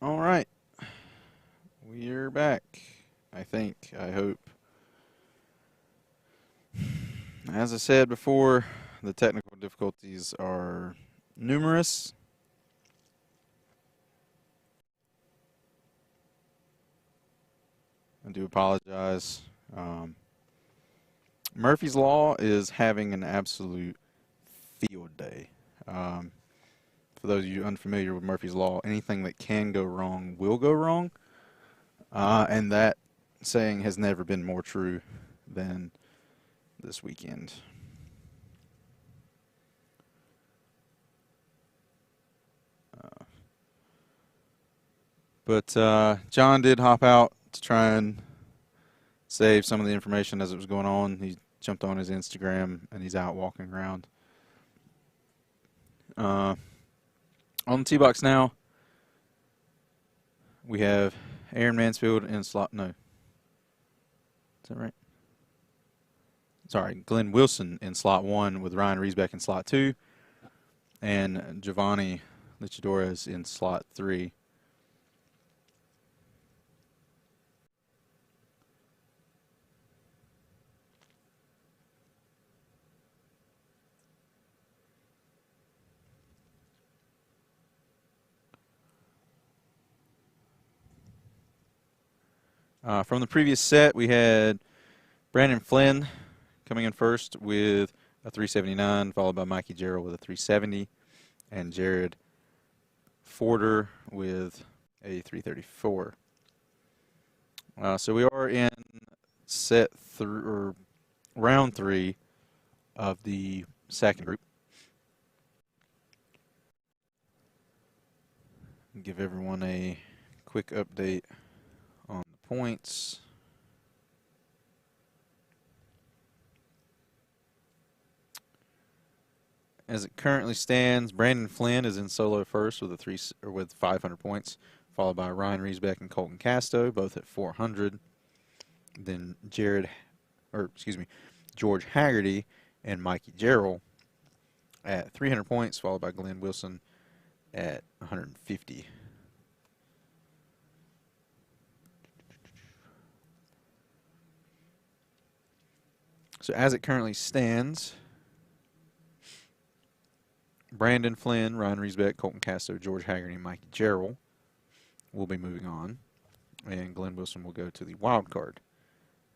All right, we're back. I think, I hope. As I said before, the technical difficulties are numerous. I do apologize. Um, Murphy's Law is having an absolute field day. Um, for those of you unfamiliar with Murphy's Law, anything that can go wrong will go wrong. And that saying has never been more true than this weekend. But John did hop out to try and save some of the information as it was going on. He jumped on his Instagram and he's out walking around. On the tee box now, we have Aaron Mansfield in slot. No. Is that right? Sorry, Glenn Wilson in slot 1 with Ryan Riesbeck in slot 2 and Giovanni Lichidores in slot 3. From the previous set, we had Brandon Flynn coming in first with a 379, followed by Mikey Gerald with a 370, and Jared Forder with a 334. So we are in round 3 of the second group. Give everyone a quick update on the points. As it currently stands, Brandon Flynn is in solo first with 500 points, followed by Ryan Riesbeck and Colton Casto, both at 400. Then George Haggerty and Mikey Gerald at 300 points, followed by Glenn Wilson at 150. So as it currently stands, Brandon Flynn, Ryan Riesbeck, Colton Casto, George Haggerty, and Mikey Gerald will be moving on, and Glenn Wilson will go to the wild card.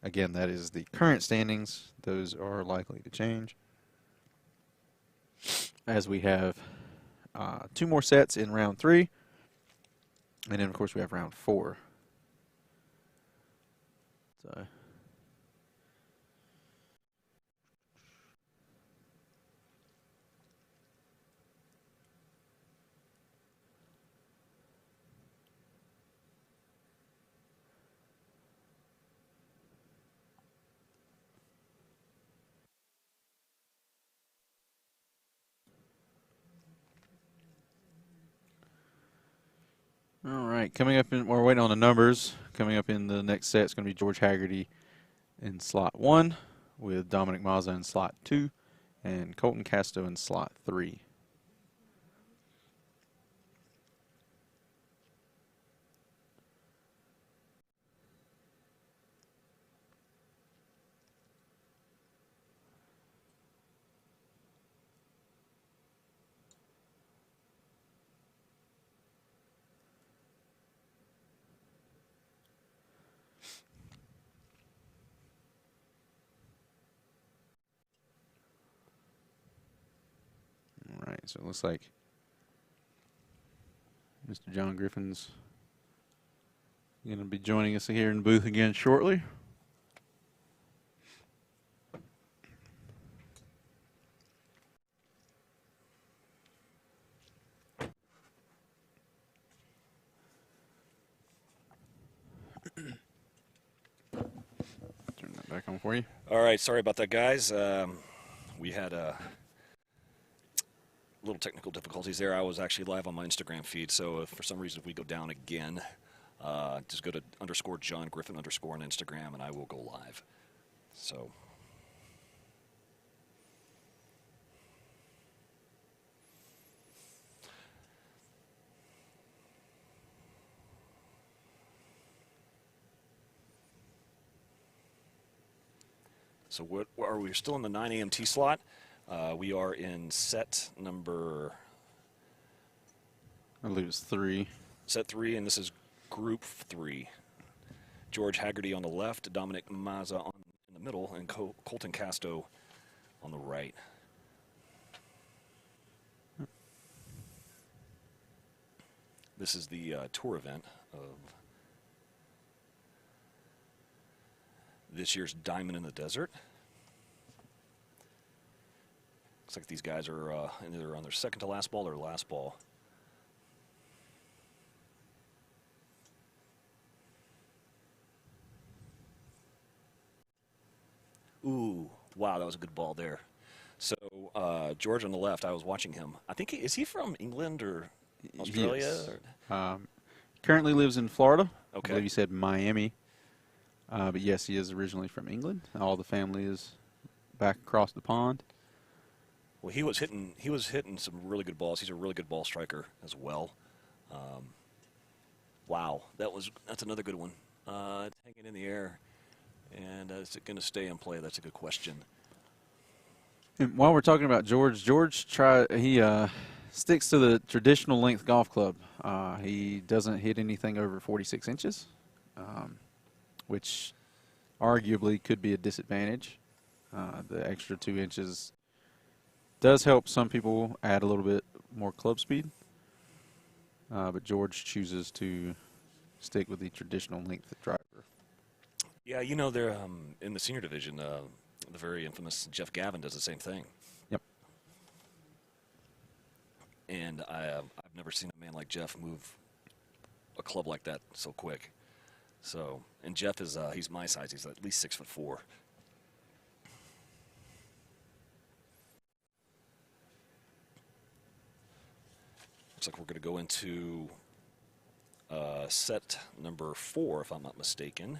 Again, that is the current standings. Those are likely to change as we have 2 more sets in round 3, and then of course we have round 4. So all right, we're waiting on the numbers. Coming up in the next set is going to be George Haggerty in slot 1 with Dominic Mazza in slot 2 and Colton Casto in slot 3. All right, so it looks like Mr. John Griffin's going to be joining us here in the booth again shortly. Turn that back on for you. All right, sorry about that, guys. We had little technical difficulties there. I was actually live on my Instagram feed, so if for some reason if we go down again, just go to _John Griffin_ on Instagram, and I will go live. So. So what are we still in the 9 a.m. tee slot? We are in set number I believe it's 3. set 3, and this is group 3. George Haggerty on the left, Dominic Mazza in the middle, and Colton Casto on the right. This is the tour event of this year's Diamond in the Desert. Looks like these guys are either on their second to last ball or last ball. Ooh, wow, that was a good ball there. So George on the left, I was watching him. I think is he from England or Australia? Yes. Or? Currently lives in Florida. Okay. I believe you said Miami. But yes, he is originally from England. All the family is back across the pond. Well, he was hitting some really good balls. He's a really good ball striker as well. Wow, that's another good one. It's hanging in the air, and is it going to stay in play? That's a good question. And while we're talking about George sticks to the traditional length golf club. He doesn't hit anything over 46 inches, which arguably could be a disadvantage. The extra 2 inches does help some people add a little bit more club speed, but George chooses to stick with the traditional length driver. Yeah, you know, they're in the senior division. The very infamous Jeff Gavin does the same thing. Yep. And I've never seen a man like Jeff move a club like that so quick. So, and Jeff is he's my size. He's at least 6'4". Looks like we're going to go into set number 4, if I'm not mistaken,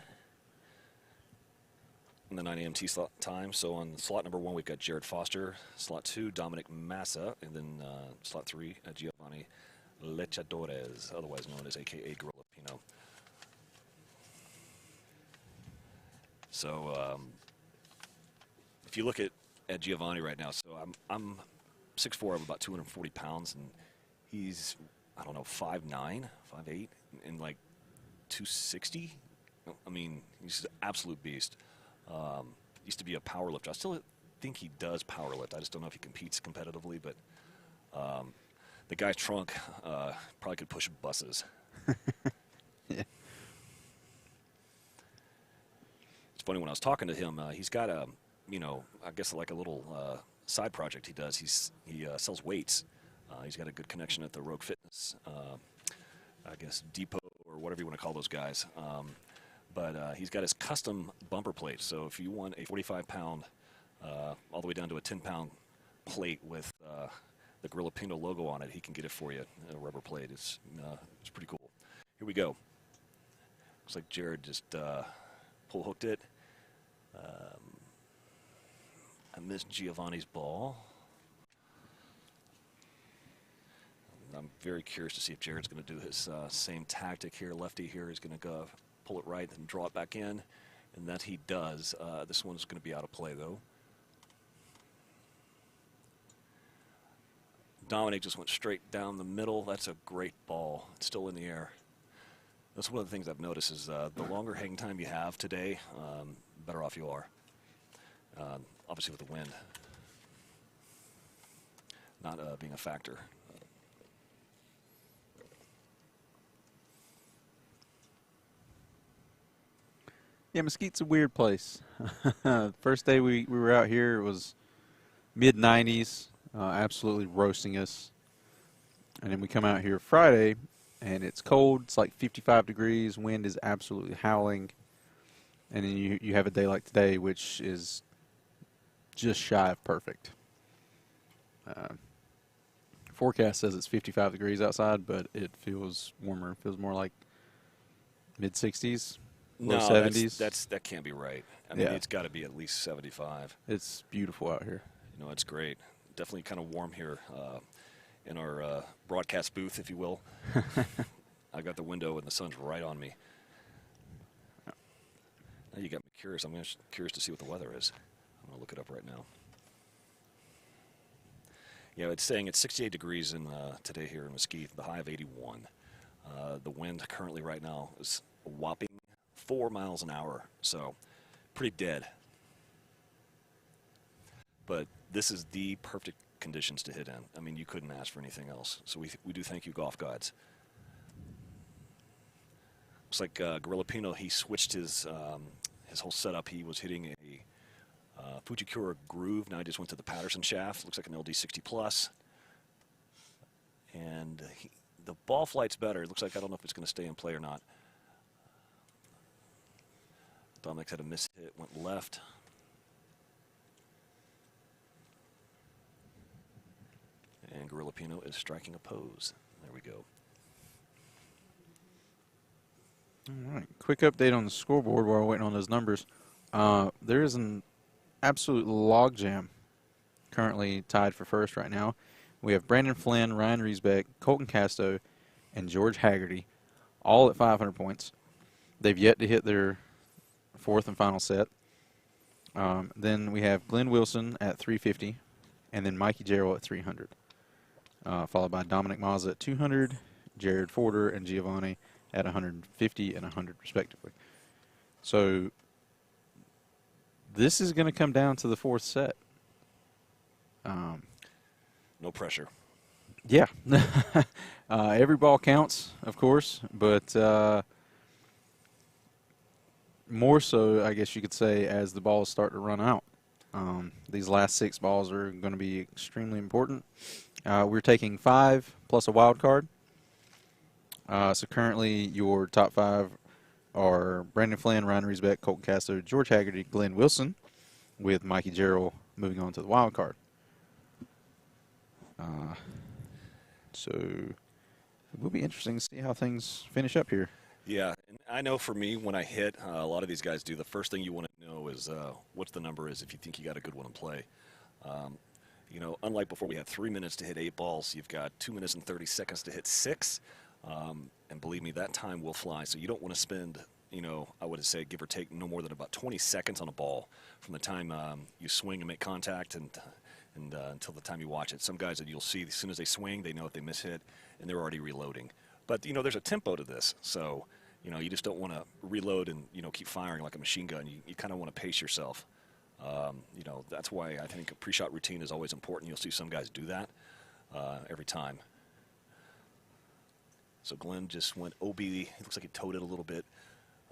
in the 9 a.m. tee slot time. So on slot number 1, we've got Jared Foster. Slot 2, Dominic Massa. And then slot 3, Giovanni Lechadores, otherwise known as a.k.a. Gorilla Pino. So if you look at Giovanni right now, so I'm 6'4", I'm about 240 pounds, and he's, I don't know, 5'9", 5'8", and like 260. I mean, he's an absolute beast. Used to be a power lifter. I still think he does power lift. I just don't know if he competes competitively, but the guy's trunk probably could push buses. Yeah. It's funny, when I was talking to him, he's got a, I guess like a little side project he does. He sells weights. He's got a good connection at the Rogue Fitness, I guess, depot or whatever you want to call those guys. But he's got his custom bumper plate. So if you want a 45-pound, all the way down to a 10-pound plate with the Gorilla Pino logo on it, he can get it for you. A rubber plate. It's pretty cool. Here we go. Looks like Jared just pull hooked it. I missed Giovanni's ball. I'm very curious to see if Jared's going to do his same tactic here. Lefty here is going to go pull it right and draw it back in, and that he does. This one's going to be out of play, though. Dominic just went straight down the middle. That's a great ball. It's still in the air. That's one of the things I've noticed is the longer hang time you have today, better off you are. Obviously with the wind not being a factor. Yeah, Mesquite's a weird place. First day we were out here, it was mid-90s, absolutely roasting us. And then we come out here Friday, and it's cold. It's like 55 degrees. Wind is absolutely howling. And then you have a day like today, which is just shy of perfect. Forecast says it's 55 degrees outside, but it feels warmer. It feels more like mid-60s. No, 70s. that can't be right. I mean, Yeah. It's got to be at least 75. It's beautiful out here. It's great. Definitely kind of warm here in our broadcast booth, if you will. I got the window and the sun's right on me. Now you got me curious. I'm curious to see what the weather is. I'm going to look it up right now. Yeah, it's saying it's 68 degrees in today here in Mesquite, the high of 81. The wind currently right now is a whopping 4 miles an hour, so pretty dead. But this is the perfect conditions to hit in. I mean, you couldn't ask for anything else. So we do thank you, golf gods. Looks like Gorilla Pino, he switched his whole setup. He was hitting a Fujikura Groove. Now he just went to the Patterson shaft. Looks like an LD60 Plus. And the ball flight's better. It looks like, I don't know if it's going to stay in play or not. Dominic's had a miss hit, went left. And Gorilla Pino is striking a pose. There we go. All right, quick update on the scoreboard while we're waiting on those numbers. There is an absolute logjam currently tied for first right now. We have Brandon Flynn, Ryan Riesbeck, Colton Casto, and George Haggerty, all at 500 points. They've yet to hit their fourth and final set. Then we have Glenn Wilson at 350, and then Mikey Jarrell at 300. Followed by Dominic Mazza at 200, Jared Forder and Giovanni at 150 and 100 respectively. So this is going to come down to the fourth set. No pressure. Yeah. Every ball counts, of course, but more so, I guess you could say, as the balls start to run out. These last 6 balls are going to be extremely important. We're taking 5 plus a wild card. So currently your top 5 are Brandon Flynn, Ryan Riesbeck, Colton Casto, George Haggerty, Glenn Wilson, with Mikey Jarrell moving on to the wild card. So it will be interesting to see how things finish up here. Yeah, and I know for me, when I hit, a lot of these guys do, the first thing you want to know is what the number is if you think you got a good one in play. You know, unlike before, we had 3 minutes to hit 8 balls. You've got 2 minutes and 30 seconds to hit 6. And believe me, that time will fly. So you don't want to spend, you know, I would say give or take no more than about 20 seconds on a ball from the time you swing and make contact and until the time you watch it. Some guys that you'll see, as soon as they swing, they know if they miss hit, and they're already reloading. But, you know, there's a tempo to this. So, you know, you just don't want to reload and, you know, keep firing like a machine gun. You kind of want to pace yourself. You know, that's why I think a pre-shot routine is always important. You'll see some guys do that every time. So Glenn just went OB. It looks like he towed it a little bit.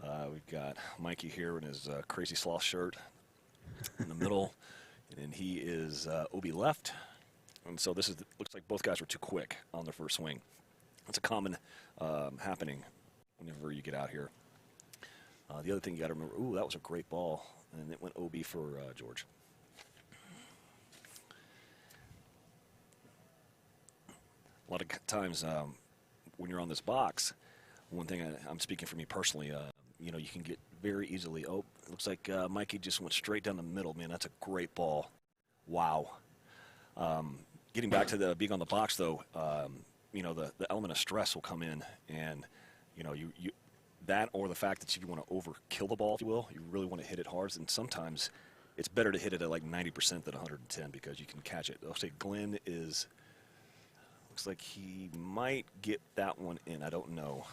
We've got Mikey here in his crazy sloth shirt in the middle. And then he is OB left. And so this is looks like both guys were too quick on their first swing. That's a common happening whenever you get out here. The other thing you got to remember, ooh, that was a great ball. And it went OB for George. A lot of times when you're on this box, one thing I'm speaking for me personally, you know, you can get very easily, oh, it looks like Mikey just went straight down the middle. Man, that's a great ball. Wow. Getting back to the being on the box, though, you know, the element of stress will come in. And, you know, you that or the fact that if you want to overkill the ball, if you will, you really want to hit it hard. And sometimes it's better to hit it at like 90% than 110 because you can catch it. I'll say Glenn is, looks like he might get that one in. I don't know.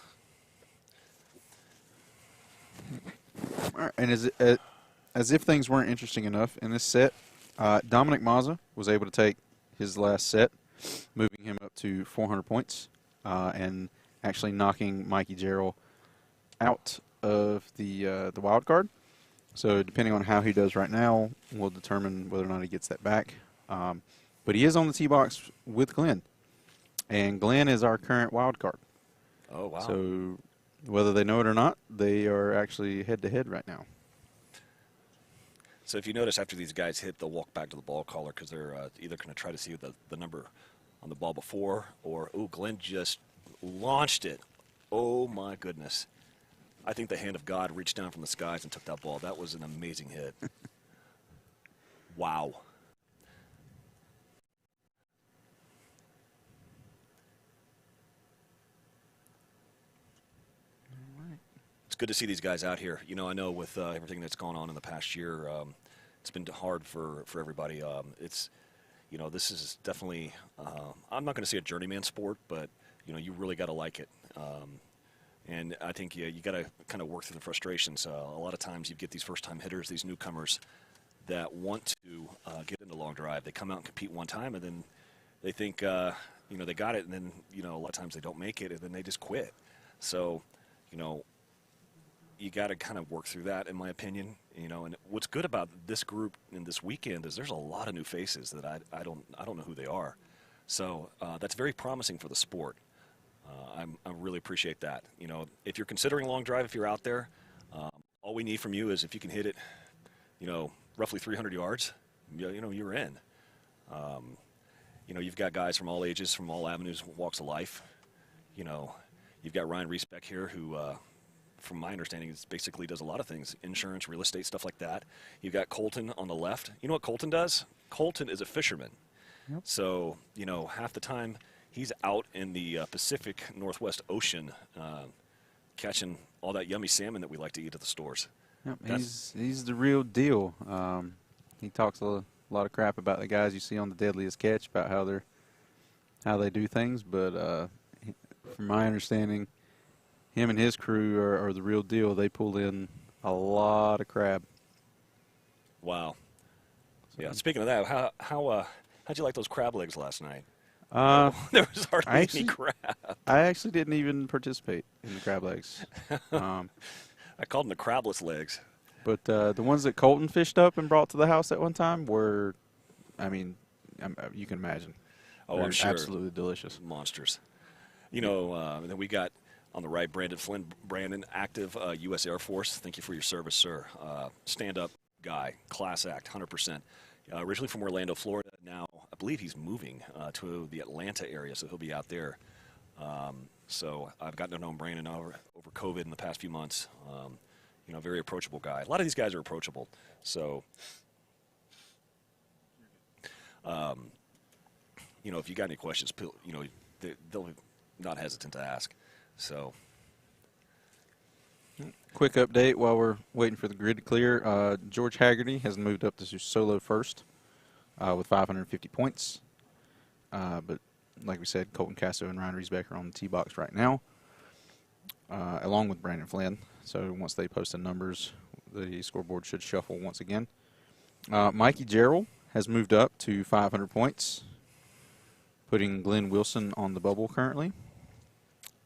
All right, and as if things weren't interesting enough in this set, Dominic Mazza was able to take his last set, moving him up to 400 points, and actually knocking Mikey Jarrell out of the wild card. So depending on how he does right now, will determine whether or not he gets that back. But he is on the tee box with Glenn, and Glenn is our current wild card. Oh, wow. So whether they know it or not, they are actually head-to-head right now. So if you notice, after these guys hit, they'll walk back to the ball caller because they're either going to try to see the number on the ball before or, ooh, Glenn just launched it. Oh, my goodness. I think the hand of God reached down from the skies and took that ball. That was an amazing hit. Wow. It's good to see these guys out here. You know, I know with everything that's gone on in the past year, it's been hard for everybody. It's this is definitely I'm not going to say a journeyman sport, but you really got to like it. And I think you got to kind of work through the frustrations. A lot of times you get these first-time hitters, these newcomers that want to get into long drive. They come out and compete one time, and then they think they got it, and then a lot of times they don't make it, and then they just quit. So you got to kind of work through that, in my opinion. And what's good about this group in this weekend is there's a lot of new faces that I don't know who they are. So that's very promising for the sport. I really appreciate that. If you're considering long drive, if you're out there, all we need from you is if you can hit it, roughly 300 yards, you're in. You've got guys from all ages, from all avenues, walks of life. You've got Ryan Reesbeck here who, from my understanding, basically does a lot of things, insurance, real estate, stuff like that. You've got Colton on the left. You know what Colton does? Colton is a fisherman. Yep. So, half the time he's out in the Pacific Northwest Ocean catching all that yummy salmon that we like to eat at the stores. Yep, he's the real deal. He talks a lot of crap about the guys you see on the Deadliest Catch, about how they do things, but from my understanding, him and his crew are the real deal. They pull in a lot of crab. Wow. Yeah. Speaking of that, how'd you like those crab legs last night? There was hardly any crab. I actually didn't even participate in the crab legs. I called them the crabless legs. But the ones that Colton fished up and brought to the house at one time were, you can imagine. Oh, I'm sure. Absolutely delicious. Monsters. And then we got on the right, Brandon Flynn. Brandon, active U.S. Air Force. Thank you for your service, sir. Stand-up guy, class act, 100%. Originally from Orlando, Florida. Now, I believe he's moving to the Atlanta area, so he'll be out there. So I've gotten to know Brandon over COVID in the past few months. Very approachable guy. A lot of these guys are approachable. So, if you got any questions, they'll not hesitant to ask. So, quick update while we're waiting for the grid to clear. George Haggerty has moved up to solo first with 550 points. But like we said, Colton Casso and Ryan Riesbeck are on the tee box right now, along with Brandon Flynn. So once they post the numbers, the scoreboard should shuffle once again. Mikey Gerald has moved up to 500 points, putting Glenn Wilson on the bubble currently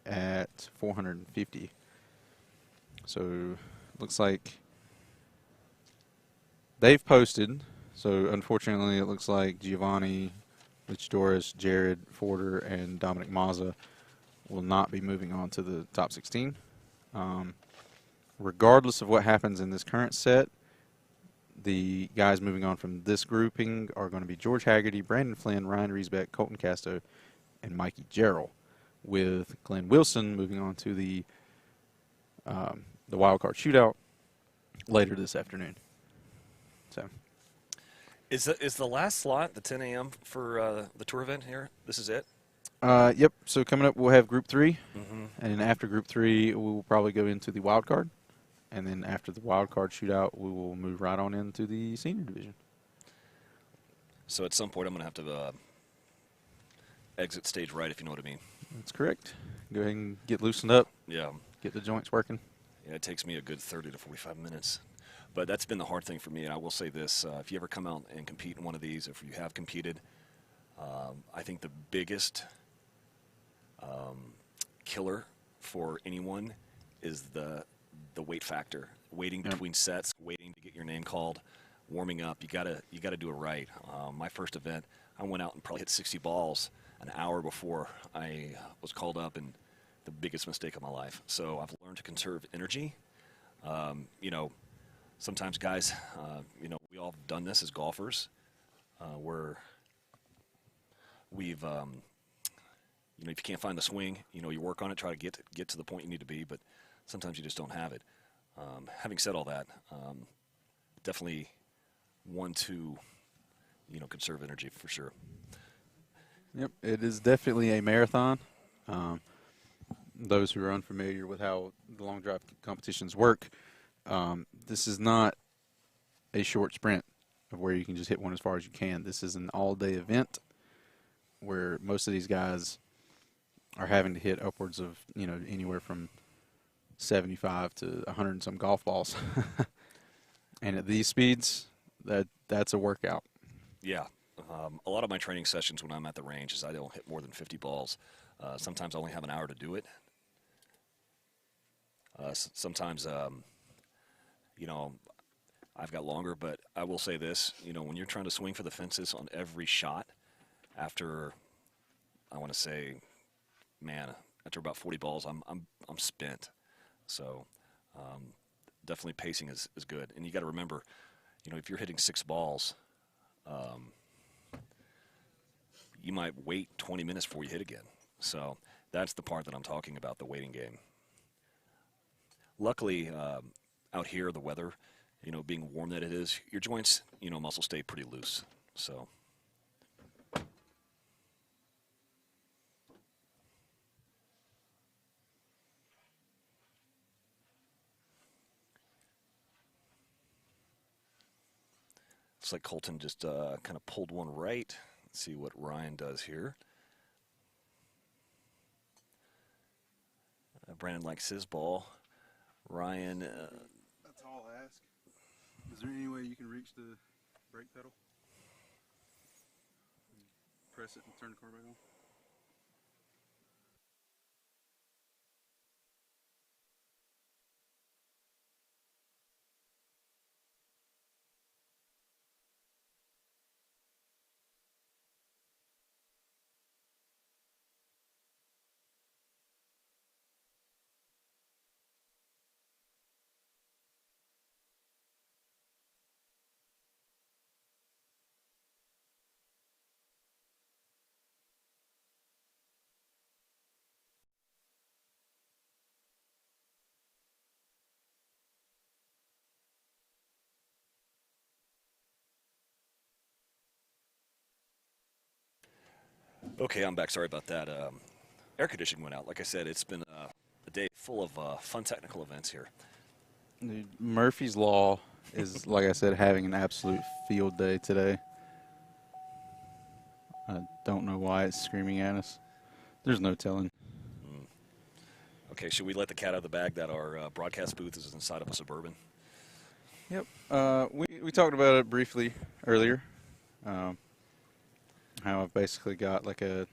at 450. So looks like they've posted. So unfortunately, it looks like Giovanni, Luchadores, Jared Forder, and Dominic Mazza will not be moving on to the top 16. Regardless of what happens in this current set, the guys moving on from this grouping are going to be George Haggerty, Brandon Flynn, Ryan Riesbeck, Colton Casto, and Mikey Gerald, with Glenn Wilson moving on to the wild card shootout later this afternoon. So, is the last slot the 10 a.m. for the tour event here? This is it. Yep. So coming up, we'll have Group 3, Mm-hmm. and then after Group 3, we will probably go into the wild card, and then after the wild card shootout, we will move right on into the senior division. So at some point, I'm going to have to exit stage right, if you know what I mean. That's correct. Go ahead and get loosened up. Yeah. Get the joints working. Yeah, it takes me a good 30 to 45 minutes. But that's been the hard thing for me, and I will say this. If you ever come out and compete in one of these, if you have competed, I think the biggest killer for anyone is the weight factor. Waiting between sets, waiting to get your name called, warming up. You gotta do it right. My first event, I went out and probably hit 60 balls an hour before I was called up, and the biggest mistake of my life. So I've learned to conserve energy. Sometimes guys, we all have done this as golfers, where we've, if you can't find the swing, you work on it, try to get to the point you need to be, but sometimes you just don't have it. Having said all that, definitely one to, conserve energy for sure. Yep, it is definitely a marathon. Those who are unfamiliar with how the long drive competitions work, this is not a short sprint. of where you can just hit one as far as you can. This is an all-day event where most of these guys are having to hit upwards of, anywhere from 75 to 100 and some golf balls. And at these speeds, that's a workout. Yeah. A lot of my training sessions when I'm at the range is I don't hit more than 50 balls. Sometimes I only have an hour to do it. Sometimes, I've got longer, but I will say this, when you're trying to swing for the fences on every shot, after, I want to say, man, after about 40 balls, I'm spent. So definitely pacing is good. And you got to remember, if you're hitting 6 balls, you might wait 20 minutes before you hit again. So that's the part that I'm talking about, the waiting game. Luckily, out here, the weather, being warm that it is, your joints, muscles stay pretty loose. So. Looks like Colton just kind of pulled one right. Let's see what Ryan does here. Brandon likes his ball. Ryan. That's all I ask. Is there any way you can reach the brake pedal? Press it and turn the car back on? Okay, I'm back. Sorry about that. Air conditioning went out. Like I said, it's been a day full of fun technical events here. Dude, Murphy's Law is, like I said, having an absolute field day today. I don't know why it's screaming at us. There's no telling. Okay, should we let the cat out of the bag that our broadcast booth is inside of a Suburban? Yep. We talked about it briefly earlier. How I've basically got like a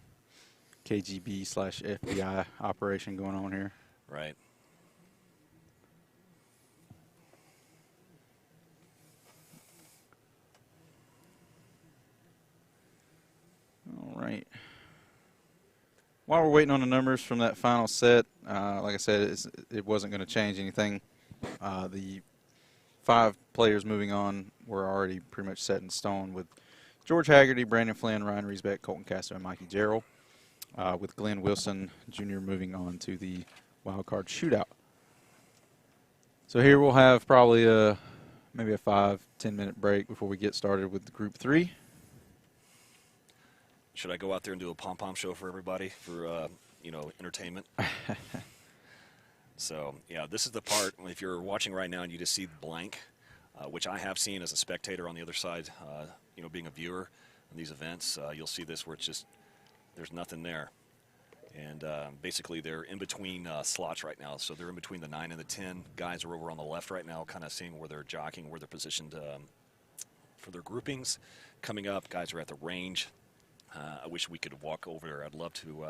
KGB/FBI operation going on here. Right. All right. While we're waiting on the numbers from that final set, like I said, it wasn't going to change anything. The 5 players moving on were already pretty much set in stone with George Haggerty, Brandon Flynn, Ryan Riesbeck, Colton Castro, and Mikey Gerald, with Glenn Wilson Jr. moving on to the wild card shootout. So here we'll have probably maybe a 5-10 minute break before we get started with Group 3. Should I go out there and do a pom-pom show for everybody for, entertainment? So, yeah, this is the part, if you're watching right now and you just see blank, which I have seen as a spectator on the other side, being a viewer in these events, you'll see this where it's just, there's nothing there. And basically they're in between slots right now. So they're in between the 9 and the 10. Guys are over on the left right now, kind of seeing where they're jockeying, where they're positioned for their groupings. Coming up, guys are at the range. I wish we could walk over there. I'd love to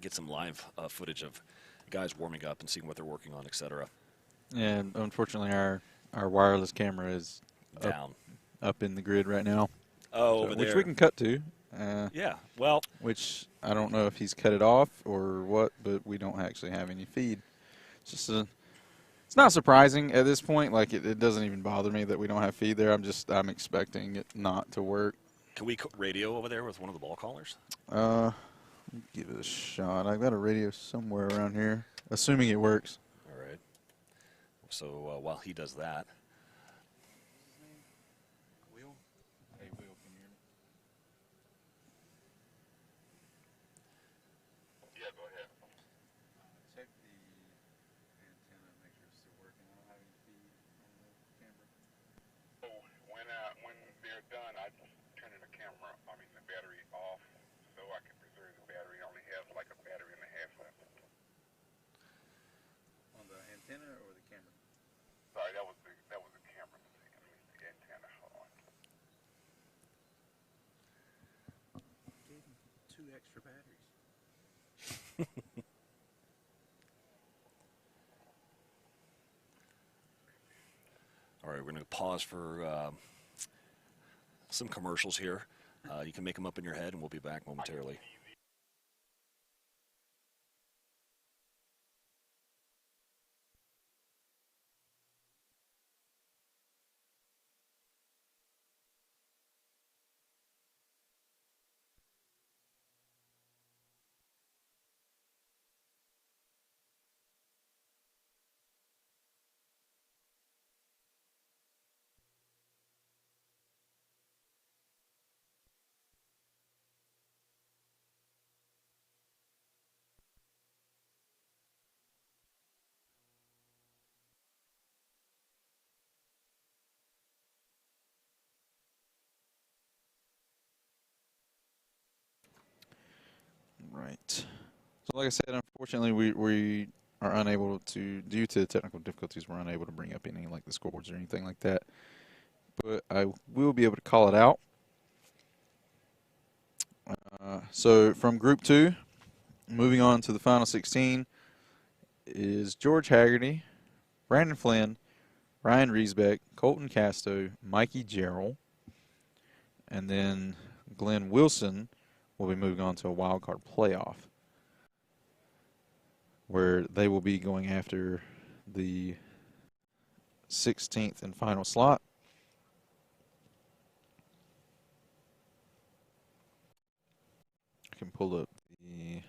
get some live footage of guys warming up and seeing what they're working on, etc. And unfortunately, our wireless camera is Down. Up in the grid right now. Oh, so, over there. Which we can cut to. Yeah, well. Which I don't know if he's cut it off or what, but we don't actually have any feed. It's just it's not surprising at this point. Like it doesn't even bother me that we don't have feed there. I'm expecting it not to work. Can we radio over there with one of the ball callers? Give it a shot. I've got a radio somewhere around here, assuming it works. All right. So while he does that. Will? Hey, Will, can you hear me? Yeah, go ahead. Check the antenna, make sure it's still working. I don't have any feed on the camera. So when antenna or the camera? Sorry, that was the camera. I mean, the antenna. Hold on. Gave him 2 extra batteries. All right, we're going to pause for some commercials here. You can make them up in your head, and we'll be back momentarily. Right. So like I said, unfortunately, we are unable to, due to technical difficulties, we're unable to bring up any like the scoreboards or anything like that. But I will be able to call it out. So from Group 2, moving on to the final 16, is George Haggerty, Brandon Flynn, Ryan Riesbeck, Colton Casto, Mikey Gerald, and then Glenn Wilson will be moving on to a wild card playoff, where they will be going after the 16th and final slot. I can pull up the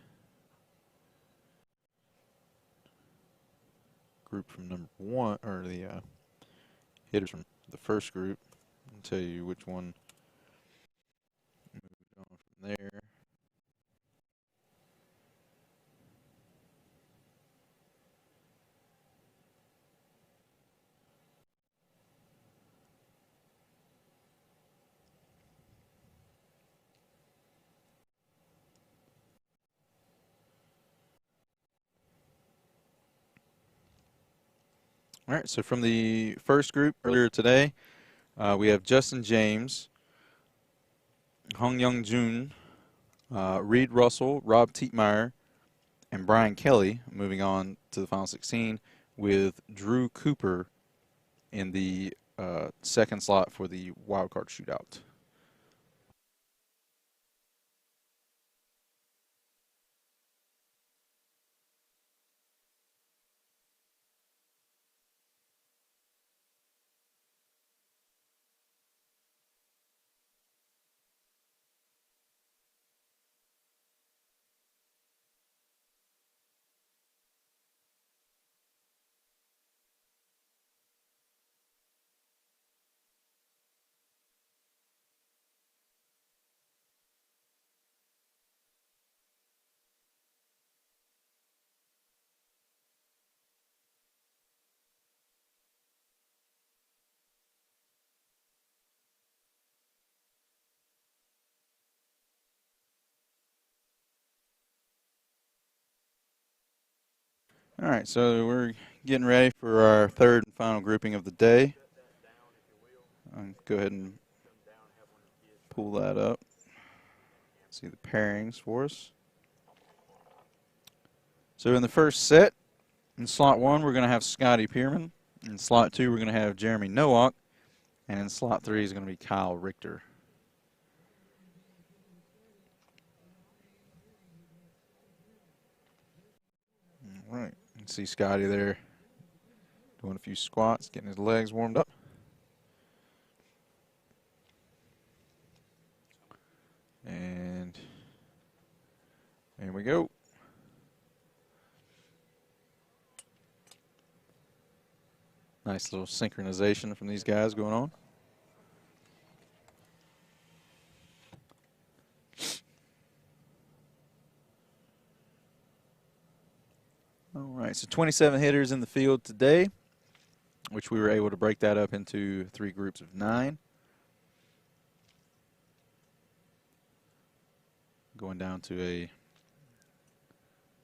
group from number 1, or the hitters from the first group, and tell you which one moved on from there. All right, so from the first group earlier today, we have Justin James, Hong Young Jun, Reed Russell, Rob Tietmeyer, and Brian Kelly moving on to the final 16, with Drew Cooper in the second slot for the wild card shootout. All right, so we're getting ready for our third and final grouping of the day. Go ahead and pull that up. See the pairings for us. So in the first set, in slot 1, we're going to have Scotty Pierman. In slot 2, we're going to have Jeremy Nowak. And in slot 3 is going to be Kyle Richter. All right, you can see Scotty there doing a few squats, getting his legs warmed up. And there we go. Nice little synchronization from these guys going on. All right, so 27 hitters in the field today, which we were able to break that up into 3 groups of 9. Going down to a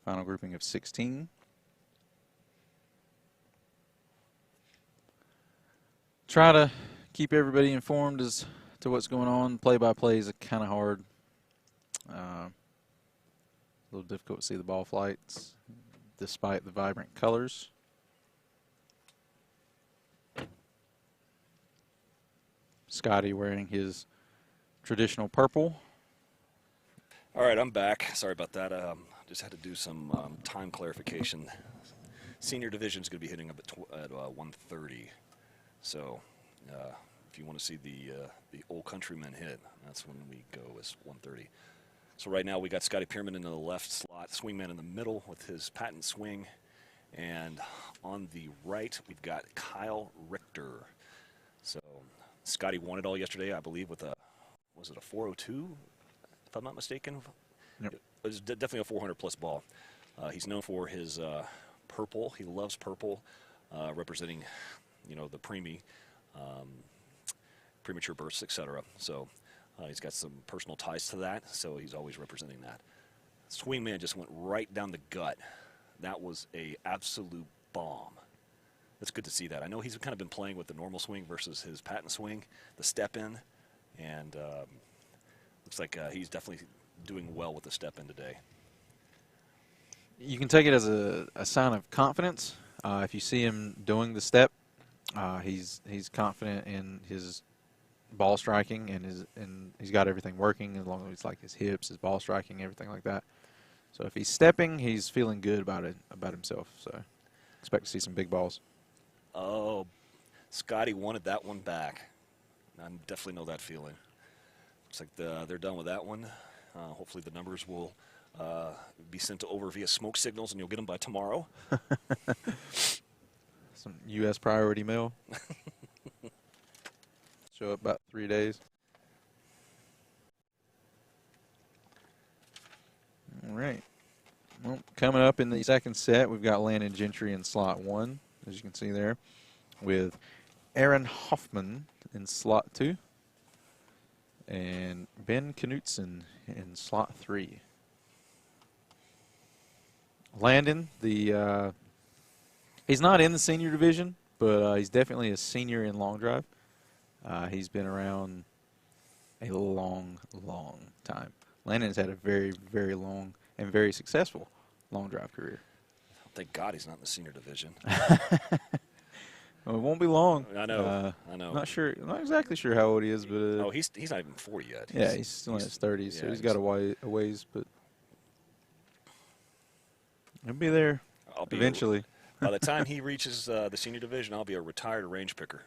final grouping of 16. try to keep everybody informed as to what's going on. Play-by-play is kind of hard. A little difficult to see the ball flights despite the vibrant colors. Scotty wearing his traditional purple. All right, I'm back. Sorry about that. Just had to do some time clarification. Senior division is going to be hitting up at 1:30. So if you want to see the old countrymen hit, that's when we go is 1:30. So right now we got Scotty Pierman in the left slot, swingman in the middle with his patent swing. And on the right, we've got Kyle Richter. So Scotty won it all yesterday, I believe, with was it a 402, if I'm not mistaken? Yep. It was definitely a 400-plus ball. He's known for his purple. He loves purple, representing, the premature bursts, etc. So he's got some personal ties to that, so he's always representing that. Swingman just went right down the gut. That was a absolute bomb. It's good to see that. I know he's kind of been playing with the normal swing versus his patent swing, the step in, and looks like he's definitely doing well with the step in today. You can take it as a sign of confidence. If you see him doing the step, he's confident in his ball striking and he's got everything working as long as it's like his hips, his ball striking, everything like that. So if he's stepping, he's feeling good about himself. So expect to see some big balls. Oh, Scotty wanted that one back. I definitely know that feeling. Looks like they're done with that one. Hopefully the numbers will be sent over via smoke signals, and you'll get them by tomorrow. Some U.S. priority mail. Show up about 3 days. All right. Well, coming up in the second set, we've got Landon Gentry in slot 1, as you can see there, with Aaron Hoffman in slot 2 and Ben Knutson in slot 3. Landon, he's not in the senior division, but he's definitely a senior in long drive. He's been around a long, long time. Landon's had a very, very long and very successful long drive career. Thank God he's not in the senior division. Well, it won't be long. I know. I know. Not exactly sure how old he is, but oh, he's not even 40 yet. yeah, he's still in his 30s, so he's got a ways, but he'll be there eventually. By the time he reaches the senior division, I'll be a retired range picker.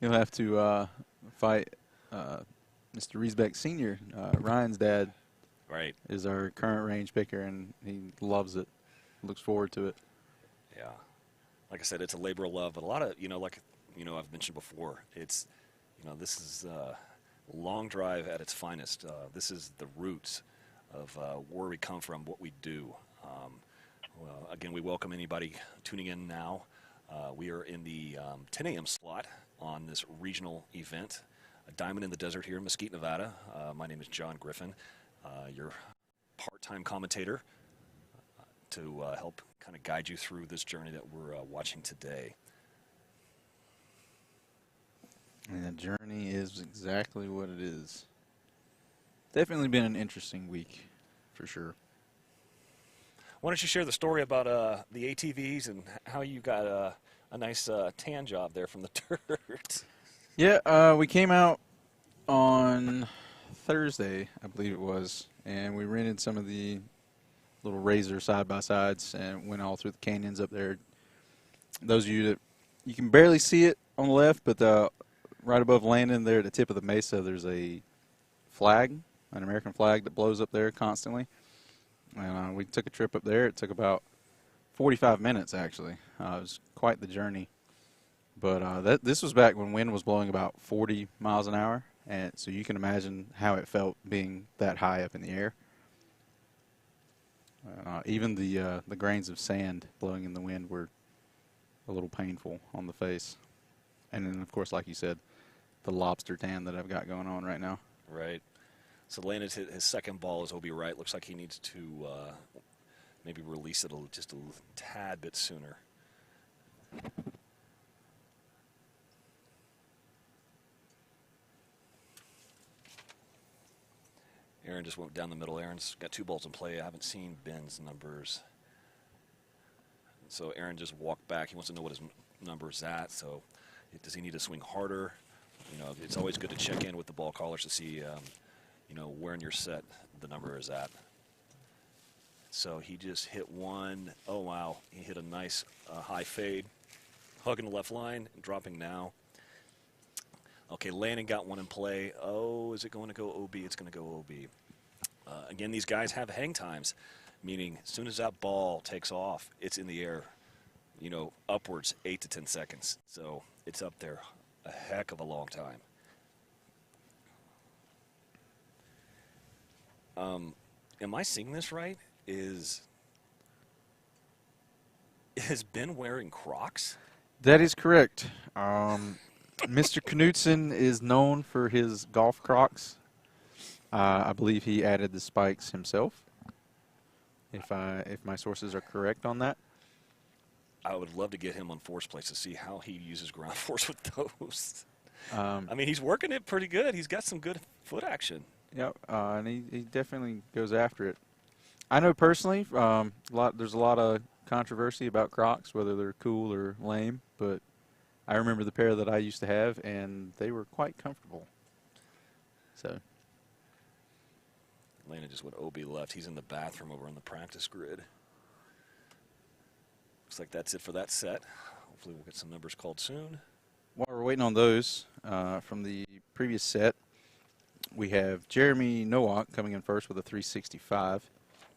He'll have to fight Mr. Riesbeck Sr. Ryan's dad. Right. Is our current range picker, and he loves it. Looks forward to it. Yeah. Like I said, it's a labor of love, but a lot of, I've mentioned before, it's, this is long drive at its finest. This is the roots of where we come from, what we do. Well, again, we welcome anybody tuning in now. We are in the 10 a.m. slot on this regional event, a Diamond in the Desert here in Mesquite, Nevada. My name is John Griffin, your part-time commentator to help kind of guide you through this journey that we're watching today. And the journey is exactly what it is. Definitely been an interesting week, for sure. Why don't you share the story about the ATVs and how you got a nice tan job there from the dirt? Yeah, we came out on Thursday, I believe it was, and we rented some of the little Razor side-by-sides and went all through the canyons up there. Those of you that, you can barely see it on the left, but right above Landon there at the tip of the mesa, there's a flag, an American flag that blows up there constantly. And we took a trip up there. It took about 45 minutes, actually. It was quite the journey. But this was back when wind was blowing about 40 miles an hour, and so you can imagine how it felt being that high up in the air. Even the grains of sand blowing in the wind were a little painful on the face. And then, of course, like you said, the lobster tan that I've got going on right now. Right. So Landon's hit his second ball is Obi right. Looks like he needs to maybe release it just a tad bit sooner. Aaron just went down the middle. Aaron's got 2 balls in play. I haven't seen Ben's numbers. So Aaron just walked back. He wants to know what his number is at. So does he need to swing harder? You know, it's always good to check in with the ball callers to see, you know, where in your set the number is at. So he just hit one. Oh, wow. He hit a nice high fade. Hugging the left line and dropping now. Okay, Landon got one in play. Oh, is it going to go OB? It's going to go OB. Again, these guys have hang times, meaning as soon as that ball takes off, it's in the air, you know, upwards 8 to 10 seconds. So it's up there a heck of a long time. Am I seeing this right? Is Ben wearing Crocs? That is correct. Mr. Knutson is known for his golf Crocs. I believe he added the spikes himself, if my sources are correct on that. I would love to get him on force plates to see how he uses ground force with those. I mean, he's working it pretty good. He's got some good foot action. Yep, and he definitely goes after it. I know personally, there's a lot of controversy about Crocs, whether they're cool or lame, but I remember the pair that I used to have, and they were quite comfortable. So Landon just went OB left. He's in the bathroom over on the practice grid. Looks like that's it for that set. Hopefully we'll get some numbers called soon. while we're waiting on those from the previous set, we have Jeremy Nowak coming in first with a 365,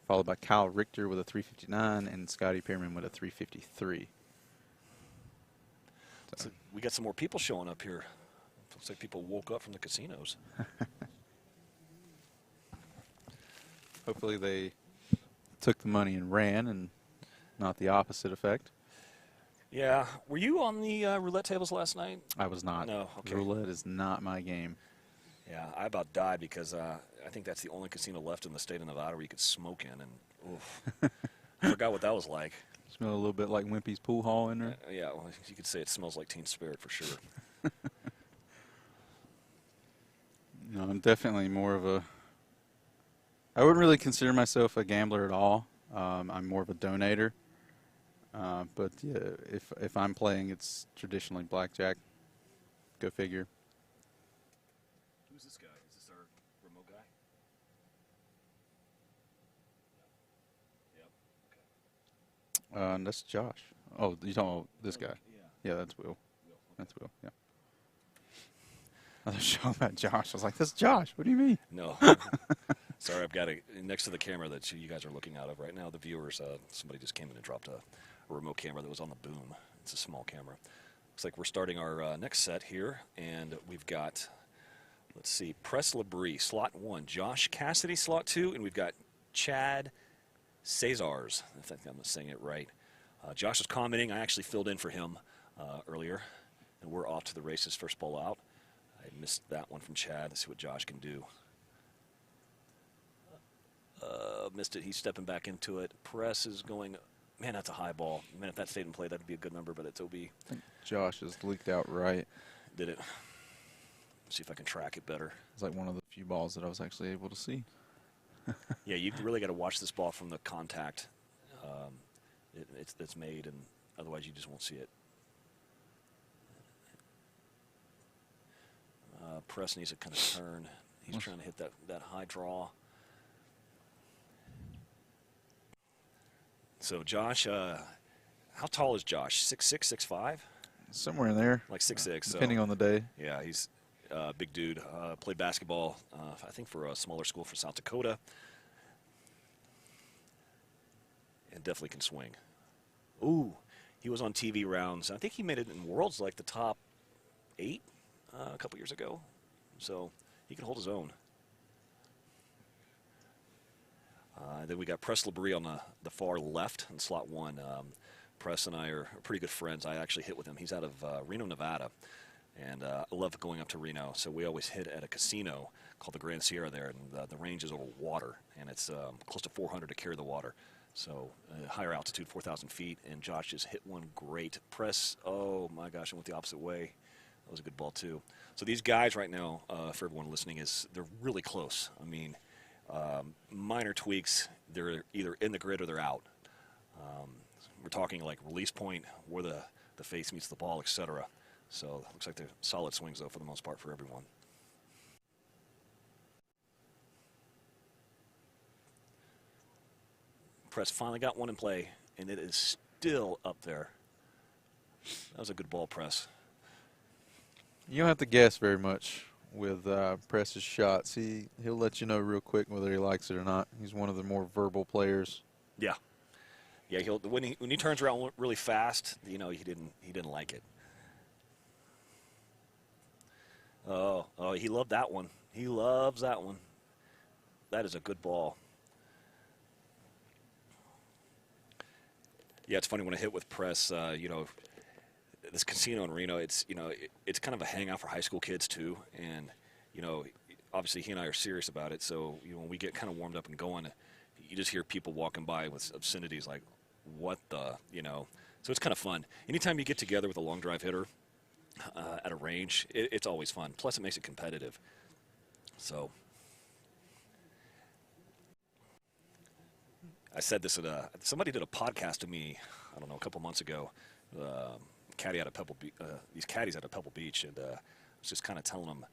followed by Kyle Richter with a 359, and Scotty Pearman with a 353. So we got some more people showing up here. Looks like people woke up from the casinos. Hopefully they took the money and ran, and not the opposite effect. Yeah. Were you on the roulette tables last night? I was not. No, okay. Roulette is not my game. Yeah, I about died because I think that's the only casino left in the state of Nevada where you could smoke in, and oof, I forgot what that was like. Smell a little bit like Wimpy's Pool Hall in there. Yeah, well, you could say it smells like Teen Spirit for sure. No, I'm definitely more of a... I wouldn't really consider myself a gambler at all. I'm more of a donator. But yeah, if I'm playing, it's traditionally blackjack. Go figure. Who's this guy? Is this our remote guy? Yep. Okay. That's Josh. Oh, you talking about this guy? Yeah. Yeah, that's Will. That's Will, yeah. I was showing about Josh. I was like, that's Josh. What do you mean? No. Sorry, I've got it next to the camera that you guys are looking out of right now. The viewers, somebody just came in and dropped a remote camera that was on the boom. It's a small camera. Looks like we're starting our next set here, and we've got, let's see, Press Labrie, slot 1, Josh Cassidy, slot 2, and we've got Chad Cesars. I think I'm saying it right. Josh was commenting. I actually filled in for him earlier, and we're off to the races. First ball out. I missed that one from Chad. Let's see what Josh can do. Missed it. He's stepping back into it. Press is going. Man, that's a high ball. Man, if that stayed in play, that'd be a good number, but it's OB. I think Josh has leaked out right. Did it? See if I can track it better. It's like one of the few balls that I was actually able to see. Yeah, you've really got to watch this ball from the contact that's made, and otherwise you just won't see it. Press needs to kind of turn. He's trying to hit that high draw. So Josh, how tall is Josh? 6'6", 6'5"? Somewhere in there. Like 6'6". Depending on the day. Yeah, he's a big dude. Played basketball, I think, for a smaller school for South Dakota. And definitely can swing. Ooh, he was on TV rounds. I think he made it in Worlds like the top 8 a couple years ago. So he can hold his own. Then we got Press Labrie on the far left in slot 1. Press and I are pretty good friends. I actually hit with him. He's out of Reno, Nevada. And I love going up to Reno. So we always hit at a casino called the Grand Sierra there. And the range is over water. And it's close to 400 to carry the water. So higher altitude, 4,000 feet. And Josh just hit one great. Press, oh my gosh, I went the opposite way. That was a good ball too. So these guys right now, for everyone listening, they're really close. I mean, Minor tweaks, they're either in the grid or they're out. Um, we're talking like release point, where the face meets the ball, etc. So it looks like they're solid swings, though, for the most part for everyone. Press finally got one in play, and it is still up there. That was a good ball, Press. You don't have to guess very much with Press's shots. He'll let you know real quick whether he likes it or not. He's one of the more verbal players. Yeah, yeah. When he turns around really fast, he didn't like it. Oh, he loved that one. He loves that one. That is a good ball. Yeah, it's funny when I hit with Press. This casino in Reno, it's kind of a hangout for high school kids too, and obviously he and I are serious about it. So when we get kind of warmed up and going, you just hear people walking by with obscenities like, "What the?" So it's kind of fun. Anytime you get together with a long drive hitter at a range, it's always fun. Plus, it makes it competitive. So I said this somebody did a podcast to me, I don't know, a couple months ago. Caddy out of these caddies out of Pebble Beach, and I was just kind of telling them,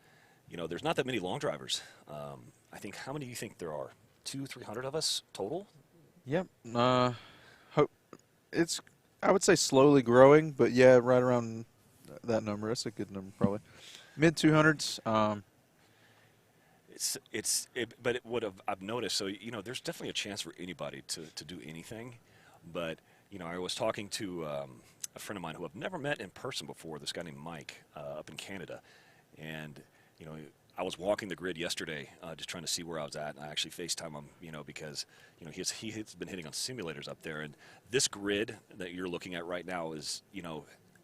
there's not that many long drivers. I think, how many do you think there are? 200-300 of us total? Yep. It's, I would say, slowly growing, but yeah, right around that number. That's a good number, probably. Mid 200s. But I've noticed. So there's definitely a chance for anybody to do anything. But I was talking to a friend of mine who I've never met in person before. This guy named Mike up in Canada, and I was walking the grid yesterday, just trying to see where I was at. And I actually FaceTime him, because he's been hitting on simulators up there, and this grid that you're looking at right now is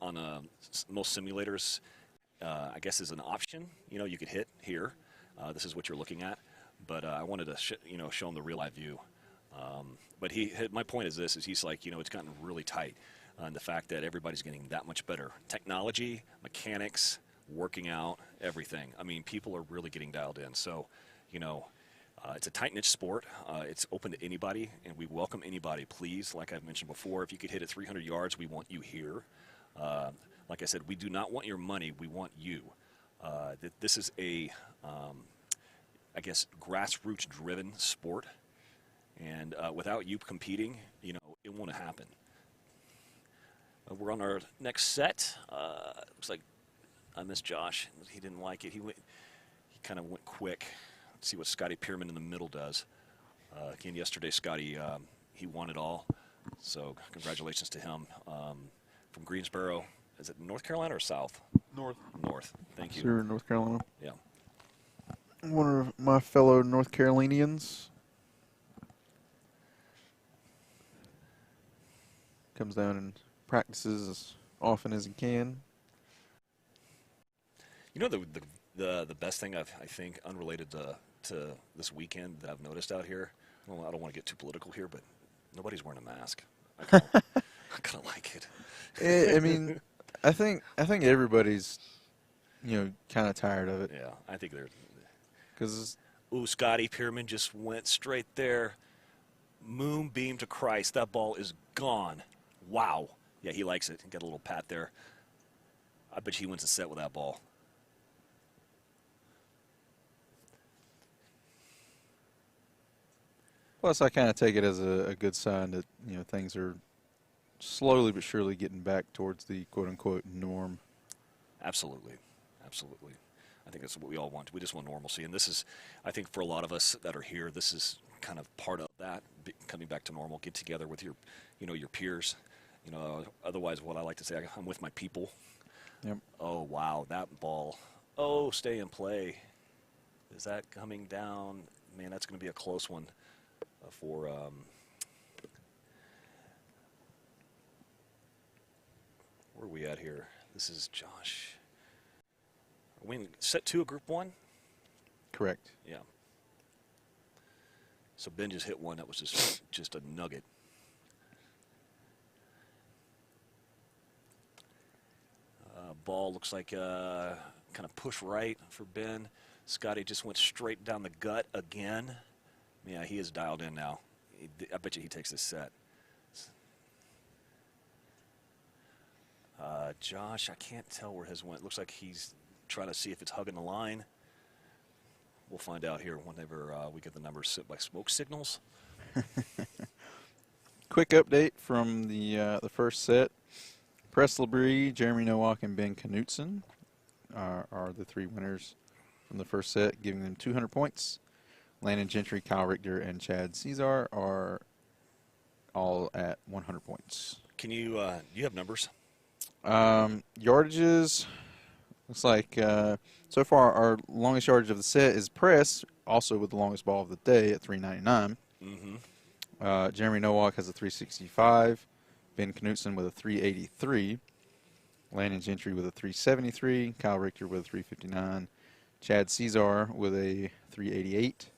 on most simulators, I guess, is an option. You could hit here. This is what you're looking at, but I wanted to show him the real live view. But my point is this: he's like, it's gotten really tight, and the fact that everybody's getting that much better. Technology, mechanics, working out, everything. I mean, people are really getting dialed in. So, it's a tight-knit sport. It's open to anybody, and we welcome anybody. Please, like I've mentioned before, if you could hit it 300 yards, we want you here. Like I said, we do not want your money. We want you. This is a, I guess, grassroots-driven sport, and without you competing, it won't happen. We're on our next set. Looks like I missed Josh. He didn't like it. He kind of went quick. Let's see what Scotty Pierman in the middle does. Again, yesterday, Scotty, he won it all. So congratulations to him. From Greensboro. Is it North Carolina or South? North. North. Thank you. Sure, North Carolina. Yeah. One of my fellow North Carolinians comes down and practices as often as he can. The best thing I think, unrelated to this weekend, that I've noticed out here. Well, I don't want to get too political here, but nobody's wearing a mask. I kind of like it. I mean, I think everybody's kind of tired of it. Yeah, I think they're. Because Ooh, Scotty Pierman just went straight there. Moonbeam to Christ. That ball is gone. Wow. Yeah, he likes it. He got a little pat there. I bet he wins the set with that ball. plus, I kind of take it as a good sign that things are slowly but surely getting back towards the quote-unquote norm. Absolutely. Absolutely. I think that's what we all want. We just want normalcy. And this is, I think, for a lot of us that are here, this is kind of part of that, coming back to normal. Get together with your peers. Otherwise, what I like to say, I'm with my people. Yep. Oh, wow, that ball. Oh, stay in play. Is that coming down? Man, that's going to be a close one for where are we at here? This is Josh. Are we in set 2 of group 1? Correct. Yeah. So Ben just hit one that was just a nugget. Ball looks like kind of push right for Ben. Scotty just went straight down the gut again. Yeah, he is dialed in now. I bet you he takes this set. Josh, I can't tell where his went. Looks like he's trying to see if it's hugging the line. We'll find out here whenever we get the numbers set by smoke signals. Quick update from the first set. Press Labrie, Jeremy Nowak, and Ben Knutson are the three winners from the first set, giving them 200 points. Landon Gentry, Kyle Richter, and Chad Cesar are all at 100 points. Can you, do you have numbers? Yardages, looks like so far our longest yardage of the set is Press, also with the longest ball of the day at 399. Mm-hmm. Jeremy Nowak has a 365. Ben Knutson with a 383. Landon Gentry with a 373. Kyle Richter with a 359. Chad Cesar with a 388.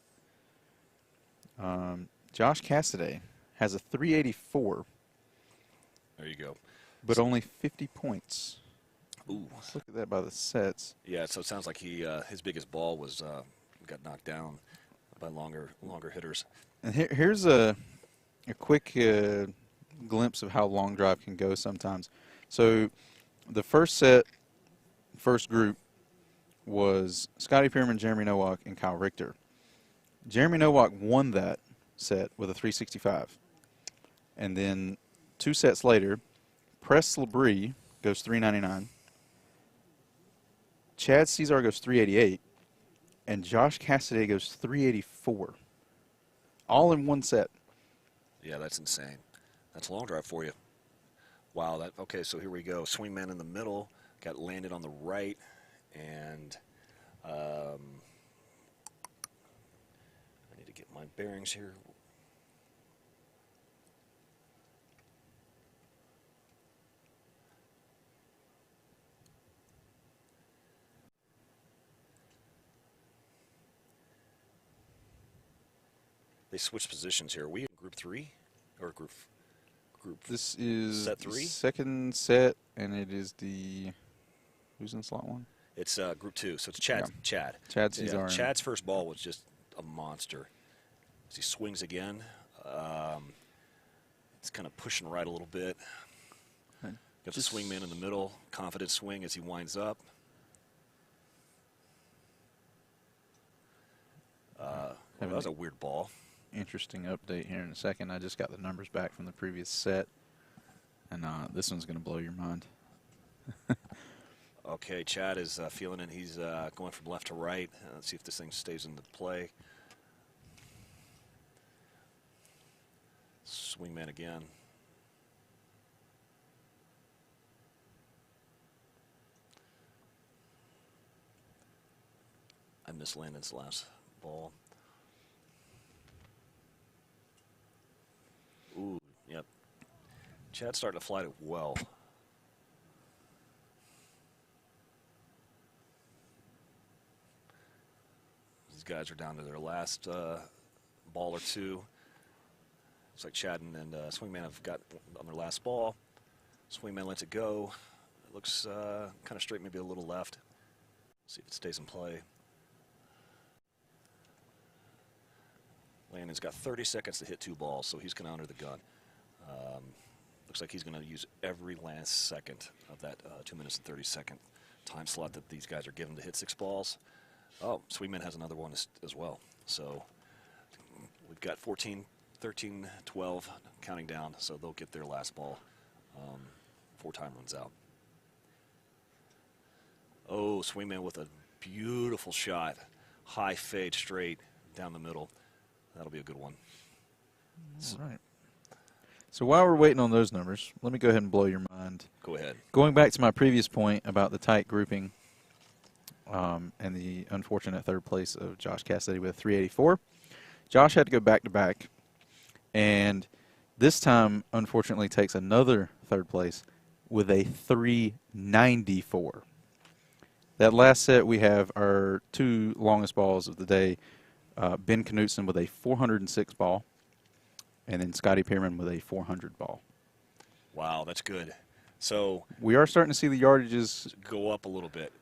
Josh Cassidy has a 384, There you go. but only 50 points. Ooh. Let's look at that by the sets. Yeah, so it sounds like he his biggest ball was got knocked down by longer hitters. And here's a quick glimpse of how long drive can go sometimes. So the first set, first group, was Scotty Pierman, Jeremy Nowak, and Kyle Richter. Jeremy Nowak won that set with a 365. And then 2 sets later, Press Labrie goes 399. Chad Cesar goes 388. And Josh Cassidy goes 384. All in one set. Yeah, that's insane. That's a long drive for you. Wow. Okay, so here we go. Swingman in the middle, got landed on the right, and I need to get my bearings here. They switched positions here. Are we in group 3 or group? This is Set the 3? second set, and it is the who's in slot 1? It's group 2, so it's Chad. Yeah. Chad. Chad Cesar. Chad's first ball was just a monster. As he swings again, it's kind of pushing right a little bit. Got the swingman in the middle. Confident swing as he winds up. Well, that was a weird ball. Interesting update here in a second. I just got the numbers back from the previous set, and this one's going to blow your mind. Okay, Chad is feeling it. He's going from left to right. Let's see if this thing stays into play. Swingman again. I missed Landon's last ball. Ooh, yep. Chad's starting to fly it well. These guys are down to their last ball or two. Looks like Chad and Swingman have got on their last ball. Swingman lets it go. It looks kind of straight, maybe a little left. See if it stays in play. Landon's got 30 seconds to hit 2 balls, so he's going to under the gun. Looks like he's going to use every last second of that 2 minutes and 30-second time slot that these guys are given to hit 6 balls. Oh, Swingman has another one as well. So we've got 14, 13, 12 counting down, so they'll get their last ball before time runs out. Oh, Swingman with a beautiful shot. High fade straight down the middle. That'll be a good one. All right. So while we're waiting on those numbers, let me go ahead and blow your mind. Go ahead. Going back to my previous point about the tight grouping and the unfortunate third place of Josh Cassidy with 384, Josh had to go back-to-back, and this time, unfortunately, takes another third place with a 394. That last set, we have our 2 longest balls of the day, Ben Knutson with a 406 ball, and then Scotty Pierman with a 400 ball. Wow, that's good. So we are starting to see the yardages go up a little bit,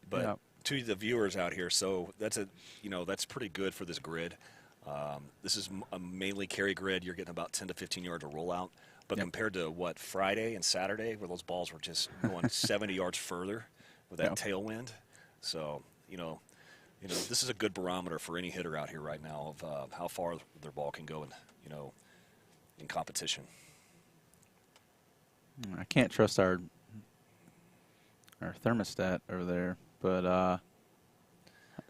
but yeah. To the viewers out here, so that's that's pretty good for this grid. This is a mainly carry grid. You're getting about 10 to 15 yards of rollout. But Yep. compared to what Friday and Saturday, where those balls were just going 70 yards further with that Yep. tailwind, so this is a good barometer for any hitter out here right now of how far their ball can go, in competition. I can't trust our thermostat over there, but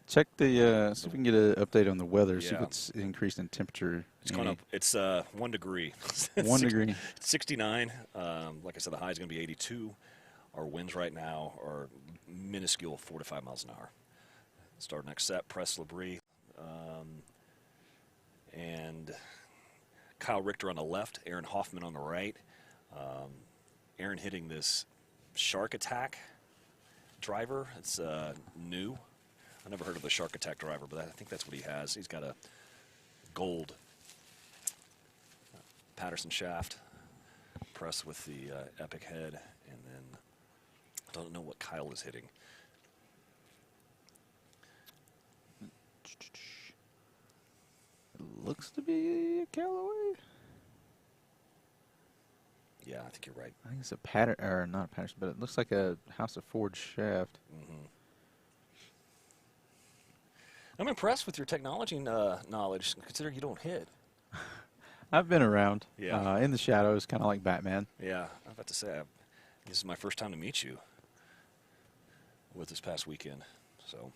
check the see if we can get an update on the weather. See Yeah. what's increased in temperature. It's going up. It's 1 degree. 1 degree. 69. Like I said, the high is going to be 82. Our winds right now are minuscule, 4 to 5 miles an hour. Start next set, Press Labrie, and Kyle Richter on the left, Aaron Hoffman on the right. Aaron hitting this Shark Attack driver. It's new. I never heard of the Shark Attack driver, but I think that's what he has. He's got a gold Patterson shaft, press with the Epic head, and then I don't know what Kyle is hitting. It looks to be a Callaway. Yeah, I think you're right. I think it's a Patterson, or not a Patterson, but it looks like a House of Ford shaft. Mm-hmm. I'm impressed with your technology knowledge, considering you don't hit. I've been around. Yeah. In the shadows, kind of like Batman. Yeah, I'm about to say, this is my first time to meet you with this past weekend, so.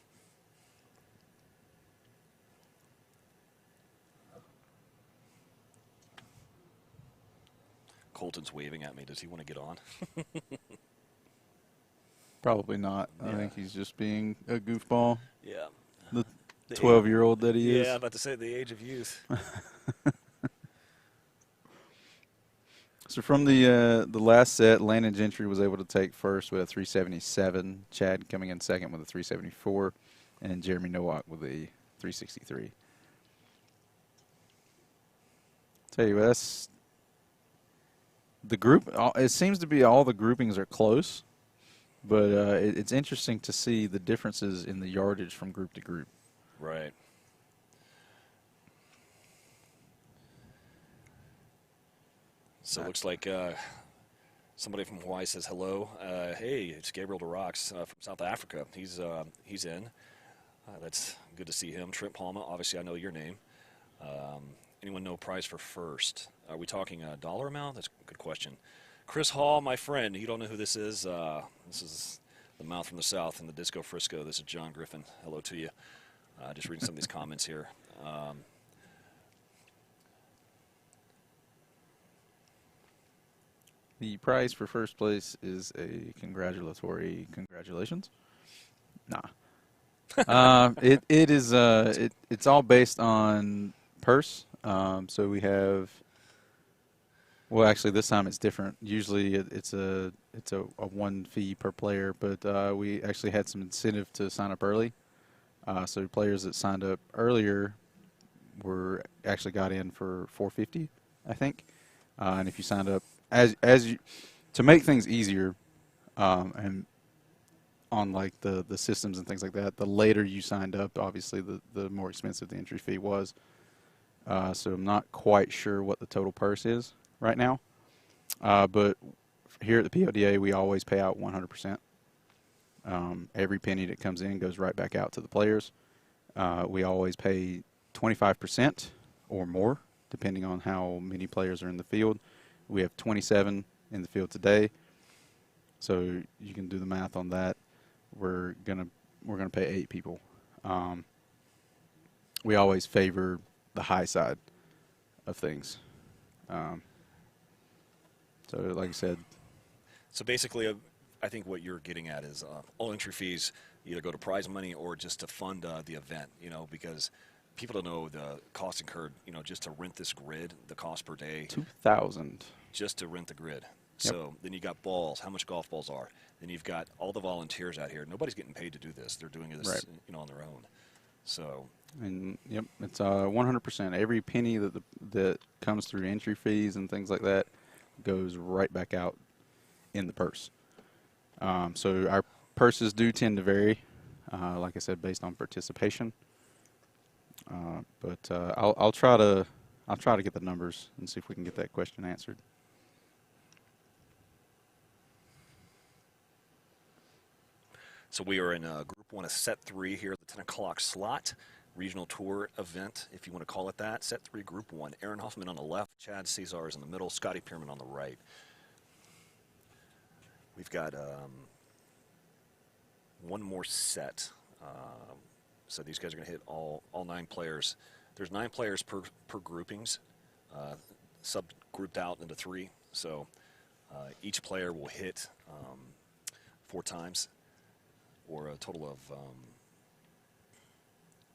Colton's waving at me. Does he want to get on? Probably not. I Yeah. think he's just being a goofball. Yeah. The The 12-year-old that he is. Yeah, I'm about to say the age of youth. So from the last set, Landon Gentry was able to take first with a 377. Chad coming in second with a 374, and Jeremy Nowak with a 363. Tell you what, that's the group. It seems to be all the groupings are close, but it's interesting to see the differences in the yardage from group to group. Right. So it looks like somebody from Hawaii says hello. Hey, it's Gabriel DeRox from South Africa. He's in. That's good to see him. Trent Palma, obviously I know your name. Anyone know prize for first? Are we talking a dollar amount? That's a good question. Chris Hall, my friend. You don't know who this is? This is the mouth from the south in the Disco Frisco. This is John Griffin. Hello to you. Just reading some of these comments here. The prize for first place is a congratulatory congratulations. Nah. It is it's all based on purse. So we have. Well, actually, this time it's different. Usually, it's a one fee per player, but we actually had some incentive to sign up early. So players that signed up earlier were actually got in for $450, I think. And if you signed up as you, to make things easier, and on like the systems and things like that, the later you signed up, obviously the more expensive the entry fee was. So I'm not quite sure what the total purse is right now. But here at the PLDA, we always pay out 100%. Every penny that comes in goes right back out to the players. We always pay 25% or more, depending on how many players are in the field. We have 27 in the field today, so you can do the math on that. We're gonna pay 8 people. We always favor the high side of things. So, like I said. So basically, I think what you're getting at is all entry fees either go to prize money or just to fund the event, because people don't know the cost incurred, just to rent this grid, the cost per day. $2,000. Just to rent the grid. Yep. So then you got balls, how much golf balls are. Then you've got all the volunteers out here. Nobody's getting paid to do this. They're doing this, right, on their own. So. And yep, it's 100%. Every penny that comes through entry fees and things like that goes right back out in the purse. So our purses do tend to vary, like I said, based on participation. But I'll try to get the numbers and see if we can get that question answered. So we are in Group 1 of Set 3 here at the 10 o'clock slot. Regional Tour event, if you want to call it that. Set 3, Group 1. Aaron Hoffman on the left, Chad Cesar is in the middle, Scotty Pierman on the right. We've got one more set. So these guys are going to hit all 9 players. There's 9 players per groupings, sub-grouped out into 3. So each player will hit 4 times, or a total of,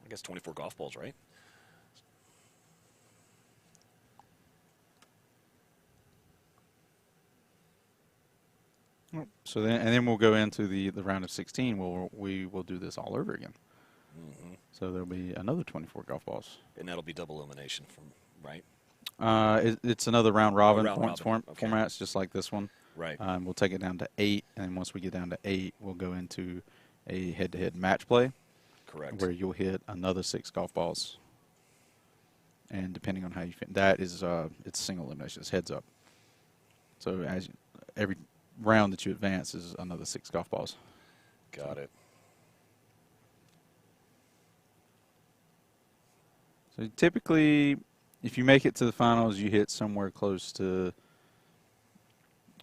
I guess, 24 golf balls, right? So then we'll go into the round of 16 where we will do this all over again. Mm-hmm. So there'll be another 24 golf balls. And that'll be double elimination, right? It's another round robin round robin. Okay. formats, just like this one. Right. We'll take it down to 8, and once we get down to 8, we'll go into a head-to-head match play. Correct. Where you'll hit another 6 golf balls. And depending on how you fit, that is it's single elimination. It's heads up. So every round that you advance is another 6 golf balls. Got it. So typically, if you make it to the finals, you hit somewhere close to,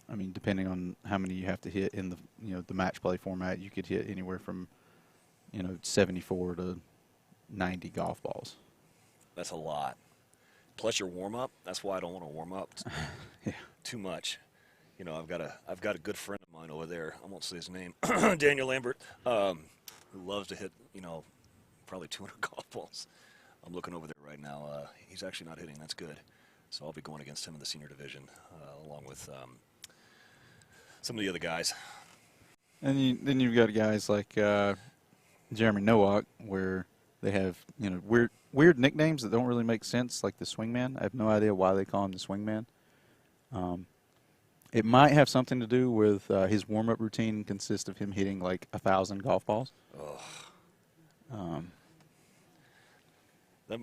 I mean, depending on how many you have to hit in the match play format, you could hit anywhere from 74 to 90 golf balls. That's a lot. Plus your warm up. That's why I don't want to warm up Yeah. too much. I've got a good friend of mine over there. I won't say his name, Daniel Lambert, who loves to hit probably 200 golf balls. I'm looking over there right now. He's actually not hitting. That's good. So I'll be going against him in the senior division, along with some of the other guys. And then you've got guys like Jeremy Nowak, where they have weird nicknames that don't really make sense, like the Swingman. I have no idea why they call him the Swingman. It might have something to do with his warm-up routine consists of him hitting like 1,000 golf balls.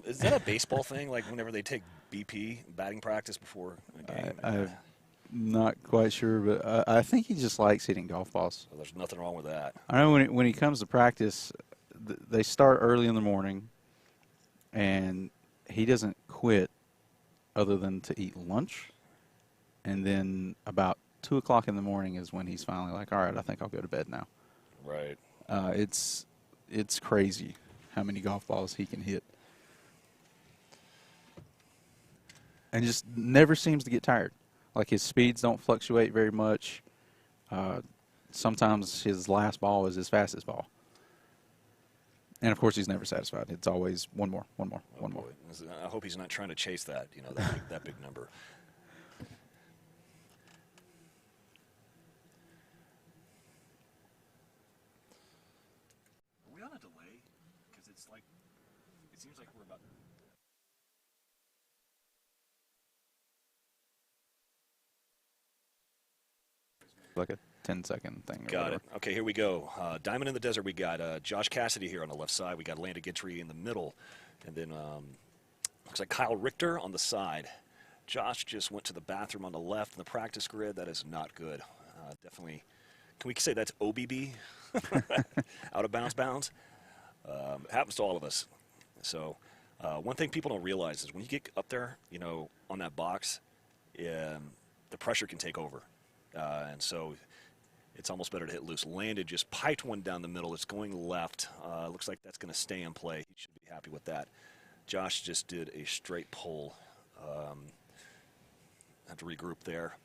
Is that a baseball thing? Like whenever they take BP batting practice before a game? I'm not quite sure, but I think he just likes hitting golf balls. So there's nothing wrong with that. I know when he comes to practice, they start early in the morning, and he doesn't quit other than to eat lunch. And then about 2 o'clock in the morning is when he's finally like, all right, I think I'll go to bed now. Right. It's crazy how many golf balls he can hit. And just never seems to get tired. Like his speeds don't fluctuate very much. Sometimes his last ball is his fastest ball. And of course, he's never satisfied. It's always one more. I hope he's not trying to chase that, that big number. Are we on a delay? Because it seems like we're about. Like a 10-second thing. Got it. Okay, here we go. Diamond in the Desert, we got Josh Cassidy here on the left side. We got Landon Gitry in the middle. And then looks like Kyle Richter on the side. Josh just went to the bathroom on the left in the practice grid. That is not good. Definitely. Can we say that's OBB? Out of bounds? It happens to all of us. So one thing people don't realize is when you get up there, on that box, the pressure can take over. And so it's almost better to hit loose. Landed just piped one down the middle. It's going left. Looks like that's going to stay in play. He should be happy with that. Josh just did a straight pull. Have to regroup there.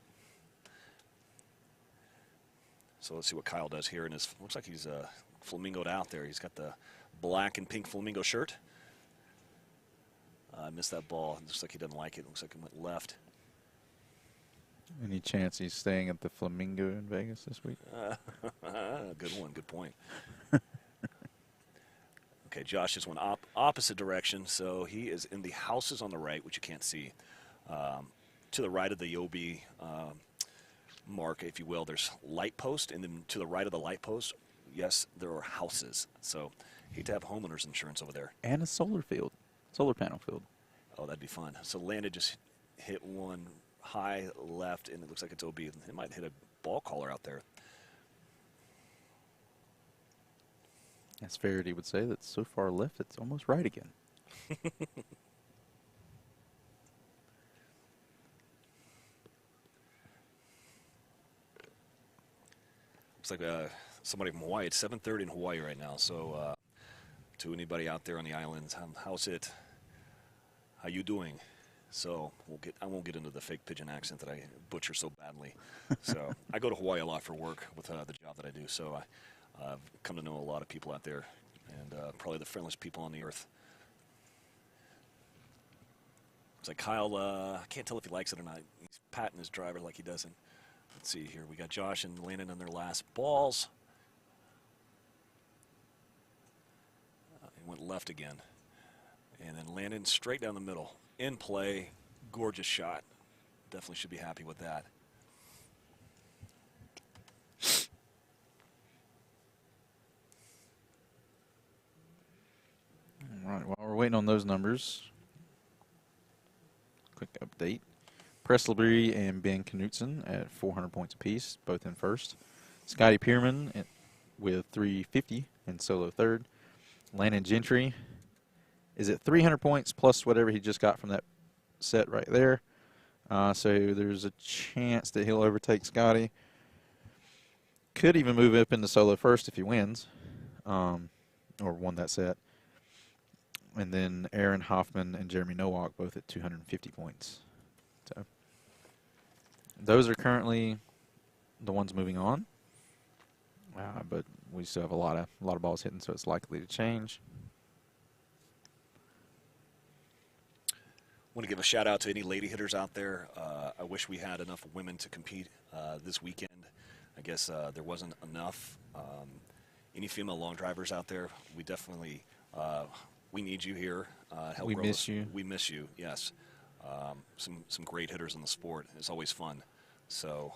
So let's see what Kyle does here. Looks like he's flamingoed out there. He's got the black and pink flamingo shirt. Missed that ball. Looks like he doesn't like it. Looks like it went left. Any chance he's staying at the Flamingo in Vegas this week? Good one. Good point. Okay, Josh just went opposite direction, so he is in the houses on the right, which you can't see. To the right of the OB mark, if you will, there's light post, and then to the right of the light post, yes, there are houses. So hate to have homeowners insurance over there. And a solar field. Solar panel field. Oh, that'd be fun. So Landon just hit one high left, and it looks like it's OB. It might hit a ball caller out there. As Faraday would say, that's so far left, it's almost right again. Looks like somebody from Hawaii. It's 7:30 in Hawaii right now. So to anybody out there on the islands, how's it? How you doing? So I won't get into the fake pigeon accent that I butcher so badly. So I go to Hawaii a lot for work with the job that I do. So I've come to know a lot of people out there, and probably the friendliest people on the earth. It's like Kyle, I can't tell if he likes it or not. He's patting his driver like he doesn't. Let's see here. We got Josh and Landon on their last balls. He went left again. And then Landon straight down the middle. In play. Gorgeous shot. Definitely should be happy with that. All right, while we're waiting on those numbers, quick update. Pressley and Ben Knutson at 400 points apiece, both in first. Scotty Pierman with 350 in solo third. Landon Gentry is at 300 points plus whatever he just got from that set right there. So there's a chance that he'll overtake Scotty. Could even move up into solo first if he wins, or won that set. And then Aaron Hoffman and Jeremy Nowak both at 250 points. So those are currently the ones moving on. But we still have a lot of balls hitting, so it's likely to change. Want to give a shout out to any lady hitters out there. I wish we had enough women to compete this weekend. I guess there wasn't enough. Any female long drivers out there, we definitely we need you here. Help We grow miss us. you. We miss you. Yes, some great hitters in the sport. It's always fun. So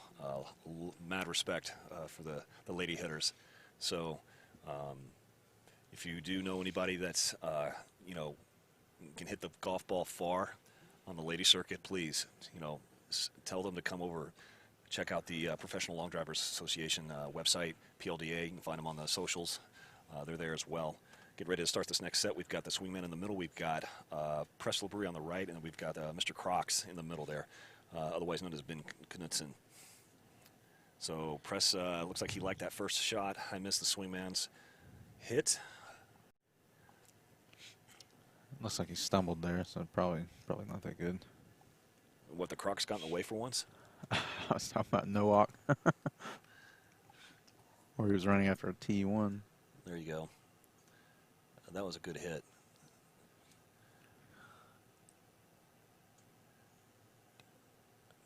mad respect for the lady hitters. So if you do know anybody that's can hit the golf ball far on the lady circuit, please tell them to come over. Check out the Professional Long Drivers Association website, PLDA. You can find them on the socials. They're there as well. Get ready to start this next set. We've got the swingman in the middle. We've got Press Labrie on the right, and then we've got Mr. Crocs in the middle there, otherwise known as Ben Knudsen. So Press looks like he liked that first shot. I missed the swingman's hit. Looks like he stumbled there, so probably not that good. What, the Crocs got in the way for once? I was talking about Nowak. Or he was running after a T1. There you go. That was a good hit.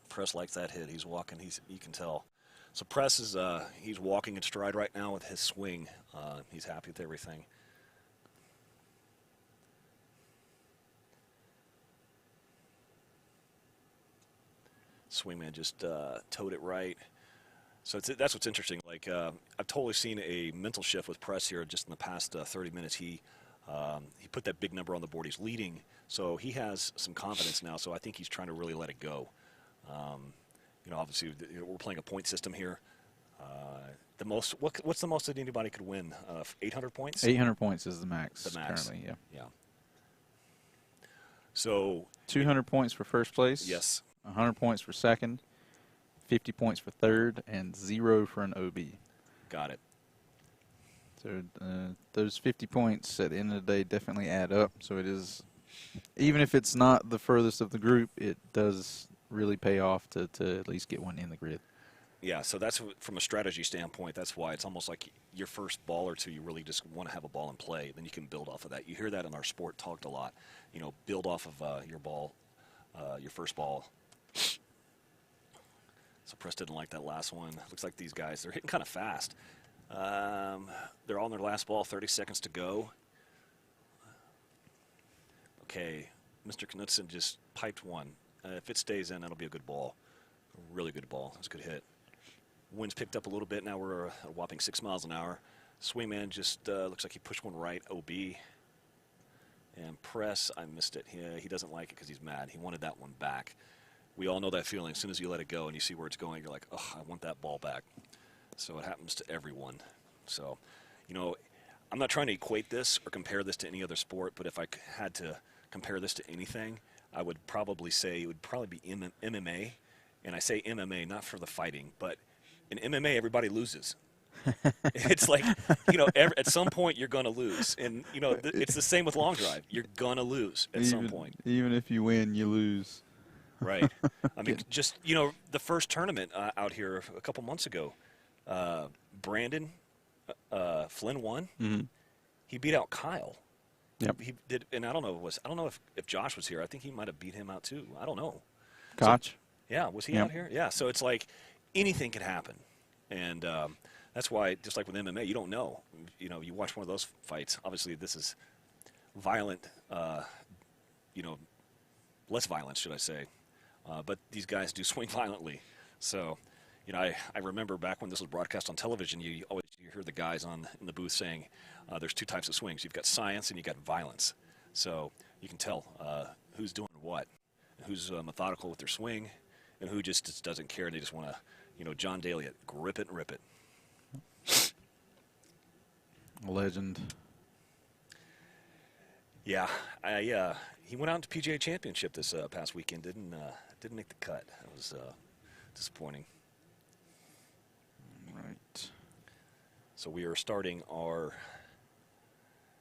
Press likes that hit. He's walking. You can tell. So Press is he's walking in stride right now with his swing. He's happy with everything. Swingman just towed it right. So that's what's interesting. Like I've totally seen a mental shift with Press here just in the past 30 minutes. He put that big number on the board. He's leading, so he has some confidence now. So I think he's trying to really let it go. Obviously we're playing a point system here. What's the most that anybody could win? 800 points. 800 points is the max. The max. Currently, yeah. Yeah. So 200 points for first place. yes. 100 points for second. 50 points for third, and 0 for an OB. Got it. So those 50 points at the end of the day definitely add up. So it is, even if it's not the furthest of the group, it does really pay off to at least get one in the grid. Yeah, so that's from a strategy standpoint. That's why it's almost like your first ball or two, you really just want to have a ball in play. Then you can build off of that. You hear that in our sport talked a lot. Build off of your ball, your first ball. So Press didn't like that last one. Looks like these guys, they're hitting kind of fast. They're all in their last ball, 30 seconds to go. Okay, Mr. Knudsen just piped one. If it stays in, that'll be a good ball. A really good ball. That's a good hit. Wind's picked up a little bit. Now we're a whopping 6 miles an hour. Swingman just looks like he pushed one right, OB. And press, I missed it. He doesn't like it because he's mad. He wanted that one back. We all know that feeling. As soon as you let it go and you see where it's going, you're like, oh, I want that ball back. So it happens to everyone. So, you know, I'm not trying to equate this or compare this to any other sport, but if I had to compare this to anything, I would probably say it would probably be MMA. And I say MMA not for the fighting, but in MMA, everybody loses. It's like, you know, at some point you're going to lose. And, you know, it's the same with long drive. You're going to lose at some point. Even if you win, you lose. Right. I mean, just, you know, the first tournament out here a couple months ago, Brandon Flynn won. Mm-hmm. He beat out Kyle. Yep. He did, and I don't know if Josh was here. I think he might have beat him out too. I don't know. Koch? So, yeah, was he Yep. out here? Yeah. So it's like anything can happen, and that's why, just like with MMA, you don't know. You know, you watch one of those fights. Obviously, this is violent. You know, less violence, should I say? But these guys do swing violently. So, you know, I remember back when this was broadcast on television, you hear the guys in the booth saying there's two types of swings. You've got science and you've got violence. So you can tell who's doing what, who's methodical with their swing, and who just doesn't care. They just want to, you know, John Daly, grip it and rip it. A legend. Yeah, he went out to PGA Championship this past weekend. Didn't make the cut. That was disappointing. Right. So we are starting our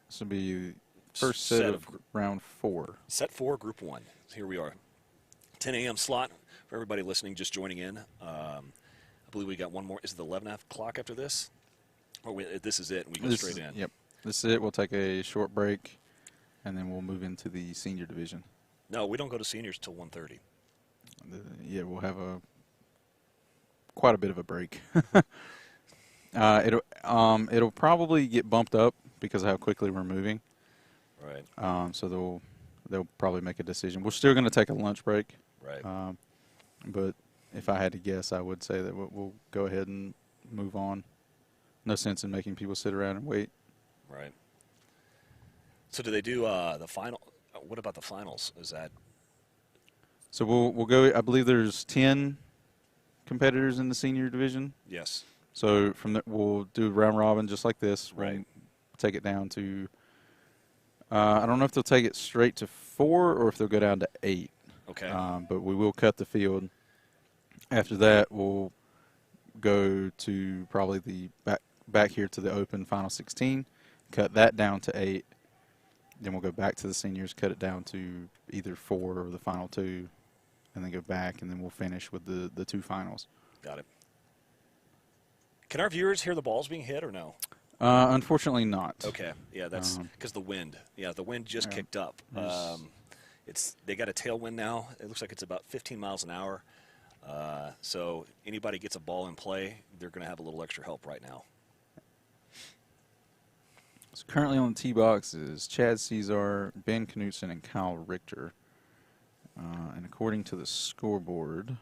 This will be first set of round 4. set 4, Group 1. So here we are. 10 a.m. slot for everybody listening, just joining in. I believe we got one more. Is it the 11 o'clock after this? Or this is it, and we go straight in? Yep. This is it. We'll take a short break, and then we'll move into the senior division. No, we don't go to seniors till 1:30. Yeah, we'll have quite a bit of a break. It'll probably get bumped up because of how quickly we're moving. Right. So they'll probably make a decision. We're still going to take a lunch break. Right. But if I had to guess, I would say that we'll go ahead and move on. No sense in making people sit around and wait. Right. So do they do the final? What about the finals? Is that? So we'll go. I believe there's 10 competitors in the senior division. Yes. So from there, we'll do round robin just like this. We'll Right. take it down to. I don't know if they'll take it straight to 4 or if they'll go down to 8. Okay. But we will cut the field. After that, we'll go to probably the back here to the open final 16, cut that down to 8. Then we'll go back to the seniors, cut it down to either 4 or the final 2, and then go back, and then we'll finish with the 2 finals. Got it. Can our viewers hear the balls being hit or no? Unfortunately not. Okay. Yeah, that's because the wind. Yeah, the wind just Yeah. kicked up. They got a tailwind now. It looks like it's about 15 miles an hour. So anybody gets a ball in play, they're going to have a little extra help right now. So currently on the tee box is Chad Cesar, Ben Knutson, and Kyle Richter. And according to the scoreboard,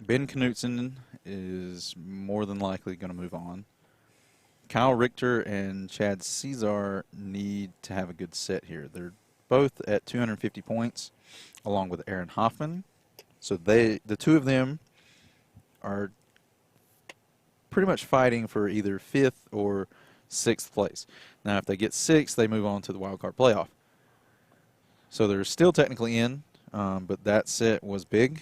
Ben Knutson is more than likely going to move on. Kyle Richter and Chad Cesar need to have a good set here. They're both at 250 points, along with Aaron Hoffman. So the two of them are pretty much fighting for either 5th or 6th place. Now, if they get 6th, they move on to the wild card playoff. So they're still technically in, but that set was big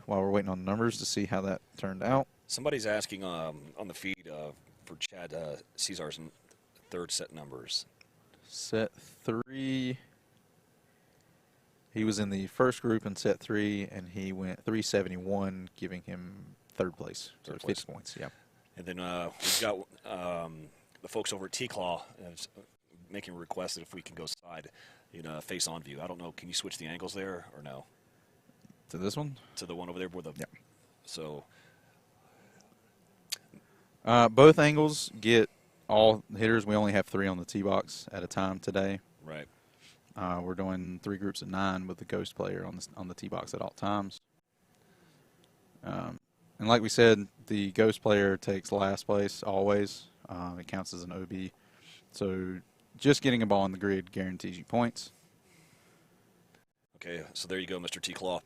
while we're waiting on the numbers to see how that turned out. Somebody's asking on the feed for Chad Cesar's third set numbers. Set 3, he was in the first group in set 3, and he went 371, giving him 3rd place. So Third place. 50 points, yeah. And then we've got the folks over at T-Claw making a request that if we can go side in face-on view. I don't know. Can you switch the angles there or no? To this one? To the one over there where the. Yeah. So. Both angles get all hitters. We only have 3 on the tee box at a time today. Right. We're doing 3 groups of 9 with the ghost player on the tee box at all times. And like we said, the ghost player takes last place always. It counts as an OB. So just getting a ball on the grid guarantees you points. Okay, so there you go, Mr. T-Claw.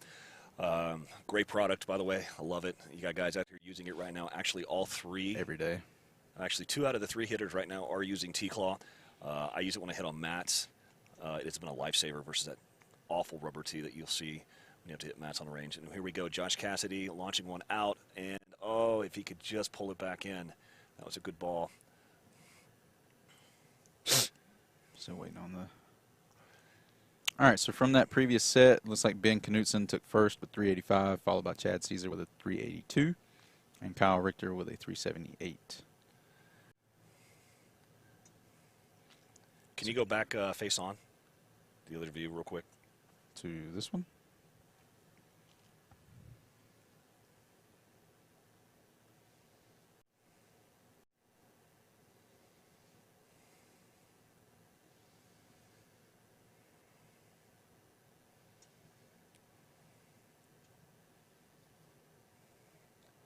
Great product, by the way. I love it. You got guys out here using it right now. Actually, all three. Every day. Actually, 2 out of the 3 hitters right now are using T-Claw. I use it when I hit on mats. It's been a lifesaver versus that awful rubber tee that you'll see when you have to hit mats on the range. And here we go, Josh Cassidy launching one out. And, oh, if he could just pull it back in. That was a good ball. Still waiting on the... All right, so from that previous set, looks like Ben Knutson took first with 385, followed by Chad Caesar with a 382, and Kyle Richter with a 378. Can you go back face on, the other view, real quick? To this one.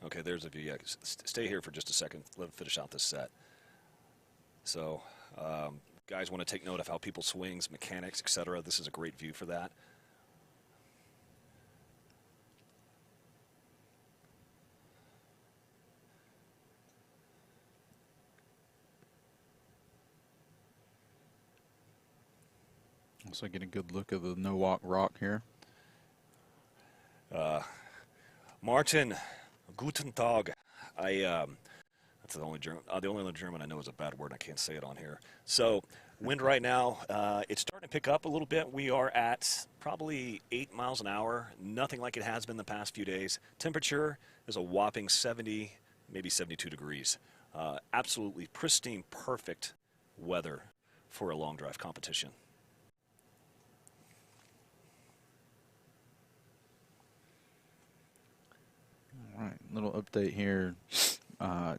Okay, there's a view. Yeah, stay here for just a second. Let him finish out this set. So, guys want to take note of how people swings, mechanics, etc. This is a great view for that. Also get a good look of the no-walk rock here. Martin, guten Tag. That's the only German. The only other German I know is a bad word. I can't say it on here. So, wind right now, it's starting to pick up a little bit. We are at probably 8 miles an hour. Nothing like it has been the past few days. Temperature is a whopping 70, maybe 72 degrees. Absolutely pristine, perfect weather for a long drive competition. All right, little update here.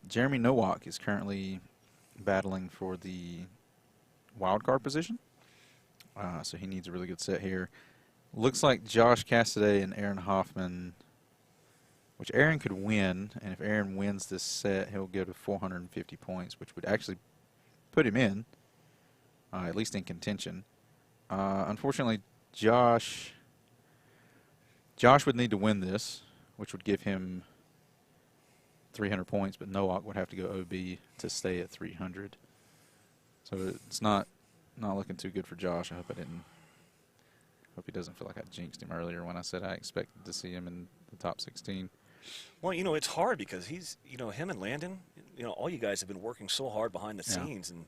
Jeremy Nowak is currently battling for the wild card position, so he needs a really good set here. Looks like Josh Cassidy and Aaron Hoffman, which Aaron could win, and if Aaron wins this set, he'll go to 450 points, which would actually put him in, at least in contention. Unfortunately, Josh would need to win this, which would give him 300 points, but Nowak would have to go OB to stay at 300. So it's not looking too good for Josh. I hope he doesn't feel like I jinxed him earlier when I said I expected to see him in the top 16. Well, you know, it's hard because he's, you know, him and Landon, you know, all you guys have been working so hard behind the scenes, and,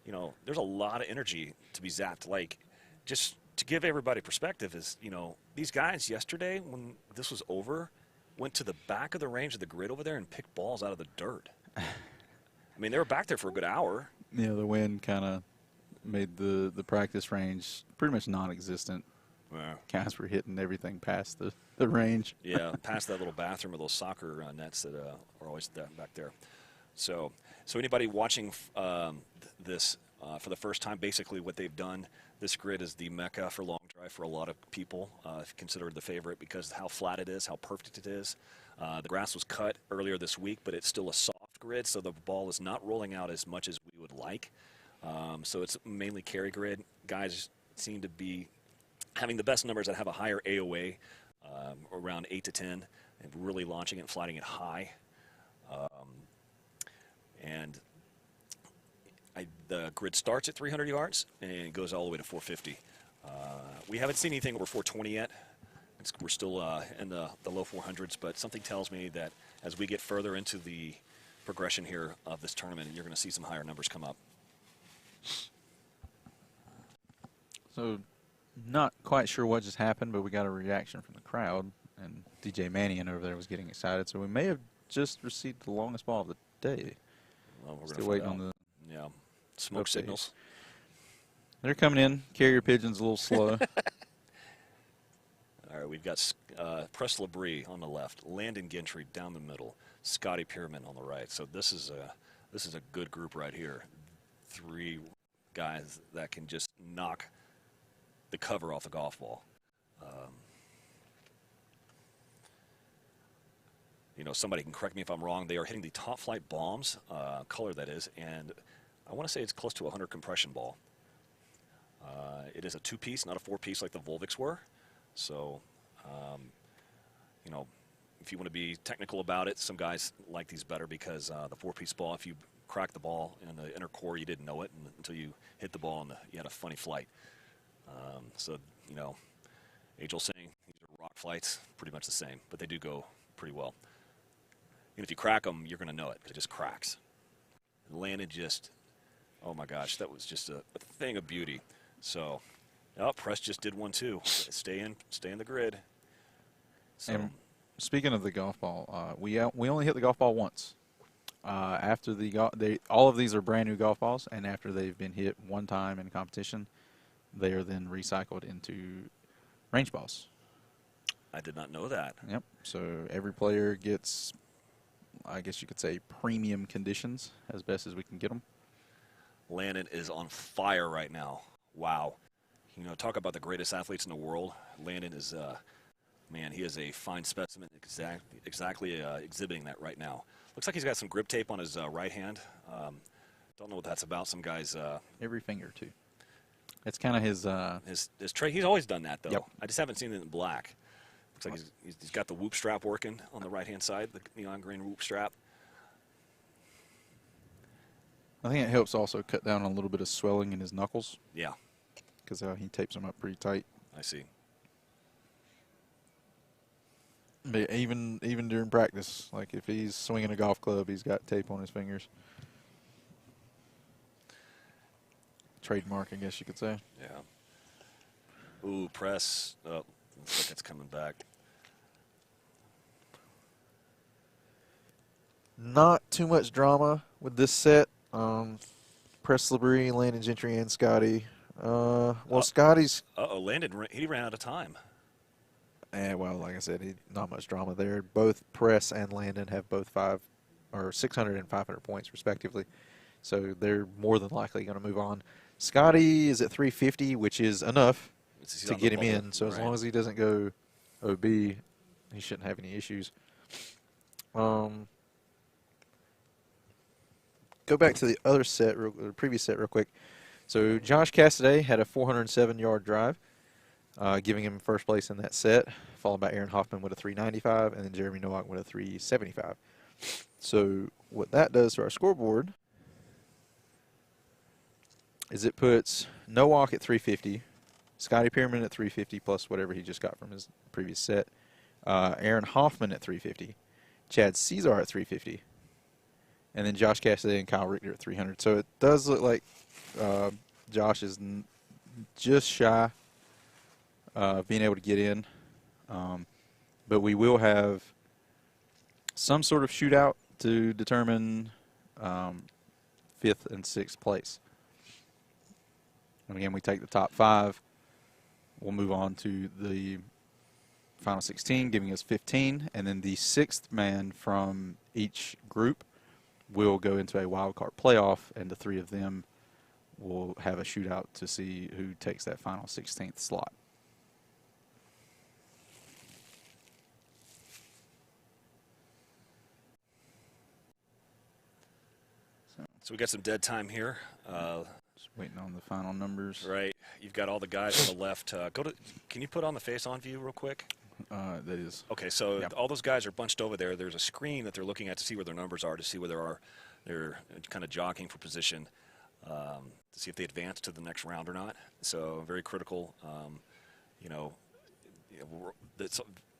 you know, there's a lot of energy to be zapped. Like, just to give everybody perspective is, you know, these guys yesterday, when this was over, went to the back of the range of the grid over there and picked balls out of the dirt. I mean, they were back there for a good hour. Yeah, the wind kind of made the practice range pretty much non-existent. Yeah. Guys were hitting everything past the range. Yeah, past that little bathroom or those soccer nets that are always back there. So anybody watching this for the first time, basically what they've done, this grid is the mecca for long drive for a lot of people, considered the favorite because of how flat it is, how perfect it is. The grass was cut earlier this week, but it's still a soft grid, so the ball is not rolling out as much as we would like. So it's mainly carry grid. Guys seem to be having the best numbers that have a higher AOA, around 8 to 10, and really launching it and flatting it high. The grid starts at 300 yards and goes all the way to 450. We haven't seen anything over 420 yet. We're still in the low 400s, but something tells me that as we get further into the progression here of this tournament, you're going to see some higher numbers come up. So, not quite sure what just happened, but we got a reaction from the crowd, and DJ Mannion over there was getting excited. So we may have just received the longest ball of the day. Well, we're Still waiting on the smoke update. signals. They're coming in. Carrier pigeon's a little slow. All right, we've got Press Labrie on the left, Landon Gentry down the middle, Scotty Pierman on the right. So this is a good group right here. 3 guys that can just knock the cover off the golf ball. You know, somebody can correct me if I'm wrong. They are hitting the top flight bombs, color that is, and I want to say it's close to a 100 compression ball. It is a two-piece, not a four-piece like the Volvics were. So, you know, if you want to be technical about it, some guys like these better because the four-piece ball, if you crack the ball in the inner core, you didn't know it until you hit the ball and you had a funny flight. So, you know, age-old saying, these are rock flights, pretty much the same, but they do go pretty well. And if you crack them, you're going to know it because it just cracks. Landed just, oh my gosh, that was just a thing of beauty. So, oh, Press just did one too. Stay in the grid. So, And speaking of the golf ball, we only hit the golf ball once. After all of these are brand new golf balls, and after they've been hit one time in competition, they are then recycled into range balls. I did not know that. Yep. So every player gets, I guess you could say, premium conditions as best as we can get them. Landon is on fire right now. Wow. You know, talk about the greatest athletes in the world. Landon is, man, he is a fine specimen, exactly exhibiting that right now. Looks like he's got some grip tape on his right hand. Don't know what that's about. Some guys. Every finger, too. It's kind of his trait. He's always done that, though. Yep. I just haven't seen it in black. Looks like he's got the whoop strap working on the right-hand side, the neon green whoop strap. I think it helps also cut down on a little bit of swelling in his knuckles. Yeah. Because he tapes them up pretty tight. I see. But even during practice, like if he's swinging a golf club, he's got tape on his fingers. Trademark, I guess you could say. Yeah. Ooh, Press. Oh, looks like it's coming back. Not too much drama with this set. Press Labrie, Landon Gentry, and Scotty. Scotty's. Landon, he ran out of time. Well, like I said, not much drama there. Both Press and Landon have both 600 and 500 points respectively, so they're more than likely going to move on. Scotty is at 350, which is enough to get him in. So as long as he doesn't go OB, he shouldn't have any issues. Go back to the other set, the previous set, real quick. So Josh Cassidy had a 407-yard drive, giving him first place in that set, followed by Aaron Hoffman with a 395, and then Jeremy Nowak with a 375. So what that does to our scoreboard is it puts Nowak at 350, Scotty Pierman at 350 plus whatever he just got from his previous set, Aaron Hoffman at 350, Chad Cesar at 350, and then Josh Cassidy and Kyle Richter at 300. So it does look like Josh is just shy of being able to get in. But we will have some sort of shootout to determine 5th and 6th place. And again, we take the top 5. We'll move on to the final 16, giving us 15. And then the 6th man from each group will go into a wild card playoff, and the 3 of them will have a shootout to see who takes that final 16th slot. So we got some dead time here. Just waiting on the final numbers. Right. You've got all the guys on the left. Can you put on the face-on view real quick? That is. Okay, so Yep. all those guys are bunched over there. There's a screen that they're looking at to see where their numbers are, to see where they're kind of jockeying for position, to see if they advance to the next round or not. So very critical.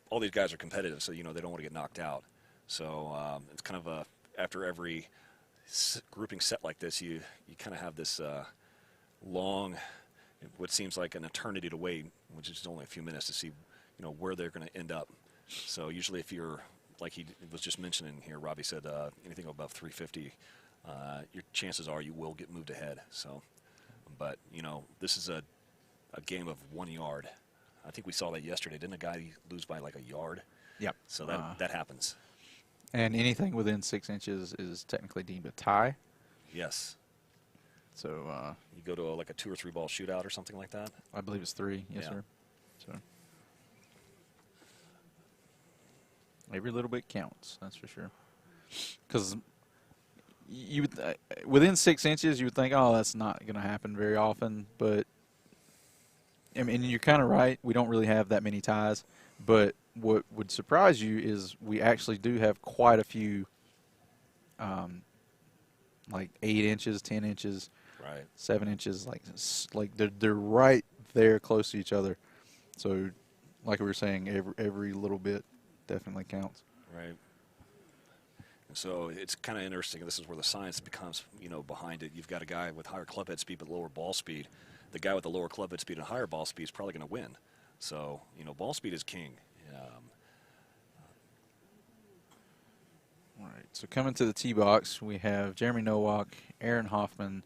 All these guys are competitive, so they don't want to get knocked out. So it's kind of after every grouping set like this, you kind of have this long, what seems like an eternity to wait, which is only a few minutes to see where they're going to end up. So usually if you're, like he was just mentioning here, Robbie said anything above 350, your chances are you will get moved ahead. So, but, this is a game of 1 yard. I think we saw that yesterday. Didn't a guy lose by like a yard? Yep. So that happens. And anything within 6 inches is technically deemed a tie. Yes. So you go to like a 2 or 3 ball shootout or something like that? I believe it's 3. Yes, Yeah. sir. So every little bit counts. That's for sure. Because you would, within 6 inches, you would think, oh, that's not going to happen very often. But I mean, you're kind of right. We don't really have that many ties, but what would surprise you is we actually do have quite a few, like 8 inches, 10 inches, Right. 7 inches, like they're right there, close to each other. So, like we were saying, every little bit definitely counts. Right. And so it's kind of interesting. This is where the science becomes, behind it. You've got a guy with higher club head speed but lower ball speed. The guy with the lower club head speed and higher ball speed is probably going to win. So, ball speed is king. All right. So coming to the tee box, we have Jeremy Nowak, Aaron Hoffman,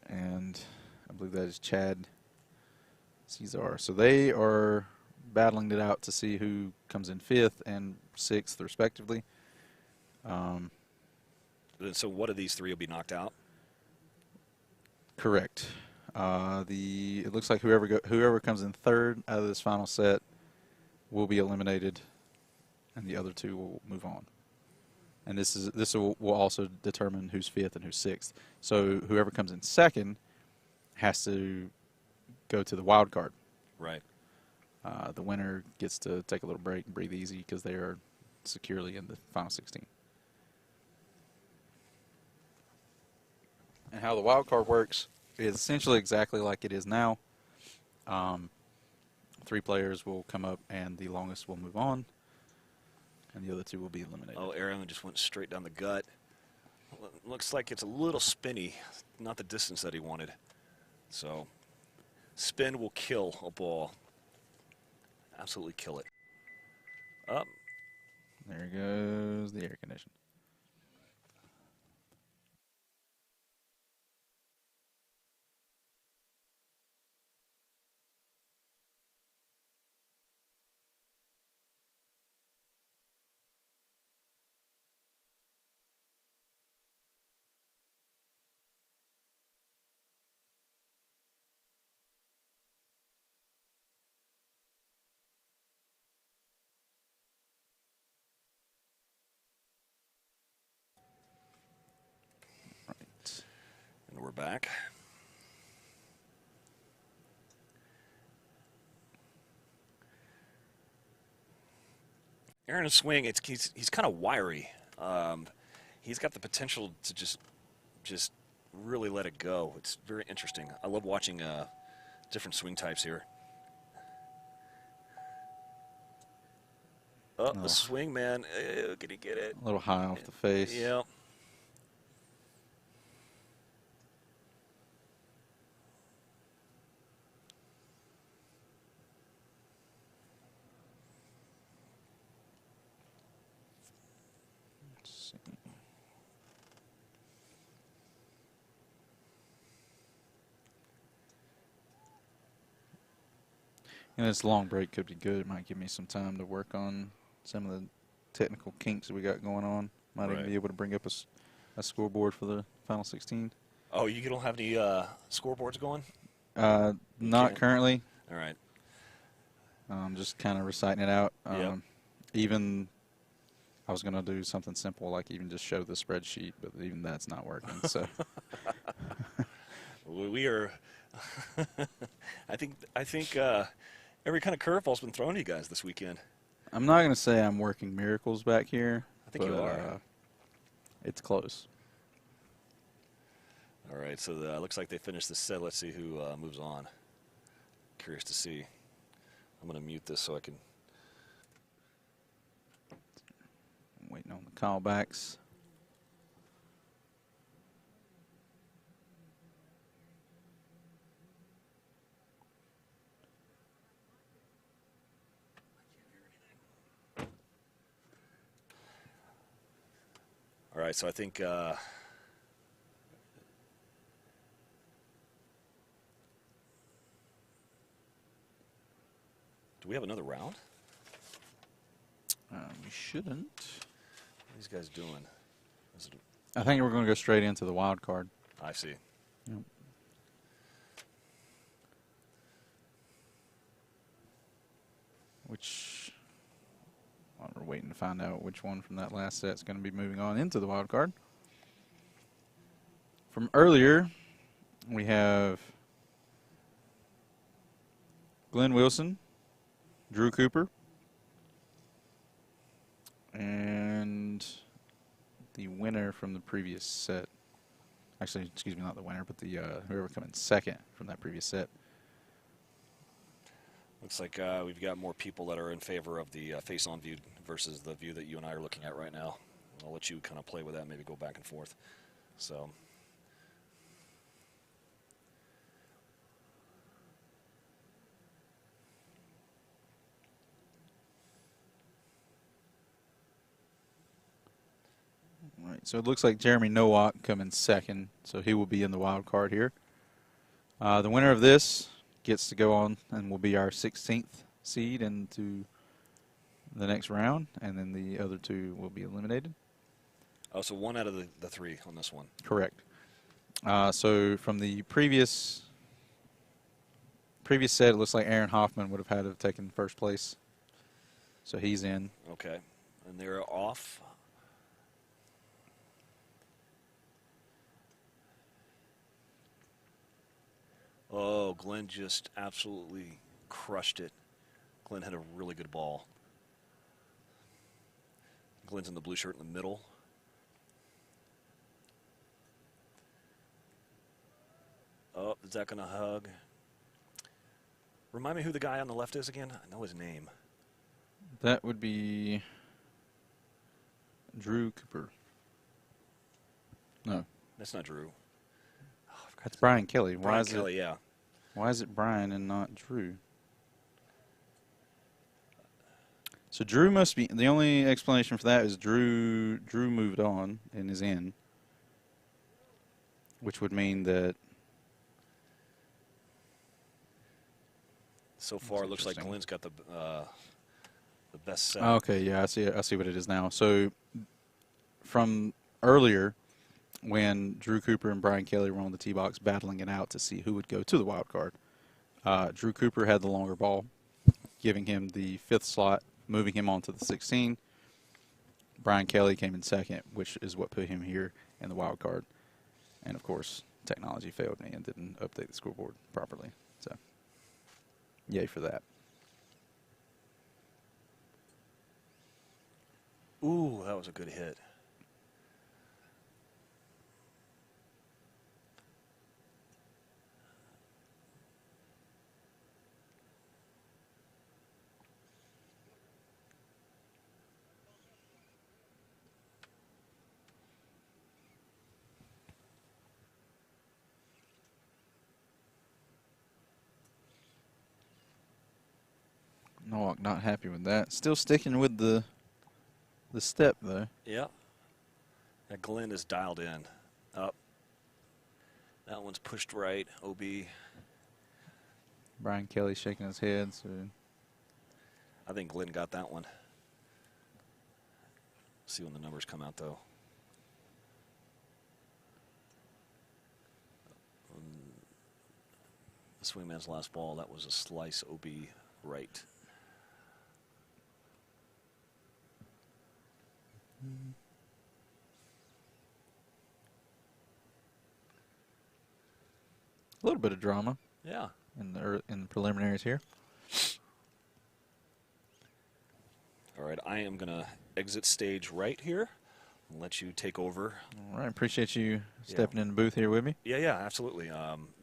and I believe that is Chad Cesar. So they are battling it out to see who comes in 5th and 6th, respectively. So one of these three will be knocked out? Correct. It looks like whoever comes in 3rd out of this final set will be eliminated, and the other 2 will move on. And this will also determine who's 5th and who's 6th. So whoever comes in 2nd has to go to the wild card. Right. The winner gets to take a little break and breathe easy because they are securely in the final 16. And how the wild card works is essentially exactly like it is now. 3 players will come up, and the longest will move on, and the other 2 will be eliminated. Oh, Aaron just went straight down the gut. Looks like it's a little spinny, not the distance that he wanted. So, spin will kill a ball. Absolutely kill it. Up. There goes the air condition. Right. And we're back. Aaron's swing, he's kind of wiry. He's got the potential to just really let it go. It's very interesting. I love watching different swing types here. Oh, the swing, man. Can he get it? A little high off the face. Yeah. Let's see. And this long break could be good. It might give me some time to work on some of the technical kinks that we got going on. Might even be able to bring up a scoreboard for the final 16. Oh, you don't have any scoreboards going? Not currently. All right. Just kind of reciting it out. Yep. Even I was going to do something simple like even just show the spreadsheet, but even that's not working. So we are. I think every kind of curveball's been thrown to you guys this weekend. I'm not going to say I'm working miracles back here. I think you are. It's close. All right, so looks like they finished the set. Let's see who moves on. Curious to see. I'm going to mute this so I can. I'm waiting on the callbacks. All right, so I think do we have another round? We shouldn't. What are these guys doing? I think we're going to go straight into the wild card. I see. Yep. Which we're waiting to find out which one from that last set is going to be moving on into the wild card. From earlier, we have Glenn Wilson, Drew Cooper, and the winner from the previous set. Actually, excuse me, not the winner, but the whoever come in second from that previous set. Looks like we've got more people that are in favor of the face-on view versus the view that you and I are looking at right now. I'll let you kind of play with that, maybe go back and forth. So. All right, so it looks like Jeremy Nowak coming second, so he will be in the wild card here. The winner of this gets to go on and will be our 16th seed into the next round, and then the other two will be eliminated. Oh, so one out of the three on this one. Correct. So from the previous set, it looks like Aaron Hoffman would have had to have taken first place. So he's in. Okay. And they're off. Oh, Glenn just absolutely crushed it. Glenn had a really good ball. Glenn's in the blue shirt in the middle. Oh, is that going to hug? Remind me who the guy on the left is again? I know his name. That would be Drew Cooper. No, That's not Drew. that's Brian Kelly. Brian Kelly, yeah. Why is it Brian and not Drew? So Drew must be, the only explanation for that is Drew moved on and is in, which would mean that So far, it looks like Glenn's got the best set. okay, yeah, I see what it is now. So from earlier, when Drew Cooper and Brian Kelly were on the tee box battling it out to see who would go to the wild card, Drew Cooper had the longer ball, giving him the 5th slot, moving him on to the 16. Brian Kelly came in second, which is what put him here in the wild card. And of course, technology failed me and didn't update the scoreboard properly. So, yay for that. Ooh, that was a good hit. Nowak not happy with that. Still sticking with the step though. Yeah. That Glenn is dialed in. Up. That one's pushed right. OB. Brian Kelly shaking his head. So I think Glenn got that one. See when the numbers come out though. The swingman's last ball, that was a slice OB right. a little bit of drama Yeah. in the preliminaries here. All right, I am going to exit stage right here and let you take over. All right, appreciate you stepping in the booth here with me. Yeah, absolutely.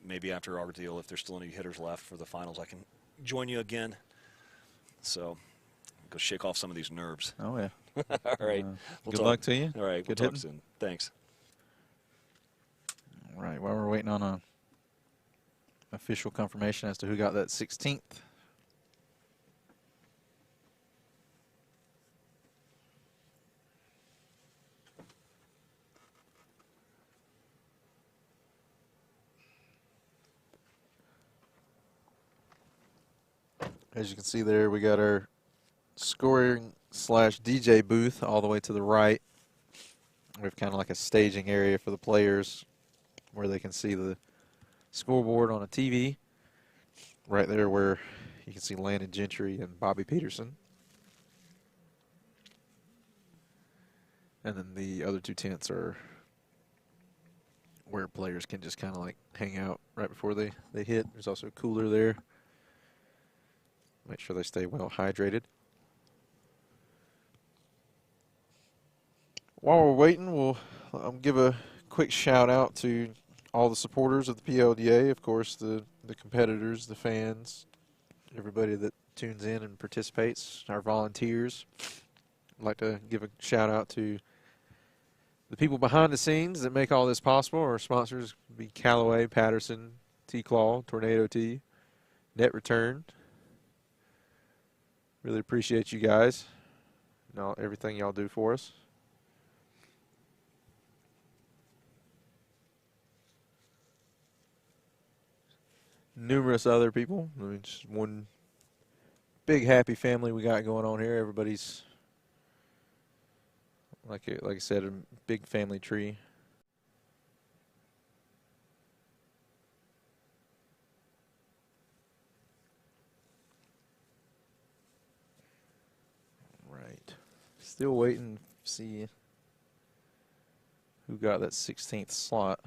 Maybe after our deal, if there's still any hitters left for the finals, I can join you again. So go shake off some of these nerves. Oh yeah. All right. Good luck to you. All right, Good we'll talk hitting. soon. Thanks. All right, while we're waiting on a official confirmation as to who got that 16th. As you can see there, we got our scoring / DJ booth all the way to the right. We have kind of like a staging area for the players where they can see the scoreboard on a TV. Right there where you can see Landon Gentry and Bobby Peterson. And then the other two tents are where players can just kind of like hang out right before they hit. There's also a cooler there. Make sure they stay well hydrated. While we're waiting, we'll give a quick shout out to all the supporters of the PLDA, of course, the competitors, the fans, everybody that tunes in and participates, our volunteers. I'd like to give a shout out to the people behind the scenes that make all this possible. Our sponsors be Callaway, Patterson, T-Claw, Tornado Tea, Net Return. Really appreciate you guys and everything y'all do for us. Numerous other people. I mean, just one big happy family we got going on here. Everybody's, like I said, a big family tree. Right. Still waiting to see who got that 16th slot.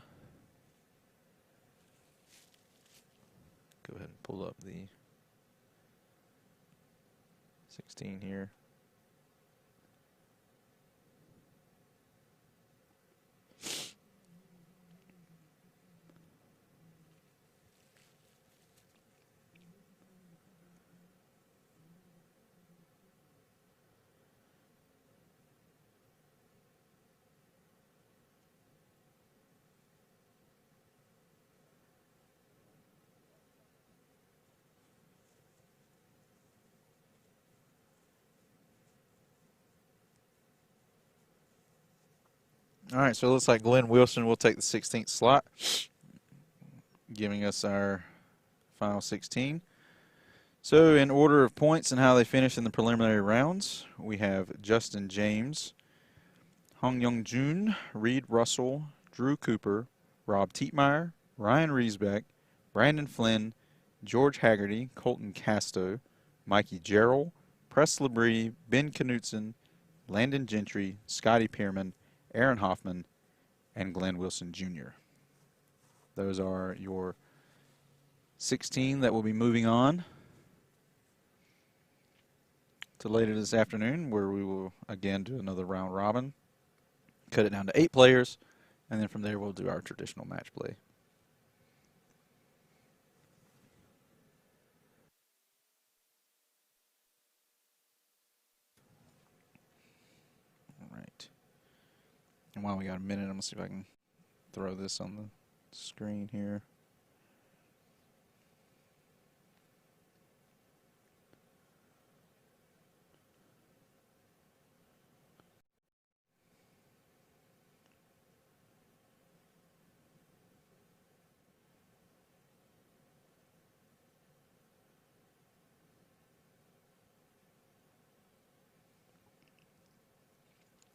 Go ahead and pull up the 16 here. All right, so it looks like Glenn Wilson will take the 16th slot, giving us our final 16. So in order of points and how they finish in the preliminary rounds, we have Justin James, Hong Young Jun, Reed Russell, Drew Cooper, Rob Tietmeyer, Ryan Riesbeck, Brandon Flynn, George Haggerty, Colton Casto, Mikey Gerald, Press Labrie, Ben Knutson, Landon Gentry, Scotty Pierman, Aaron Hoffman, and Glenn Wilson Jr. Those are your 16 that will be moving on to later this afternoon, where we will again do another round robin, cut it down to 8 players, and then from there we'll do our traditional match play. All right. And while we got a minute, I'm going to see if I can throw this on the screen here.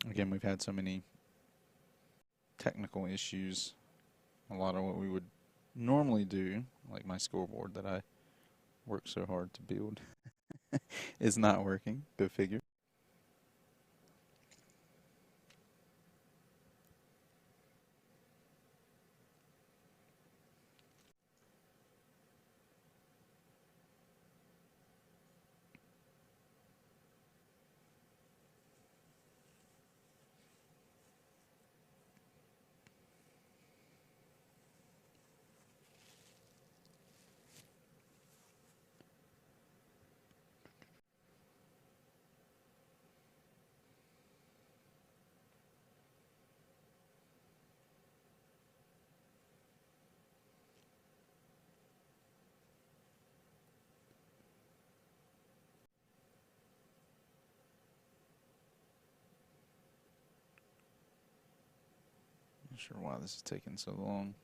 Again, we've had so many technical issues. A lot of what we would normally do, like my scoreboard that I worked so hard to build, is not working. Go figure. Not sure why this is taking so long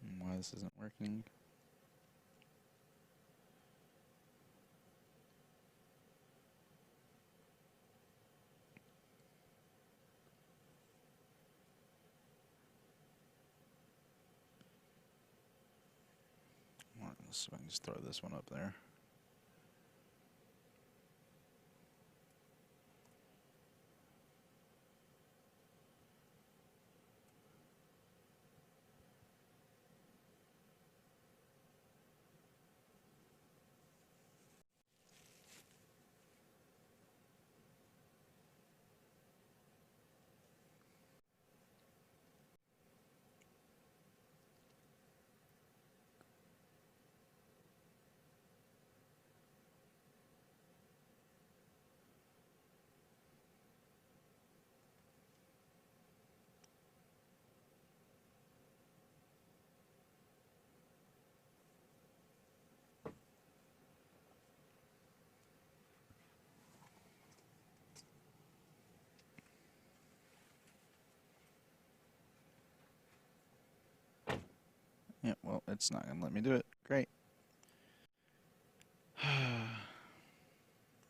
and why this isn't working. All right, let's see if I can just throw this one up there. It's not going to let me do it. Great.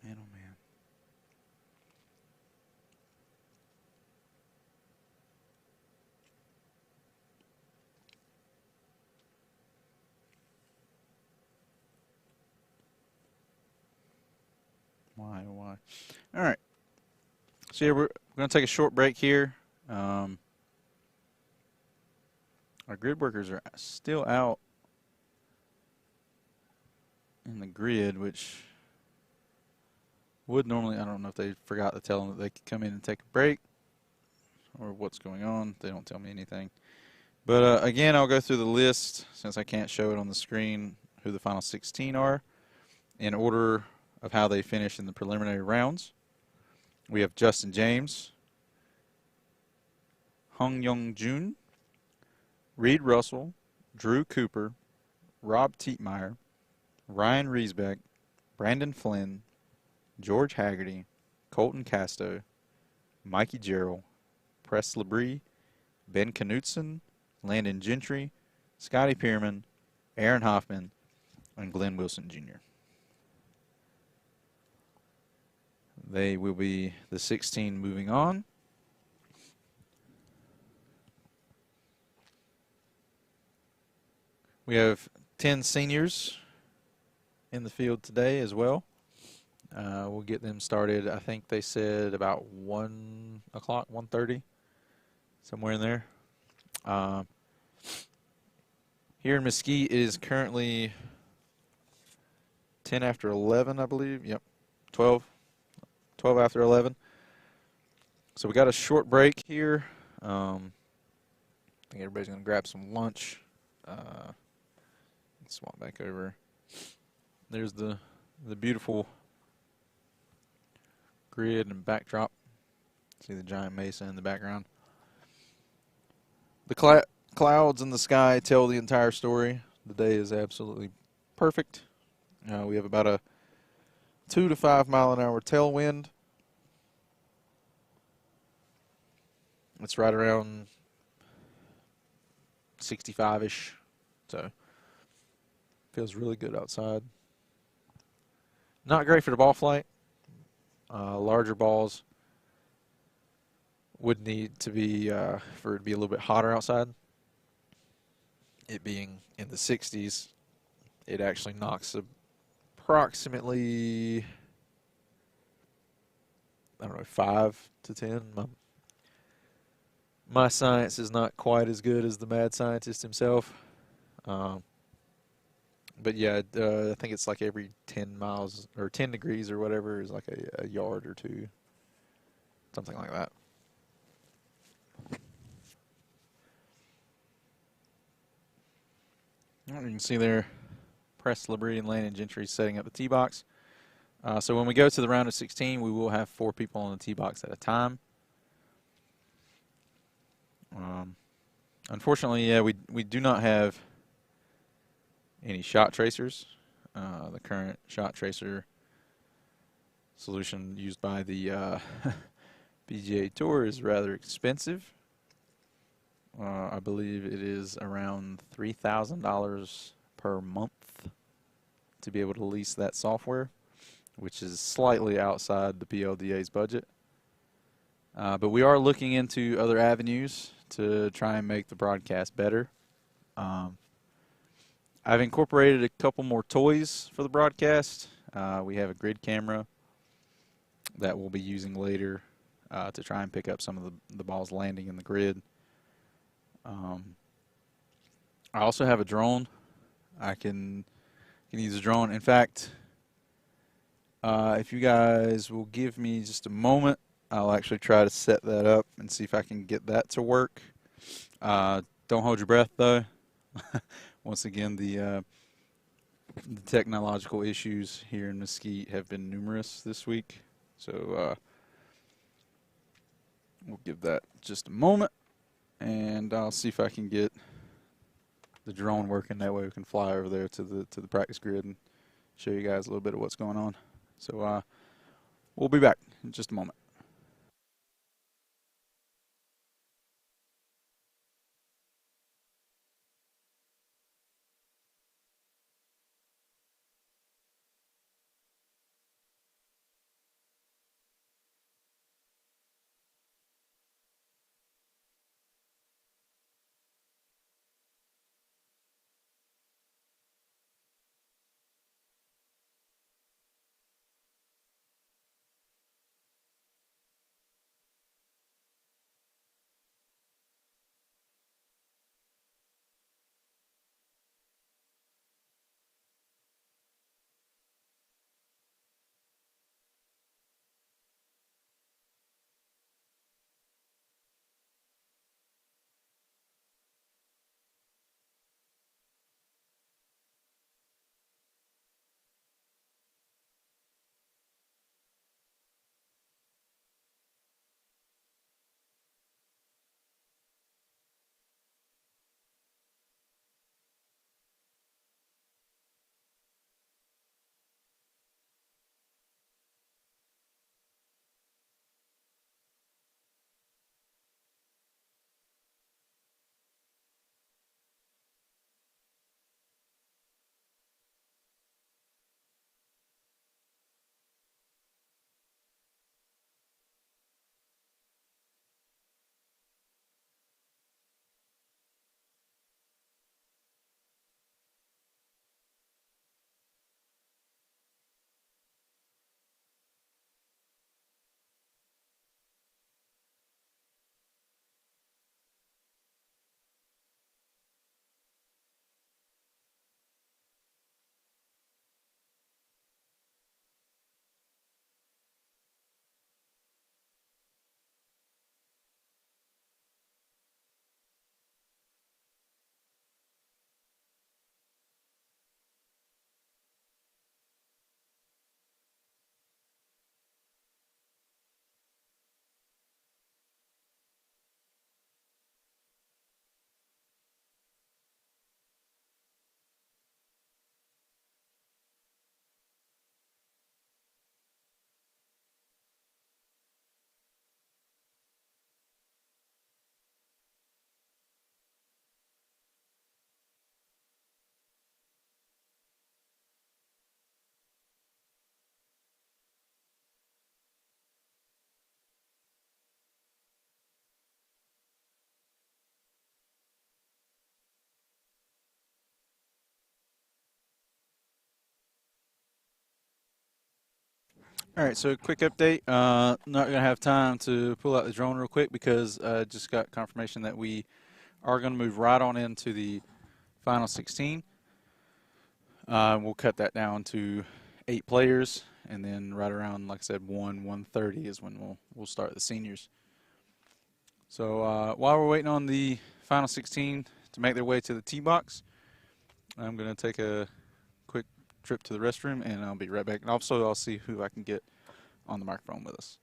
Man, oh man. Why, oh why? All right. So yeah, we're going to take a short break here. Our grid workers are still out in the grid, which would normally, I don't know if they forgot to tell them that they could come in and take a break or what's going on. They don't tell me anything. But again, I'll go through the list since I can't show it on the screen who the final 16 are in order of how they finish in the preliminary rounds. We have Justin James, Hung Young Jun, Reed Russell, Drew Cooper, Rob Tietmeyer, Ryan Riesbeck, Brandon Flynn, George Haggerty, Colton Casto, Mikey Gerald, Press Labrie, Ben Knutson, Landon Gentry, Scotty Pierman, Aaron Hoffman, and Glenn Wilson Jr. They will be the 16 moving on. We have 10 seniors in the field today as well. We'll get them started. I think they said about 1 o'clock, 1:30, somewhere in there. Here in Mesquite, it is currently 10 after 11, I believe. Yep, 12 after 11. So we got a short break here. I think everybody's going to grab some lunch. Swap back over. There's the beautiful grid and backdrop. See the giant mesa in the background. The clouds in the sky tell the entire story. The day is absolutely perfect. We have about a 2 to 5 mile an hour tailwind. It's right around 65-ish, so feels really good outside. Not great for the ball flight. Larger balls would need to be for it to be a little bit hotter outside. It being in the 60s, it actually knocks approximately, I don't know, 5 to 10. My science is not quite as good as the mad scientist himself. But yeah, I think it's like every 10 miles or 10 degrees or whatever is like a yard or two. Something like that. You can see there, Press Labrie and Landon Gentry setting up the tee box. So when we go to the round of 16, we will have 4 people on the tee box at a time. Unfortunately, yeah, we do not have any shot tracers. The current shot tracer solution used by the PGA Tour is rather expensive. I believe it is around $3,000 per month to be able to lease that software, which is slightly outside the PLDA's budget. But we are looking into other avenues to try and make the broadcast better. I've incorporated a couple more toys for the broadcast. We have a grid camera that we'll be using later to try and pick up some of the balls landing in the grid. I also have a drone. I can use a drone. In fact, if you guys will give me just a moment, I'll actually try to set that up and see if I can get that to work. Don't hold your breath, though. Once again, the technological issues here in Mesquite have been numerous this week. So we'll give that just a moment, and I'll see if I can get the drone working. That way we can fly over there to the practice grid and show you guys a little bit of what's going on. So we'll be back in just a moment. All right, so quick update. Not gonna have time to pull out the drone real quick because I just got confirmation that we are gonna move right on into the final 16. We'll cut that down to 8 players, and then right around, like I said, 1:30 is when we'll start the seniors. So while we're waiting on the final 16 to make their way to the tee box, I'm gonna take a quick trip to the restroom, and I'll be right back. And also, I'll see who I can get on the microphone with us.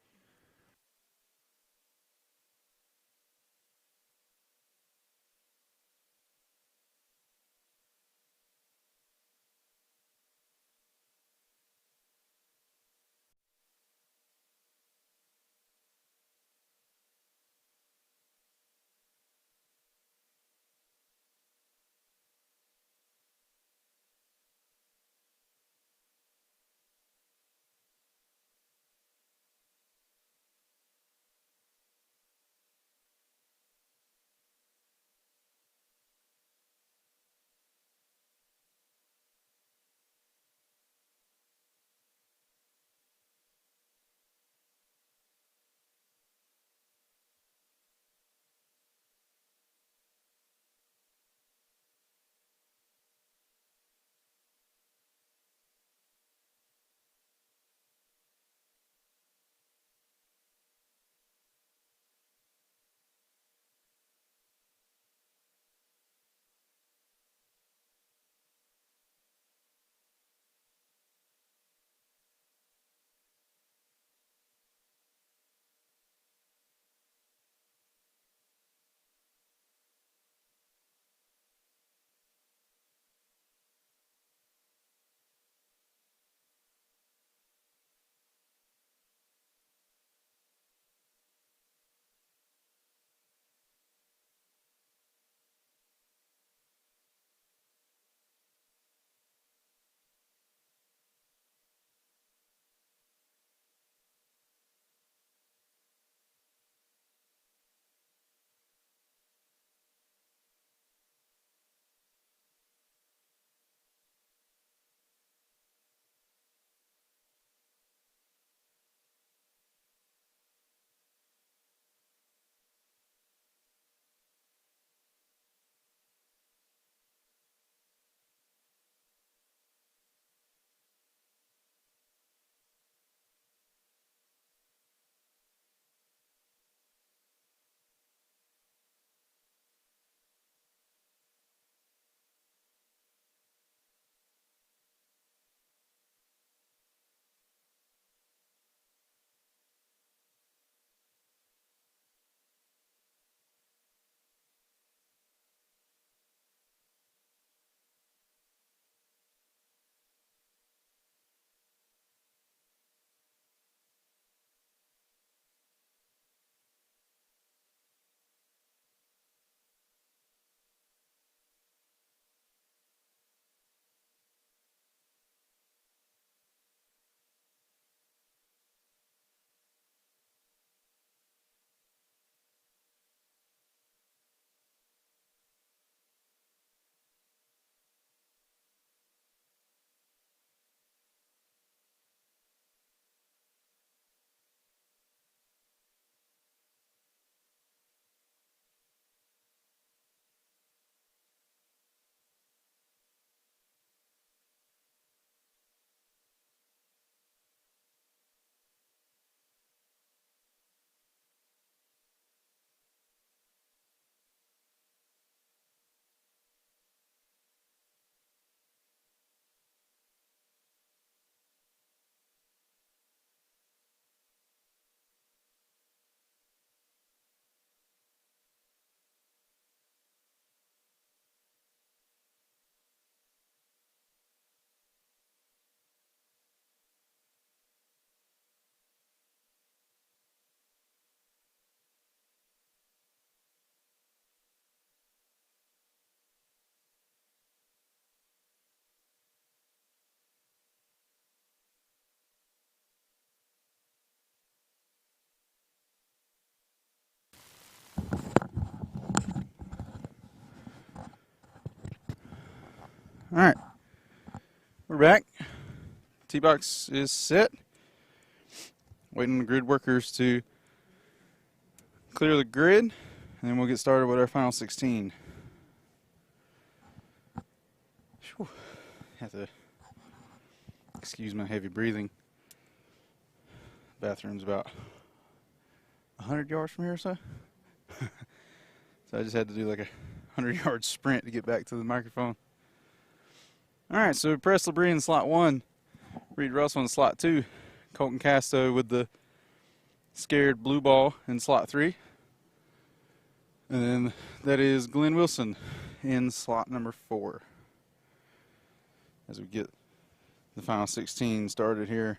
All right, we're back. Tee box is set. waiting on the grid workers to clear the grid, and then we'll get started with our final 16. Whew. Have to excuse my heavy breathing. Bathroom's about 100 yards from here or so. So I just had to do like a 100-yard sprint to get back to the microphone. Alright, so Press Labrie in slot 1, Reed Russell in slot 2, Colton Casto with the scared blue ball in slot 3. And then that is Glenn Wilson in slot number 4. As we get the final 16 started here.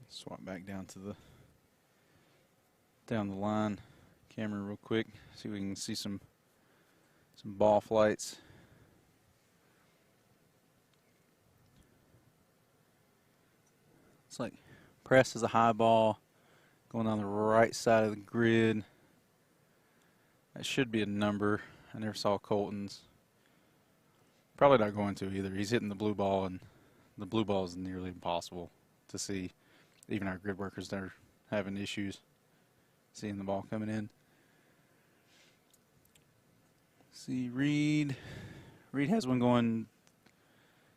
Swap back down to the line camera real quick. See if we can see some ball flights. It's like Press is a high ball going down the right side of the grid. That should be a number. I never saw Colton's. Probably not going to either. He's hitting the blue ball, and the blue ball is nearly impossible to see. Even our grid workers, they're having issues seeing the ball coming in. See Reed. Reed has one going.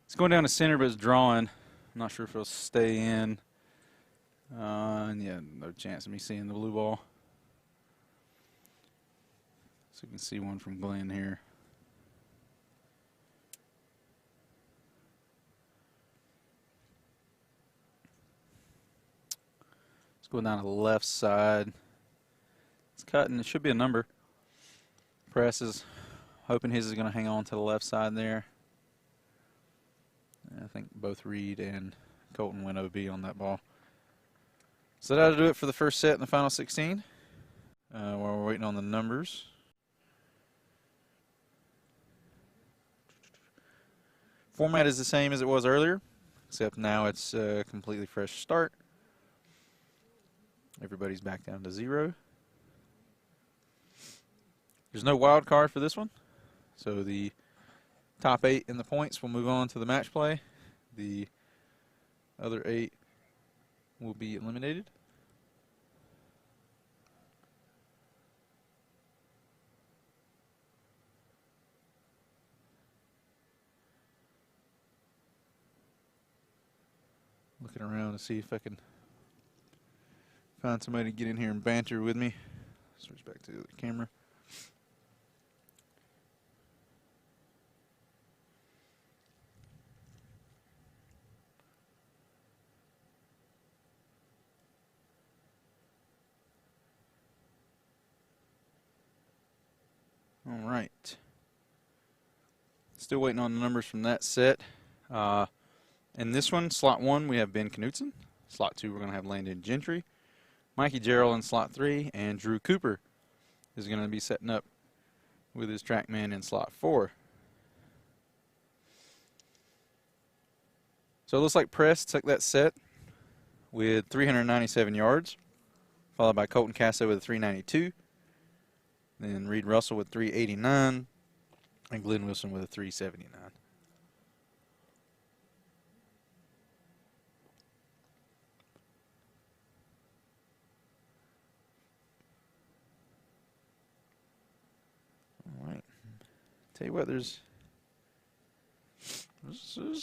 It's going down the center, but it's drawing. I'm not sure if it'll stay in. And yeah, no chance of me seeing the blue ball. So you can see one from Glenn here. Going down to the left side. It's cutting. It should be a number. Press is hoping his is going to hang on to the left side there. I think both Reed and Colton went OB on that ball. So that'll do it for the first set in the final 16. While we're waiting on the numbers. Format is the same as it was earlier, except now it's a completely fresh start. Everybody's back down to 0. There's no wild card for this one. So the top 8 in the points will move on to the match play. The other 8 will be eliminated. Looking around to see if I can find somebody to get in here and banter with me. Switch back to the camera. All right. Still waiting on the numbers from that set. In this one, slot 1, we have Ben Knutson. Slot 2, we're going to have Landon Gentry. Mikey Gerald in slot 3, and Drew Cooper is going to be setting up with his TrackMan in slot 4. So it looks like Press took that set with 397 yards, followed by Colton Casso with 392, then Reed Russell with 389, and Glenn Wilson with a 379. Tell you what, there's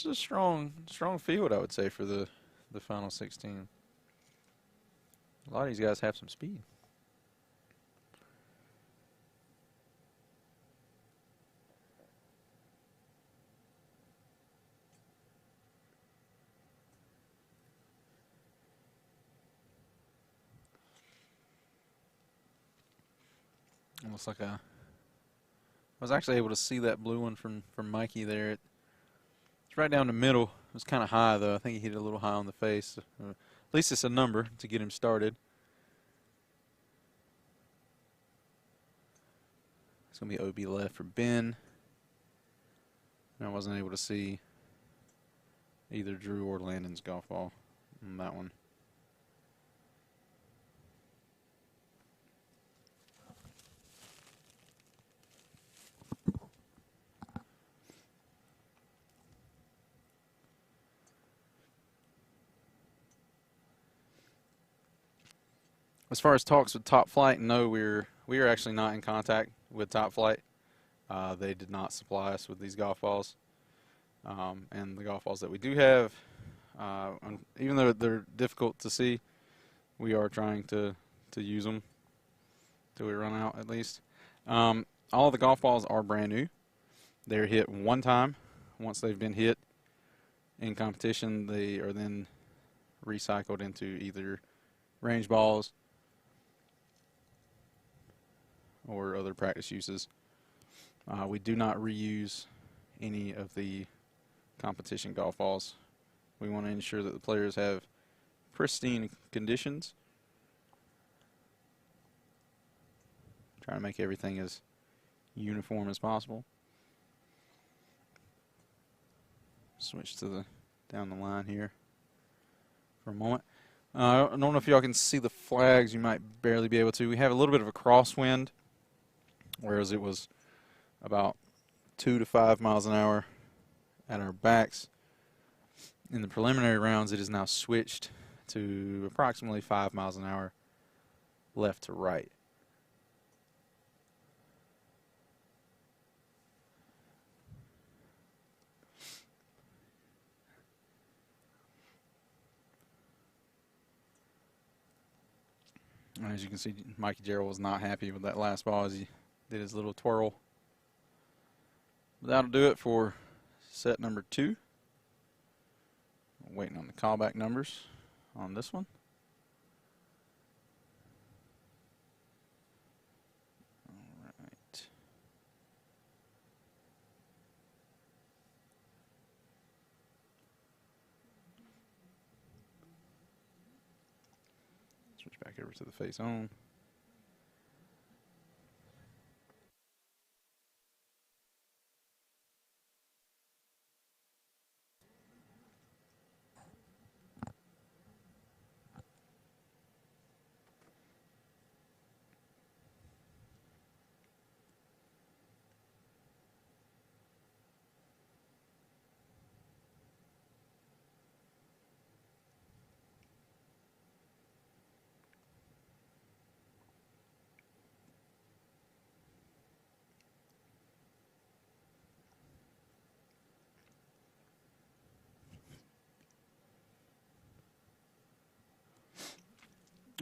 a strong field, I would say, for the final 16. A lot of these guys have some speed. Looks like I was actually able to see that blue one from Mikey there. It's right down the middle. It was kind of high though. I think he hit it a little high on the face. At least it's a number to get him started. It's going to be OB left for Ben. And I wasn't able to see either Drew or Landon's golf ball on that one. As far as talks with Top Flight, no, we are actually not in contact with Top Flight. They did not supply us with these golf balls. And the golf balls that we do have, even though they're difficult to see, we are trying to use them till we run out at least. All of the golf balls are brand new. They're hit one time. Once they've been hit in competition, they are then recycled into either range balls or other practice uses. We do not reuse any of the competition golf balls. We want to ensure that the players have pristine conditions. Trying to make everything as uniform as possible. Switch to the down the line here for a moment. I don't know if y'all can see the flags. You might barely be able to. We have a little bit of a crosswind, whereas it was about 2 to 5 miles an hour at our backs. In the preliminary rounds, it is now switched to approximately 5 miles an hour left to right. And as you can see, Mikey Gerald was not happy with that last ball as he did his little twirl. But that'll do it for set number 2. Waiting on the callback numbers on this one. All right. Switch back over to the face on.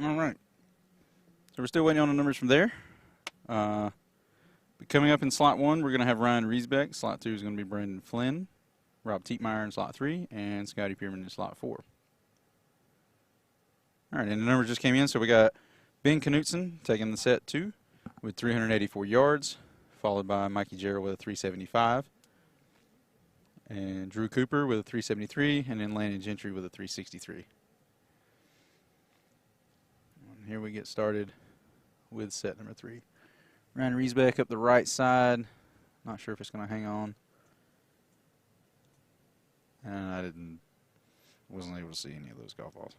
All right. So we're still waiting on the numbers from there. Coming up in slot 1, we're going to have Ryan Riesbeck. Slot 2 is going to be Brandon Flynn, Rob Tietmeyer in slot 3, and Scotty Pierman in slot 4. All right, and the numbers just came in. So we got Ben Knutson taking the set 2 with 384 yards, followed by Mikey Gerald with a 375, and Drew Cooper with a 373, and then Landon Gentry with a 363. And here we get started with set number 3. Ryan Riesbeck up the right side. Not sure if it's going to hang on. And I wasn't able to see any of those golf balls.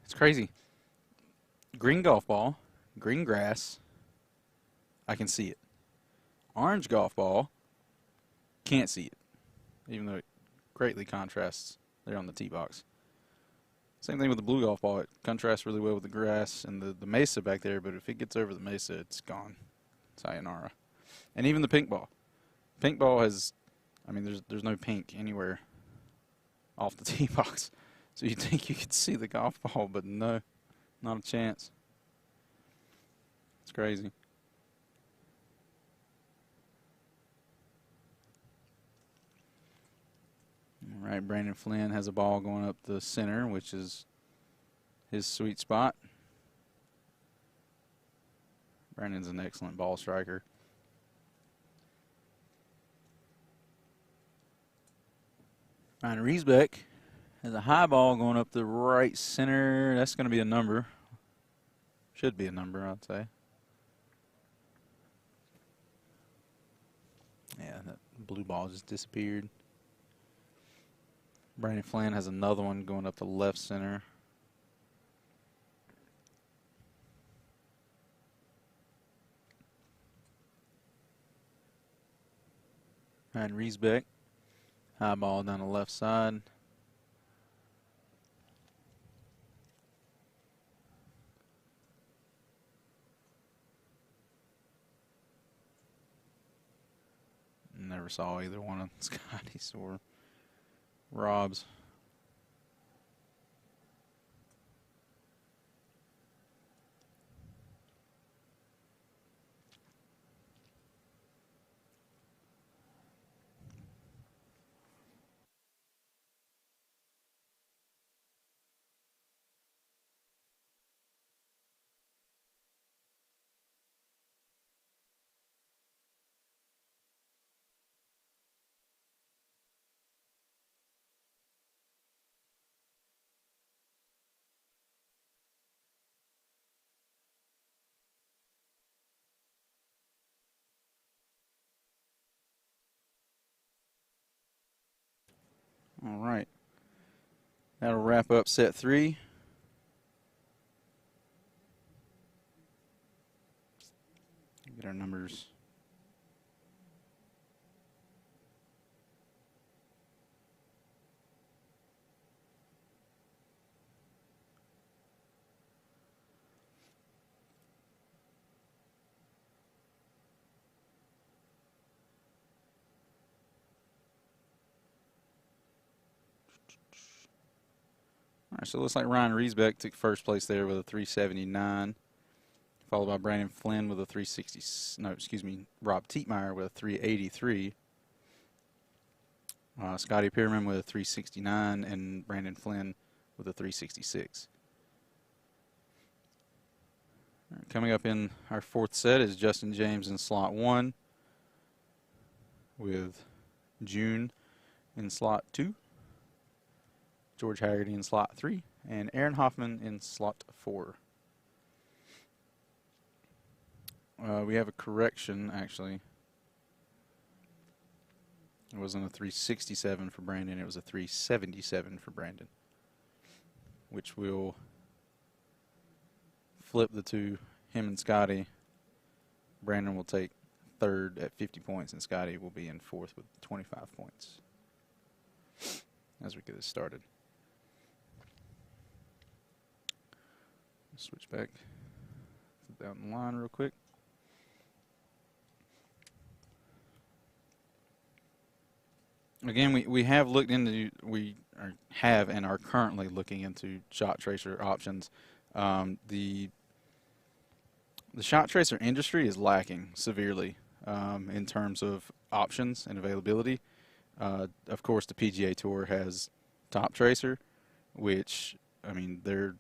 It's crazy. Green golf ball, green grass, I can see it. Orange golf ball, can't see it, even though it greatly contrasts there on the tee box. Same thing with the blue golf ball. It contrasts really well with the grass and the mesa back there, but if it gets over the mesa, it's gone. Sayonara. And even the pink ball. Pink ball has, I mean, there's no pink anywhere off the tee box. So you'd think you could see the golf ball, but no, not a chance. It's crazy. All right, Brandon Flynn has a ball going up the center, which is his sweet spot. Brandon's an excellent ball striker. Ryan Riesbeck has a high ball going up the right center. That's going to be a number. Should be a number, I'd say. Yeah, that blue ball just disappeared. Brandon Flynn has another one going up the left center. Ryan Riesbeck, high ball down the left side. Never saw either one of Scotty's or Rob's. All right. That'll wrap up set 3. Get our numbers. All right, so it looks like Ryan Riesbeck took first place there with a 379, followed by Brandon Flynn with a 360. No, excuse me, Rob Tietmeyer with a 383. Scotty Pierman with a 369, and Brandon Flynn with a 366. All right, coming up in our 4th set is Justin James in slot 1 with June in slot 2. George Haggerty in slot 3, and Aaron Hoffman in slot 4. We have a correction, actually. It wasn't a 367 for Brandon, it was a 377 for Brandon, which will flip the two, him and Scotty. Brandon will take 3rd at 50 points, and Scotty will be in 4th with 25 points as we get this started. Switch back down the line real quick. Again, we have looked into, have and are currently looking into shot tracer options. The shot tracer industry is lacking severely in terms of options and availability. Of course, the PGA Tour has Top Tracer, which, I mean, they're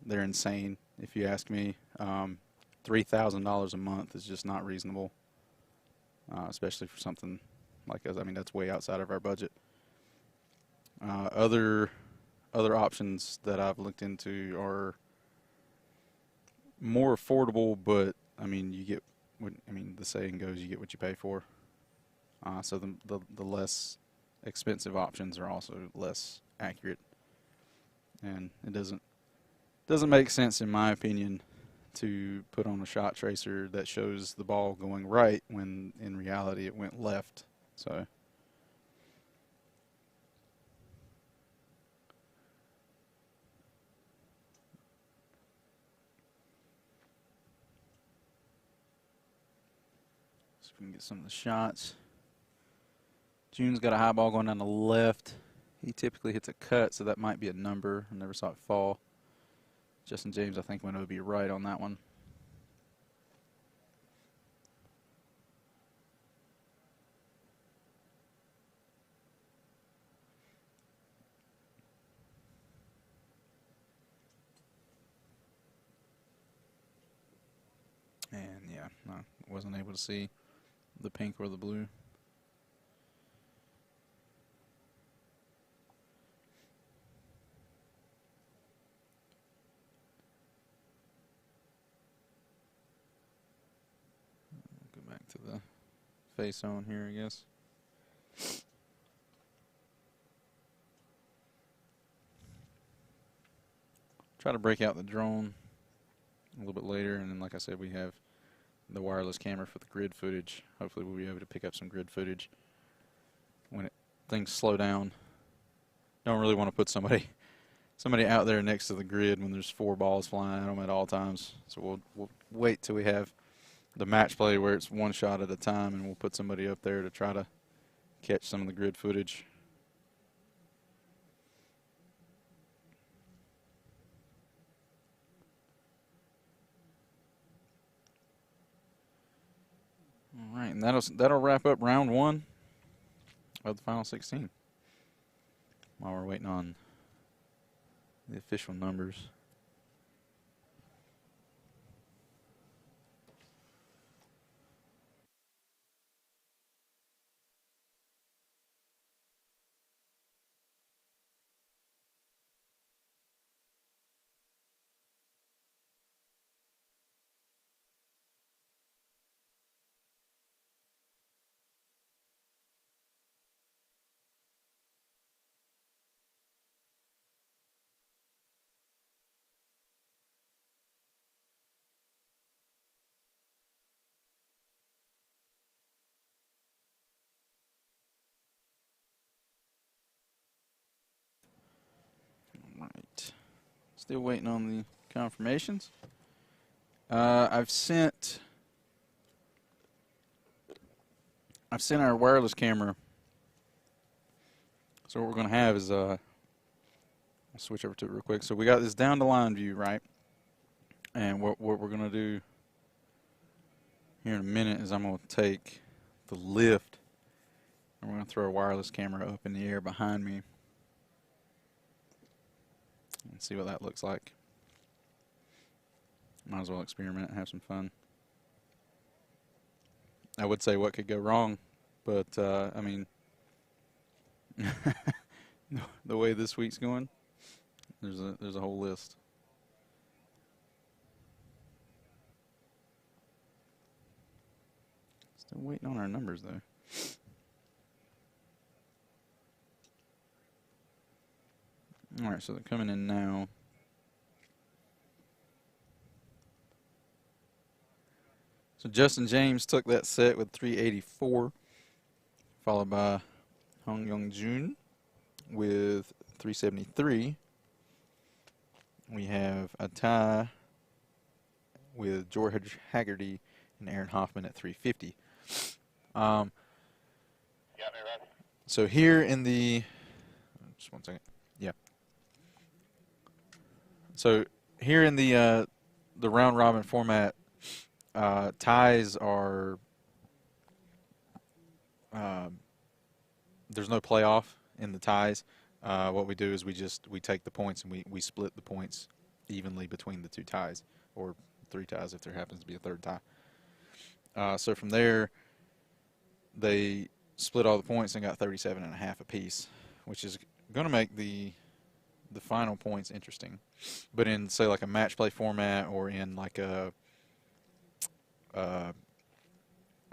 insane, if you ask me. $3,000 a month is just not reasonable, especially for something like us. I mean, that's way outside of our budget. Other options that I've looked into are more affordable, but I mean, you get what, I mean, the saying goes, you get what you pay for. So the less expensive options are also less accurate, and it doesn't make sense, in my opinion, to put on a shot tracer that shows the ball going right when in reality it went left. So we can get some of the shots. June's got a high ball going down the left. He typically hits a cut, so that might be a number. I never saw it fall. Justin James, I think, went OB right on that one. And yeah, Yeah, no, wasn't able to see the pink or the blue. Go back to the face on here, I guess. Try to break out the drone a little bit later, and then, like I said, we have the wireless camera for the grid footage. Hopefully, we'll be able to pick up some grid footage when things slow down. Don't really want to put somebody out there next to the grid when there's 4 balls flying at them at all times. So we'll wait till we have the match play where it's one shot at a time, and we'll put somebody up there to try to catch some of the grid footage. All right, and that'll wrap up round 1 of the final 16. While we're waiting on the official numbers. All right. Still waiting on the confirmations. I've sent our wireless camera. So what we're going to have is I'll switch over to it real quick. So we got this down the line view, right? And what we're going to do here in a minute is I'm going to take the lift and we're going to throw a wireless camera up in the air behind me and see what that looks like. Might as well experiment and have some fun. I would say what could go wrong, but I mean, the way this week's going, there's a whole list. Still waiting on our numbers though. All right, so they're coming in now. So Justin James took that set with 384, followed by Hong Young Jun with 373. We have a tie with George Haggerty and Aaron Hoffman at 350. Got me ready? So here in the, just one second. Yeah. So here in the round robin format, ties are there's no playoff in the ties. What we do is we take the points and we split the points evenly between the 2 ties, or 3 ties if there happens to be a 3rd tie. So from there, they split all the points and got 37.5 apiece, which is going to make the final points interesting. But in, say, like a match play format, or in like a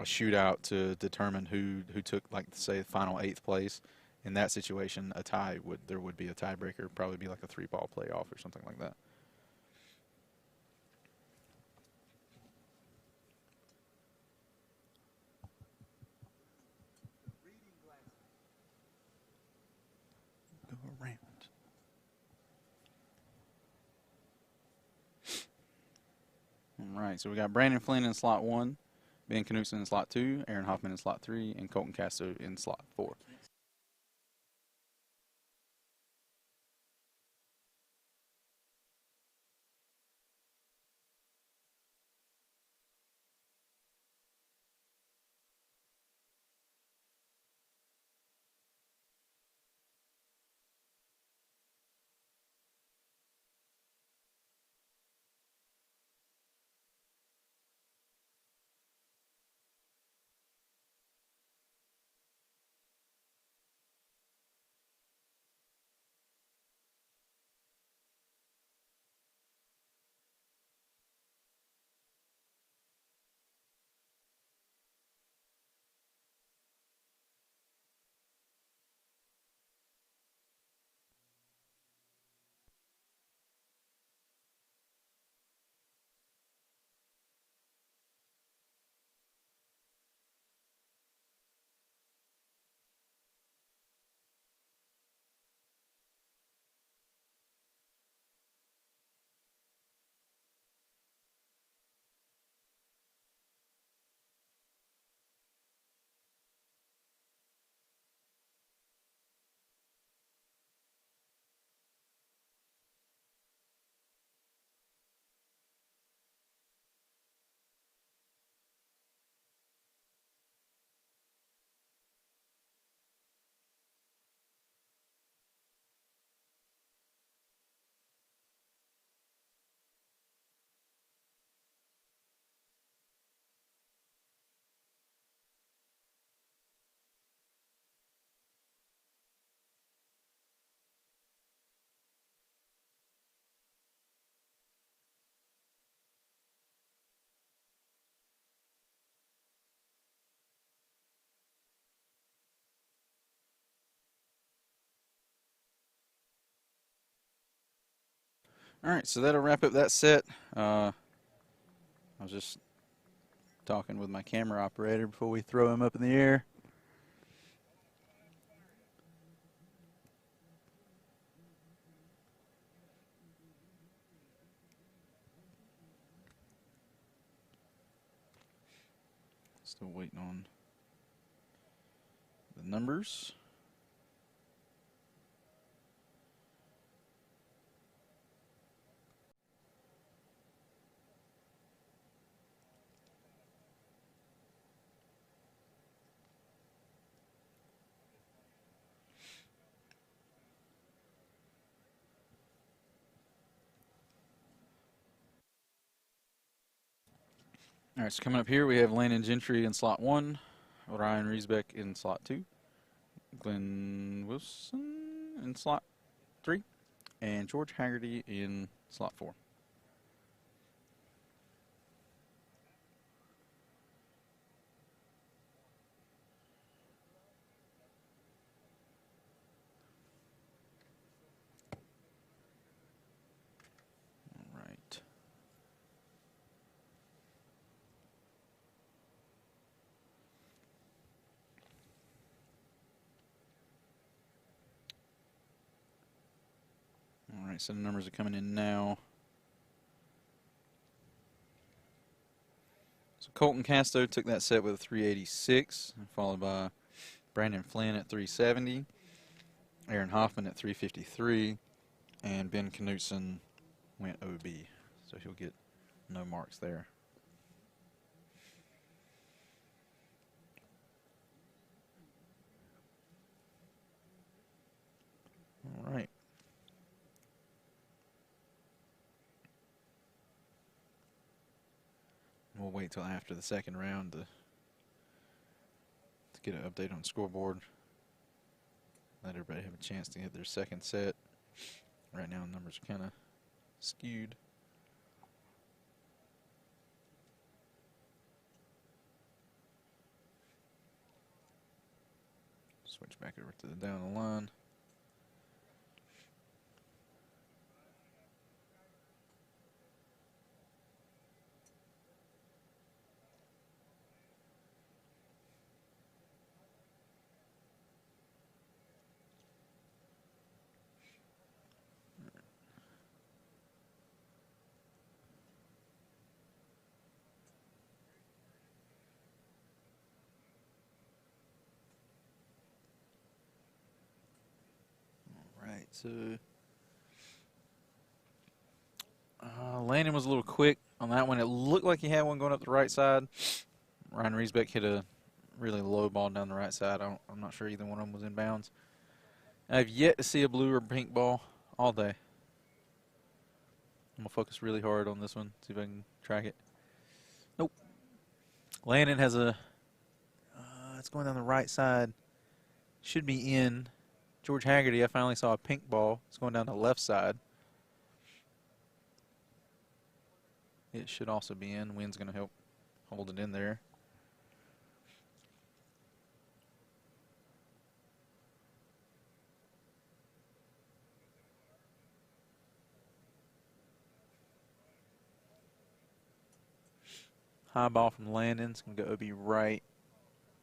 shootout to determine who took, like, say, final 8th place, in that situation, there would be a tiebreaker, probably be like a 3-ball playoff or something like that. Go around. All right, so we got Brandon Flynn in slot 1, Ben Knutson in slot 2, Aaron Hoffman in slot 3, and Colton Castro in slot 4. All right, so that'll wrap up that set. I was just talking with my camera operator before we throw him up in the air. Still waiting on the numbers. All right, so coming up here, we have Landon Gentry in slot 1, Ryan Riesbeck in slot 2, Glenn Wilson in slot 3, and George Haggerty in slot 4. All right. All right, so the numbers are coming in now. So Colton Casto took that set with a 386, followed by Brandon Flynn at 370, Aaron Hoffman at 353, and Ben Knutson went OB. So he'll get no marks there. All right. We'll wait till after the second round to get an update on the scoreboard. Let everybody have a chance to get their second set. Right now, the numbers are kind of skewed. Switch back over to the down the line. Right, so Landon was a little quick on that one. It looked like he had one going up the right side. Ryan Riesbeck hit a really low ball down the right side. I'm not sure either one of them was in bounds. I've yet to see a blue or pink ball all day. I'm going to focus really hard on this one, see if I can track it. Nope. Landon has a, it's going down the right side. Should be in. George Haggerty, I finally saw a pink ball. It's going down the left side. It should also be in. Wind's going to help hold it in there. High ball from Landon. It's going to go OB right.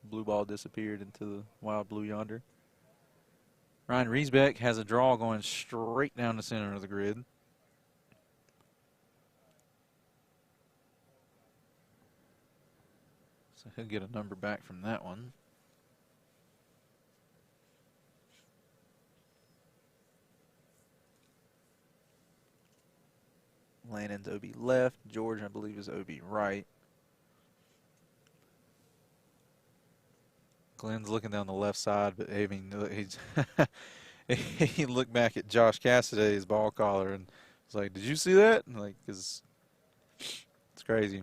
Blue ball disappeared into the wild blue yonder. Ryan Riesbeck has a draw going straight down the center of the grid. So he'll get a number back from that one. Landon's OB left. George, I believe, is OB right. Glenn's looking down the left side, but I mean, he's he looked back at Josh Cassiday's ball collar and was like, "Did you see that?" And like, 'cause it's crazy.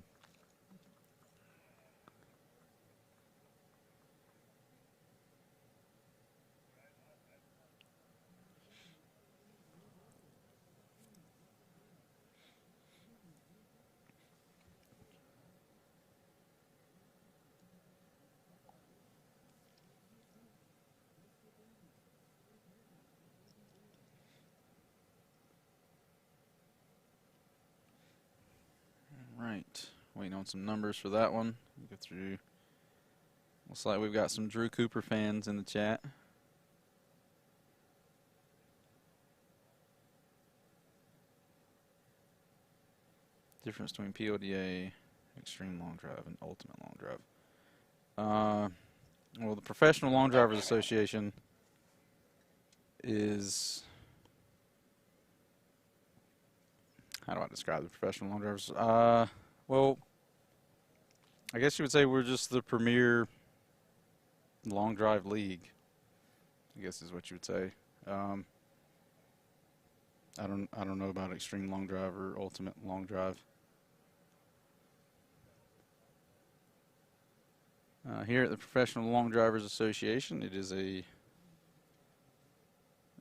Waiting on some numbers for that one. Go through. Looks like we've got some Drew Cooper fans in the chat. Difference between PLDA, Extreme Long Drive, and Ultimate Long Drive. Well, the Professional Long Drivers Association is, how do I describe the Professional Long Drivers? Well, I guess you would say we're just the premier long drive league, I guess is what you would say. I don't know about Extreme Long Drive or Ultimate Long Drive. Here at the Professional Long Drivers Association,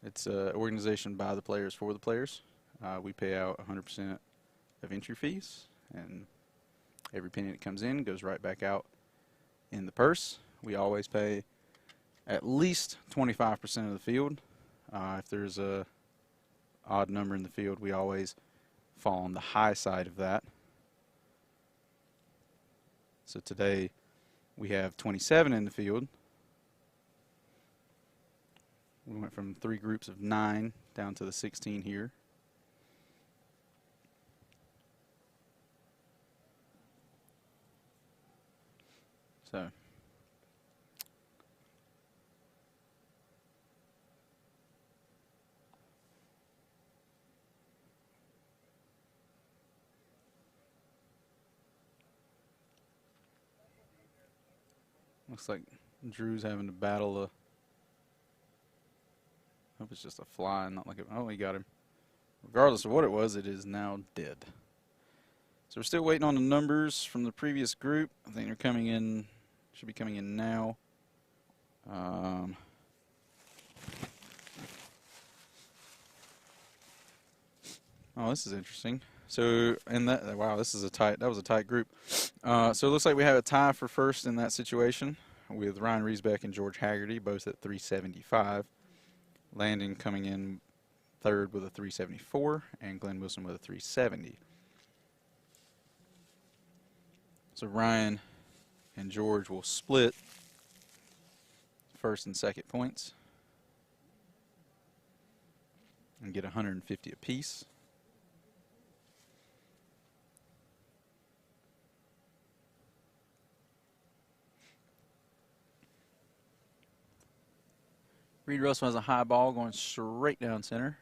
it's a organization by the players for the players. We pay out 100% of entry fees, and every penny that comes in goes right back out in the purse. We always pay at least 25% of the field. If there's a odd number in the field, we always fall on the high side of that. So today we have 27 in the field. We went from 3 groups of 9 down to the 16 here. So looks like Drew's having to battle a, hope it's just a fly, not like oh, he got him. Regardless of what it was, it is now dead. So we're still waiting on the numbers from the previous group. I think they're coming in, should be coming in now. Oh, this is interesting. So, and that, wow, that was a tight group. So it looks like we have a tie for first in that situation with Ryan Riesbeck and George Haggerty, both at 375. Landon coming in third with a 374, and Glenn Wilson with a 370. So Ryan and George will split first and second points and get 150 apiece. Reed Russell has a high ball going straight down center.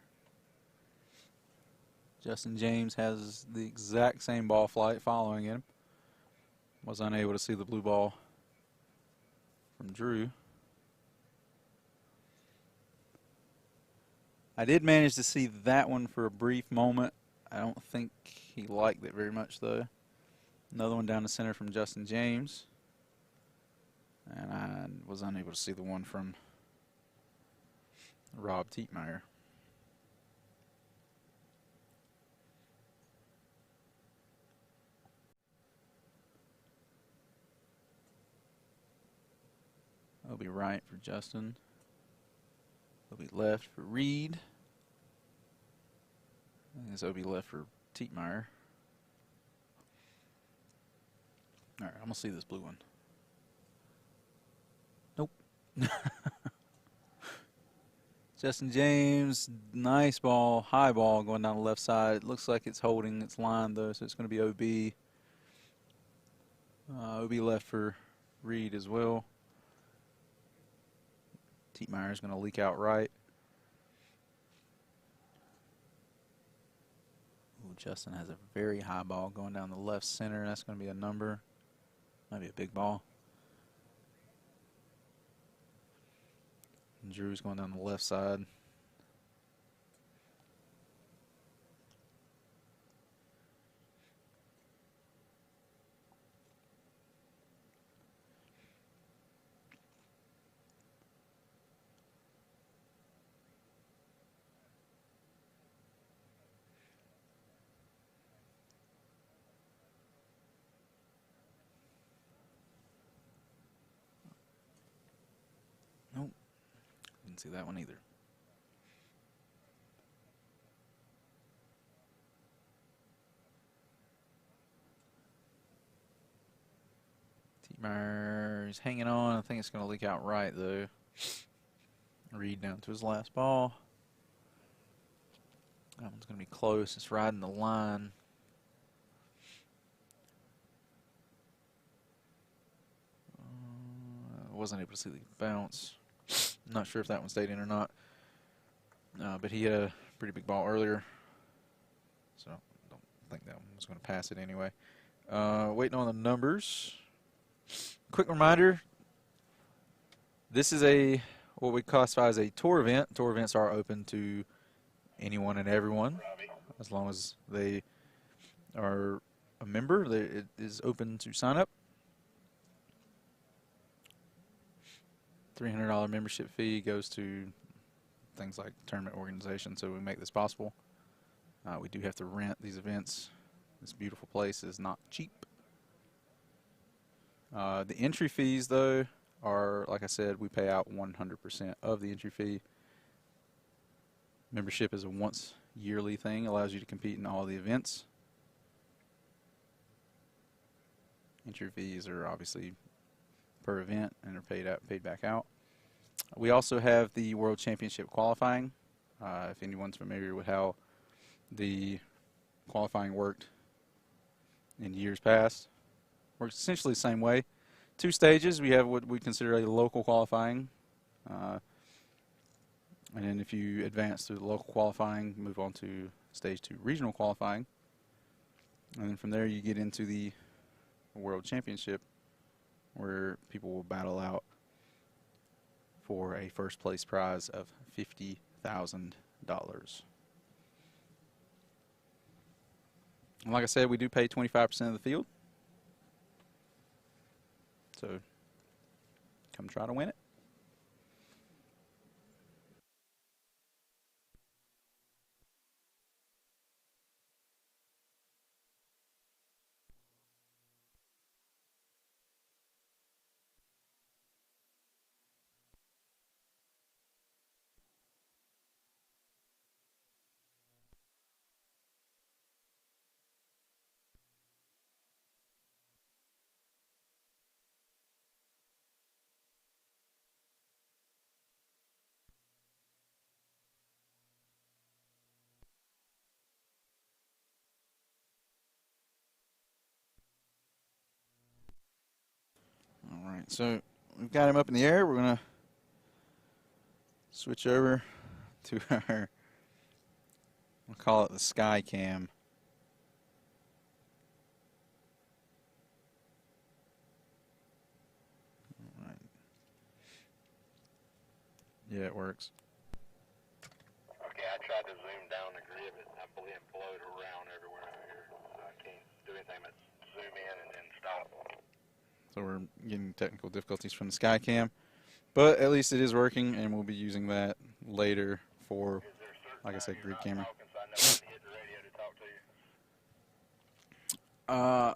Justin James has the exact same ball flight following him. Was unable to see the blue ball from Drew. I did manage to see that one for a brief moment. I don't think he liked it very much, though. Another one down the center from Justin James. And I was unable to see the one from Rob Tietmeyer. That'll be right for Justin. That'll be left for Reed. I guess that'll be left for Tietmeyer. All right, I'm going to see this blue one. Nope. Justin James, nice ball, high ball going down the left side. It looks like it's holding its line, though, so it's going to be OB. OB left for Reed as well. Tietmeyer is going to leak out right. Ooh, Justin has a very high ball going down the left center. That's going to be a number. Might be a big ball. And Drew's going down the left side. Nope. Didn't see that one either. He's hanging on. I think it's going to leak out right, though. Reed down to his last ball. That one's going to be close. It's riding the line. Wasn't able to see the bounce. Not sure if that one stayed in or not. But he had a pretty big ball earlier. So I don't think that one was going to pass it anyway. Waiting on the numbers. Quick reminder. This is what we classify as a tour event. Tour events are open to anyone and everyone, as long as they are a member. It is open to sign up. $300 membership fee goes to things like tournament organization, so we make this possible. We do have to rent these events. This beautiful place is not cheap. The entry fees, though, are, like I said, we pay out 100% of the entry fee. Membership is a once yearly thing, allows you to compete in all the events. Entry fees are obviously per event and are paid back out. We also have the World Championship qualifying. If anyone's familiar with how the qualifying worked in years past, works essentially the same way. 2 stages. We have what we consider a local qualifying, and then if you advance through the local qualifying, move on to stage 2 regional qualifying, and then from there you get into the World Championship, where people will battle out for a first place prize of $50,000. And like I said, we do pay 25% of the field. So come try to win it. All right, so we've got him up in the air. We're going to switch over to our, we'll call it the sky cam. All right. Yeah, it works. Okay, I tried to zoom down the grid, but I believe it flowed around everywhere out here. So I can't do anything but zoom in and then stop. So we're getting technical difficulties from the Skycam, but at least it is working, and we'll be using that later for, like I said, grid camera. Talking, so I know when to hit the radio to talk to you.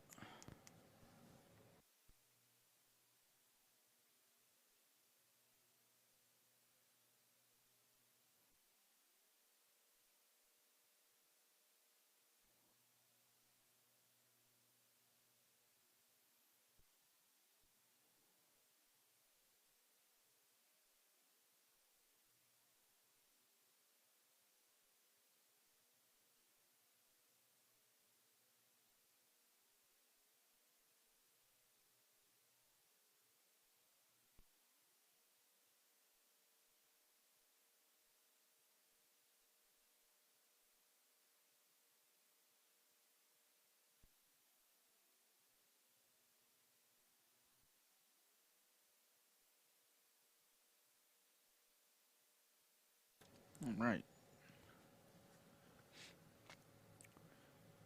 All right.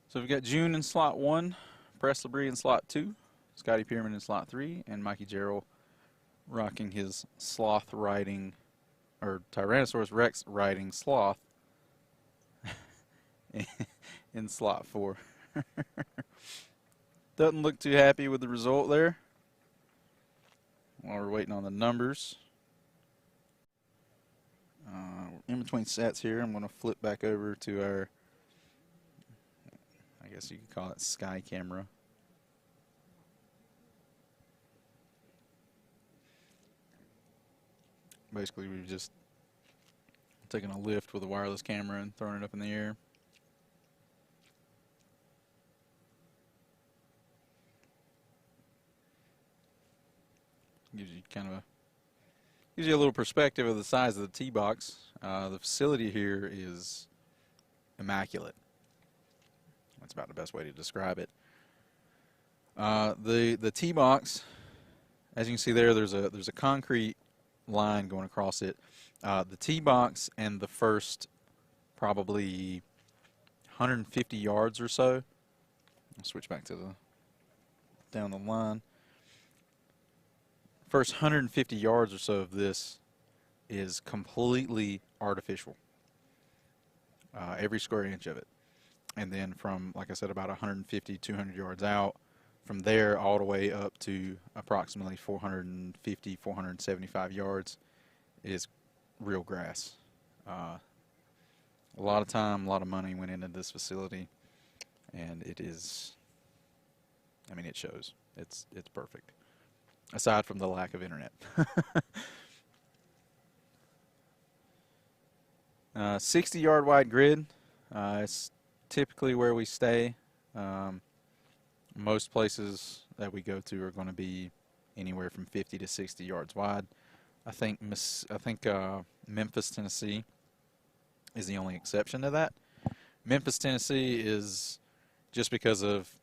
So we've got June in slot 1, Press Labrie in slot 2, Scotty Pierman in slot 3, and Mikey Gerald rocking his sloth riding, or Tyrannosaurus Rex riding sloth in slot 4. Doesn't look too happy with the result there. While we're waiting on the numbers. In between sets here, I'm going to flip back over to our, I guess you could call it sky camera. Basically, we've just taken a lift with a wireless camera and thrown it up in the air. Gives you a little perspective of the size of the tee box. The facility here is immaculate. That's about the best way to describe it. The tee box, as you can see there, there's a concrete line going across it. The tee box and the first probably 150 yards or so. I'll switch back to down the line. First 150 yards or so of this is completely artificial. Every square inch of it. And then from, like I said, about 150, 200 yards out, from there all the way up to approximately 450, 475 yards is real grass. A lot of time, a lot of money went into this facility, and it is, I mean, it shows. It's perfect. Aside from the lack of internet. 60-yard wide grid. It's typically where we stay. Most places that we go to are going to be anywhere from 50 to 60 yards wide. I think Memphis, Tennessee is the only exception to that. Memphis, Tennessee is just because of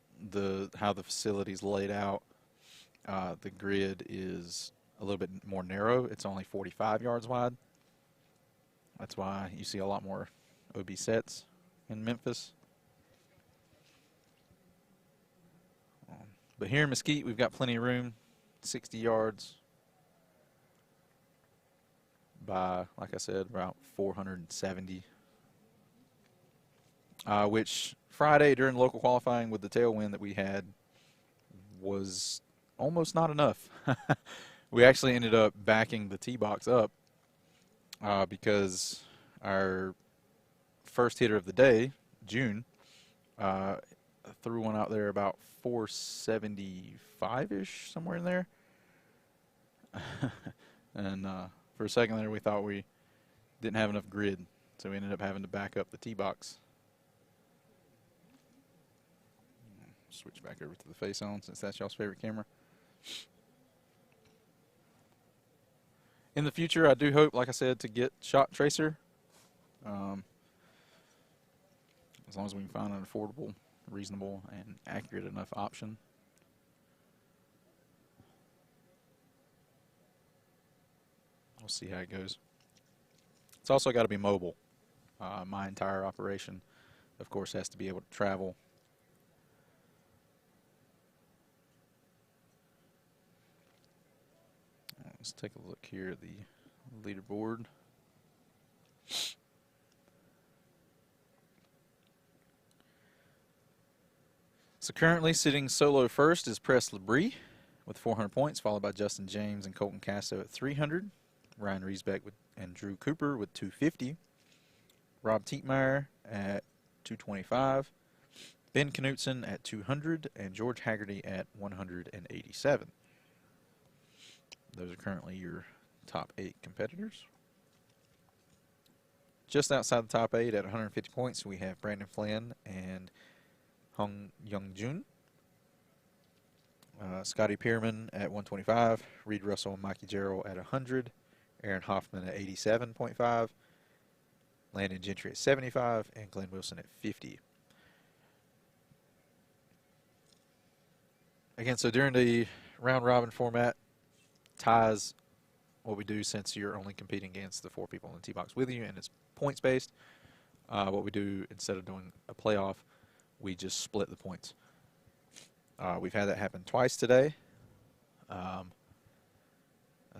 how the facility's laid out. The grid is a little bit more narrow. It's only 45 yards wide. That's why you see a lot more OB sets in Memphis. But here in Mesquite, we've got plenty of room, 60 yards by, like I said, about 470. Which Friday during local qualifying with the tailwind that we had was almost not enough. We actually ended up backing the tee box up because our first hitter of the day, June, threw one out there about 475-ish, somewhere in there. And for a second there, we thought we didn't have enough grid, so we ended up having to back up the tee box. Switch back over to the face on since that's y'all's favorite camera. In the future, I do hope, like I said, to get shot tracer. As long as we can find an affordable, reasonable, and accurate enough option. We'll see how it goes. It's also got to be mobile. My entire operation, of course, has to be able to travel. Let's take a look here at the leaderboard. So currently sitting solo first is Press Labrie with 400 points, followed by Justin James and Colton Casso at 300. Ryan Riesbeck and Drew Cooper with 250. Rob Tietmeyer at 225. Ben Knutson at 200. And George Haggerty at 187. Those are currently your top 8 competitors. Just outside the top 8 at 150 points, we have Brandon Flynn and Hong Young-jun. Scotty Pierman at 125. Reed Russell and Mikey Jarrell at 100. Aaron Hoffman at 87.5. Landon Gentry at 75. And Glenn Wilson at 50. Again, so during the round-robin format, ties what we do since you're only competing against the 4 people in the tee box with you and it's points based. What we do instead of doing a playoff, we just split the points. We've had that happen twice today. I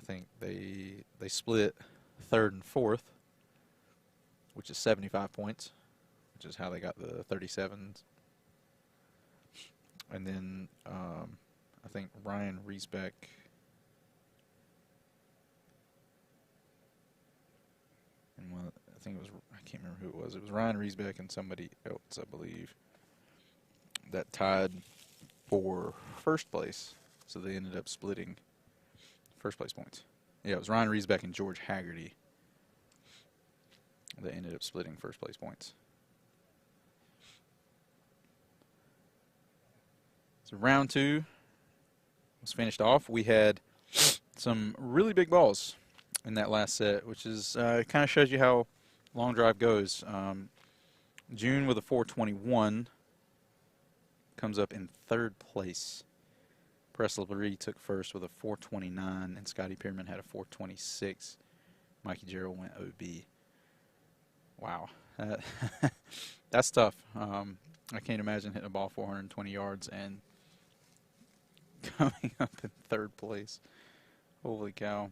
think they split 3rd and 4th, which is 75 points, which is how they got the 37s. And then I think Ryan Riesbeck and I think it was, I can't remember who it was. It was Ryan Riesbeck and somebody else, I believe, that tied for first place. So they ended up splitting first place points. Yeah, it was Ryan Riesbeck and George Haggerty that ended up splitting first place points. So round 2 was finished off. We had some really big balls in that last set, which is kind of shows you how long drive goes. June with a 421 comes up in 3rd place. Presley took first with a 429, and Scotty Pierman had a 426. Mikey Gerald went OB. Wow. That's tough. I can't imagine hitting a ball 420 yards and coming up in 3rd place. Holy cow.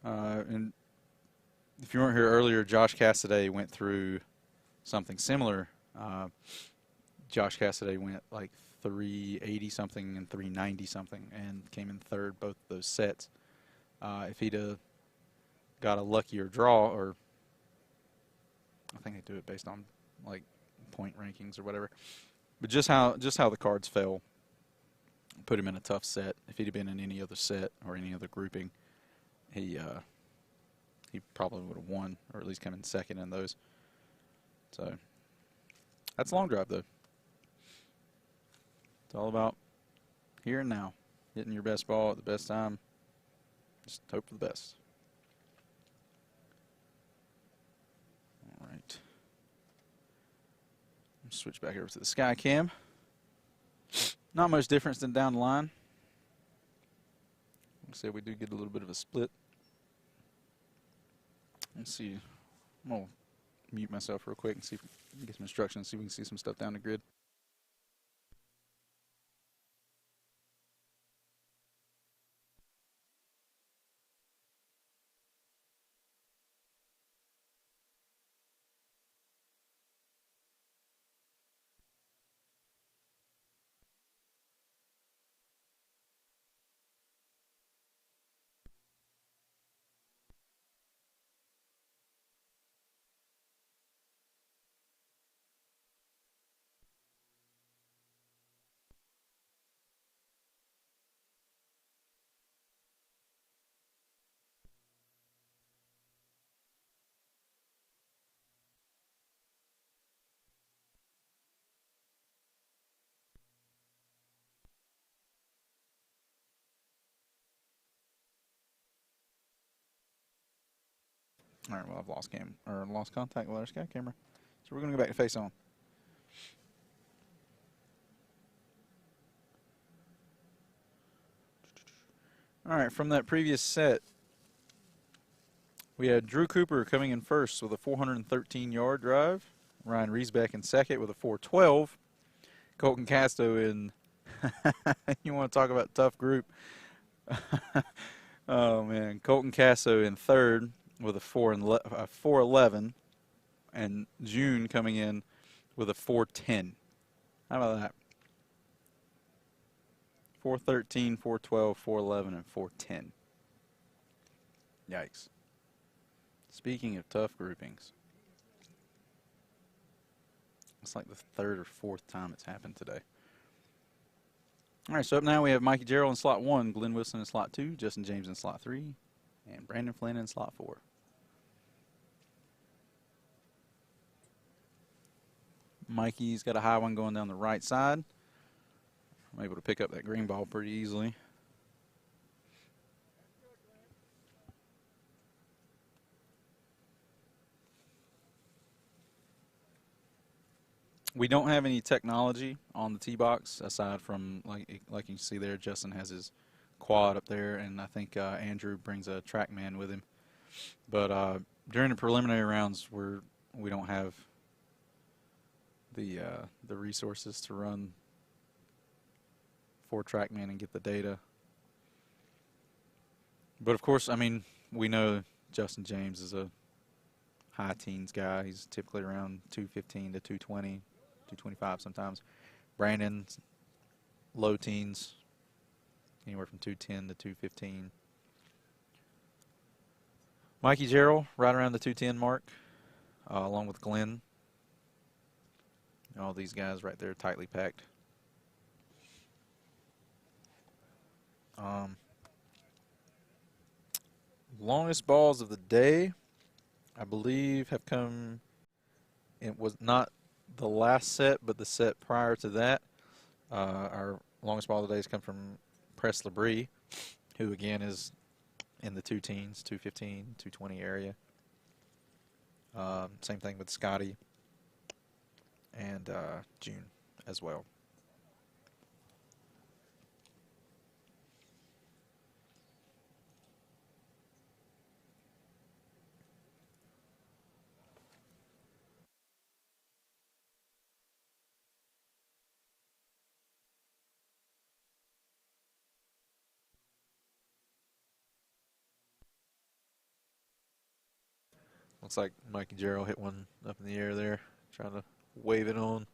And if you weren't here earlier, Josh Cassidy went through something similar. Josh Cassidy went like 380 something and 390 something and came in 3rd both of those sets. If he'd got a luckier draw, or I think they do it based on like point rankings or whatever, but just how the cards fell put him in a tough set. If he'd have been in any other set or any other grouping, he probably would have won, or at least come in 2nd in those. So that's a long drive, though. It's all about here and now, hitting your best ball at the best time. Just hope for the best. All right. Switch back over to the Sky Cam. Not much difference than down the line. Like I said, we do get a little bit of a split. Let's see. I'm going to mute myself real quick and see if we can get some instructions, see if we can see some stuff down the grid. All right, well, I've lost contact with our Sky camera. So we're going to go back to face on. All right, from that previous set, we had Drew Cooper coming in first with a 413-yard drive. Ryan Riesbeck in 2nd with a 412. Colton Casto in, you want to talk about tough group. Oh, man. Colton Casto in 3rd with a 411. And June coming in with a 410. How about that? 413, 412, 411, and 410. Yikes. Speaking of tough groupings, it's like the 3rd or 4th time it's happened today. All right, so up now we have Mikey Gerald in slot 1, Glenn Wilson in slot 2, Justin James in slot 3, and Brandon Flynn in slot 4. Mikey's got a high one going down the right side. I'm able to pick up that green ball pretty easily. We don't have any technology on the tee box aside from, like you can see there, Justin has his quad up there, and I think Andrew brings a TrackMan with him. But during the preliminary rounds, we don't have the resources to run for TrackMan and get the data. But of course, I mean, we know Justin James is a high teens guy. He's typically around 215 to 220, 225 sometimes. Brandon's low teens, anywhere from 210 to 215. Mikey Gerald, right around the 210 mark, along with Glenn. All these guys right there tightly packed. Longest balls of the day, I believe, have come. It was not the last set, but the set prior to that. Our longest ball of the day has come from Press Labrie, who again is in the two teens, 215, 220 area. Same thing with Scotty and June as well. Looks like Mikey Gerald hit one up in the air there, trying to wave it on.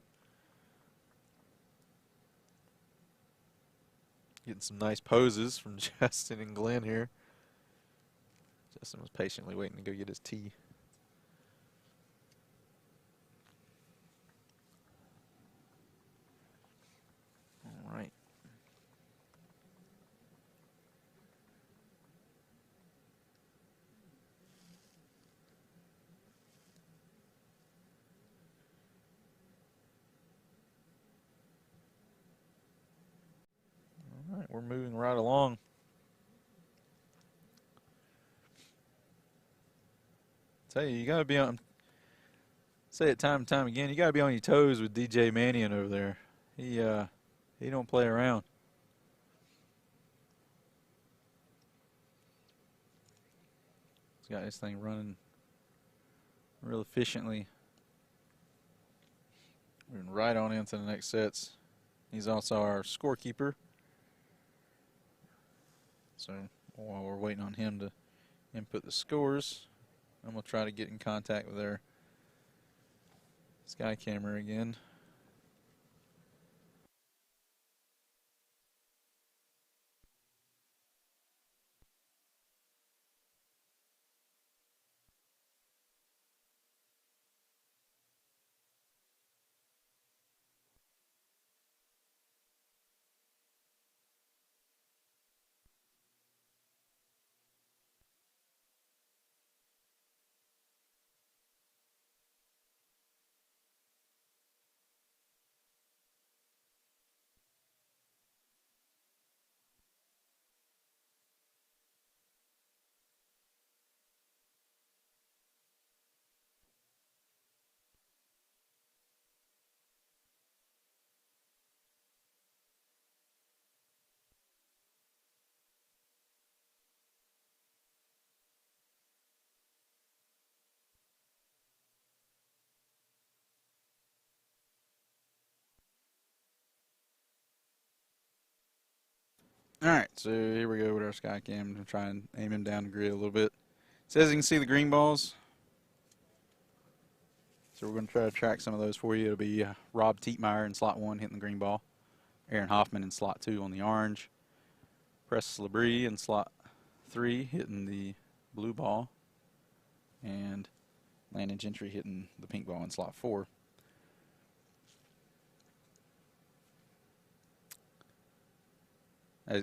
Getting some nice poses from Justin and Glenn here. Justin was patiently waiting to go get his tee. All right. All right, we're moving right along. Tell you, you got to be on. Say it time and time again. You got to be on your toes with DJ Mannion over there. He don't play around. He's got this thing running real efficiently. Moving right on into the next sets. He's also our scorekeeper. So while we're waiting on him to input the scores, I'm going to try to get in contact with our sky camera again. All right, so here we go with our sky cam to try and aim him down the grid a little bit. It says you can see the green balls. So we're going to try to track some of those for you. It'll be Rob Tietmeyer in slot 1 hitting the green ball. Aaron Hoffman in slot 2 on the orange. Press Labrie in slot 3 hitting the blue ball. And Landon Gentry hitting the pink ball in slot 4.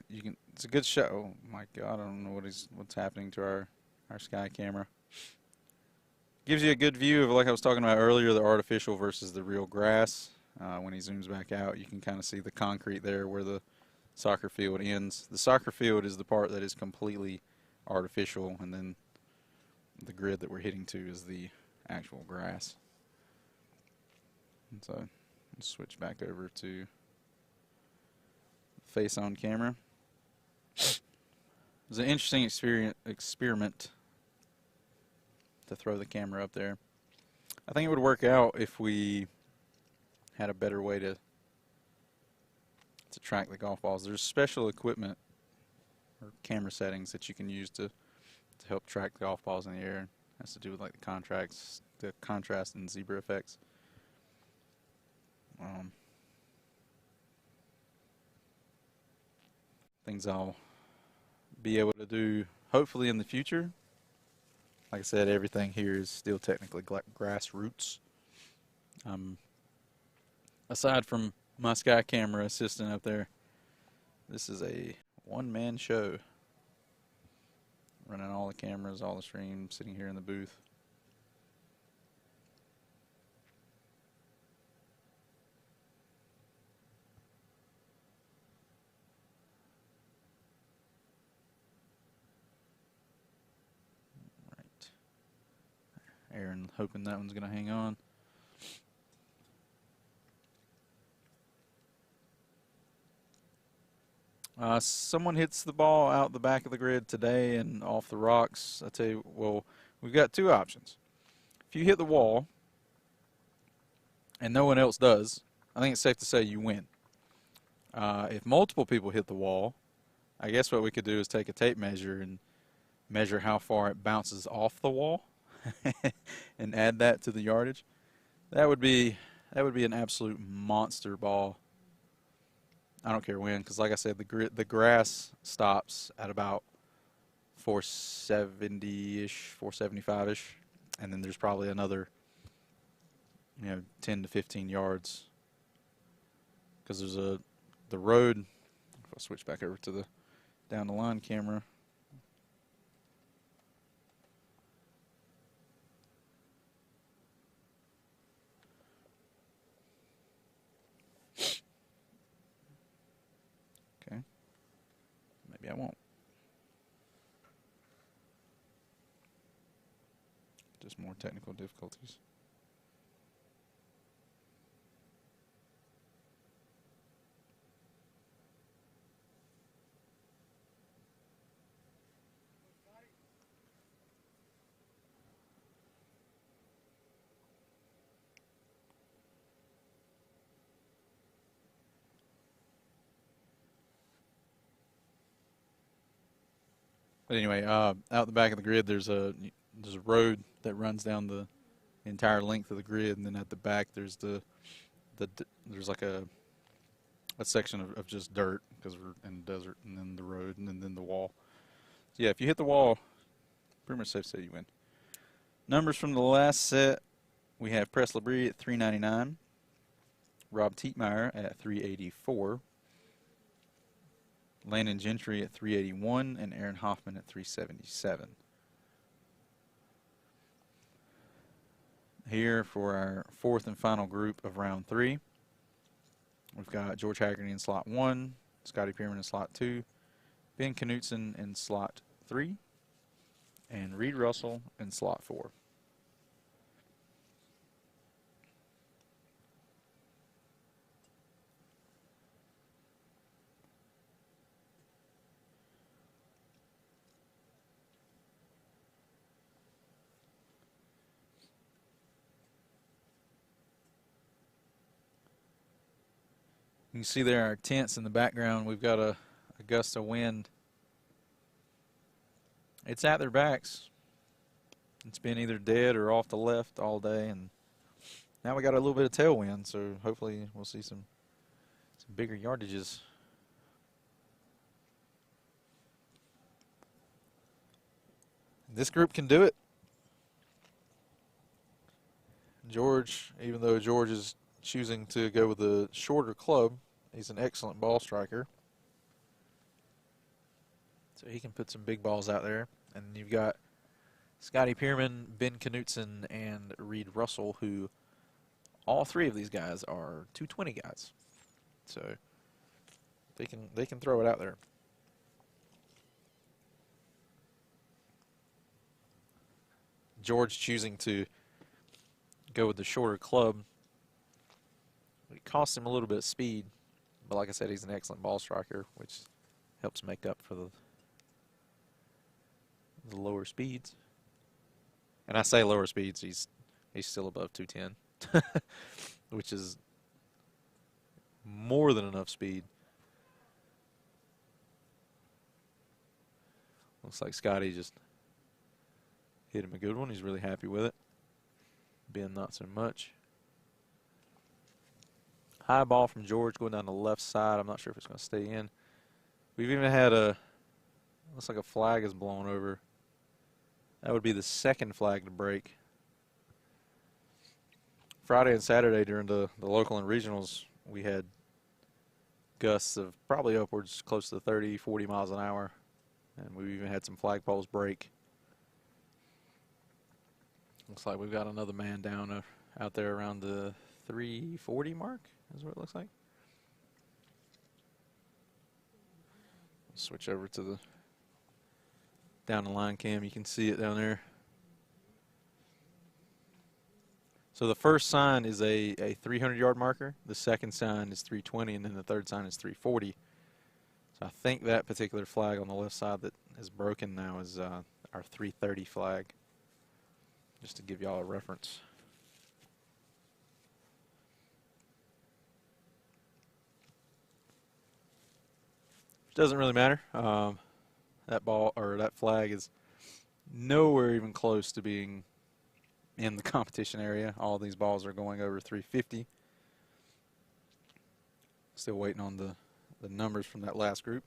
You can. It's a good show. Oh my God, I don't know what's happening to our sky camera. Gives you a good view of, like I was talking about earlier, the artificial versus the real grass. When he zooms back out, you can kind of see the concrete there where the soccer field ends. The soccer field is the part that is completely artificial, and then the grid that we're hitting to is the actual grass. And so let's switch back over to face on camera. It was an interesting experiment to throw the camera up there. I think it would work out if we had a better way to track the golf balls. There's special equipment or camera settings that you can use to help track the golf balls in the air. It has to do with like the contrast and zebra effects. Things I'll be able to do hopefully in the future. Like I said, everything here is still technically grassroots. Aside from my sky camera assistant up there, this is a one-man show. running all the cameras, all the streams, sitting here in the booth. Right. Aaron hoping that one's going to hang on. Someone hits the ball out the back of the grid today and off the rocks. I tell you, well, we've got two options. If you hit the wall and no one else does, I think it's safe to say you win. If multiple people hit the wall, I guess what we could do is take a tape measure and measure how far it bounces off the wall and add that to the yardage. That would be an absolute monster ball. I don't care when, because like I said, the grass stops at about 470-ish, 475-ish, and then there's probably another, 10 to 15 yards, because there's the road. If I switch back over to the down the line camera. Okay. Maybe I won't. Just more technical difficulties. But anyway, out the back of the grid, there's a road that runs down the entire length of the grid, and then at the back there's there's like a section of just dirt, because we're in the desert, and then the road, and then the wall. So yeah, if you hit the wall, pretty much safe to say you win. Numbers from the last set: we have Press Labrie at 399, Rob Tietmeyer at 384. Landon Gentry at 381 and Aaron Hoffman at 377. Here for our fourth and final group of round 3, we've got George Haggerty in slot 1, Scotty Pierman in slot 2, Ben Knutson in slot 3, and Reed Russell in slot 4. You can see there our tents in the background. We've got a gust of wind. It's at their backs. It's been either dead or off the left all day, and now we got a little bit of tailwind, so hopefully we'll see some bigger yardages. This group can do it. George, even though George is choosing to go with a shorter club, he's an excellent ball striker. So he can put some big balls out there. And you've got Scotty Pierman, Ben Knutson, and Reed Russell, who all three of these guys are 220 guys. So they can throw it out there. George choosing to go with the shorter club. It costs him a little bit of speed, but like I said, he's an excellent ball striker, which helps make up for the lower speeds. And I say lower speeds, he's still above 210, which is more than enough speed. Looks like Scotty just hit him a good one. He's really happy with it. Ben, not so much. High ball from George going down the left side. I'm not sure if it's going to stay in. We've even had looks like a flag is blown over. That would be the second flag to break. Friday and Saturday during the local and regionals, we had gusts of probably upwards close to 30, 40 miles an hour. and we've even had some flagpoles break. Looks like we've got another man down out there around the 340 mark, is what it looks like. Switch over to the down the line cam. You can see it down there. So the first sign is a 300-yard marker. The second sign is 320, and then the third sign is 340. So I think that particular flag on the left side that is broken now is our 330 flag, just to give y'all a reference. Doesn't really matter. That ball or that flag is nowhere even close to being in the competition area. All these balls are going over 350. Still waiting on the numbers from that last group.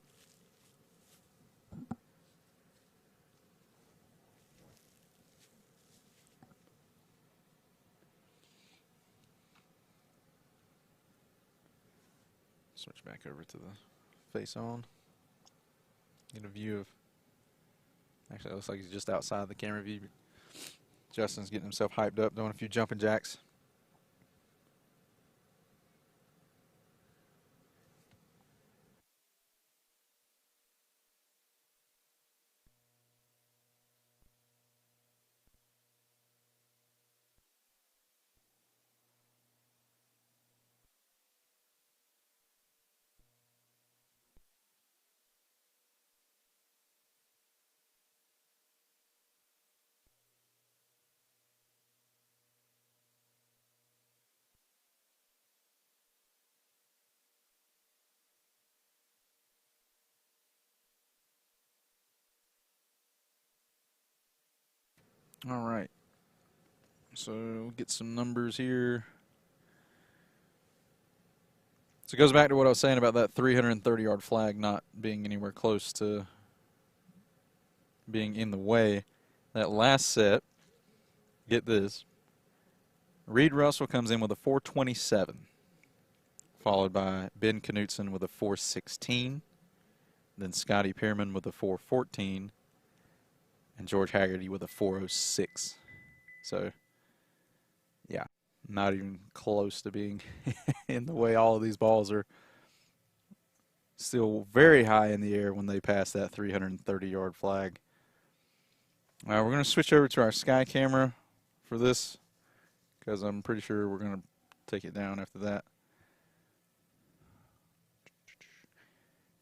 Switch back over to the face on. Get a view of, actually it looks like he's just outside the camera view. Justin's getting himself hyped up, doing a few jumping jacks. All right. So we'll get some numbers here. So it goes back to what I was saying about that 330-yard flag not being anywhere close to being in the way. That last set, get this, Reed Russell comes in with a 427, followed by Ben Knutson with a 416, then Scotty Pierman with a 414, and George Haggerty with a 406. So, yeah, not even close to being in the way. All of these balls are still very high in the air when they pass that 330-yard flag. We're going to switch over to our sky camera for this, because I'm pretty sure we're going to take it down after that.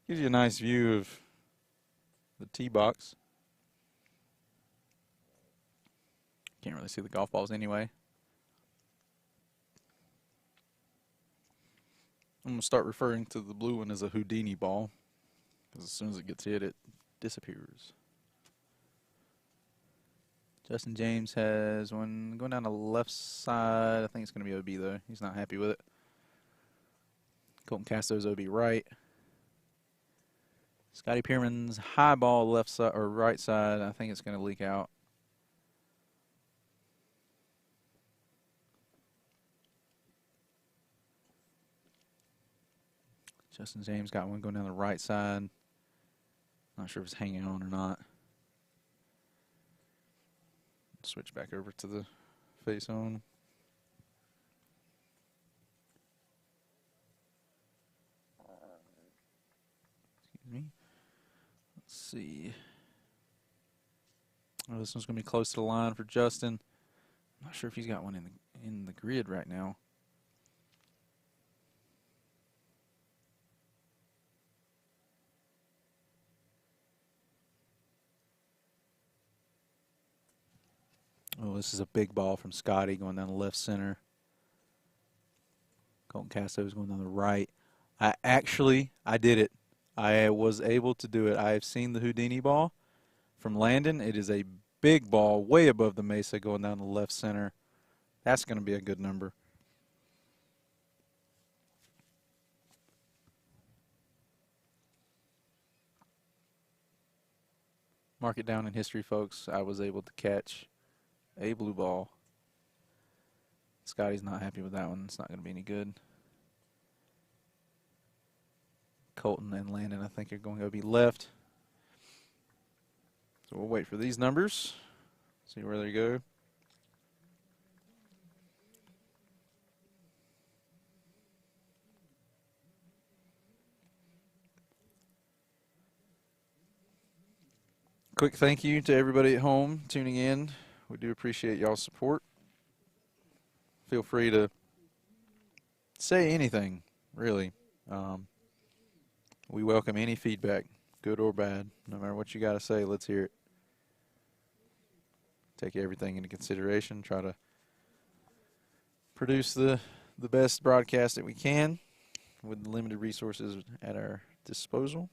Gives you a nice view of the tee box. Can't really see the golf balls anyway. I'm going to start referring to the blue one as a Houdini ball, because as soon as it gets hit, it disappears. Justin James has one going down the left side. I think it's going to be OB, though. He's not happy with it. Colton Casto's OB right. Scotty Pierman's high ball left side or right side. I think it's going to leak out. Justin James got one going down the right side. Not sure if it's hanging on or not. Switch back over to the face on. Excuse me. Let's see. Oh, this one's going to be close to the line for Justin. I'm not sure if he's got one in the grid right now. Oh, this is a big ball from Scotty going down the left center. Colton Casto is going down the right. I did it. I was able to do it. I have seen the Houdini ball from Landon. It is a big ball way above the mesa going down the left center. That's going to be a good number. Mark it down in history, folks. I was able to catch a blue ball. Scotty's not happy with that one. It's not going to be any good. Colton and Landon, I think, are going to be left. So we'll wait for these numbers, see where they go. Quick thank you to everybody at home tuning in. We do appreciate y'all's support. Feel free to say anything, really. We welcome any feedback, good or bad. No matter what you got to say, let's hear it. Take everything into consideration. Try to produce the best broadcast that we can with the limited resources at our disposal.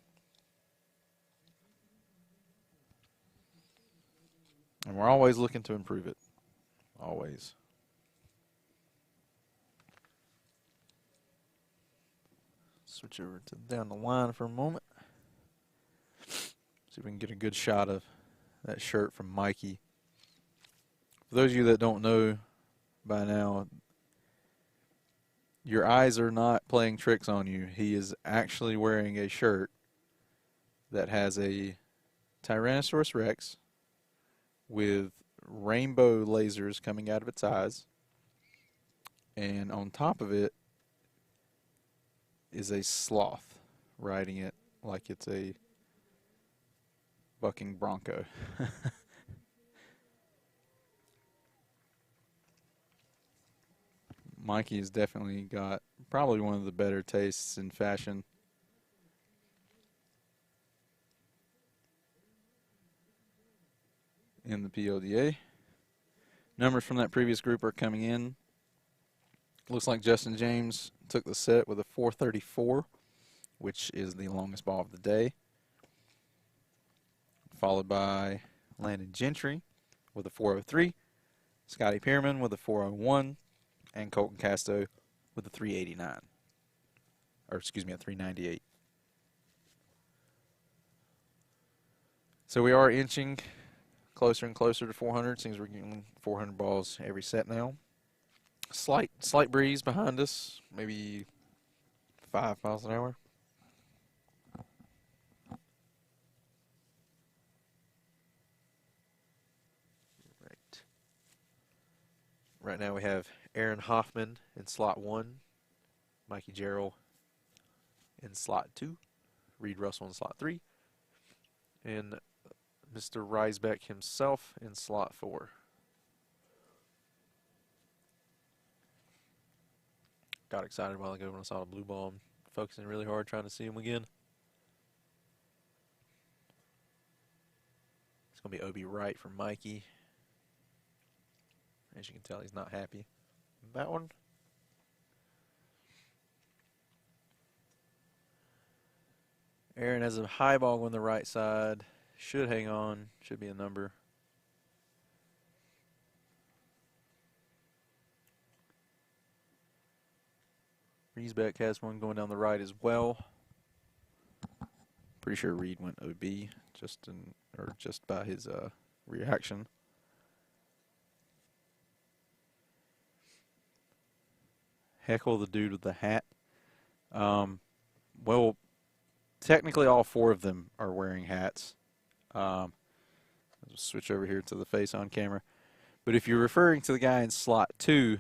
And we're always looking to improve it. Always. Switch over to down the line for a moment. See if we can get a good shot of that shirt from Mikey. For those of you that don't know by now, your eyes are not playing tricks on you. He is actually wearing a shirt that has a Tyrannosaurus Rex with rainbow lasers coming out of its eyes, and on top of it is a sloth riding it like it's a bucking bronco. Mikey has definitely got probably one of the better tastes in fashion. In the PLDA. Numbers from that previous group are coming in. Looks like Justin James took the set with a 434, which is the longest ball of the day. Followed by Landon Gentry with a 403, Scotty Pierman with a 401, and Colton Casto with a 389. Or excuse me, a 398. So we are inching closer and closer to 400. Seems we're getting 400 balls every set now. Slight breeze behind us, maybe 5 miles an hour. Right now we have Aaron Hoffman in slot 1, Mikey Jarrell in slot 2, Reed Russell in slot 3, and Mr. Reisbeck himself in slot 4. Got excited a while ago when I saw the blue ball. I'm focusing really hard trying to see him again. It's going to be Obi Wright for Mikey. As you can tell, he's not happy. That one. Aaron has a high ball on the right side. Should hang on. Should be a number. Reesbeck has one going down the right as well. Pretty sure Reed went OB just by his reaction. Heckle the dude with the hat. Well, technically all 4 of them are wearing hats. I'll switch over here to the face on camera. But if you're referring to the guy in slot 2,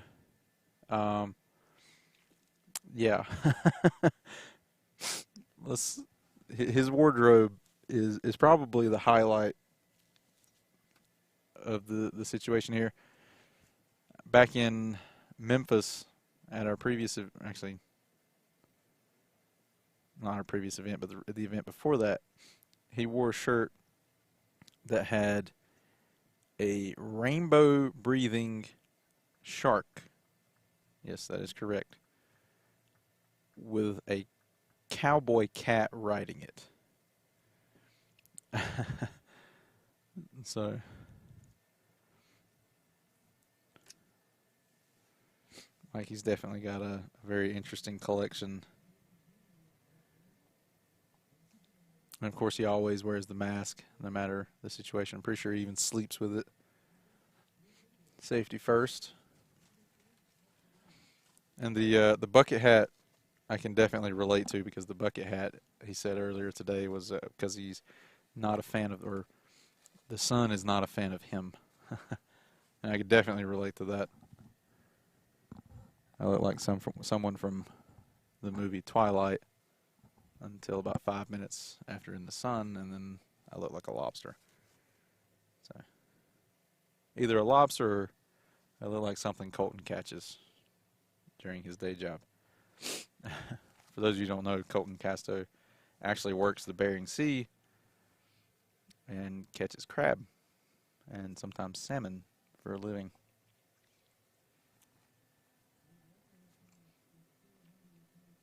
yeah. His wardrobe is probably the highlight of the situation here. Back in Memphis at our previous, actually, not our previous event, but the event before that, he wore a shirt that had a rainbow breathing shark. Yes, that is correct. With a cowboy cat riding it. So Mikey's definitely got a very interesting collection. And of course he always wears the mask no matter the situation. I'm pretty sure he even sleeps with it. Safety first. And the bucket hat I can definitely relate to, because the bucket hat, he said earlier today, was because he's not a fan of, or the sun is not a fan of him. And I could definitely relate to that. I look like someone from the movie Twilight until about 5 minutes after in the sun, and then I look like a lobster. So either a lobster or I look like something Colton catches during his day job. For those of you who don't know, Colton Casto actually works the Bering Sea and catches crab and sometimes salmon for a living.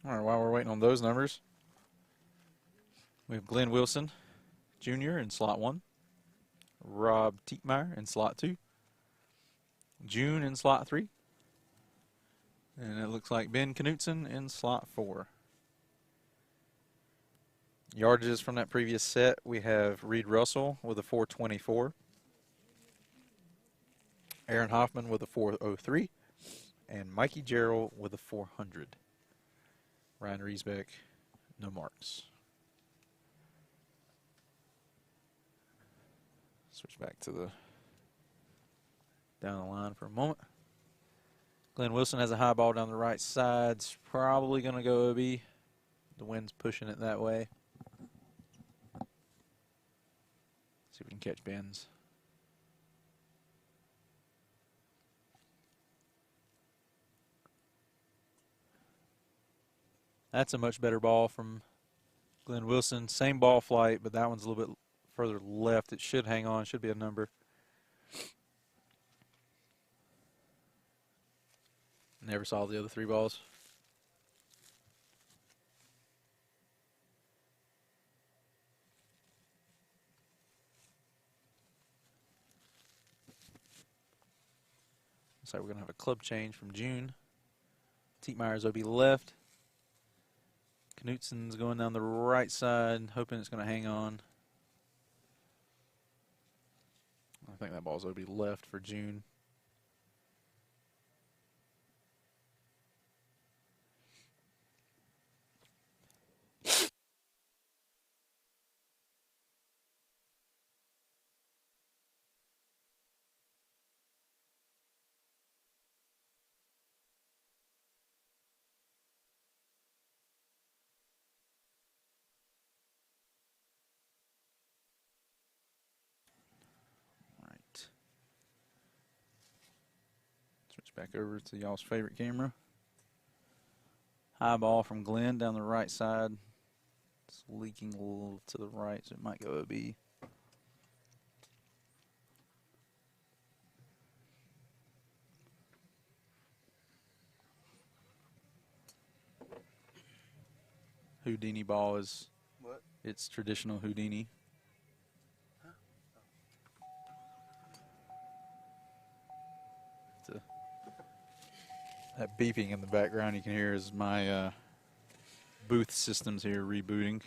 All right, while we're waiting on those numbers, we have Glenn Wilson Jr. in slot 1, Rob Tietmeyer in slot 2, June in slot 3, and it looks like Ben Knutson in slot 4. Yardages from that previous set, we have Reed Russell with a 424, Aaron Hoffman with a 403, and Mikey Gerald with a 400. Ryan Riesbeck, no marks. Switch back to the down the line for a moment. Glenn Wilson has a high ball down the right side. It's probably going to go OB. The wind's pushing it that way. See if we can catch Ben's. That's a much better ball from Glenn Wilson. Same ball flight, but that one's a little bit further left. It should hang on. Should be a number. Never saw the other 3 balls. Looks like we're going to have a club change from June. Tietmeyer's OB left. Knutson's going down the right side, hoping it's going to hang on. I think that ball's OB left for June. Switch back over to y'all's favorite camera. High ball from Glenn down the right side. It's leaking a little to the right, so it might go OB. Houdini ball is what? It's traditional Houdini. That beeping in the background you can hear is my booth systems here rebooting.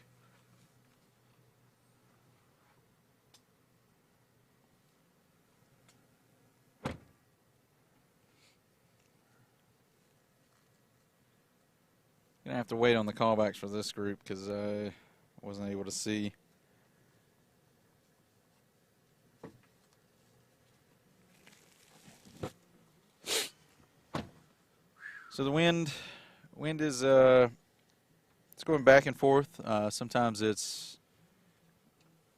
Gonna have to wait on the callbacks for this group because I wasn't able to see. So the wind is it's going back and forth. Sometimes it's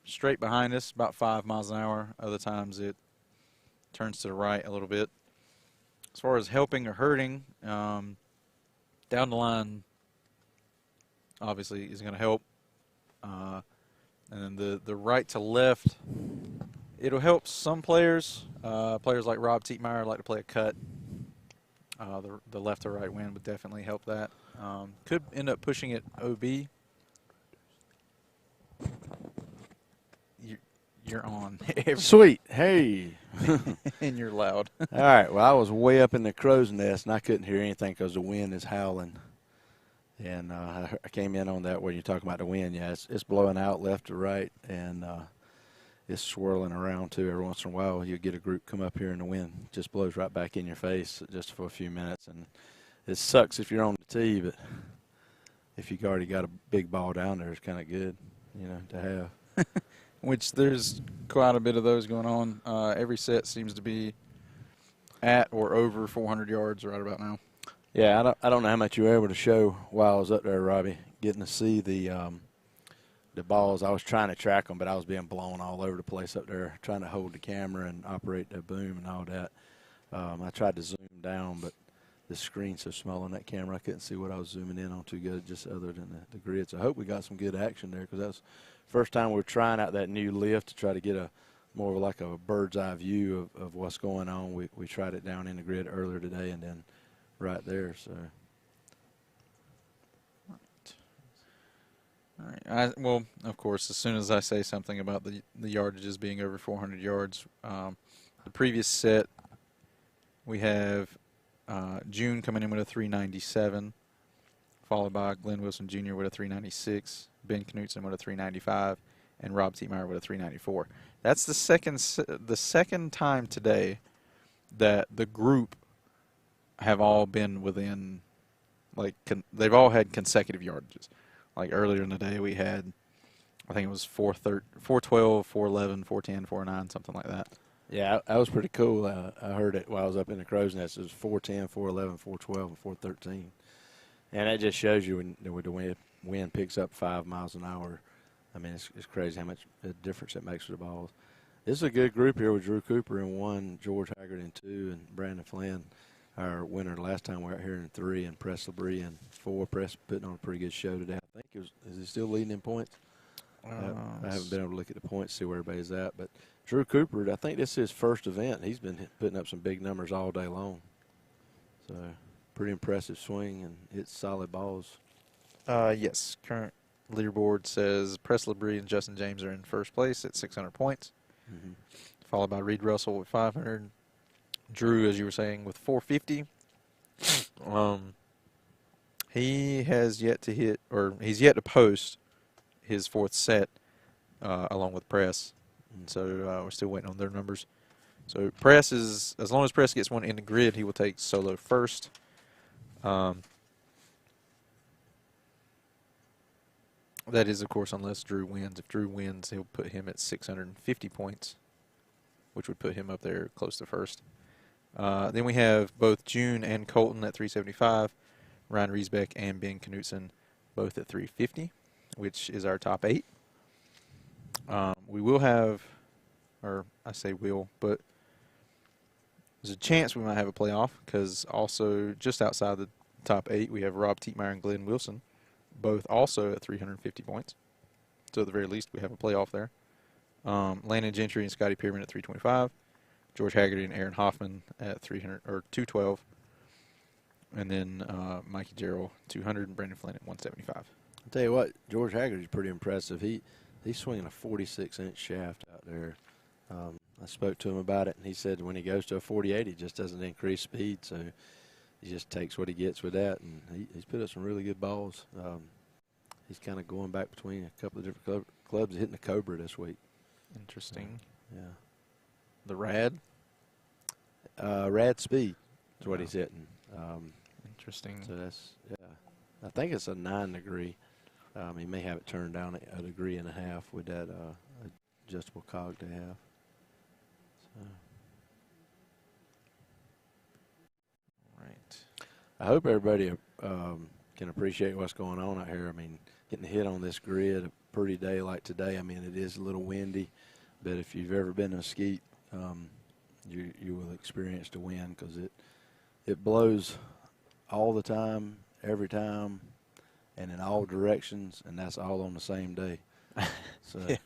straight behind us, about 5 miles an hour. Other times it turns to the right a little bit. As far as helping or hurting, down the line obviously is going to help. And then the right to left, it'll help some players. Players like Rob Tietmeyer like to play a cut. The left to right wind would definitely help that. Could end up pushing it OB. You're on. Sweet. Hey. And you're loud. All right. Well, I was way up in the crow's nest, and I couldn't hear anything because the wind is howling. And I came in on that when you're talking about the wind. Yeah, it's blowing out left to right, and it's swirling around, too. Every once in a while, you get a group come up here, and the wind just blows right back in your face just for a few minutes. And it sucks if you're on the tee, but if you've already got a big ball down there, it's kind of good, you know, to have. which there's quite a bit of those going on. Every set seems to be at or over 400 yards right about now. Yeah, I don't know how much you were able to show while I was up there, Robbie, getting to see the balls. I was trying to track them, but I was being blown all over the place up there, trying to hold the camera and operate the boom and all that. I tried to zoom down, but the screen's so small on that camera, I couldn't see what I was zooming in on too good, just other than the grid. So I hope we got some good action there, because that was the first time we were trying out that new lift to try to get a more of like a bird's eye view of what's going on. We tried it down in the grid earlier today, and then right there. So. All right. Well, of course, as soon as I say something about the yardages being over 400 yards, the previous set we have June coming in with a 397, followed by Glenn Wilson Jr. with a 396, Ben Knutson with a 395, and Rob Tietmeyer with a 394. That's the second time today that the group have all been within, like, they've all had consecutive yardages. Like earlier in the day, we had, I think it was 412, 411, 410, 409, something like that. Yeah, that was pretty cool. I heard it while I was up in the crow's nest. It was 410, 411, 412, and 413. And that just shows you when the wind picks up 5 miles an hour. I mean, it's crazy how much difference it makes for the balls. This is a good group here with Drew Cooper in 1, George Haggard in 2, and Brandon Flynn, our winner last time we were out here, in 3, and Press LeBrie in 4. Press putting on a pretty good show today. I think is he still leading in points? I haven't been able to look at the points, see where everybody's at. But Drew Cooper, I think this is his first event. He's been putting up some big numbers all day long. So pretty impressive swing, and it's solid balls. Yes, current leaderboard says Press LeBrie and Justin James are in first place at 600 points, followed by Reed Russell with 500. Drew, as you were saying, with 450. He has yet to hit, or he's yet to post his 4th set along with Press. And so we're still waiting on their numbers. So Press is, as long as Press gets one in the grid, he will take solo first. That is, of course, unless Drew wins. If Drew wins, he'll put him at 650 points, which would put him up there close to first. Then we have both June and Colton at 375, Ryan Riesbeck and Ben Knutson both at 350, which is our top 8. We will have, or I say will, but there's a chance we might have a playoff, because also just outside the top 8 we have Rob Tietmeyer and Glenn Wilson, both also at 350 points. So at the very least we have a playoff there. Landon Gentry and Scotty Pierman at 325. George Haggerty and Aaron Hoffman at 212, and then Mikey Jarrell 200 and Brandon Flynn at 175. I'll tell you what, George Haggerty's pretty impressive. He's swinging a 46-inch shaft out there. I spoke to him about it, and he said when he goes to a 48, he just doesn't increase speed, so he just takes what he gets with that, and he's put up some really good balls. He's kind of going back between a couple of different clubs, hitting the Cobra this week. Interesting. Yeah. The Rad? Rad speed is what he's hitting. Interesting. So that's, yeah. I think it's a 9 degree. He may have it turned down a degree and a half with that adjustable cog they have. So. Right. I hope everybody can appreciate what's going on out here. I mean, getting hit on this grid a pretty day like today, I mean, it is a little windy, but if you've ever been to Mesquite, you will experience the wind, because it blows all the time, every time, and in all directions, and that's all on the same day. So, yeah.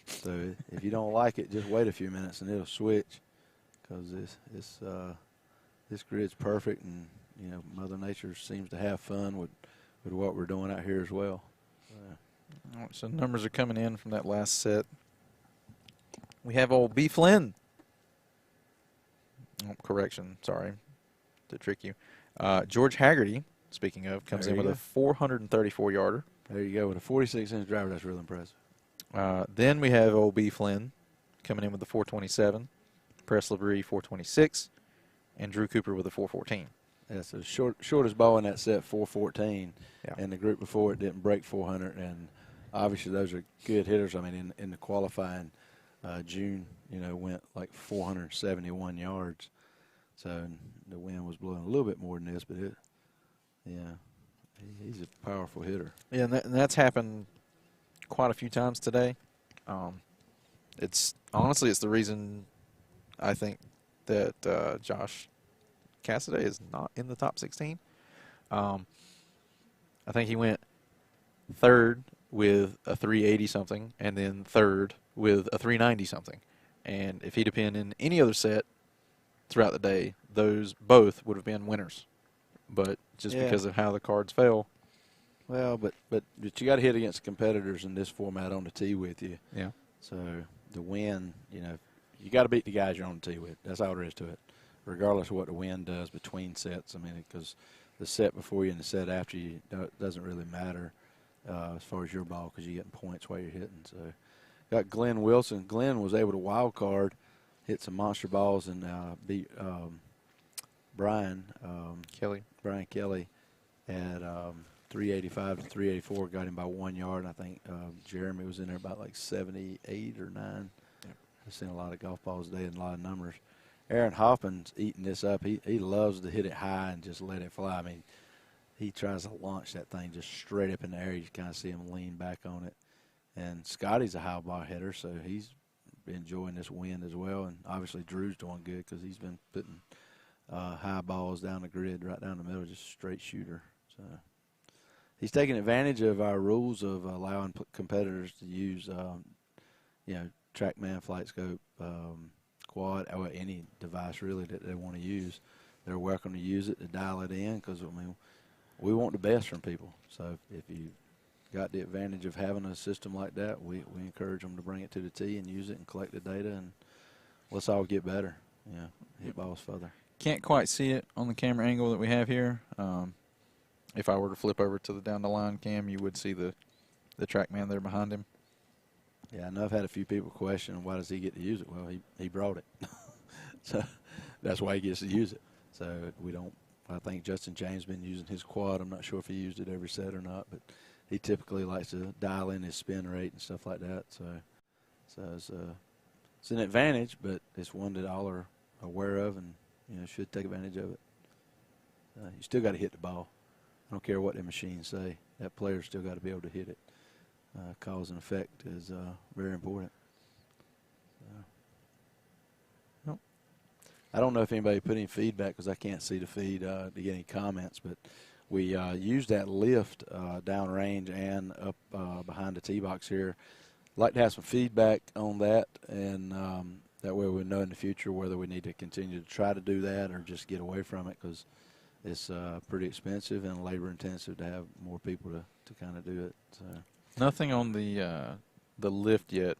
So if you don't like it, just wait a few minutes and it'll switch, because this grid's perfect, and you know Mother Nature seems to have fun with what we're doing out here as well. All right, so numbers are coming in from that last set. We have old B. Flynn. Oh, correction, sorry to trick you. George Haggerty, speaking of, comes in with a 434-yarder. There you go. With a 46-inch driver, that's real impressive. Then we have old B. Flynn coming in with a 427, Press LeBrie 426, and Drew Cooper with a 414. That's the shortest ball in that set, 414. Yeah. And the group before it didn't break 400, and obviously those are good hitters. I mean, in the qualifying, June, went like 471 yards. So the wind was blowing a little bit more than this, but he's a powerful hitter. Yeah, and that's happened quite a few times today. It's the reason I think that Josh Cassidy is not in the top 16. I think he went third with a 380 something, and then third with a 390 something. And if he'd have been in any other set throughout the day, those both would have been winners. But just because of how the cards fell. Well, but you got to hit against competitors in this format on the tee with you. Yeah. So the win, you got to beat the guys you're on the tee with. That's all there is to it, regardless of what the wind does between sets. I mean, because the set before you and the set after you doesn't really matter as far as your ball, because you're getting points while you're hitting. So got Glenn Wilson. Glenn was able to wild card, hit some monster balls, and beat Brian Kelly at 385 to 384. Got him by 1 yard. And I think Jeremy was in there about like 78 or 9. Yep. I've seen a lot of golf balls today and a lot of numbers. Aaron Hoffman's eating this up. He loves to hit it high and just let it fly. I mean, he tries to launch that thing just straight up in the air. You kind of see him lean back on it. And Scotty's a high ball hitter, so he's enjoying this wind as well. And obviously Drew's doing good because he's been putting high balls down the grid, right down the middle, just straight shooter. So he's taking advantage of our rules of allowing competitors to use, TrackMan, Flight Scope, Quad, or any device really that they want to use. They're welcome to use it to dial it in because, I mean, we want the best from people. So if you got the advantage of having a system like that, we encourage them to bring it to the tee and use it and collect the data, and let's all get better. Hit balls further. Can't quite see it on the camera angle that we have here. If I were to flip over to the down the line cam, you would see the TrackMan there behind him. Yeah, I know I've had a few people question why does he get to use it. Well, he brought it. So that's why he gets to use it. So I think Justin James been using his quad. I'm not sure if he used it every set or not, but he typically likes to dial in his spin rate and stuff like that. So it's an advantage, but it's one that all are aware of and should take advantage of it. You still got to hit the ball. I don't care what the machines say. That player's still got to be able to hit it. Cause and effect is very important. Nope. I don't know if anybody put any feedback because I can't see the feed to get any comments, but we used that lift downrange and up behind the tee box here. I'd like to have some feedback on that, and that way we know in the future whether we need to continue to try to do that or just get away from it, because it's pretty expensive and labor intensive to have more people to kind of do it. So. Nothing on the lift yet,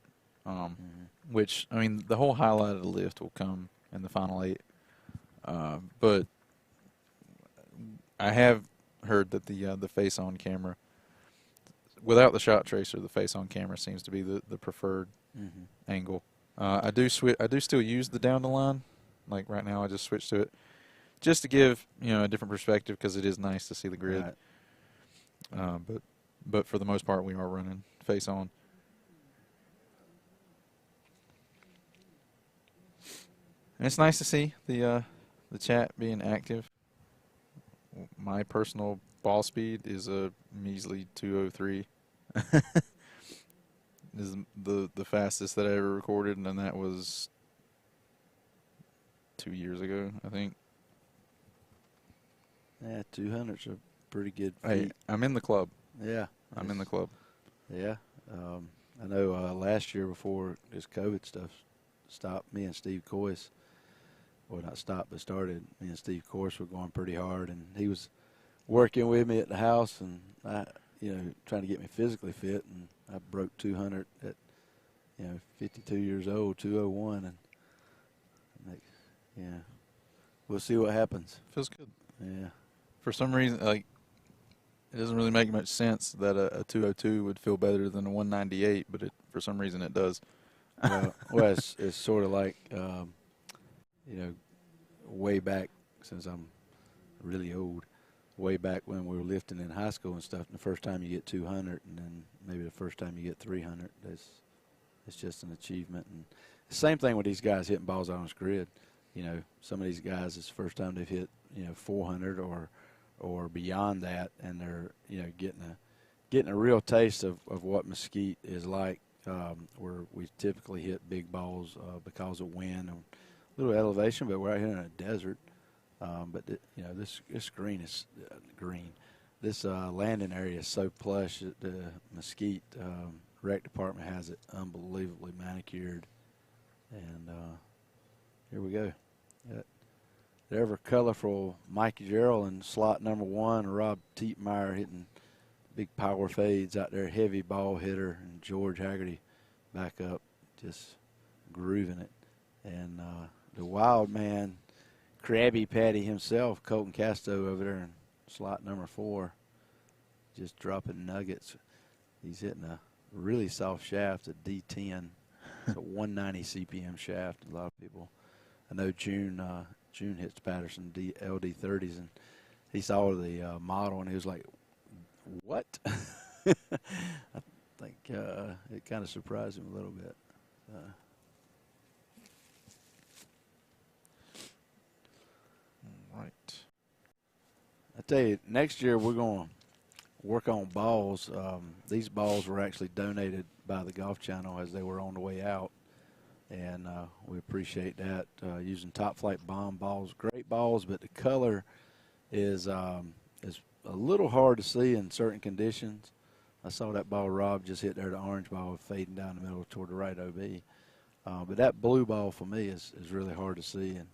which, I mean, the whole highlight of the lift will come in the final 8. But I have heard that the face-on camera, without the shot tracer, the face-on camera seems to be the preferred angle. I do still use the down the line. Like right now, I just switched to it just to give a different perspective, because it is nice to see the grid. Right. But for the most part, we are running face on. And it's nice to see the chat being active. My personal ball speed is a measly 203. Is the fastest that I ever recorded, and then that was 2 years ago, I think. Yeah, 200's a pretty good feat. Hey, I'm in the club. Yeah. I'm in the club. Yeah. I know last year before this COVID stuff stopped, me and Steve Coyce, well, not stopped, but started, me and Steve Coyce were going pretty hard, and he was working with me at the house, and I, trying to get me physically fit, and I broke 200 at, 52 years old, 201, and we'll see what happens. Feels good. Yeah. For some reason, it doesn't really make much sense that a 202 would feel better than a 198, but for some reason it does. Well, it's sort of like, way back, since I'm really old, way back when we were lifting in high school and stuff. And the first time you get 200, and then maybe the first time you get 300, it's just an achievement. And the same thing with these guys hitting balls out on this grid. You know, some of these guys, it's the first time they've hit, 400 or beyond that, and they're, getting a real taste of what Mesquite is like, where we typically hit big balls because of wind and a little elevation, but we're out here in a desert. But this green is green. This landing area is so plush that the Mesquite rec department has it unbelievably manicured. And here we go. The ever colorful Mikey Gerald in slot number 1, Rob Tietmeyer hitting big power fades out there, heavy ball hitter, and George Haggerty back up, just grooving it. And the wild man, Krabby Patty himself, Colton Casto over there in slot number 4, just dropping nuggets. He's hitting a really soft shaft, a D10. It's a 190 CPM shaft. A lot of people, I know June hits Patterson LD30s, and he saw the model and he was like, "What?" I think it kind of surprised him a little bit. Right. I tell you, next year we're going to work on balls. These balls were actually donated by the Golf Channel as they were on the way out, and we appreciate that. Using Top Flight Bomb balls, great balls, but the color is a little hard to see in certain conditions. I saw that ball Rob just hit there, the orange ball fading down the middle toward the right OB. But that blue ball for me is really hard to see. And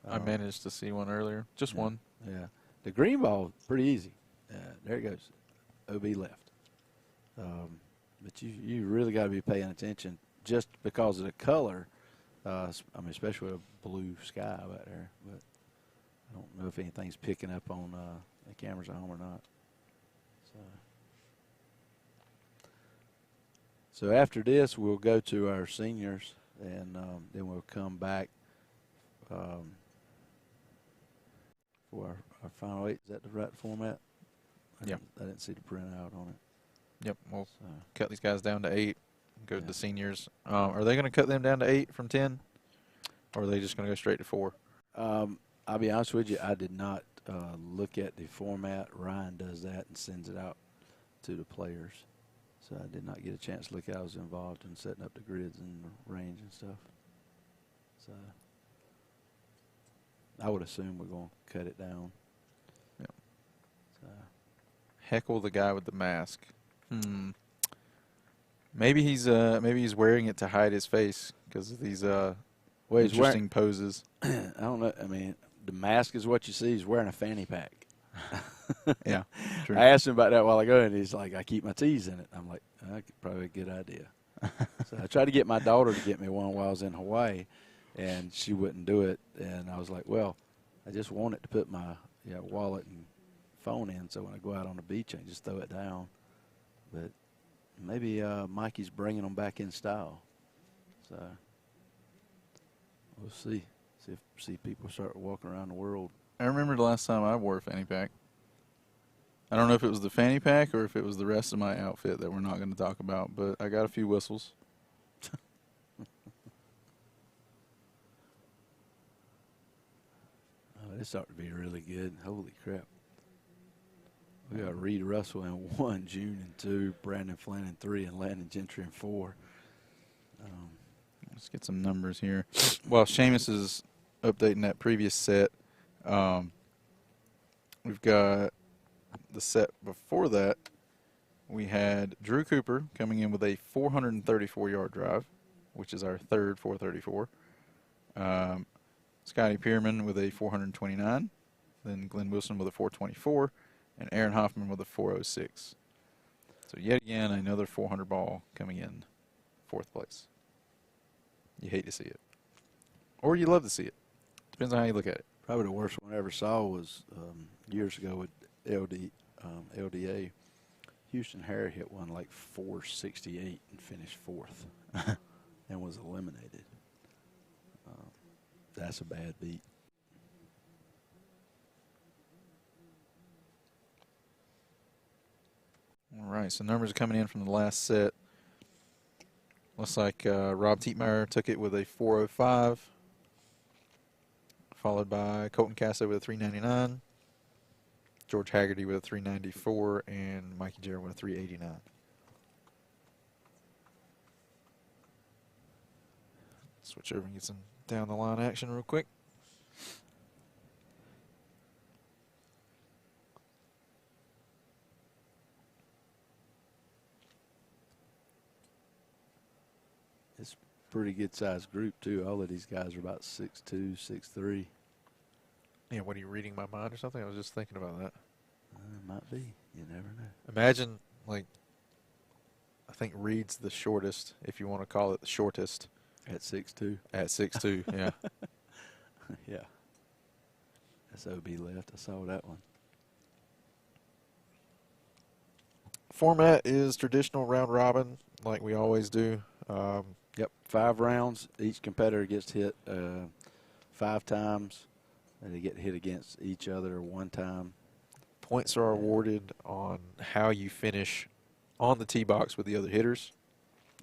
I managed to see one earlier, just one. Yeah, the green ball pretty easy. There it goes, OB left. But you really got to be paying attention just because of the color. Especially with a blue sky back there. But I don't know if anything's picking up on the cameras at home or not. So after this, we'll go to our seniors, and then we'll come back for our final 8. Is that the right format? I didn't see the printout on it. Yep, we'll cut these guys down to 8, go to the seniors. Are they going to cut them down to 8 from 10, or are they just going to go straight to 4? I'll be honest with you, I did not look at the format. Ryan does that and sends it out to the players. So I did not get a chance to look at it. I was involved in setting up the grids and the range and stuff. So I would assume we're going to cut it down. Yep. So. Heckle the guy with the mask. Maybe he's wearing it to hide his face because of these interesting poses. I don't know. I mean, the mask is what you see. He's wearing a fanny pack. Yeah, true. I asked him about that a while ago, and he's like, "I keep my teas in it." I'm like, "Probably a good idea." So I tried to get my daughter to get me one while I was in Hawaii, and she wouldn't do it. And I was like, "Well, I just wanted to put my wallet and phone in, so when I go out on the beach, I can just throw it down." But maybe Mikey's bringing them back in style. So we'll see. See people start walking around the world. I remember the last time I wore a fanny pack. I don't know if it was the fanny pack or if it was the rest of my outfit that we're not going to talk about, but I got a few whistles. This ought to be really good. Holy crap. We got Reed Russell in 1, June in 2, Brandon Flynn in 3, and Landon Gentry in 4. Let's get some numbers here. While Seamus is updating that previous set, we've got the set before that. We had Drew Cooper coming in with a 434-yard drive, which is our third 434. Scotty Pierman with a 429. Then Glenn Wilson with a 424. And Aaron Hoffman with a 406. So yet again, another 400 ball coming in 4th place. You hate to see it. Or you love to see it. Depends on how you look at it. Probably the worst one I ever saw was years ago with LDA. Houston Harry hit one like 468 and finished 4th and was eliminated. That's a bad beat. right, so numbers are coming in from the last set. Looks like Rob Tietmeyer took it with a 405, followed by Colton Casso with a 399, George Haggerty with a 394, and Mikey Jarrett with a 389. Switch over and get some down the line action real quick. It's a pretty good sized group too. All of these guys are about 6'2", 6'3". Yeah, what are you reading my mind or something? I was just thinking about that. Might be. You never know. Imagine, like, I think Reed's the shortest, if you want to call it the shortest. At 6'2". At 6'2", yeah. Yeah. SOB left. I saw that one. Format is traditional round robin, like we always do. Yep, 5 rounds. Each competitor gets hit 5 times. And they get hit against each other 1 time. Points are awarded on how you finish on the tee box with the other hitters.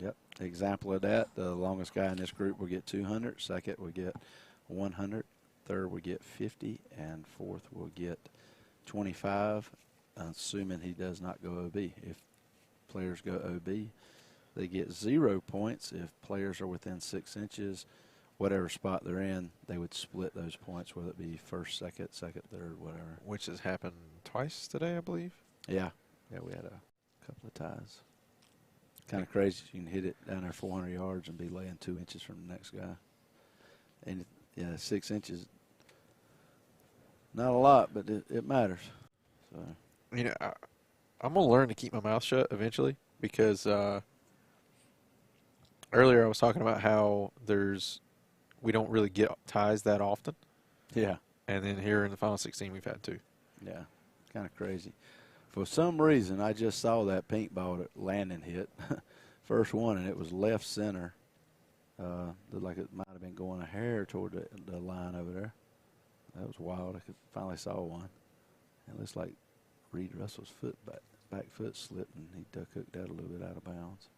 Yep. Example of that, the longest guy in this group will get 200. Second will get 100. Third will get 50. And fourth will get 25, assuming he does not go OB. If players go OB, they get 0 points. If players are within 6 inches, whatever spot they're in, they would split those points, whether it be first, second, third, whatever. Which has happened twice today, I believe. Yeah. Yeah, we had a couple of ties. Kind of crazy. You can hit it down there 400 yards and be laying 2 inches from the next guy. And, yeah, 6 inches, not a lot, but it matters. So, You know, I'm going to learn to keep my mouth shut eventually because earlier I was talking about how we don't really get ties that often. yeah. And then here in the final 16, we've had 2. Yeah, kind of crazy. For some reason, I just saw that pink ball that Landon hit. First one, and it was left center. Looked like it might have been going a hair toward the line over there. That was wild. I finally saw one. It looks like Reed Russell's back foot slipped, and he duck hooked that a little bit out of bounds.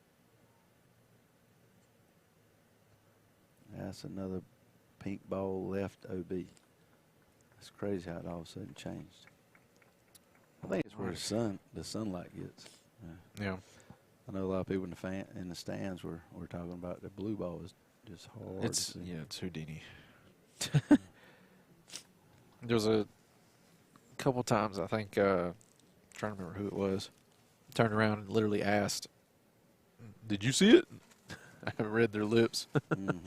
That's another pink ball left OB. It's crazy how it all of a sudden changed. I think it's where the sunlight gets. Yeah. I know a lot of people in the stands were talking about the blue ball is just hard to see. Yeah, it's Houdini. There was a couple times, I think, trying to remember who it was, turned around and literally asked, "Did you see it?" I read their lips. Mm-hmm.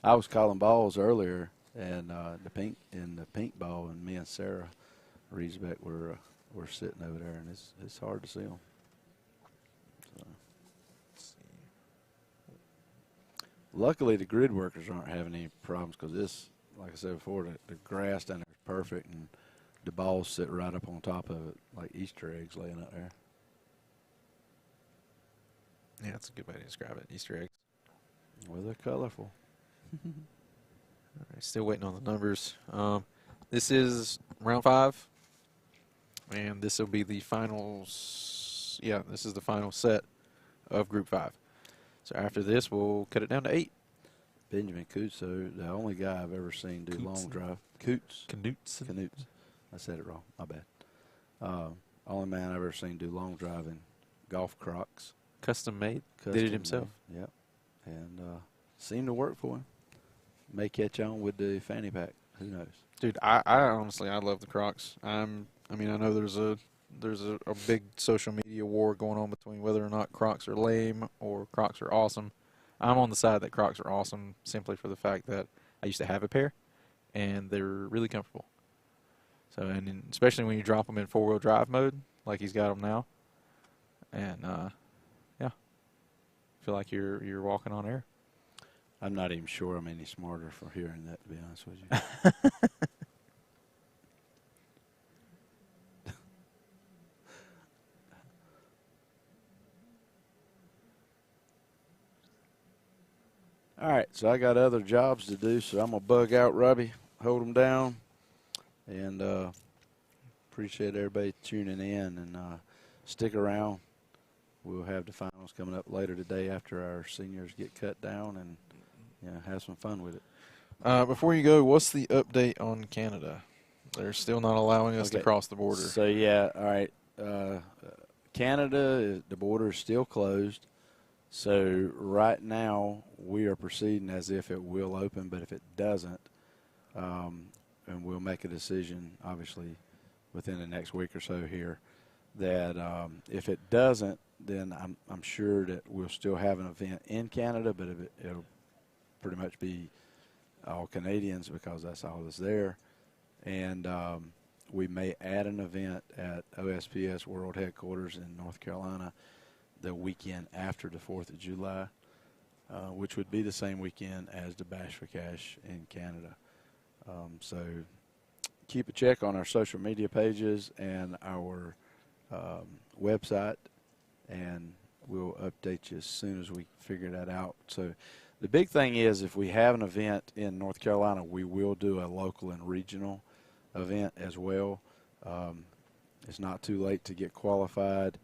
I was calling balls earlier, and the pink ball, and me and Sarah Riesbeck were sitting over there, and it's hard to see them. So. Luckily, the grid workers aren't having any problems because this, like I said before, the grass down there is perfect, and the balls sit right up on top of it like Easter eggs laying out there. Yeah, that's a good way to describe it. Easter eggs. Well, they're colorful. All right, still waiting on the numbers. This is round 5, and this will be the finals. Yeah, this is the final set of Group 5. So after this, we'll cut it down to 8. Benjamin Kutso, the only guy I've ever seen do long drive. Knutson. I said it wrong. My bad. Only man I've ever seen do long drive in golf Crocs. Custom made. Did it himself. Yep. And seemed to work for him. May catch on with the fanny pack. Who knows? Dude, I honestly, I love the Crocs. I mean, I know there's a big social media war going on between whether or not Crocs are lame or Crocs are awesome. I'm on the side that Crocs are awesome simply for the fact that I used to have a pair, and they're really comfortable. So, and especially when you drop them in 4-wheel drive mode, like he's got them now, and yeah, feel like you're walking on air. I'm not even sure I'm any smarter for hearing that, to be honest with you. All right, so I got other jobs to do, so I'm going to bug out Robbie, hold him down, and appreciate everybody tuning in. And stick around. We'll have the finals coming up later today after our seniors get cut down, and have some fun with it. Before you go, what's the update on Canada? They're still not allowing us to cross the border. So, all right. Canada, the border is still closed. So, right now, we are proceeding as if it will open, but if it doesn't, and we'll make a decision, obviously, within the next week or so here, that if it doesn't, then I'm sure that we'll still have an event in Canada, but it'll pretty much be all Canadians because that's all that's there. And we may add an event at OSPS World Headquarters in North Carolina the weekend after the 4th of July, which would be the same weekend as the Bash for Cash in Canada. So keep a check on our social media pages and our website, and we'll update you as soon as we figure that out. So the big thing is, if we have an event in North Carolina, we will do a local and regional event as well. It's not too late to get qualified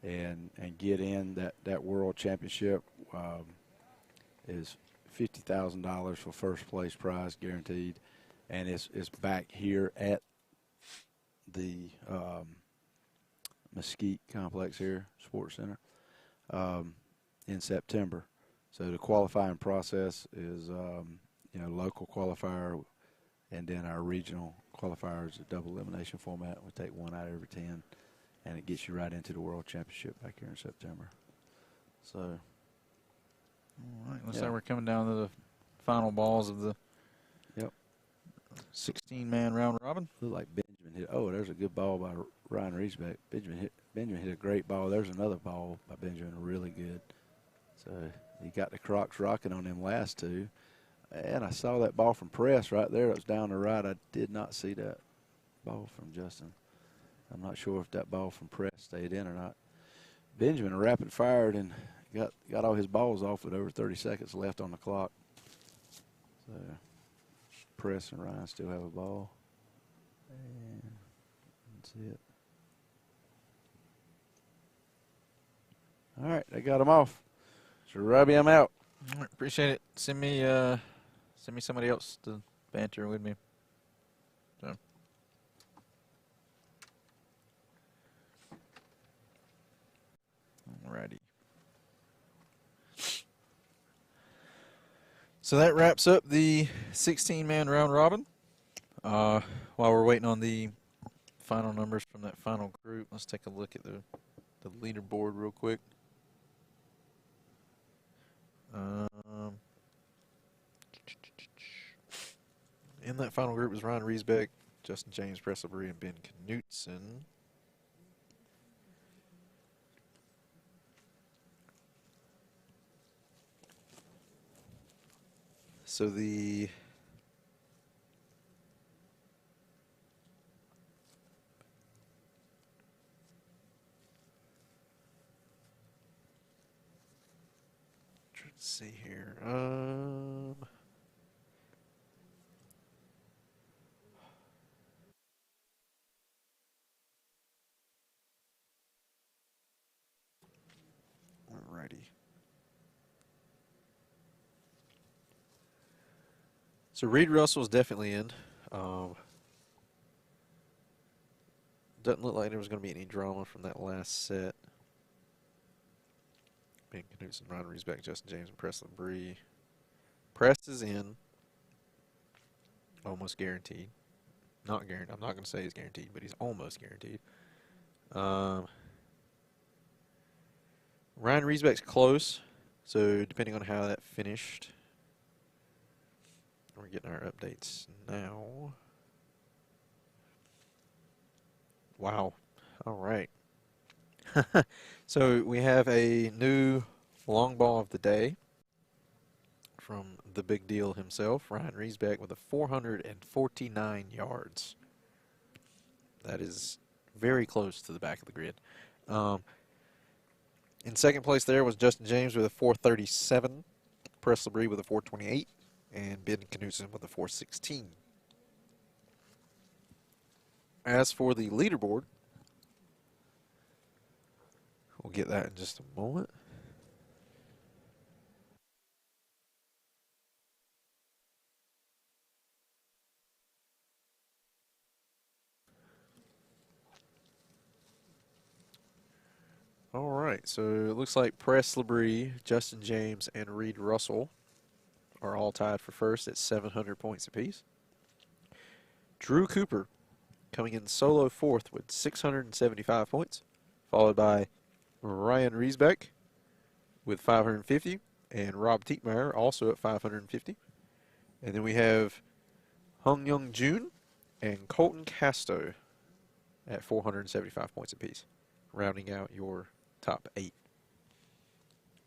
and get in. That World Championship is $50,000 for first place prize guaranteed, and it's back here at the Mesquite Complex here, Sports Center, in September. So the qualifying process is, local qualifier, and then our regional qualifier is a double elimination format. We take 1 out of every 10, and it gets you right into the World Championship back here in September. So, all right, looks like we're coming down to the final balls of the 16-man round robin. Look like Benjamin hit. Oh, there's a good ball by Ryan Riesbeck. Benjamin hit a great ball. There's another ball by Benjamin, really good. So he got the Crocs rocking on them last two. And I saw that ball from Press right there. It was down the right. I did not see that ball from Justin. I'm not sure if that ball from Press stayed in or not. Benjamin rapid fired and got all his balls off with over 30 seconds left on the clock. So Press and Ryan still have a ball. And that's it. All right, they got them off. So Robbie, I'm out. All right, appreciate it. Send me somebody else to banter with me. So. Alrighty. So that wraps up the 16-man round robin. While we're waiting on the final numbers from that final group, let's take a look at the leaderboard real quick. In that final group was Ryan Riesbeck, Justin James, Presselbury, and Ben Knutson. So the let's see here. Alrighty. So Reed Russell's definitely in. Doesn't look like there was going to be any drama from that last set. Ben Knutson, Ryan Riesbeck, Justin James, and Preston Bree. Press is in. Almost guaranteed. Not guaranteed. I'm not going to say he's guaranteed, but he's almost guaranteed. Ryan Riesbeck's close, so depending on how that finished. We're getting our updates now. Wow. All right. So we have a new long ball of the day from the big deal himself, Ryan Riesbeck, with a 449 yards. That is very close to the back of the grid. In second place there was Justin James with a 437, Presselbury with a 428, and Ben Knutson with a 416. As for the leaderboard, get that in just a moment. All right, so it looks like Press Labrie, Justin James, and Reed Russell are all tied for first at 700 points apiece. Drew Cooper coming in solo fourth with 675 points, followed by Ryan Riesbeck with 550, and Rob Tietmeyer also at 550. And then we have Hung Young Jun and Colton Casto at 475 points apiece, rounding out your top 8.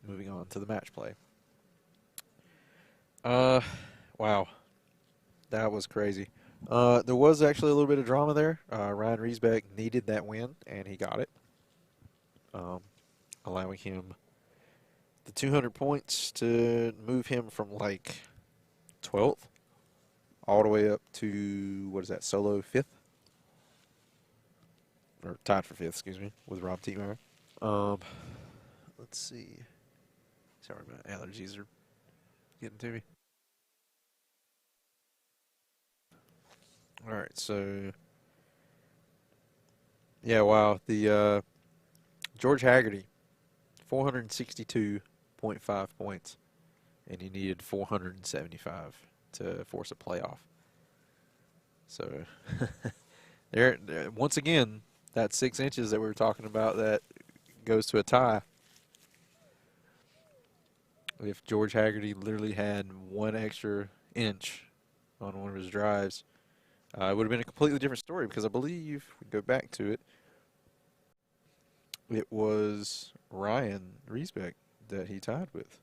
Moving on to the match play. Wow. That was crazy. There was actually a little bit of drama there. Ryan Riesbeck needed that win, and he got it, allowing him the 200 points to move him from like 12th all the way up to, what is that, solo 5th? Or tied for 5th, excuse me, with Rob Tietmeyer. Let's see. Sorry, my allergies are getting to me. All right, so yeah, wow. The George Haggerty, 462.5 points, and he needed 475 to force a playoff. So there, once again, that 6 inches that we were talking about that goes to a tie. If George Haggerty literally had 1 extra inch on one of his drives, it would have been a completely different story, because I believe, if we go back to it, it was Ryan Riesbeck that he tied with.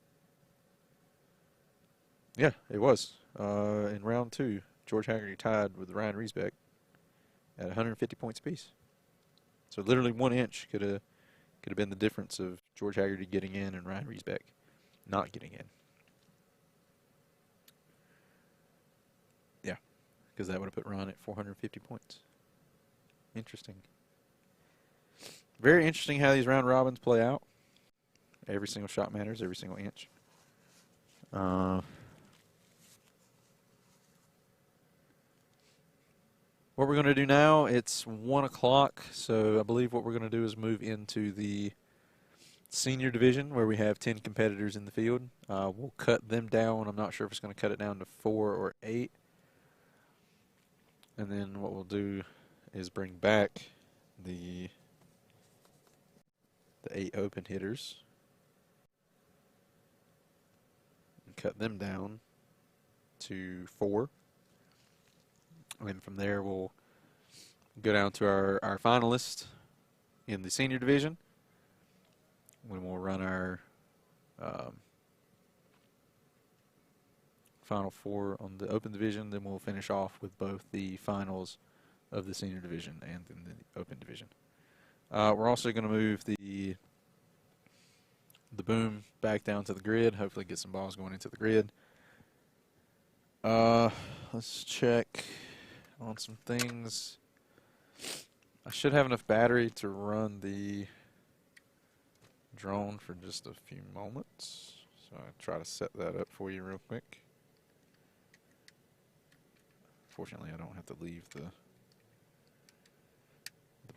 Yeah, it was. In round 2, George Haggerty tied with Ryan Riesbeck at 150 points apiece. So literally 1 inch could have been the difference of George Haggerty getting in and Ryan Riesbeck not getting in. Yeah, because that would have put Ron at 450 points. Interesting. Very interesting how these round robins play out. Every single shot matters, every single inch. What we're going to do now, it's 1 o'clock, so I believe what we're going to do is move into the senior division where we have 10 competitors in the field. We'll cut them down. I'm not sure if it's going to cut it down to 4 or 8. And then what we'll do is bring back the 8 open hitters and cut them down to 4. And from there, we'll go down to our finalists in the senior division. When we'll run our final 4 on the open division, then we'll finish off with both the finals of the senior division and in the open division. We're also going to move the boom back down to the grid. Hopefully, get some balls going into the grid. Let's check on some things. I should have enough battery to run the drone for just a few moments. So I'll try to set that up for you real quick. Fortunately, I don't have to leave the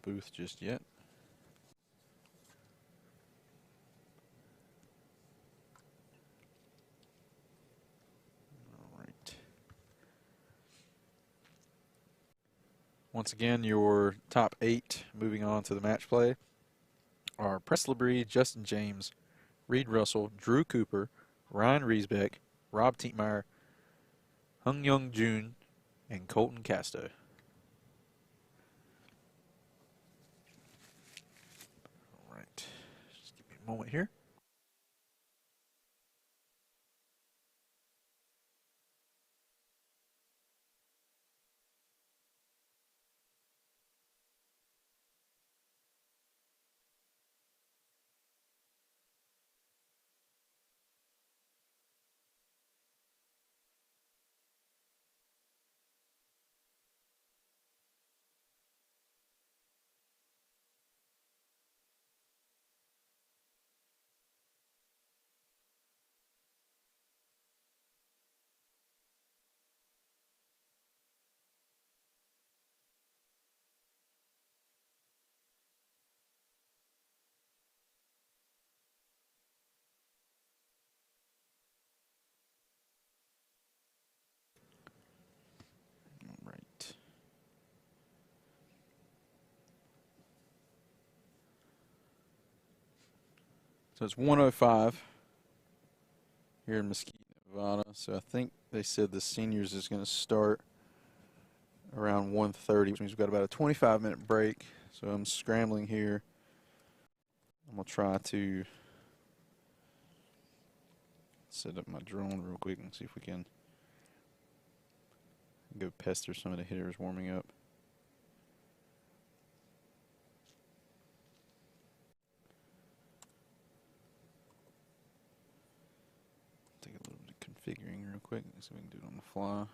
booth just yet. All right. Once again, your top 8 moving on to the match play are Press Labrie, Justin James, Reed Russell, Drew Cooper, Ryan Riesbeck, Rob Tietmeyer, Hung Young Jun, and Colton Casto. All right. Just give me a moment here. So it's 105 here in Mesquite, Nevada. So I think they said the seniors is going to start around 1:30, which means we've got about a 25-minute break. So I'm scrambling here. I'm going to try to set up my drone real quick and see if we can go pester some of the hitters warming up. Take a little bit of configuring real quick so we can do it on the fly.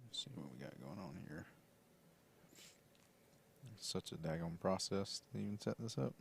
Let's see what we got going on here. It's such a daggone process to even set this up.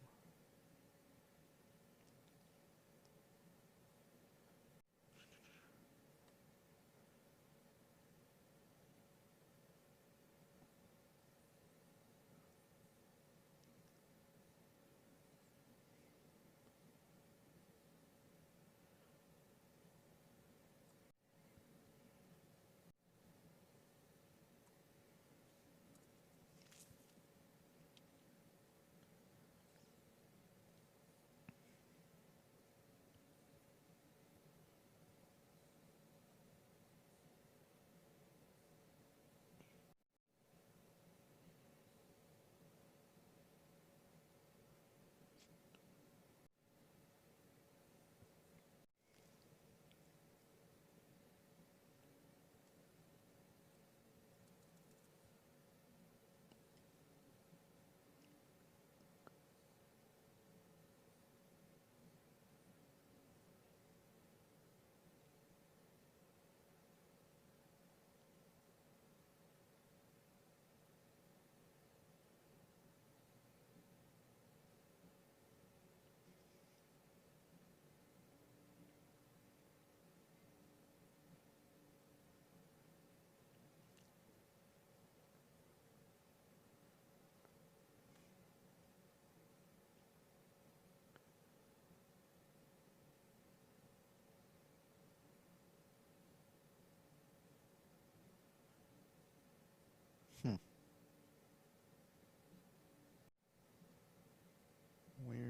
Where?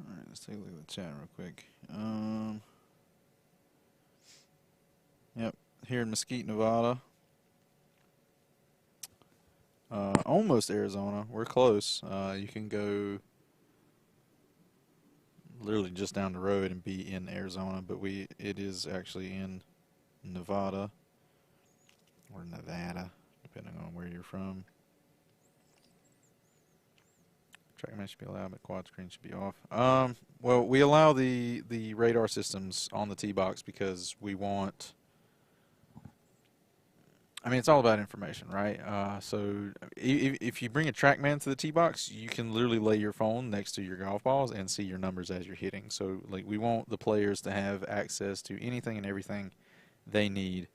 All right, let's take a look at the chat real quick. Yep, here in Mesquite, Nevada. Almost Arizona. We're close. You can go literally just down the road and be in Arizona, but it is actually in Nevada or Nevada, depending on where you're from. TrackMan should be allowed, but quad screen should be off. Well, we allow the radar systems on the tee box because we want. I mean, it's all about information, right? So if you bring a TrackMan to the tee box, you can literally lay your phone next to your golf balls and see your numbers as you're hitting. So like we want the players to have access to anything and everything they need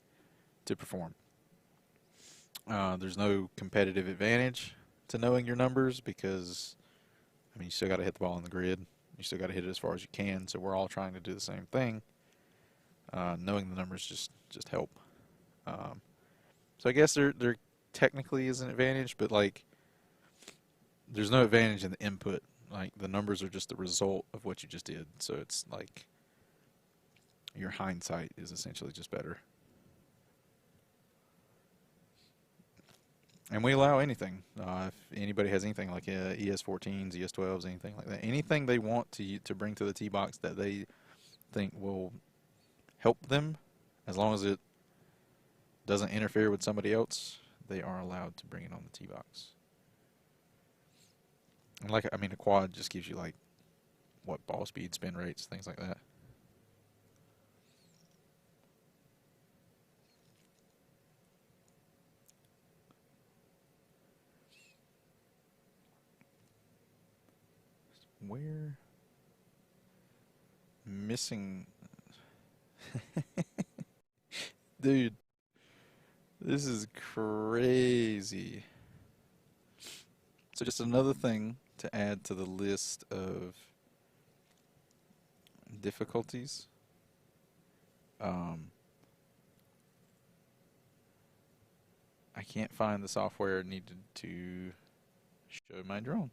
to perform. There's no competitive advantage to knowing your numbers because, I mean, you still got to hit the ball on the grid. You still got to hit it as far as you can. So we're all trying to do the same thing. Knowing the numbers just help. So I guess there technically is an advantage, but like there's no advantage in the input. Like the numbers are just the result of what you just did. So it's like your hindsight is essentially just better. And we allow anything. If anybody has anything like ES14s, ES12s, anything like that, anything they want to bring to the tee box that they think will help them, as long as it doesn't interfere with somebody else, they are allowed to bring it on the tee box. And like, I mean, a quad just gives you like what ball speed, spin rates, things like that. Where missing dude, this is crazy. So just another thing to add to the list of difficulties. I can't find the software needed to show my drone.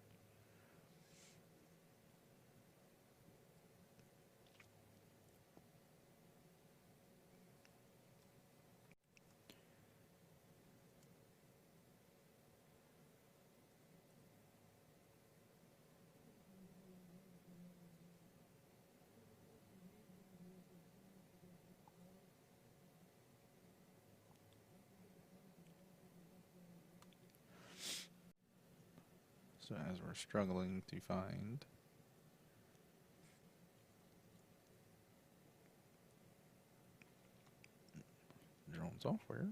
So as we're struggling to find drone software.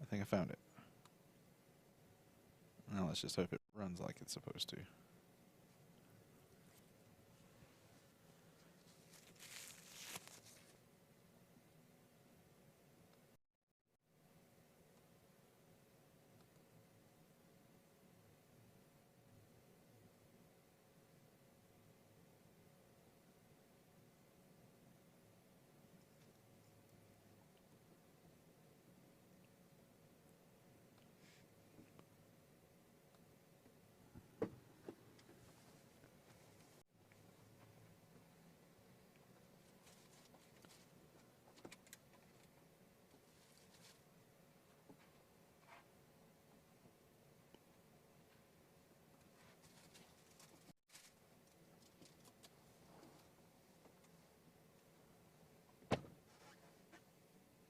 I think I found it. Now let's just hope it runs like it's supposed to.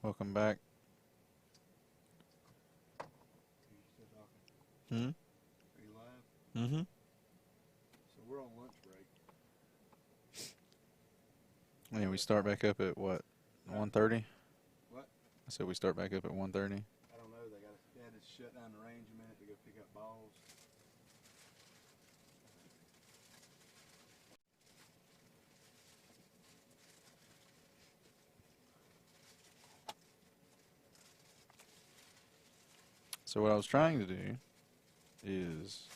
Welcome back. Are you live? Mm-hmm. So we're on lunch break. Yeah, we start back up at what? 1:30? What? I said we start back up at 1:30. I don't know. They had to shut down the range a minute to go pick up balls. So what I was trying to do is,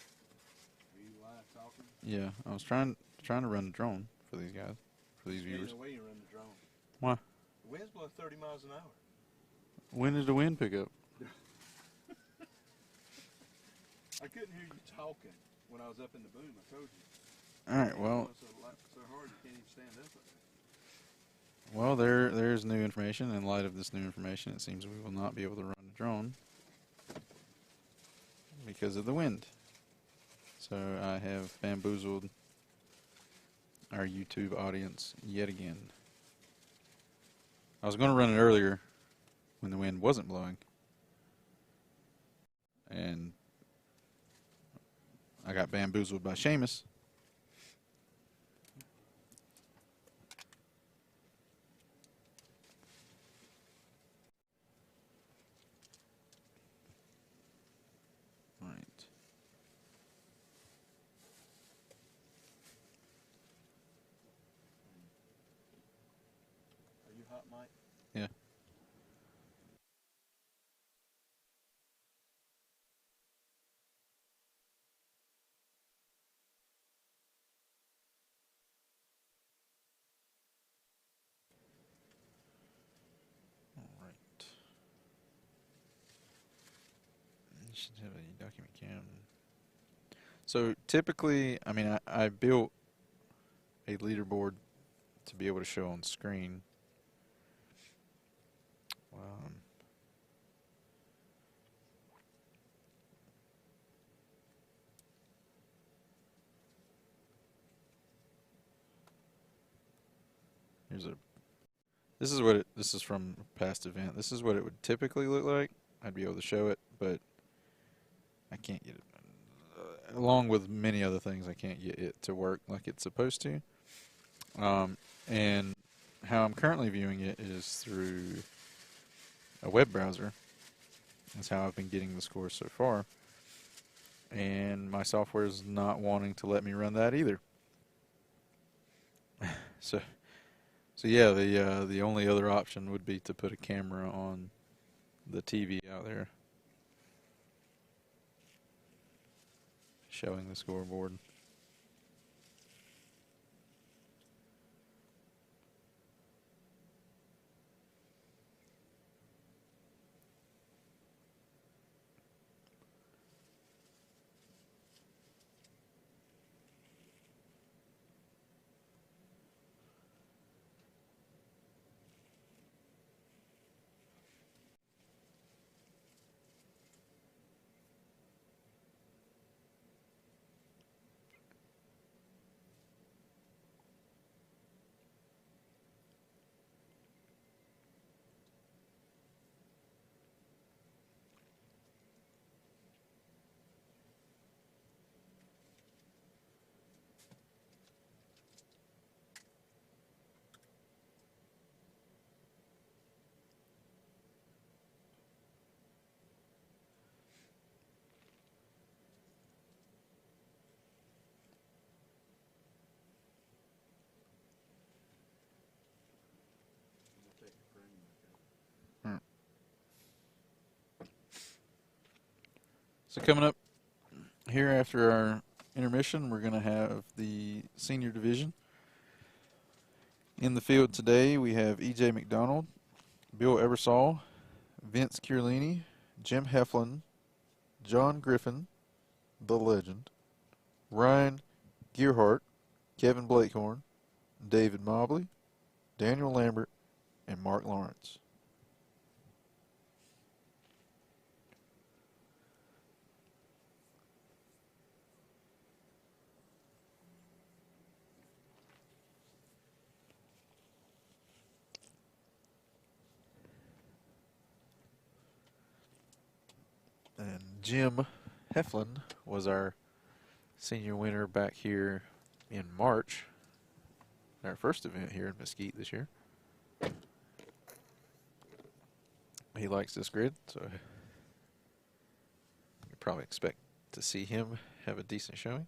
Are you live talking? yeah, I was trying to run a drone for these guys, for these There's viewers. no way you run the drone. Why? The wind's blowing 30 miles an hour. When did the wind pick up? I couldn't hear you talking when I was up in the boom. I told you. All right. Well, So hard you can't even stand up there. well, there's new information. In light of this new information, it seems we will not be able to run a drone because of the wind. So I have bamboozled our YouTube audience yet again. I was going to run it earlier when the wind wasn't blowing, and I got bamboozled by Seamus. Right. Are you hot, Mike? Yeah. All right. You should have a document cam. So typically, I mean, I built a leaderboard to be able to show on screen. Here's a. This is from a past event. This is what it would typically look like. I'd be able to show it, but I can't get it. Along with many other things, I can't get it to work like it's supposed to. And how I'm currently viewing it is through a web browser. That's how I've been getting the scores so far. And my software is not wanting to let me run that either. So yeah, the only other option would be to put a camera on the TV out there showing the scoreboard. So coming up here after our intermission, we're going to have the senior division. In the field today, we have E.J. McDonald, Bill Ebersol, Vince Chiarlini, Jim Heflin, John Griffin, the legend, Ryan Gearhart, Kevin Blakehorn, David Mobley, Daniel Lambert, and Mark Lawrence. And Jim Heflin was our senior winner back here in March, our first event here in Mesquite this year. He likes this grid, so you probably expect to see him have a decent showing.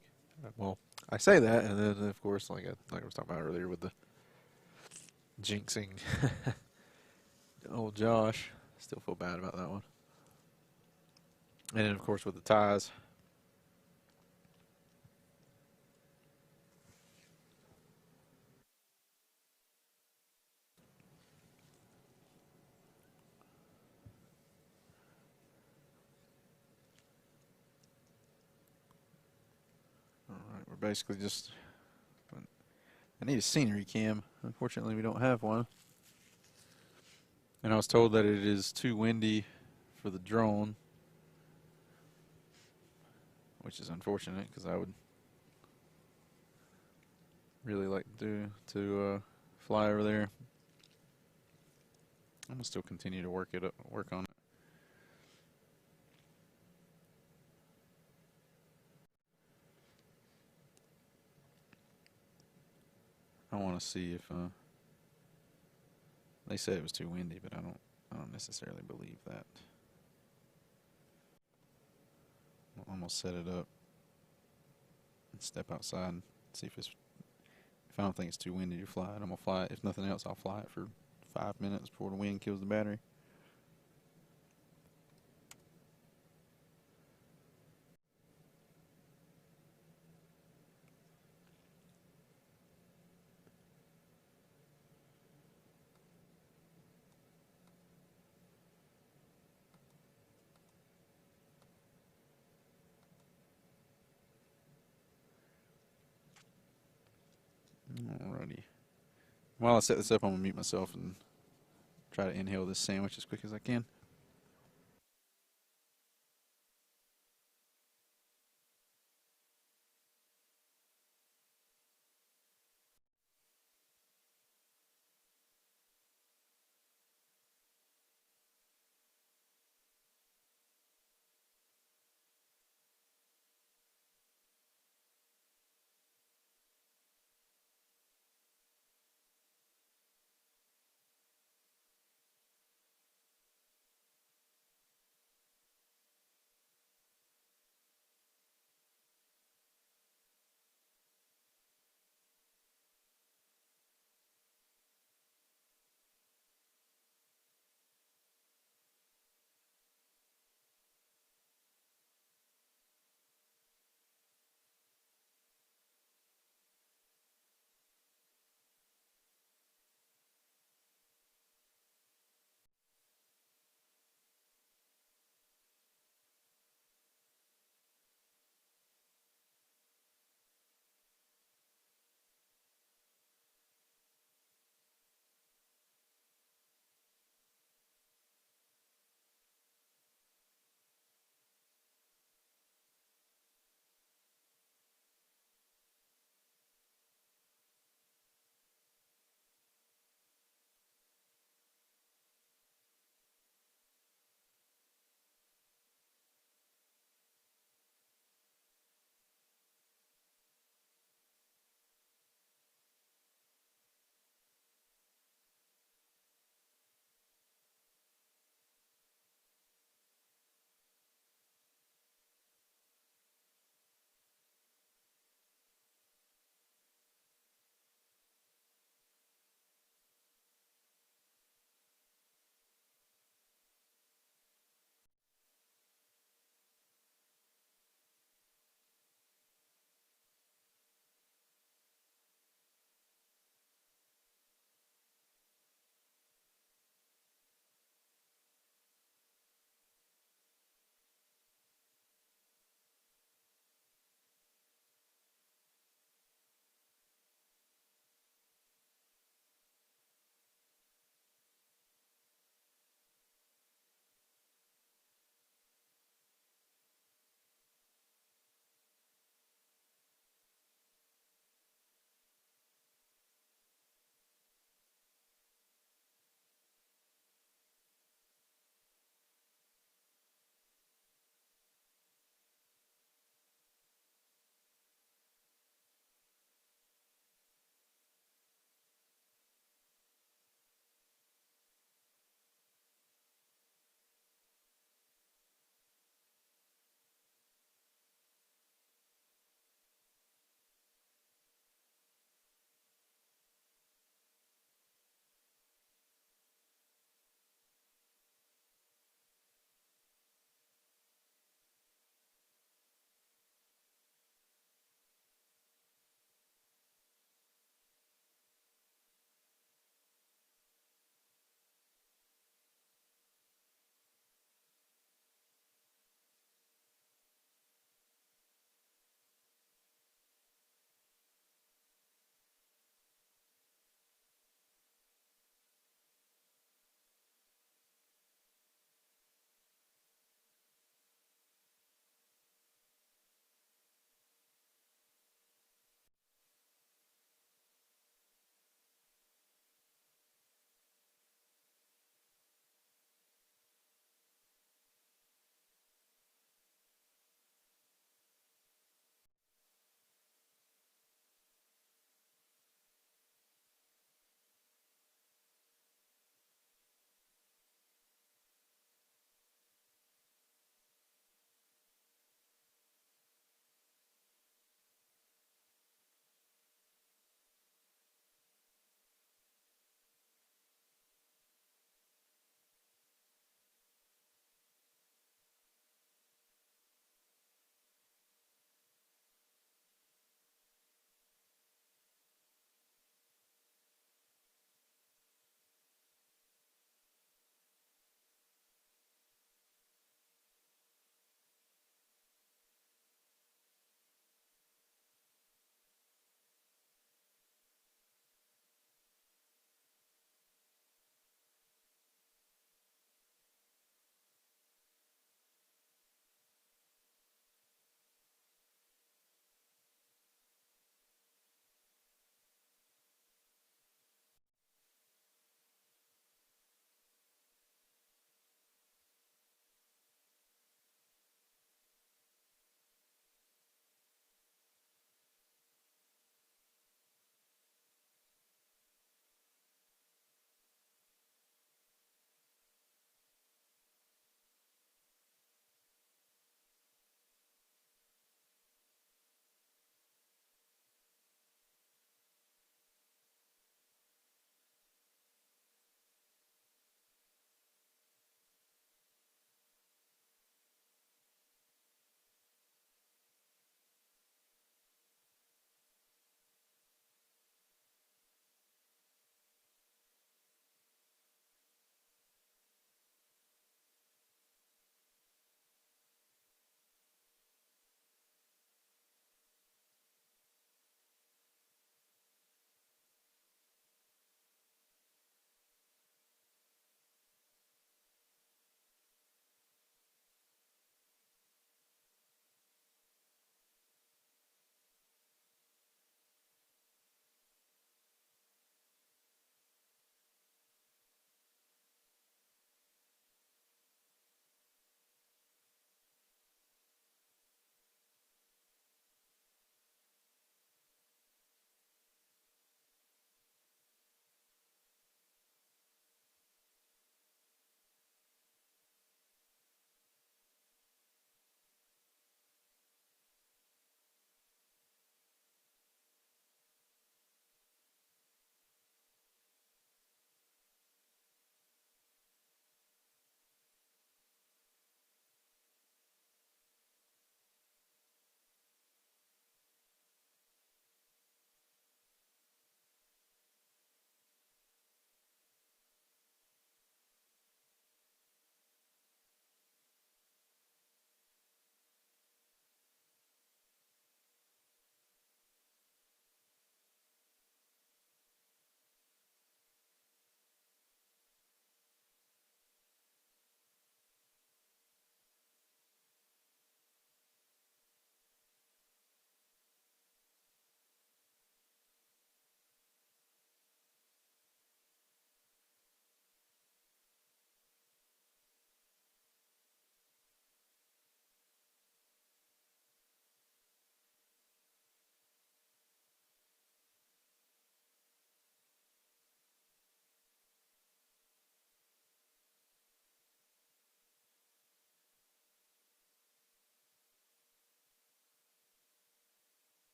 Well, I say that, and then of course, like I was talking about earlier with the jinxing, old Josh, still feel bad about that one. And then of course with the ties. We're basically just. I need a scenery cam. Unfortunately, we don't have one. And I was told that it is too windy for the drone, which is unfortunate because I would really like to fly over there. I'm gonna still continue to work on it. I want to see if they said it was too windy, but I don't necessarily believe that. I'll almost set it up and step outside and see if I don't think it's too windy to fly it. I'm gonna fly it. If nothing else, I'll fly it for 5 minutes before the wind kills the battery. Alrighty. While I set this up, I'm gonna mute myself and try to inhale this sandwich as quick as I can.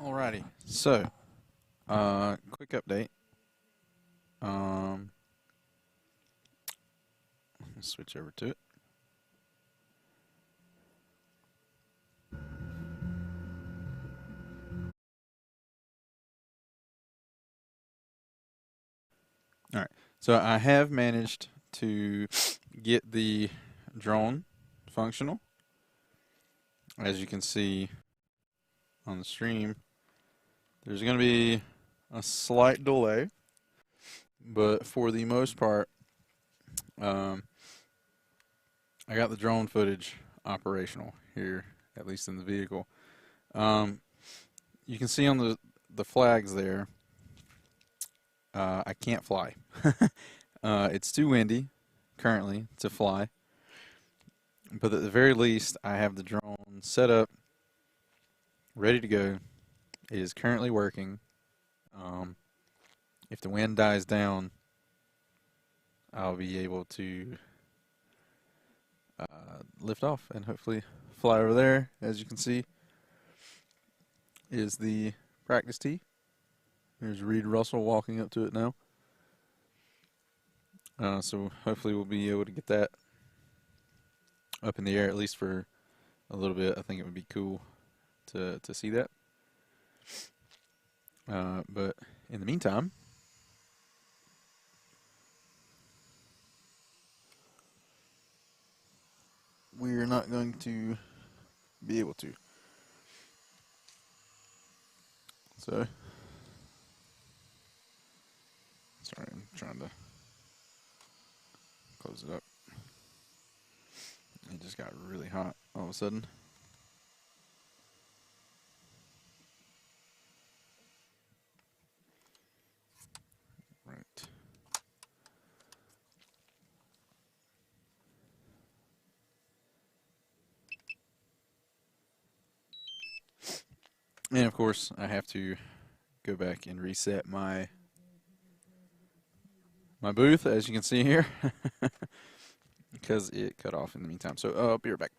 Alrighty. So, quick update. Let's switch over to it. All right. So I have managed to get the drone functional. As you can see on the stream, there's going to be a slight delay, but for the most part, I got the drone footage operational here, at least in the vehicle. You can see on the flags there, I can't fly. It's too windy currently to fly. But at the very least, I have the drone set up, ready to go. It is currently working. If the wind dies down, I'll be able to lift off and hopefully fly over there. As you can see, is the practice tee. There's Reed Russell walking up to it now. So hopefully we'll be able to get that up in the air at least for a little bit. I think it would be cool to see that. But in the meantime, we're not going to be able to. So, sorry, I'm trying to close it up. It just got really hot all of a sudden. Right. And of course, I have to go back and reset my booth, as you can see here, because it cut off in the meantime. So I'll be right back.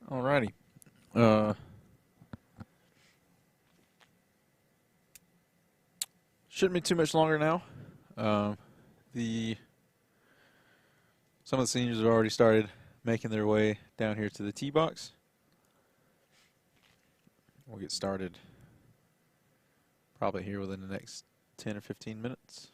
Alrighty. Shouldn't be too much longer now. Some of the seniors have already started making their way down here to the tee box. We'll get started probably here within the next 10 or 15 minutes.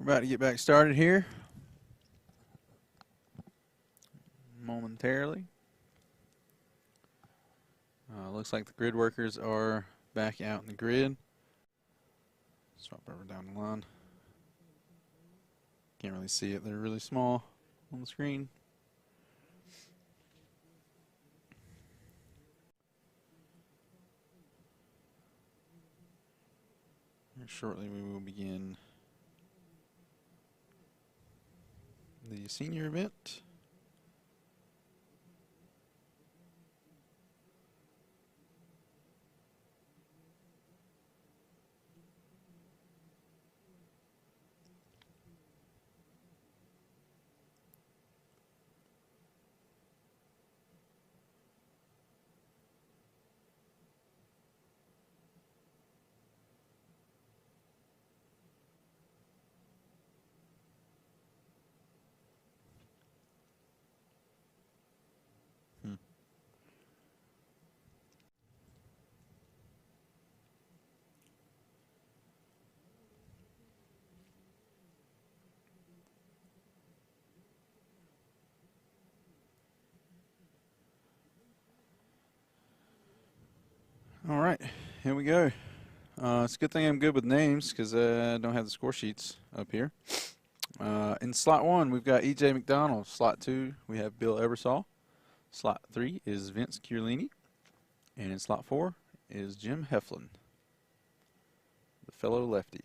We're about to get back started here momentarily. Looks like the grid workers are back out in the grid. Swap over down the line. Can't really see it. They're really small on the screen. And shortly we will begin the senior event. All right, here we go. It's a good thing I'm good with names because I don't have the score sheets up here. In slot 1, we've got E.J. McDonald. Slot 2, we have Bill Ebersol. Slot 3 is Vince Chiarlini. And in slot 4 is Jim Heflin, the fellow lefty.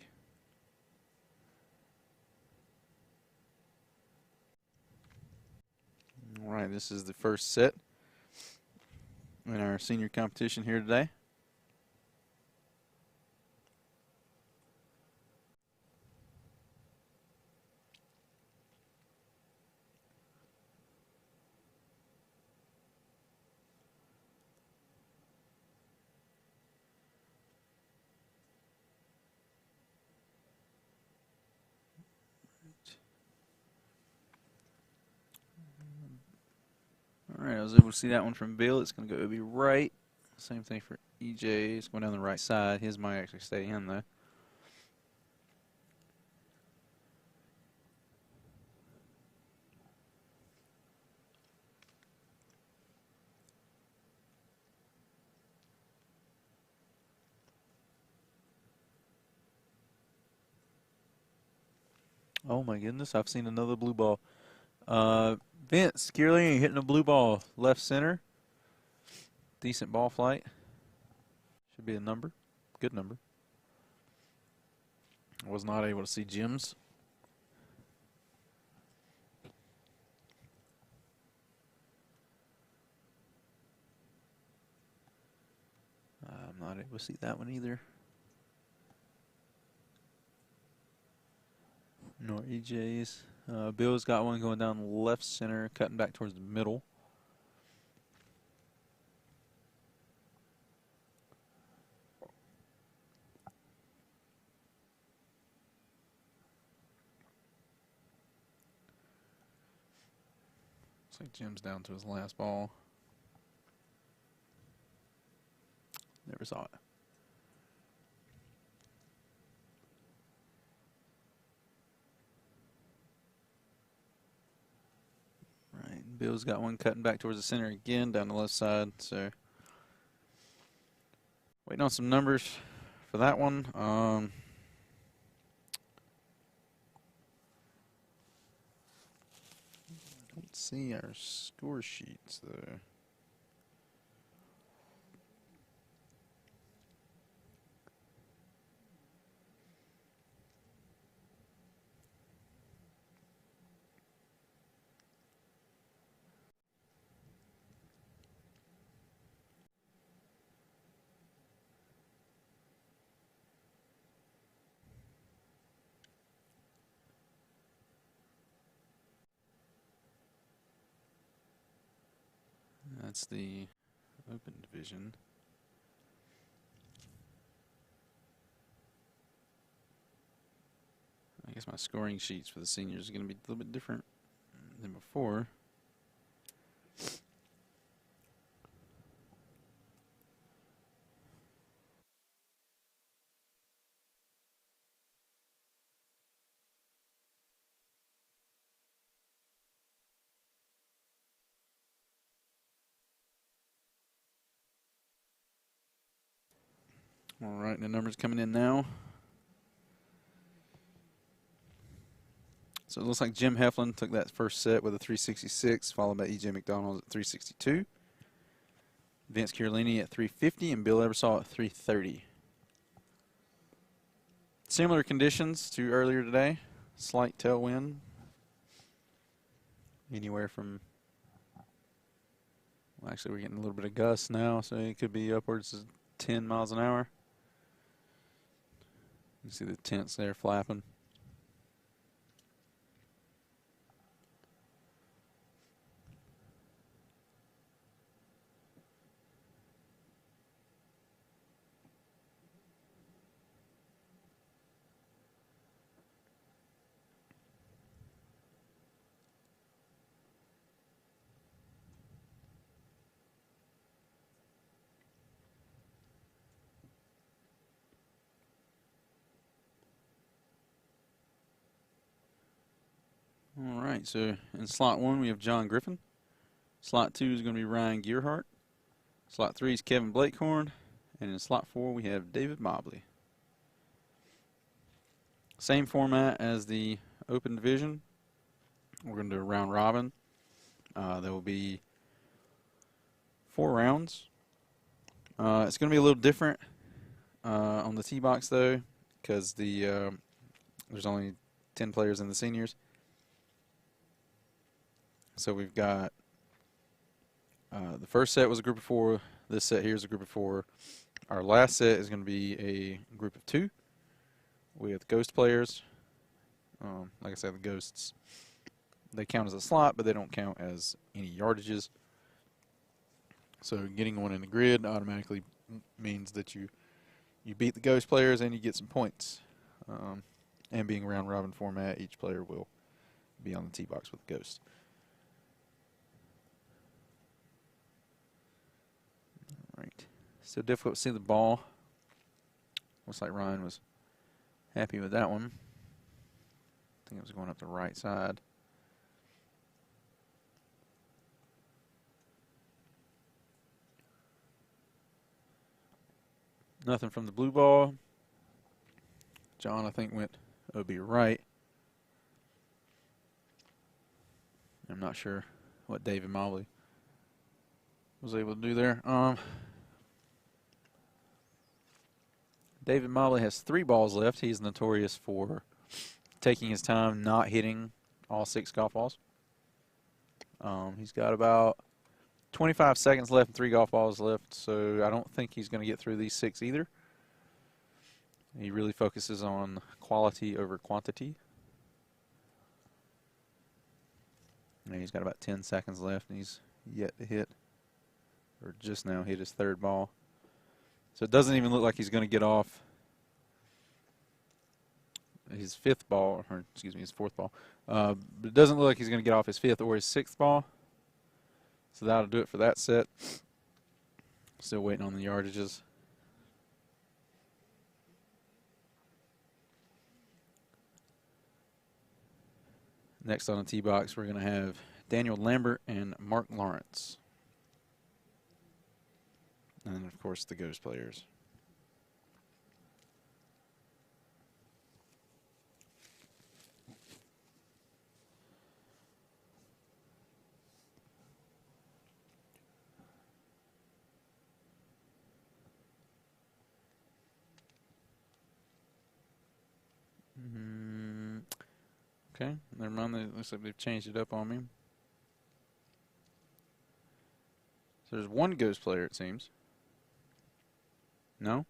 All right, this is the first set in our senior competition here today. All right, I was able to see that one from Bill. It's going to go be right. Same thing for EJ. It's going down the right side. His might actually stay in, though. Oh, my goodness. I've seen another blue ball. Vince Chiarlini hitting a blue ball left center. Decent ball flight. Should be a number. Good number. I was not able to see Jim's. I'm not able to see that one either. Nor EJ's. Bill's got one going down the left center, cutting back towards the middle. Looks like Jim's down to his last ball. Never saw it. Right, Bill's got one cutting back towards the center again, down the left side. So waiting on some numbers for that one. Don't see our score sheets though. That's the open division. I guess my scoring sheets for the seniors are going to be a little bit different than before. All right, the numbers coming in now. So it looks like Jim Heflin took that first set with a 366, followed by E.J. McDonald at 362. Vince Chiarlini at 350 and Bill Ebersol at 330. Similar conditions to earlier today. Slight tailwind. Anywhere from, well, actually we're getting a little bit of gusts now, so it could be upwards of 10 miles an hour. You see the tents there flapping. All right, so in slot 1 we have John Griffin. Slot 2 is going to be Ryan Gearhart. Slot 3 is Kevin Blakehorn. And in slot 4 we have David Mobley. Same format as the open division. We're going to do a round robin. There will be 4 rounds. It's going to be a little different on the tee box though, because there's only 10 players in the seniors. So we've got the first set was a group of 4. This set here is a group of 4. Our last set is going to be a group of 2. We have the ghost players. Like I said, the ghosts, they count as a slot, but they don't count as any yardages. So getting one in the grid automatically means that you beat the ghost players and you get some points. And being round robin format, each player will be on the tee box with the ghost. Right. Still difficult to see the ball. Looks like Ryan was happy with that one. I think it was going up the right side. Nothing from the blue ball. John, I think, went OB right. I'm not sure what David Mobley was able to do there. David Mobley has 3 balls left. He's notorious for taking his time, not hitting all 6 golf balls. He's got about 25 seconds left and 3 golf balls left, so I don't think he's going to get through these 6 either. He really focuses on quality over quantity. And he's got about 10 seconds left, and he's yet to hit, or just now hit his 3rd ball. So it doesn't even look like he's going to get off his 5th ball, or excuse me, his 4th ball. But it doesn't look like he's going to get off his 5th or his 6th ball. So that'll do it for that set. Still waiting on the yardages. Next on the tee box, we're going to have Daniel Lambert and Mark Lawrence. And then, of course, the ghost players. Okay, never mind. It looks like they've changed it up on me. So there's 1 ghost player, it seems. No?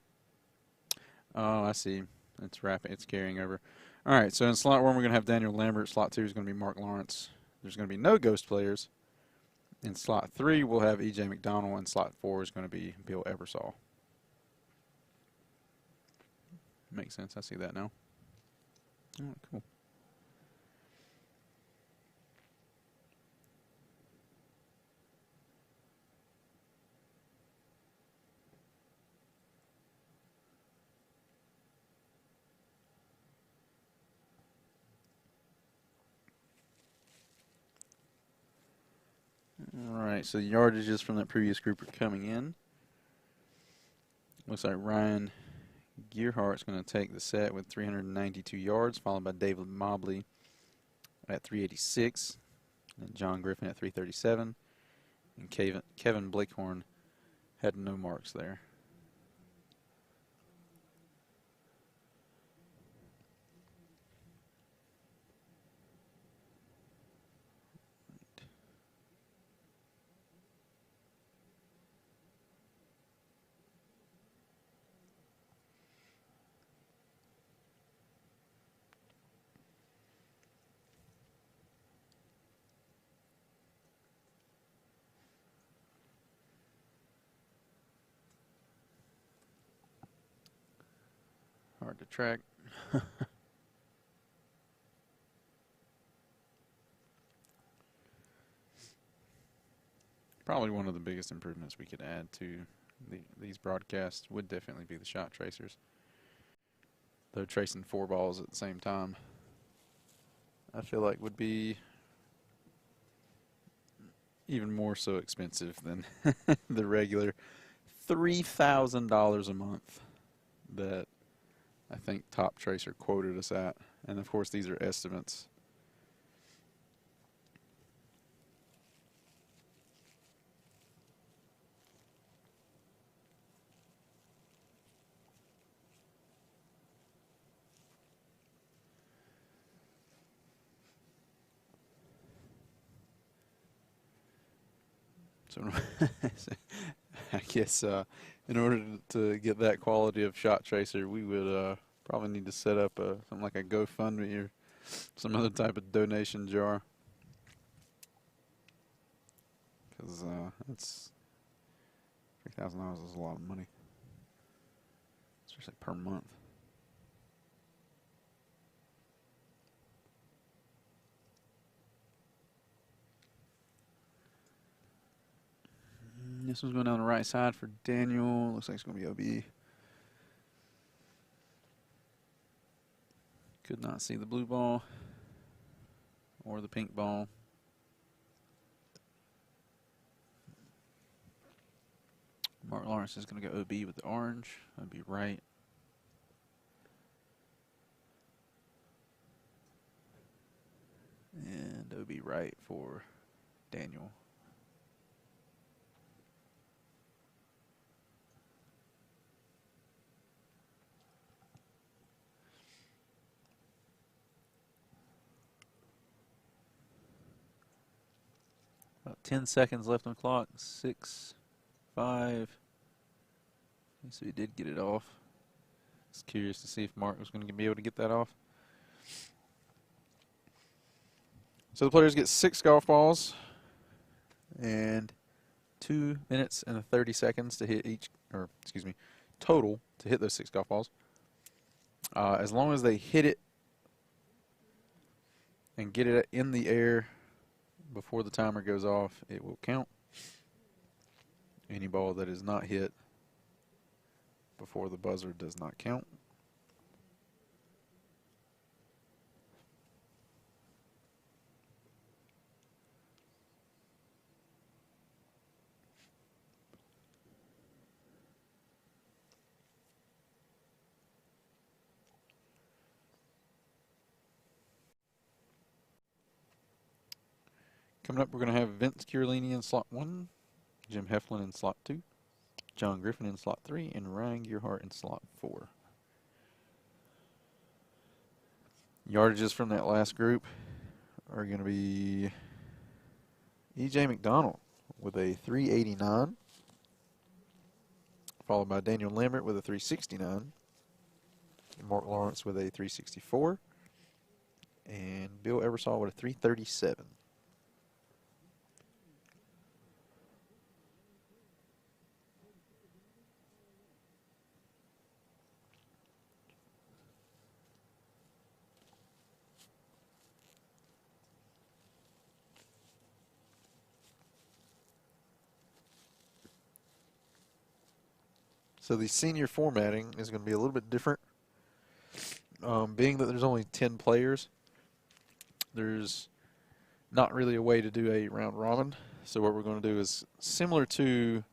Oh, I see. It's rapid. It's carrying over. All right, so in slot 1, we're going to have Daniel Lambert. Slot 2 is going to be Mark Lawrence. There's going to be no ghost players. In slot 3, we'll have E.J. McDonald, and slot 4 is going to be Bill Ebersol. Makes sense. I see that now. Oh, cool. All right, so the yardages from that previous group are coming in. Looks like Ryan Gearhart's going to take the set with 392 yards, followed by David Mobley at 386, and John Griffin at 337, and Kevin Blakehorn had no marks there. Hard to track. Probably one of the biggest improvements we could add to these broadcasts would definitely be the shot tracers. Though tracing 4 balls at the same time, I feel like would be even more so expensive than the regular $3,000 a month that I think Top Tracer quoted us at. And of course, these are estimates. So I guess in order to get that quality of shot tracer, we would probably need to set up something like a GoFundMe or some other type of donation jar. Because that's $3,000 is a lot of money, especially per month. This one's going down the right side for Daniel. Looks like it's going to be OB. Could not see the blue ball or the pink ball. Mark Lawrence is going to go OB with the orange. That'd be right. And OB right for Daniel. About 10 seconds left on the clock. 6, 5. So he did get it off. Just curious to see if Mark was going to be able to get that off. So the players get 6 golf balls and 2 minutes and 30 seconds to hit each, or excuse me, total to hit those 6 golf balls. As long as they hit it and get it in the air before the timer goes off, it will count. Any ball that is not hit before the buzzer does not count. Coming up, we're going to have Vince Chiarlini in slot 1, Jim Heflin in slot 2, John Griffin in slot 3, and Ryan Gearhart in slot 4. Yardages from that last group are going to be E.J. McDonald with a 389, followed by Daniel Lambert with a 369, Mark Lawrence with a 364, and Bill Ebersol with a 337. So the senior formatting is going to be a little bit different. Being that there's only 10 players, there's not really a way to do a round robin. So what we're going to do is similar to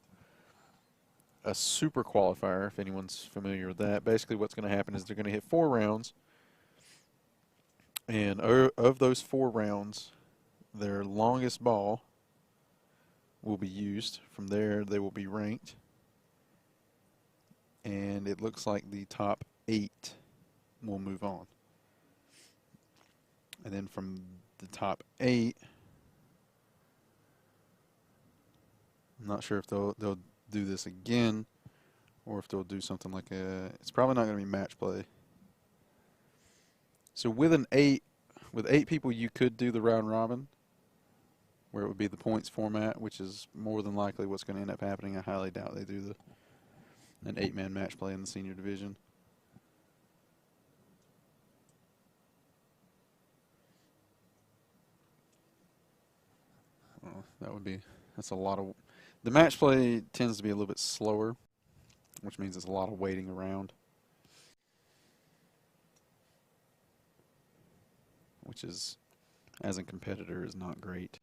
a super qualifier, if anyone's familiar with that. Basically, what's going to happen is they're going to hit 4 rounds, and of those 4 rounds, their longest ball will be used. From there, they will be ranked, and it looks like the top 8 will move on. And then from the top 8, I'm not sure if they'll do this again, or if they'll do something like it's probably not going to be match play. So with 8 people, you could do the round robin, where it would be the points format, which is more than likely what's going to end up happening. I highly doubt they do an 8-man match play in the senior division. Well, that's a lot of. The match play tends to be a little bit slower, which means it's a lot of waiting around, which is, as a competitor, is not great.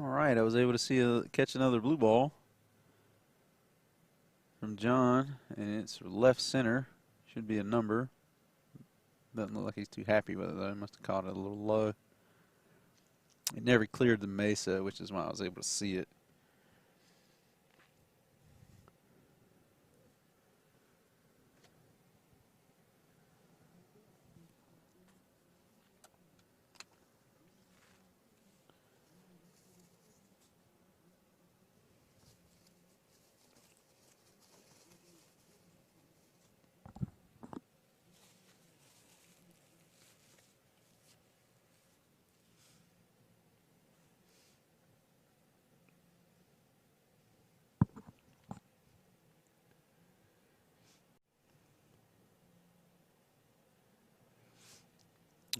All right, I was able to catch another blue ball from John, and it's left center. Should be a number. Doesn't look like he's too happy with it, though. He must have caught it a little low. It never cleared the mesa, which is why I was able to see it.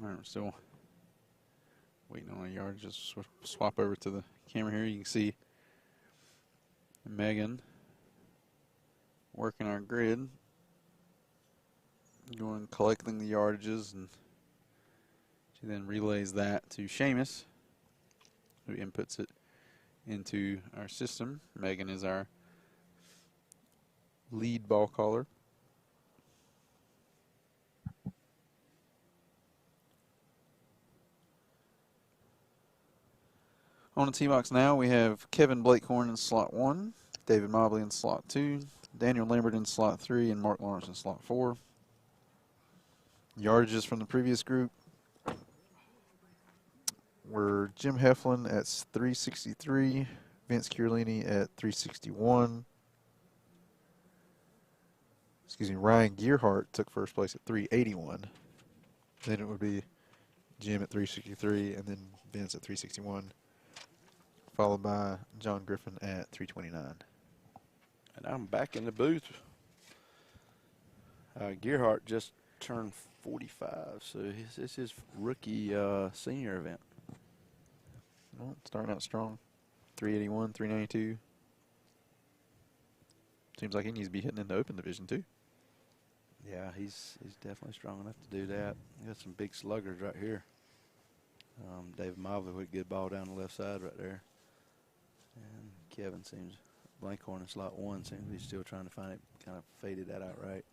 All right, we're still waiting on a yard. Just swap over to the camera here. You can see Megan working our grid, collecting the yardages, and she then relays that to Seamus, who inputs it into our system. Megan is our lead ball caller. On the tee box now, we have Kevin Blakehorn in slot 1, David Mobley in slot 2, Daniel Lambert in slot 3, and Mark Lawrence in slot 4. Yardages from the previous group were Jim Heflin at 363, Vince Chiarlini at 361. Ryan Gearhart took first place at 381. Then it would be Jim at 363, and then Vince at 361. Followed by John Griffin at 329. And I'm back in the booth. Gearhart just turned 45, so this is his rookie senior event. Well, starting out strong. 381, 392. Seems like he needs to be hitting in the open division too. Yeah, he's definitely strong enough to do that. He got some big sluggers right here. David Mobley with a good ball down the left side right there. And Kevin seems, Blankhorn in slot 1 seems to be still trying to find it, kind of faded that out right.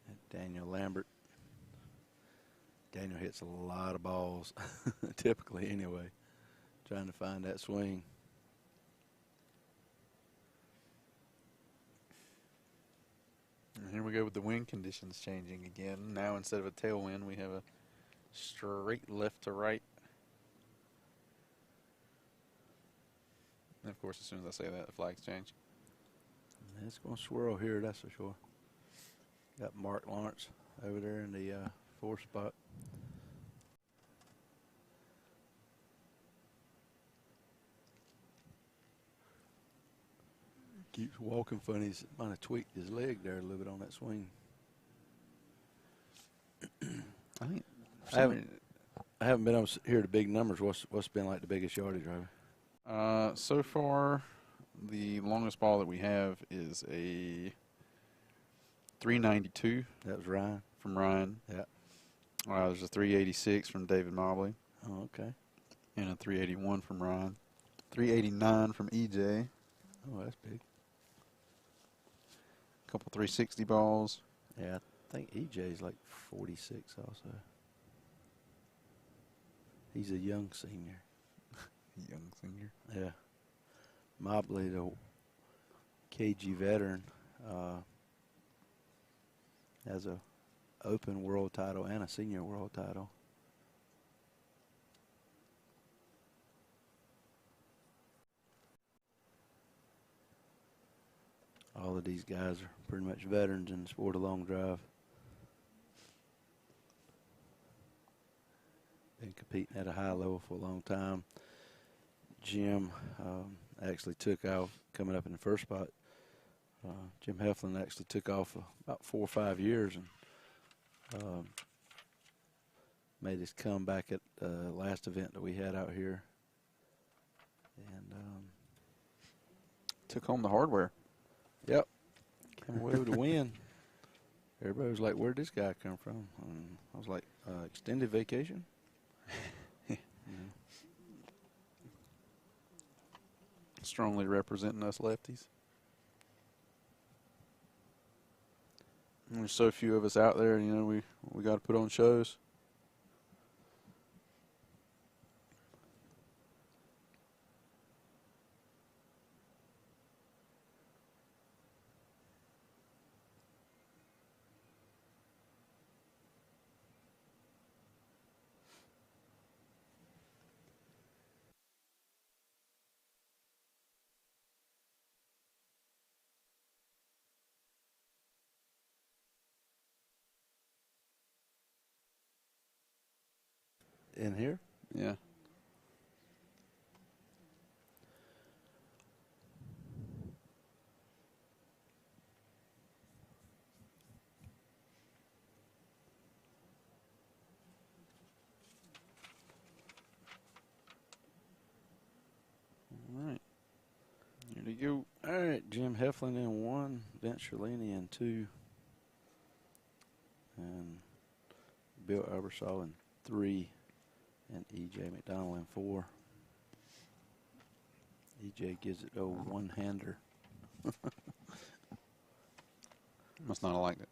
And Daniel Lambert. Daniel hits a lot of balls, typically anyway, trying to find that swing. And here we go with the wind conditions changing again. Now instead of a tailwind, we have a straight left to right. And of course, as soon as I say that, the flags change. It's going to swirl here, that's for sure. Got Mark Lawrence over there in the 4th spot. Keeps walking funny. He might have tweaked his leg there a little bit on that swing. I think I haven't been able to hear the big numbers. What's been like the biggest yardage, Robbie? so far, the longest ball that we have is a 392 That was Ryan. from Ryan. Yeah. There's a 386 from David Mobley. Oh, okay. And a 381 from Ryan. 389 from EJ. Oh, that's big. A couple 360 balls. Yeah, I think EJ's like 46 also. He's a young senior. Young senior. Yeah. Mobley, the KG veteran, has a open world title and a senior world title. All of these guys are pretty much veterans in the sport of long drive. Been competing at a high level for a long time. Jim actually took off coming up in the 1st spot. Jim Heflin actually took off about 4 or 5 years and made his comeback at the last event that we had out here. And Took home the hardware. yep, came away with a win. Everybody was like, "Where'd this guy come from?" And I was like, "Extended vacation." Strongly representing us lefties. And there's so few of us out there, you know, we got to put on shows. In here? Yeah. All right. Here we go. All right, Jim Heflin in 1, Vince Sherlini in 2, and Bill Ebersol in 3, and E.J. McDonald in 4. E.J. gives it a one-hander. Must not have liked it.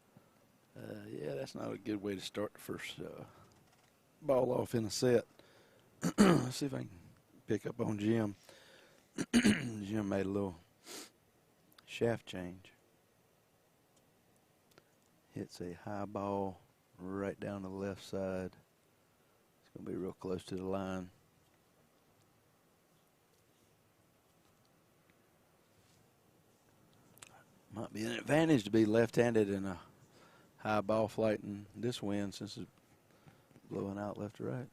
Yeah, that's not a good way to start the first ball off in a set. Let's see if I can pick up on Jim. Jim made a little shaft change. Hits a high ball right down the left side. It's going to be real close to the line. Might be an advantage to be left-handed in a high ball flight in this wind since it's blowing out left to right.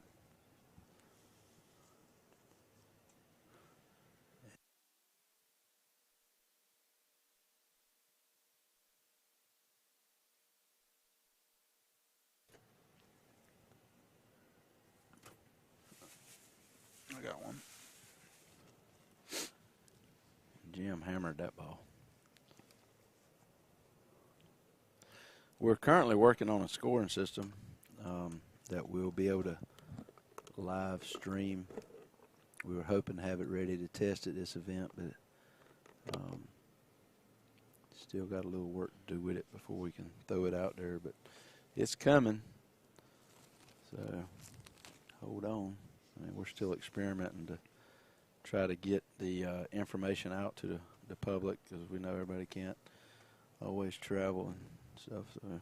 I got one. Jim hammered that ball. We're currently working on a scoring system that we'll be able to live stream. We were hoping to have it ready to test at this event, but still got a little work to do with it before we can throw it out there. But it's coming, so hold on. I mean, we're still experimenting to try to get the information out to the public because we know everybody can't always travel and stuff. So.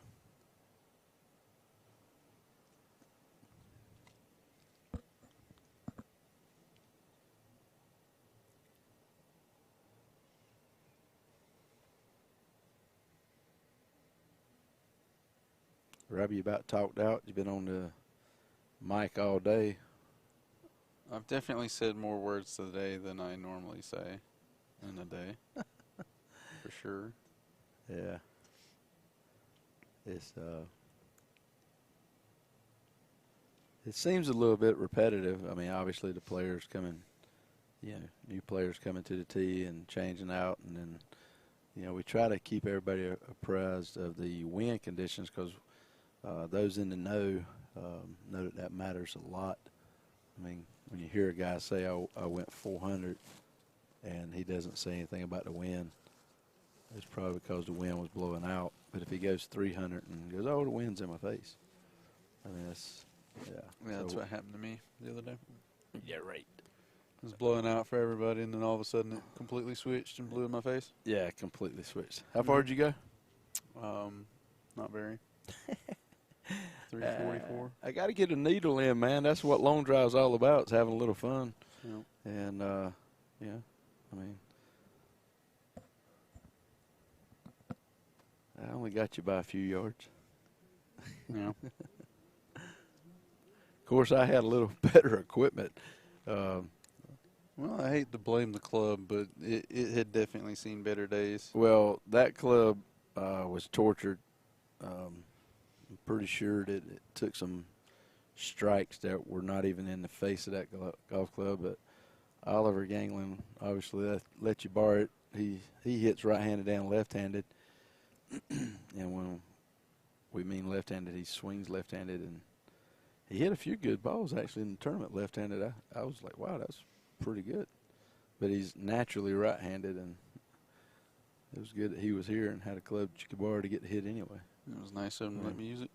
Robbie, you about talked out. You've been on the mic all day. I've definitely said more words today than I normally say in a day. For sure. Yeah. It's it seems a little bit repetitive. I mean, obviously the players coming, new players coming to the tee and changing out, and then, we try to keep everybody apprised of the wind conditions because those in the know that matters a lot. I mean, when you hear a guy say, I went 400, and he doesn't say anything about the wind, it's probably because the wind was blowing out. But if he goes 300 and goes, oh, the wind's in my face, I mean, that's, yeah. Yeah, that's So- what happened to me the other day. Yeah, right. It was blowing out for everybody, and then all of a sudden it completely switched and blew in my face. Yeah, completely switched. How far did you go? Not very. 344. I got to get a needle in, man. That's what long drive's all about, is having a little fun. Yep. And, yeah, I mean, I only got you by a few yards. Yeah. Of course, I had a little better equipment. Well, I hate to blame the club, but it had definitely seen better days. Well, that club was tortured. I'm pretty sure that it took some strikes that were not even in the face of that golf club. But Oliver Ganglin obviously let you borrow it. He hits right-handed and left-handed. And when we mean left-handed, he swings left-handed. And he hit a few good balls, actually, in the tournament left-handed. I was like, wow, that's pretty good. But he's naturally right-handed, and it was good that he was here and had a club that you could borrow to get the hit anyway. It was nice of him to let me use it.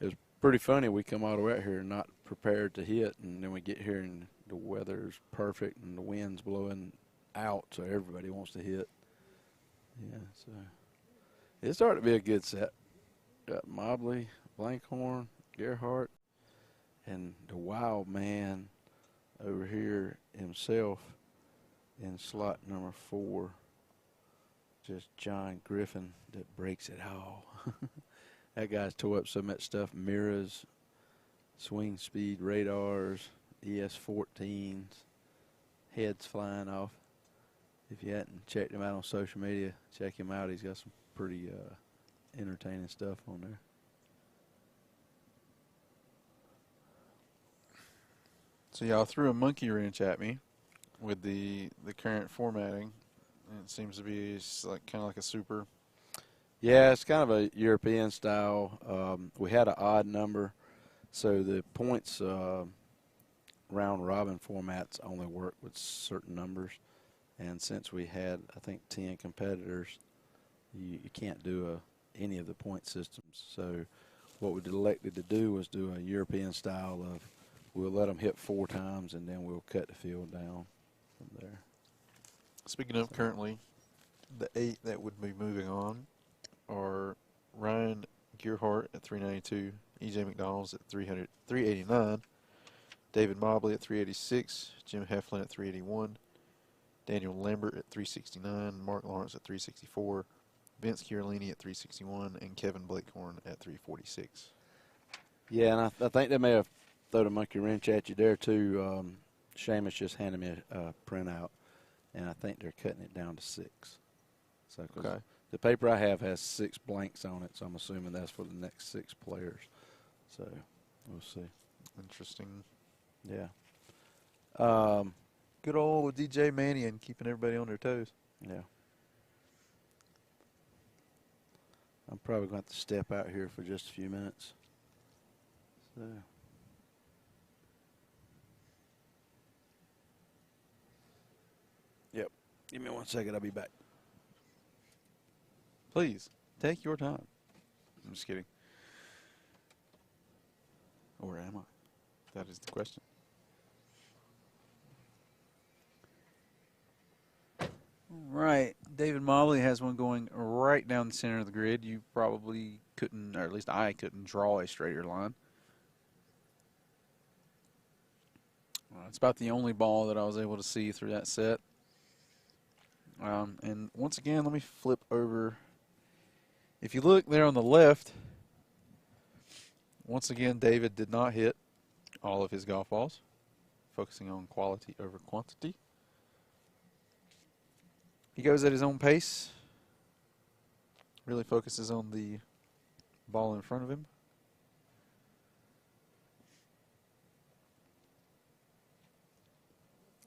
It was pretty funny. We come all the way out here not prepared to hit, and then we get here and the weather's perfect and the wind's blowing out, so everybody wants to hit. Yeah, so it started to be a good set. Got Mobley, Blankhorn, Gerhardt, and the wild man over here himself in slot number 4. Just John Griffin that breaks it all. That guy's tore up so much stuff, mirrors, swing speed radars, ES14s, heads flying off. If you hadn't checked him out on social media, check him out. He's got some pretty entertaining stuff on there. So y'all threw a monkey wrench at me with the current formatting. And it seems to be like kind of like a super. Yeah, it's kind of a European style. We had an odd number, so the points round robin formats only work with certain numbers. And since we had, I think, 10 competitors, you can't do any of the point systems. So what we elected to do was do a European style of we'll let them hit 4 times, and then we'll cut the field down from there. Speaking of currently, the 8 that would be moving on are Ryan Gerhardt at 392, EJ McDonald's at 389, David Mobley at 386, Jim Heflin at 381, Daniel Lambert at 369, Mark Lawrence at 364, Vince Chiarolini at 361, and Kevin Blakehorn at 346. Yeah, and I think they may have thrown a monkey wrench at you there, too. Seamus just handed me a printout, and I think they're cutting it down to 6. So 'cause Okay. the paper I have has 6 blanks on it, so I'm assuming that's for the next 6 players. So we'll see. Interesting. Yeah. Good old DJ Mannion keeping everybody on their toes. Yeah. I'm probably going to have to step out here for just a few minutes. So. Yep. Give me 1 second. I'll be back. Please, take your time. I'm just kidding. Or am I? That is the question. All right. David Mobley has one going right down the center of the grid. You probably couldn't, or at least I couldn't, draw a straighter line. It's about the only ball that I was able to see through that set. And once again, let me flip over. If you look there on the left, Once again, David did not hit all of his golf balls, focusing on quality over quantity. He goes at his own pace, really focuses on the ball in front of him.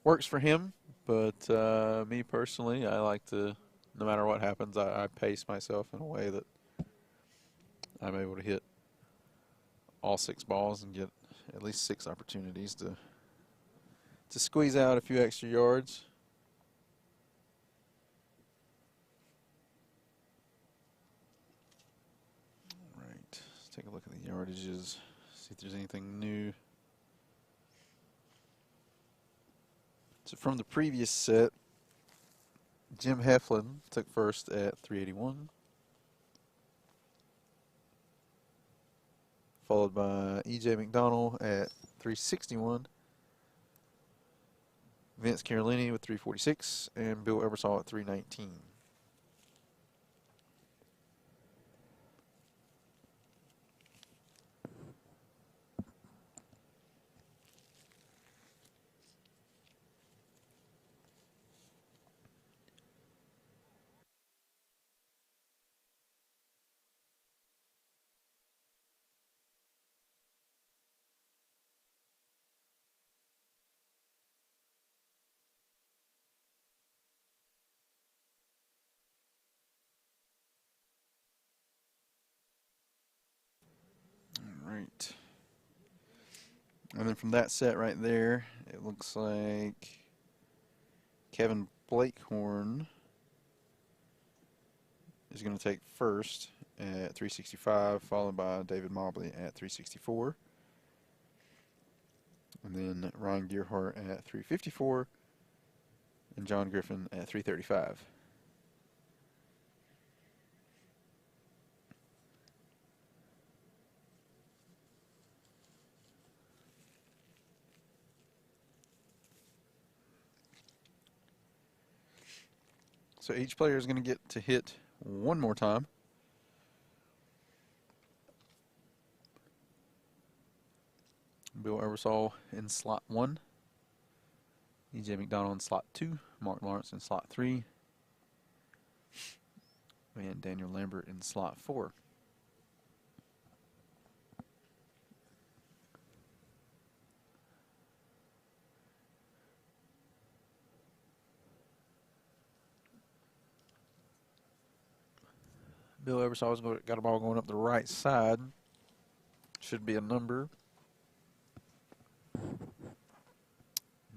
Works for him, but me personally, I like to, no matter what happens, I pace myself in a way that I'm able to hit all 6 balls and get at least 6 opportunities to squeeze out a few extra yards. All right, let's take a look at the yardages, see if there's anything new. So from the previous set, Jim Heflin took first at 381, followed by E.J. McDonald at 361, Vince Carolini with 346, and Bill Ebersol at 319. All right. And then from that set right there, it looks like Kevin Blakehorn is going to take first at 365, followed by David Mobley at 364. And then Ryan Gearhart at 354, and John Griffin at 335. So each player is going to get to hit one more time. Bill Ebersol in slot 1, E.J. McDonald in slot 2, Mark Lawrence in slot 3, and Daniel Lambert in slot 4. Bill Ebersol's got a ball going up the right side. Should be a number.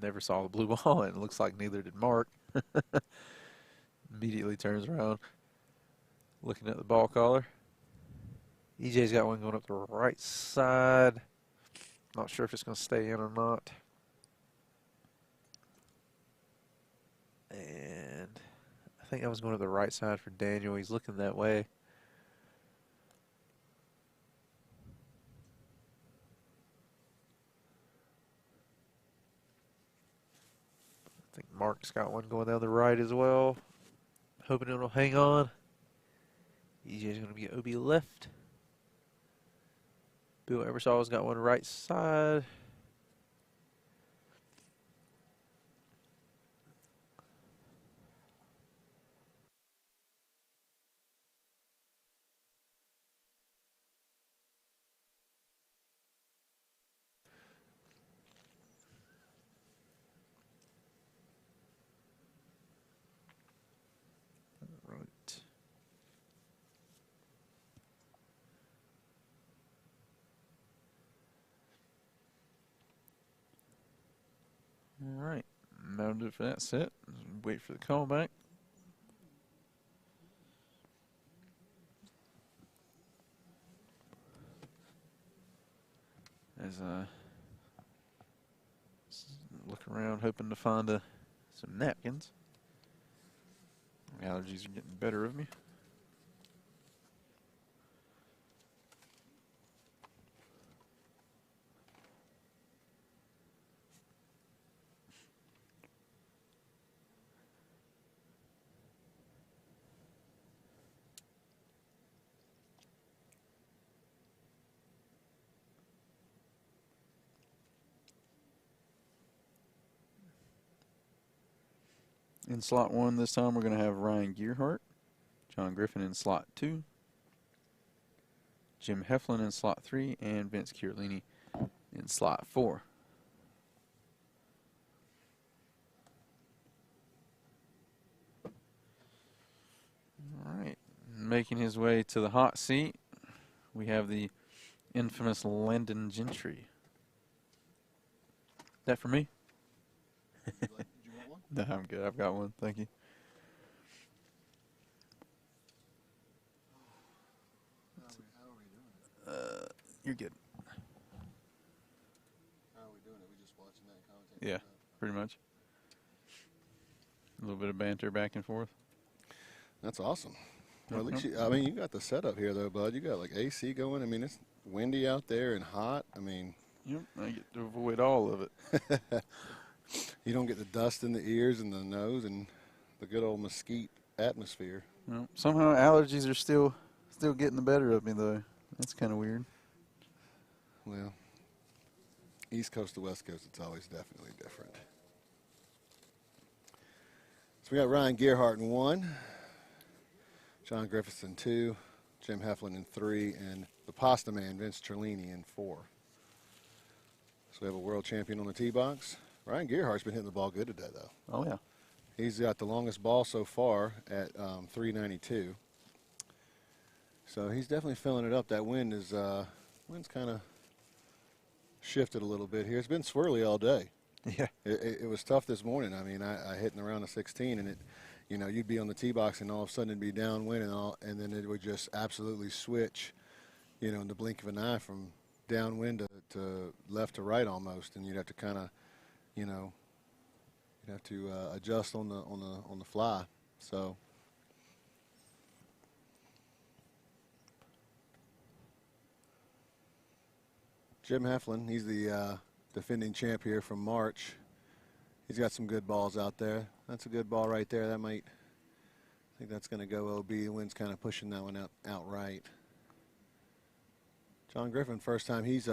Never saw the blue ball, and it looks like neither did Mark. Immediately turns around, looking at the ball caller. EJ's got one going up the right side. Not sure if it's going to stay in or not. And I think I was going to the right side for Daniel. He's looking that way. I think Mark's got one going down the right as well. Hoping it'll hang on. EJ's going to be OB left. Bill Ebersol's got one right side. Right. All right. That'll do it for that set. Wait for the callback. As I look around, hoping to find some napkins. My allergies are getting better of me. In slot 1 this time, we're going to have Ryan Gearhart, John Griffin in slot 2, Jim Heflin in slot 3, and Vince Chiarlini in slot 4. All right, making his way to the hot seat, we have the infamous Landon Gentry. That for me? Did you want one? No, I'm good. I've got one. Thank you. How are we doing it? You're good. How are we doing it? We just watching that content? Yeah, pretty much. A little bit of banter back and forth. That's awesome. Well, at least I mean, you got the setup here, though, bud. You got like AC going. I mean, it's windy out there and hot. I mean, Yep, I get to avoid all of it. you don't get the dust in the ears and the nose and the good old mesquite atmosphere. Well, somehow allergies are still getting the better of me, though. That's kind of weird. Well, East Coast to West Coast, it's always definitely different. So we got Ryan Gearhart in 1, John Griffiths in 2, Jim Heflin in 3, and the Pasta Man, Vince Chiarlini, in 4. So we have a world champion on the tee box. Ryan Gearhart's been hitting the ball good today, though. Oh, yeah. He's got the longest ball so far at 392. So he's definitely filling it up. That wind's kind of shifted a little bit here. It's been swirly all day. Yeah. It was tough this morning. I mean, I hit in around the 16, and you'd be on the tee box, and all of a sudden it'd be downwind, and then it would just absolutely switch, in the blink of an eye from downwind to left to right almost, and you'd have to kind of, you'd have to adjust on the fly. So. Jim Heflin, he's the defending champ here from March. He's got some good balls out there. That's a good ball right there. I think that's going to go OB. The wind's kind of pushing that one out right. John Griffin, first time he's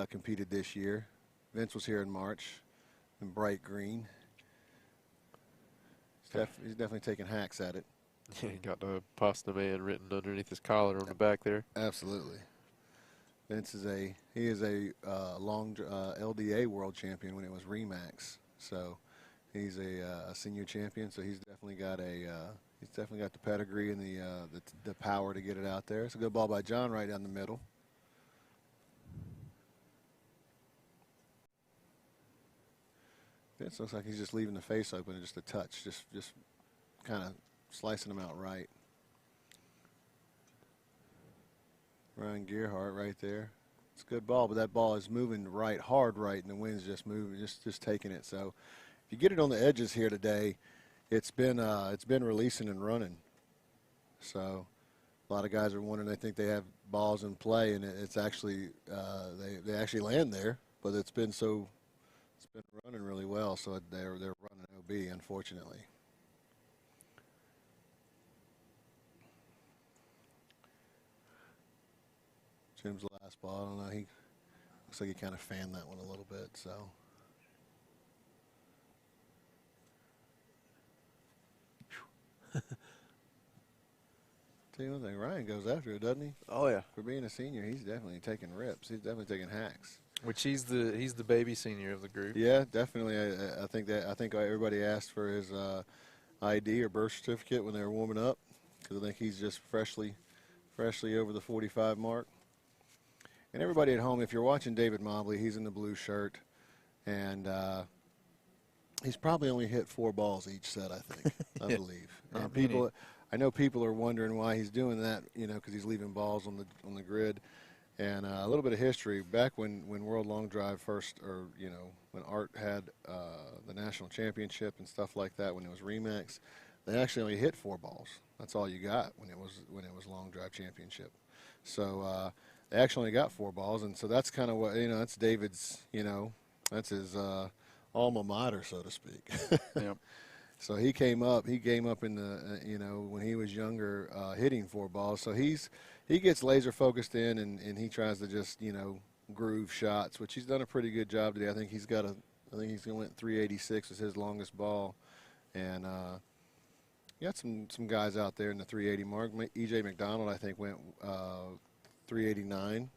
competed this year. Vince was here in March in bright green. He's definitely taking hacks at it. He got the Pasta Man written underneath his collar on the back there. Absolutely. Vince is a long LDA world champion when it was Remax, so he's a senior champion. So he's definitely got the pedigree and the power to get it out there. It's a good ball by John right down the middle. Vince looks like he's just leaving the face open and just a touch, just kind of slicing them out right. Ryan Gearhart right there. It's a good ball, but that ball is moving hard right, and the wind's just moving, just taking it. So if you get it on the edges here today, it's been releasing and running. So a lot of guys are wondering, they think they have balls in play, and it's actually they actually land there, but it's been running really well. So they're running OB, unfortunately. Jim's last ball, I don't know, he looks like he kind of fanned that one a little bit, so. Tell you one thing, Ryan goes after it, doesn't he? Oh, yeah. For being a senior, he's definitely taking rips. He's definitely taking hacks. Which he's the baby senior of the group. Yeah, definitely. I think everybody asked for his ID or birth certificate when they were warming up, because I think he's just freshly over the 45 mark. And everybody at home, if you're watching David Mobley, he's in the blue shirt, and he's probably only hit 4 balls each set, I think, I believe. And I know people are wondering why he's doing that, because he's leaving balls on the grid. And a little bit of history, back when World Long Drive first, or when Art had the national championship and stuff like that, when it was Remax, they actually only hit 4 balls. That's all you got when it was Long Drive Championship. So they actually only got 4 balls, and so that's kind of what that's David's. That's his alma mater, so to speak. Yep. So he came up in the when he was younger, hitting 4 balls. So he gets laser focused in, and he tries to just groove shots, which he's done a pretty good job today. I think he's went 386 was his longest ball And you got some guys out there in the 380 mark. E.J. McDonald, I think, went 389.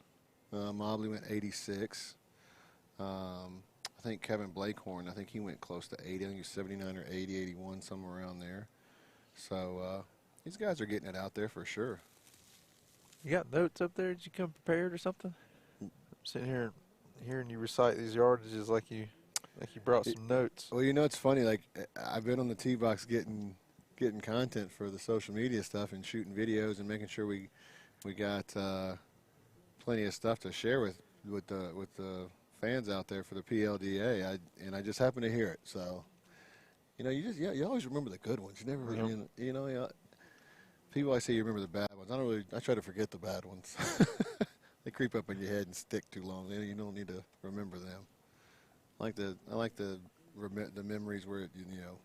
Mobley went 86. I think Kevin Blakehorn, I think he went close to 80. I think he was 79 or 80, 81, somewhere around there. So these guys are getting it out there for sure. You got notes up there? Did you come prepared or something? I'm sitting here hearing you recite these yardages like you brought some notes. Well, you know, it's funny. Like, I've been on the tee box getting content for the social media stuff and shooting videos and making sure we got plenty of stuff to share with the fans out there for the PLDA. I just happen to hear it. So, you know, you always remember the good ones. You never, you know, people always say you remember the bad ones. I try to forget the bad ones. They creep up in your head and stick too long. You don't need to remember them. I like the memories where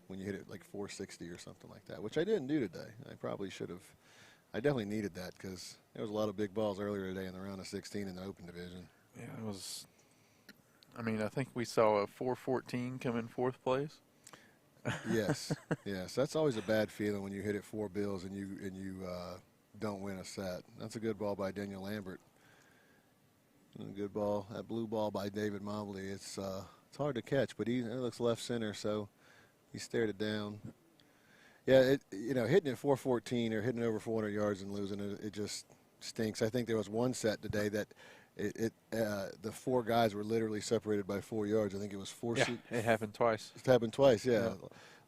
when you hit it like 460 or something like that, which I didn't do today. I probably should have. I definitely needed that because there was a lot of big balls earlier today in the round of 16 in the Open division. Yeah, it was. I mean, I think we saw a 414 come in fourth place. Yes, yes, that's always a bad feeling when you hit it 4 bills and you don't win a set. That's a good ball by Daniel Lambert. And a good ball, that blue ball by David Mobley. It's hard to catch, but it looks left center, so he stared it down. Yeah, hitting it 414 or hitting over 400 yards and losing it just stinks. I think there was one set today that the 4 guys were literally separated by 4 yards. I think it was 4. Yeah, it happened twice. It happened twice, yeah.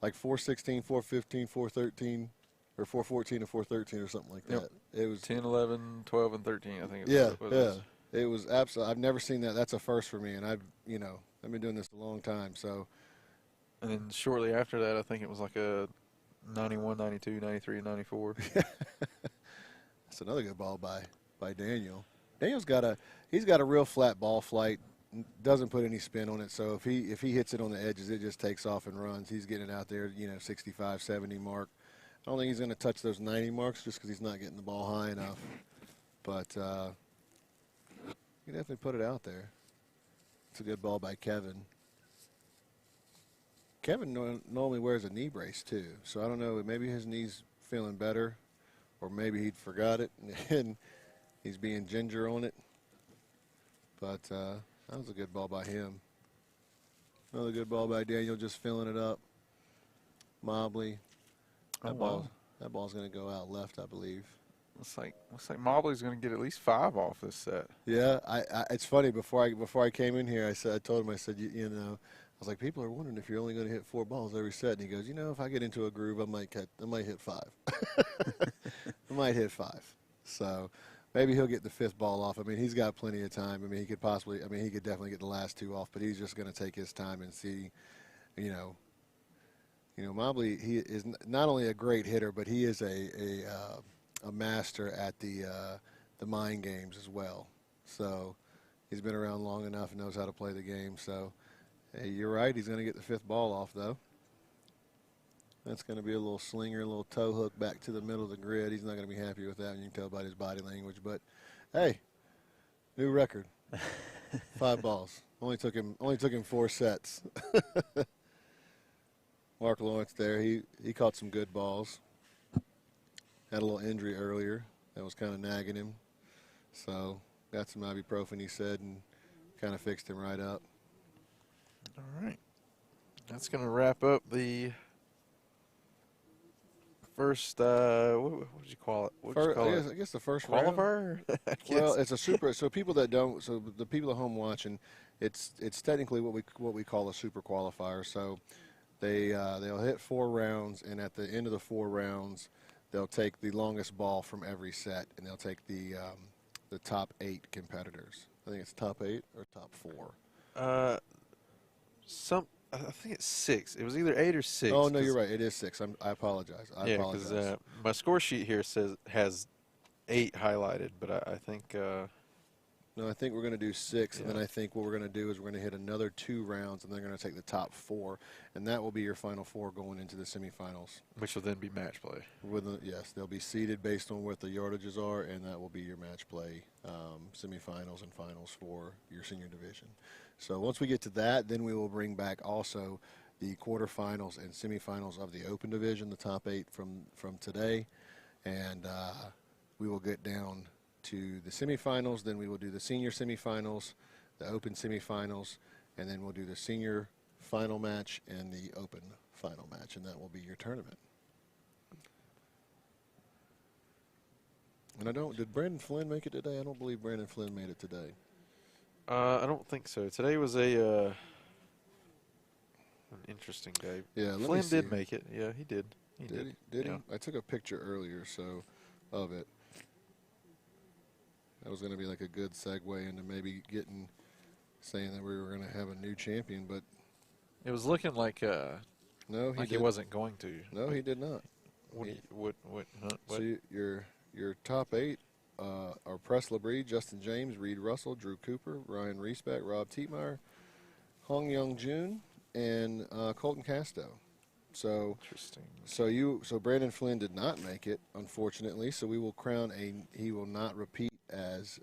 Like 416, 415, 413, or 414 and 413 or something like that. Yep. It was 10, 11, 12, and 13. I think. It was absolutely. I've never seen that. That's a first for me, and I've been doing this a long time. So, and then shortly after that, I think it was like a 91, 92, 93, and 94. That's another good ball by Daniel. Daniel's got a real flat ball flight. Doesn't put any spin on it. So if he hits it on the edges, it just takes off and runs. He's getting it out there, 65, 70 mark. I don't think he's going to touch those 90 marks just because he's not getting the ball high enough. But he definitely put it out there. It's a good ball by Kevin. Kevin normally wears a knee brace too, so I don't know. Maybe his knee's feeling better, or maybe he forgot it and he's being ginger on it. But that was a good ball by him. Another good ball by Daniel, just filling it up. Mobley. That ball's going to go out left, I believe. Looks like Mobley's going to get at least 5 off this set. Yeah, it's funny. Before I came in here, I told him, I said, I was like, people are wondering if you're only going to hit 4 balls every set. And he goes, if I get into a groove, I might hit 5. I might hit 5. So maybe he'll get the 5th ball off. I mean, he's got plenty of time. I mean, he could definitely get the last 2 off, but he's just going to take his time and see, Mobley, he is not only a great hitter, but he is a master at the mind games as well. So he's been around long enough and knows how to play the game. So hey, you're right. He's going to get the 5th ball off, though. That's going to be a little slinger, a little toe hook back to the middle of the grid. He's not going to be happy with that, and you can tell by his body language. But hey, new record, 5 balls. Only took him 4 sets. Mark Lawrence there. He caught some good balls. Had a little injury earlier that was kind of nagging him. So got some ibuprofen, he said, and kind of fixed him right up. All right. That's going to wrap up the first, what would you call it? I guess the first qualifier? Well, it's a super. So people that don't, so the people at home watching, it's technically what we call a super qualifier. So they'll hit 4 rounds, and at the end of the 4 rounds, they'll take the longest ball from every set, and they'll take the top 8 competitors. I think it's top 8 or top 4. I think it's 6. It was either 8 or 6. Oh no, you're right. It is 6. I apologize. I apologize. Because my score sheet here has 8 highlighted, but I think. No, I think we're going to do 6, Yeah. and then I think what we're going to do is we're going to hit another 2 rounds, and they're going to take the top 4, and that will be your final 4 going into the semifinals. Which will then be match play. Yes, they'll be seeded based on what the yardages are, and that will be your match play semifinals and finals for your senior division. So once we get to that, then we will bring back also the quarterfinals and semifinals of the Open Division, the top 8 from today, and we will get down to the semifinals. Then we will do the senior semifinals, the Open semifinals, and then we'll do the senior final match and the Open final match, and that will be your tournament. And did Brandon Flynn make it today? I don't believe Brandon Flynn made it today. I don't think so. Today was an interesting day. Yeah, Flynn did make it. Yeah, he did. He did. Did Yeah. he? I took a picture earlier, of it. That was going to be like a good segue into maybe saying that we were going to have a new champion, but It was looking like no, he wasn't going to. No, he did not. What? So your top 8 are Press LeBrie, Justin James, Reed Russell, Drew Cooper, Ryan Riesbeck, Rob Tietmeyer, Hong Young Jun, and Colton Casto. So Interesting. So Brandon Flynn did not make it, unfortunately. So we will crown he will not repeat as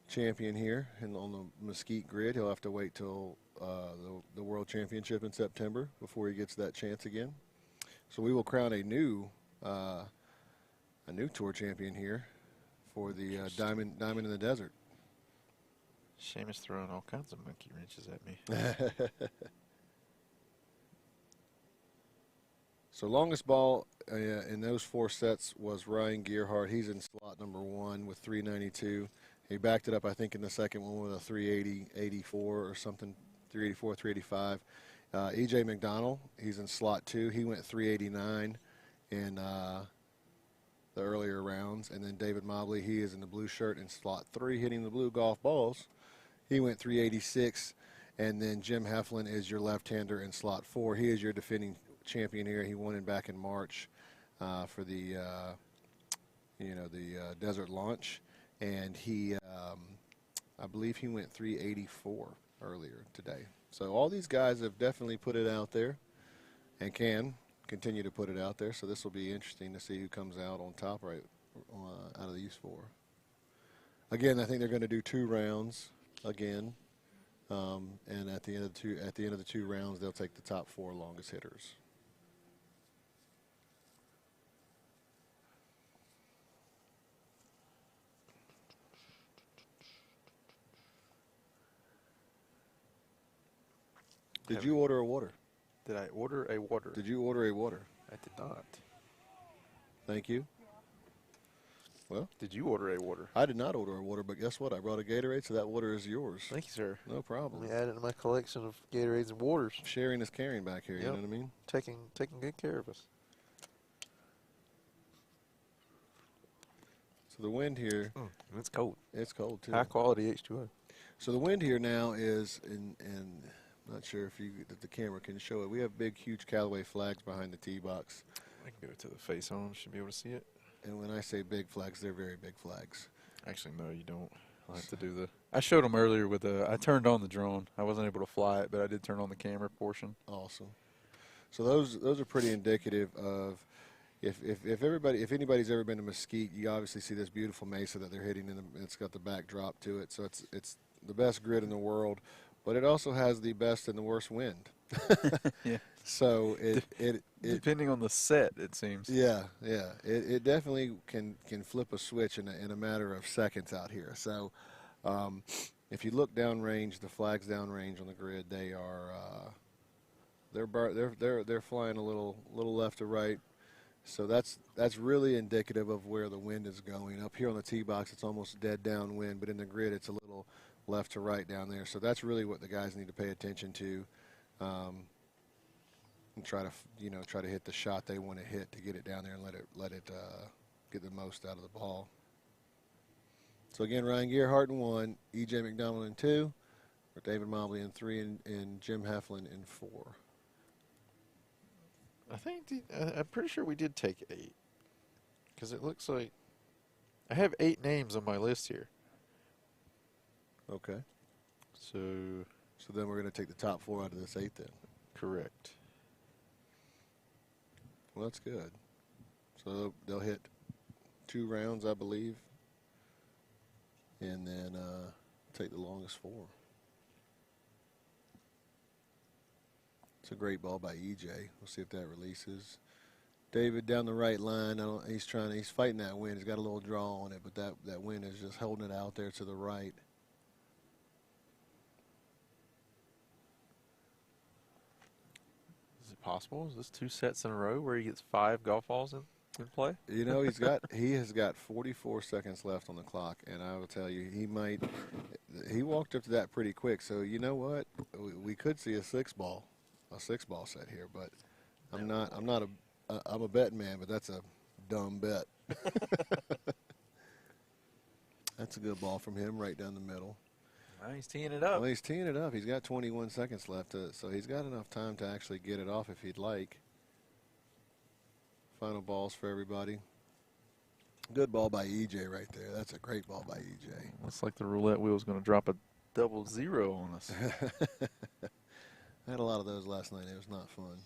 champion here on the Mesquite grid. He'll have to wait till the World Championship in September before he gets that chance again. So we will crown a new tour champion here for the Diamond in the Desert. Seamus throwing all kinds of monkey wrenches at me. So longest ball in those 4 sets was Ryan Gearhart. He's in slot number 1 with 392. He backed it up, I think, in the second one with a 380, 84 or something, 384, 385. E.J. McDonald, he's in slot 2. He went 389 in the earlier rounds. And then David Mobley, he is in the blue shirt in slot 3, hitting the blue golf balls. He went 386. And then Jim Heflin is your left-hander in slot 4. He is your defending champion here. He won it back in March for the desert launch, and he I believe he went 384 earlier today. So all these guys have definitely put it out there and can continue to put it out there. So this will be interesting to see who comes out on top out of these 4. Again, I think they're going to do 2 rounds again, and at the end of the 2 rounds, they'll take the top 4 longest hitters. Did you order a water? Did I order a water? Did you order a water? I did not. Thank you. Well, Did you order a water? I did not order a water, but guess what? I brought a Gatorade, so that water is yours. Thank you, sir. No problem. Let me add it to my collection of Gatorades and waters. Sharing is caring back here, you Yep. know what I mean? Taking good care of us. So the wind here, It's cold. it's cold too. High quality H2O. So the wind here now is, and I'm not sure if the camera can show it. We have big, huge Callaway flags behind the tee box. I can go to the face on. Should be able to see it. And when I say big flags, they're very big flags. Actually, no, you don't. I'll have to do the. I showed them earlier with the. I turned on the drone. I wasn't able to fly it, but I did turn on the camera portion. Awesome. So those are pretty indicative of if anybody's ever been to Mesquite, you obviously see this beautiful mesa that they're hitting, and it's got the backdrop to it. So it's the best grid in the world, but it also has the best and the worst wind. Yeah. So it Depending on the set, it seems. yeah. It definitely can flip a switch in a matter of seconds out here. So if you look downrange, the flags downrange on the grid, they are they're flying a little left to right. So that's really indicative of where the wind is going. Up here on the tee box, it's almost dead downwind, but in the grid, it's a little left to right down there. So that's really what the guys need to pay attention to, and try to hit the shot they want to hit to get it down there and let it get the most out of the ball. So again, Ryan Gearhart in 1, E.J. McDonald in 2, or David Mobley in 3, and Jim Heflin in 4. I'm pretty sure we did take 8, because it looks like I have 8 names on my list here. Okay. So then we're going to take the top 4 out of this 8 then. correct. Well, that's good. So they'll hit 2 rounds, I believe, and then take the longest 4. It's a great ball by EJ. We'll see if that releases. David down the right line. He's fighting that wind. He's got a little draw on it, but that wind is just holding it out there to the right. Is it possible? Is this 2 sets in a row where he gets 5 golf balls in play? You know, he has got 44 seconds left on the clock, and I will tell you, he walked up to that pretty quick. So you know what? We could see a 6-ball set here, but I'm a betting man, but that's a dumb bet. That's a good ball from him right down the middle. Well, he's teeing it up. Well, he's teeing it up. He's got 21 seconds left, so he's got enough time to actually get it off if he'd like. Final balls for everybody. Good ball by EJ right there. That's a great ball by EJ. Looks like the roulette wheel is going to drop a 0 on us. I had a lot of those last night. It was not fun.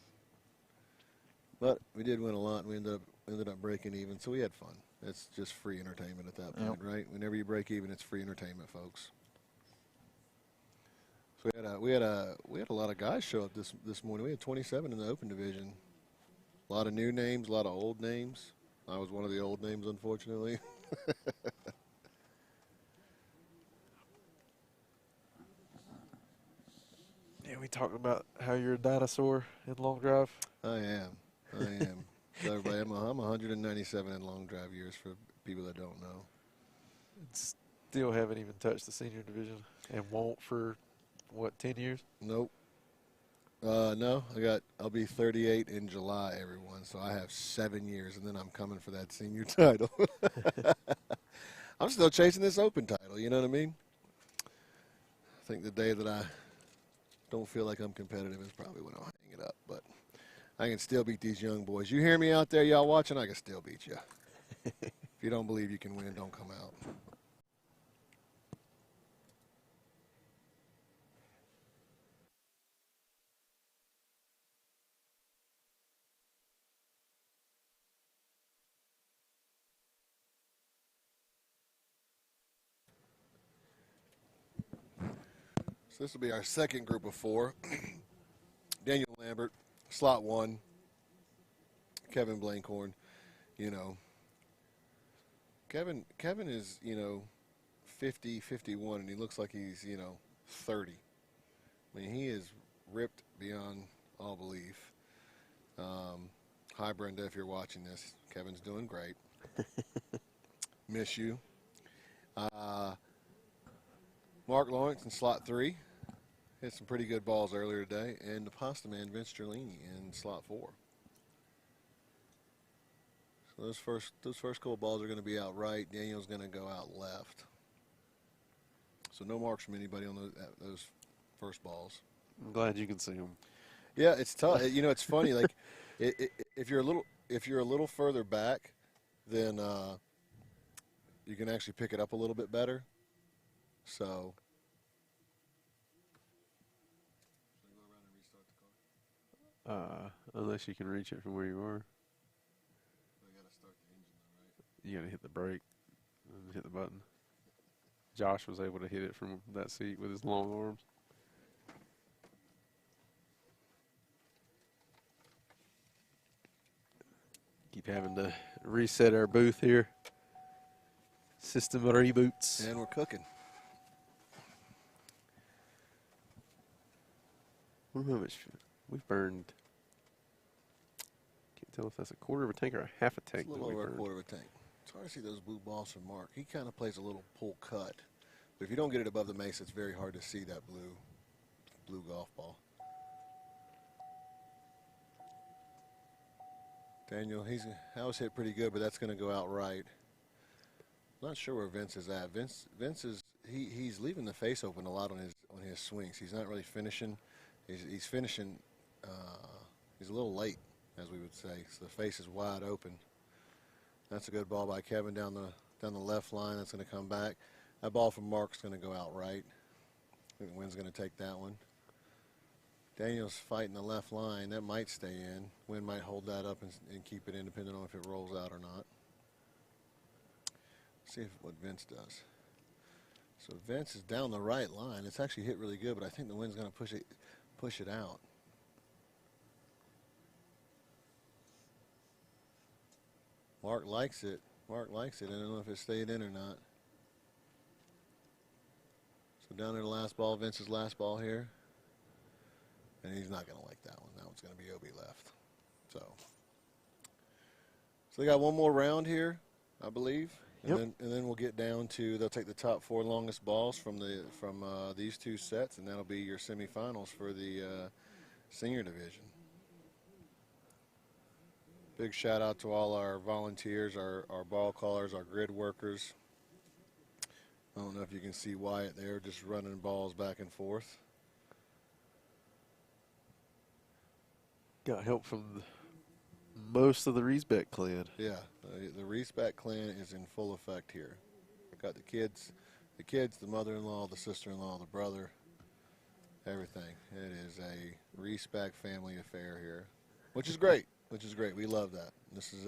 But we did win a lot. We ended up breaking even, so we had fun. It's just free entertainment at that point, right? Whenever you break even, it's free entertainment, folks. So we had a lot of guys show up this morning. We had 27 in the open division. A lot of new names, a lot of old names. I was one of the old names, unfortunately. Yeah, we talked about how you're a dinosaur in long drive. I am. So everybody, I'm 197 in long drive years for people that don't know. Still haven't even touched the senior division and won't for, what, 10 years? Nope. No, I'll be 38 in July, everyone. So I have 7 years, and then I'm coming for that senior title. I'm still chasing this open title. You know what I mean? I think the day that I don't feel like I'm competitive is probably when I'll hang it up. But I can still beat these young boys. You hear me out there, y'all watching? I can still beat you. If you don't believe you can win, don't come out. So this will be our second group of 4. Daniel Lambert, slot 1. Kevin Blankhorn, you know. Kevin is, 50, 51, and he looks like he's, 30. I mean, he is ripped beyond all belief. Hi, Brenda, if you're watching this. Kevin's doing great. Miss you. Mark Lawrence in slot 3. Hit some pretty good balls earlier today. And the pasta man, Vince Gerlini, in slot 4. So those first couple balls are going to be out right. Daniel's going to go out left. So no marks from anybody on those first balls. I'm glad you can see them. Yeah, it's tough. It's funny. Like, if you're a little further back, then you can actually pick it up a little bit better. So. Unless you can reach it from where you are. You got to hit the brake and hit the button. Josh was able to hit it from that seat with his long arms. Keep having to reset our booth here. System reboots. And we're cooking. I wonder how much we've burned. Can't tell if that's a quarter of a tank or a half a tank. It's a little over a quarter of a tank. It's hard to see those blue balls from Mark. He kind of plays a little pull cut. But if you don't get it above the mace, it's very hard to see that blue golf ball. Daniel, that was hit pretty good, but that's going to go out right. Not sure where Vince is at. Vince is he's leaving the face open a lot on his swings. He's not really finishing. He's finishing. He's a little late, as we would say. So the face is wide open. That's a good ball by Kevin down the left line. That's going to come back. That ball from Mark's going to go out right. I think the wind's going to take that one. Daniel's fighting the left line. That might stay in. Wind might hold that up and keep it in, depending on if it rolls out or not. See what Vince does. So Vince is down the right line. It's actually hit really good, but I think the wind's going to push it out. Mark likes it. Mark likes it. I don't know if it stayed in or not. So down to the last ball, Vince's last ball here. And he's not going to like that one. That one's going to be OB left. So they got one more round here, I believe. And then we'll get down to, they'll take the top 4 longest balls from these 2 sets, and that'll be your semifinals for the senior division. Big shout out to all our volunteers, our ball callers, our grid workers. I don't know if you can see Wyatt there, just running balls back and forth. Got help from most of the Riesbeck clan. Yeah, the Riesbeck clan is in full effect here. Got the kids, the mother-in-law, the sister-in-law, the brother, everything. It is a Riesbeck family affair here, which is great. We love that. This is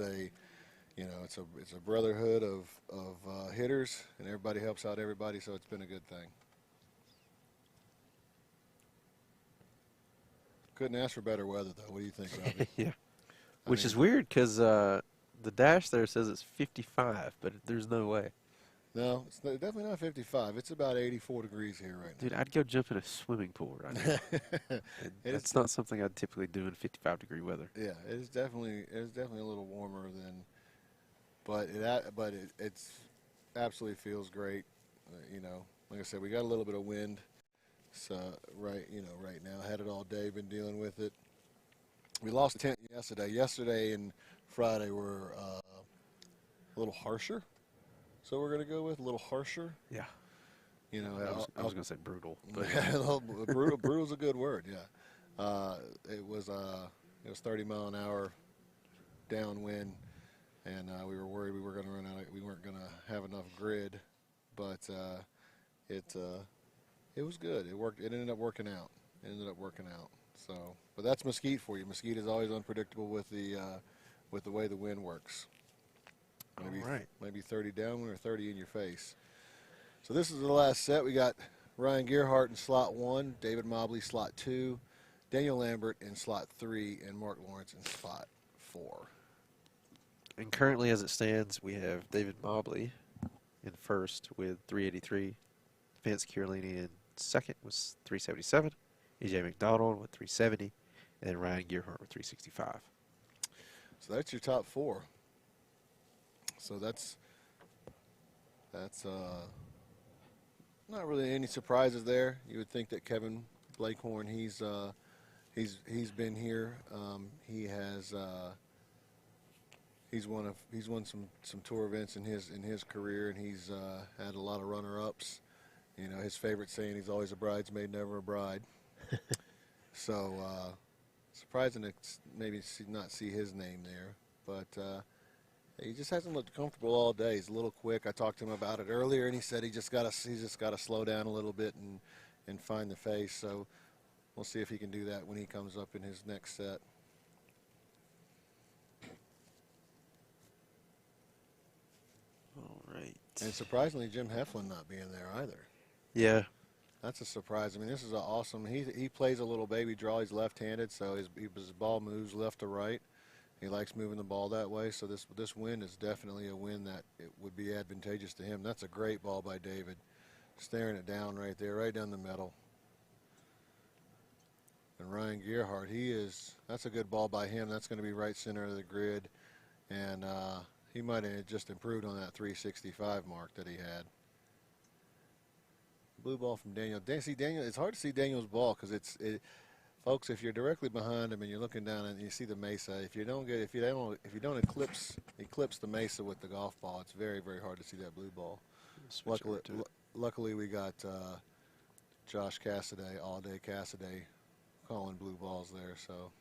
it's a brotherhood of hitters, and everybody helps out everybody, so it's been a good thing. Couldn't ask for better weather, though. What do you think, Robbie? Yeah. Which is weird because the dash there says it's 55, but there's no way. No, it's definitely not 55. It's about 84 degrees here right now. Dude, I'd go jump in a swimming pool right now. That's not something I'd typically do in 55-degree weather. Yeah, it's definitely a little warmer than, but it's absolutely feels great. Like I said, we got a little bit of wind. So right now, had it all day, been dealing with it. We lost 10 yesterday. Yesterday and Friday were a little harsher. So we're going to go with a little harsher. Yeah. I was going to say brutal. But brutal's a good word, yeah. It was 30 mile an hour downwind, and we were worried we were going to run out. We weren't going to have enough grid, but it was good. It worked. It ended up working out. So, but that's Mesquite for you. Mesquite is always unpredictable with the way the wind works. Maybe 30 downwind or 30 in your face. So this is the last set. We got Ryan Gearhart in slot 1, David Mobley slot 2, Daniel Lambert in slot 3, and Mark Lawrence in slot 4. And currently, as it stands, we have David Mobley in first with 383, Vance Chiarlini in second with 377, AJ McDonald with 370, and then Ryan Gearhart with 365. So that's your top 4. So that's not really any surprises there. You would think that Kevin Blakehorn, he's been here. He's won some tour events in his career, and he's had a lot of runner-ups. His favorite saying, he's always a bridesmaid, never a bride. So surprising to maybe not see his name there, but he just hasn't looked comfortable all day. He's a little quick. I talked to him about it earlier, and he said he's just got to slow down a little bit and find the face. So we'll see if he can do that when he comes up in his next set. All right. And surprisingly, Jim Heflin not being there either. Yeah. That's a surprise. I mean, this is awesome. He plays a little baby draw. He's left-handed, so his ball moves left to right. He likes moving the ball that way, so this win is definitely a win that it would be advantageous to him. That's a great ball by David. Staring it down right there, right down the middle. And Ryan Gearhart, that's a good ball by him. That's going to be right center of the grid. And he might have just improved on that 365 mark that he had. Blue ball from Daniel. Daniel, it's hard to see Daniel's ball because folks, if you're directly behind him and you're looking down and you see the mesa, if you don't eclipse the mesa with the golf ball, it's very, very hard to see that blue ball. Luckily we got Josh Cassidy, all day Cassidy, calling blue balls there. So,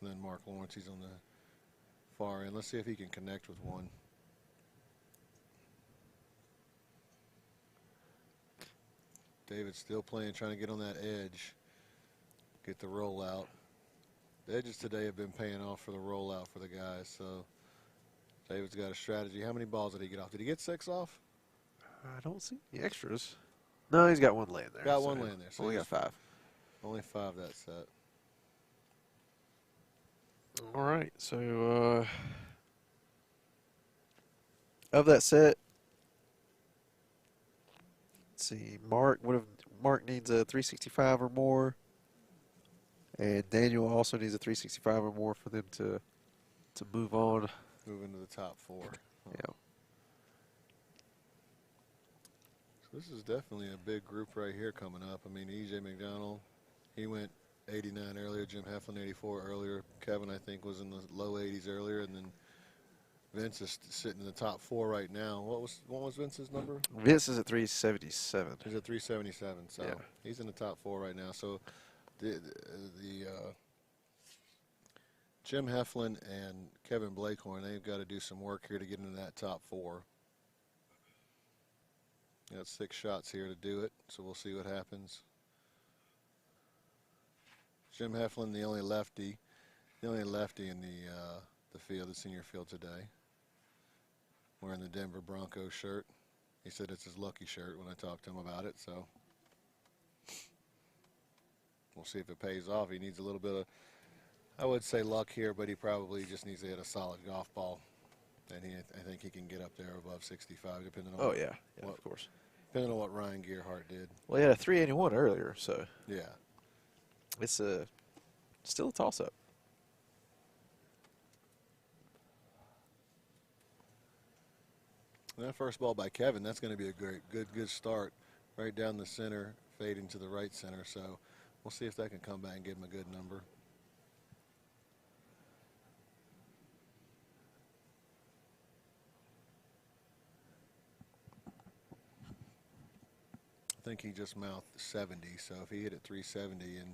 and then Mark Lawrence, he's on the far end. Let's see if he can connect with one. David's still playing, trying to get on that edge. Get the rollout. The edges today have been paying off for the rollout for the guys. So David's got a strategy. How many balls did he get off? Did he get 6 off? I don't see the extras. No, he's got one laying there. Got one laying there. So only got 5. Only 5 that set. All right. So of that set, let's see, Mark needs a 365 or more, and Daniel also needs a 365 or more for them to move on. Move into the top 4. Yeah. So this is definitely a big group right here coming up. I mean, E.J. McDonald, he went 89 earlier. Jim Heflin 84 earlier. Kevin, I think, was in the low 80s earlier, and then Vince is sitting in the top 4 right now. What was Vince's number? Vince is at 377. He's at 377, so Yeah. he's in the top 4 right now. So the Jim Heflin and Kevin Blakehorn, they've got to do some work here to get into that top 4. Got 6 shots here to do it, so we'll see what happens. Jim Heflin, the only lefty in the field, the senior field today, wearing the Denver Broncos shirt. He said it's his lucky shirt when I talked to him about it, so we'll see if it pays off. He needs a little bit of, I would say, luck here, but he probably just needs to hit a solid golf ball, and I think he can get up there above 65, depending on. Oh yeah, what, of course. Depending on what Ryan Gearhart did. Well, he had a 381 earlier, so Yeah. it's still a toss-up. That first ball by Kevin, that's going to be a good start. Right down the center, fading to the right center. So we'll see if that can come back and give him a good number. I think he just mouthed 70, so if he hit at 370 and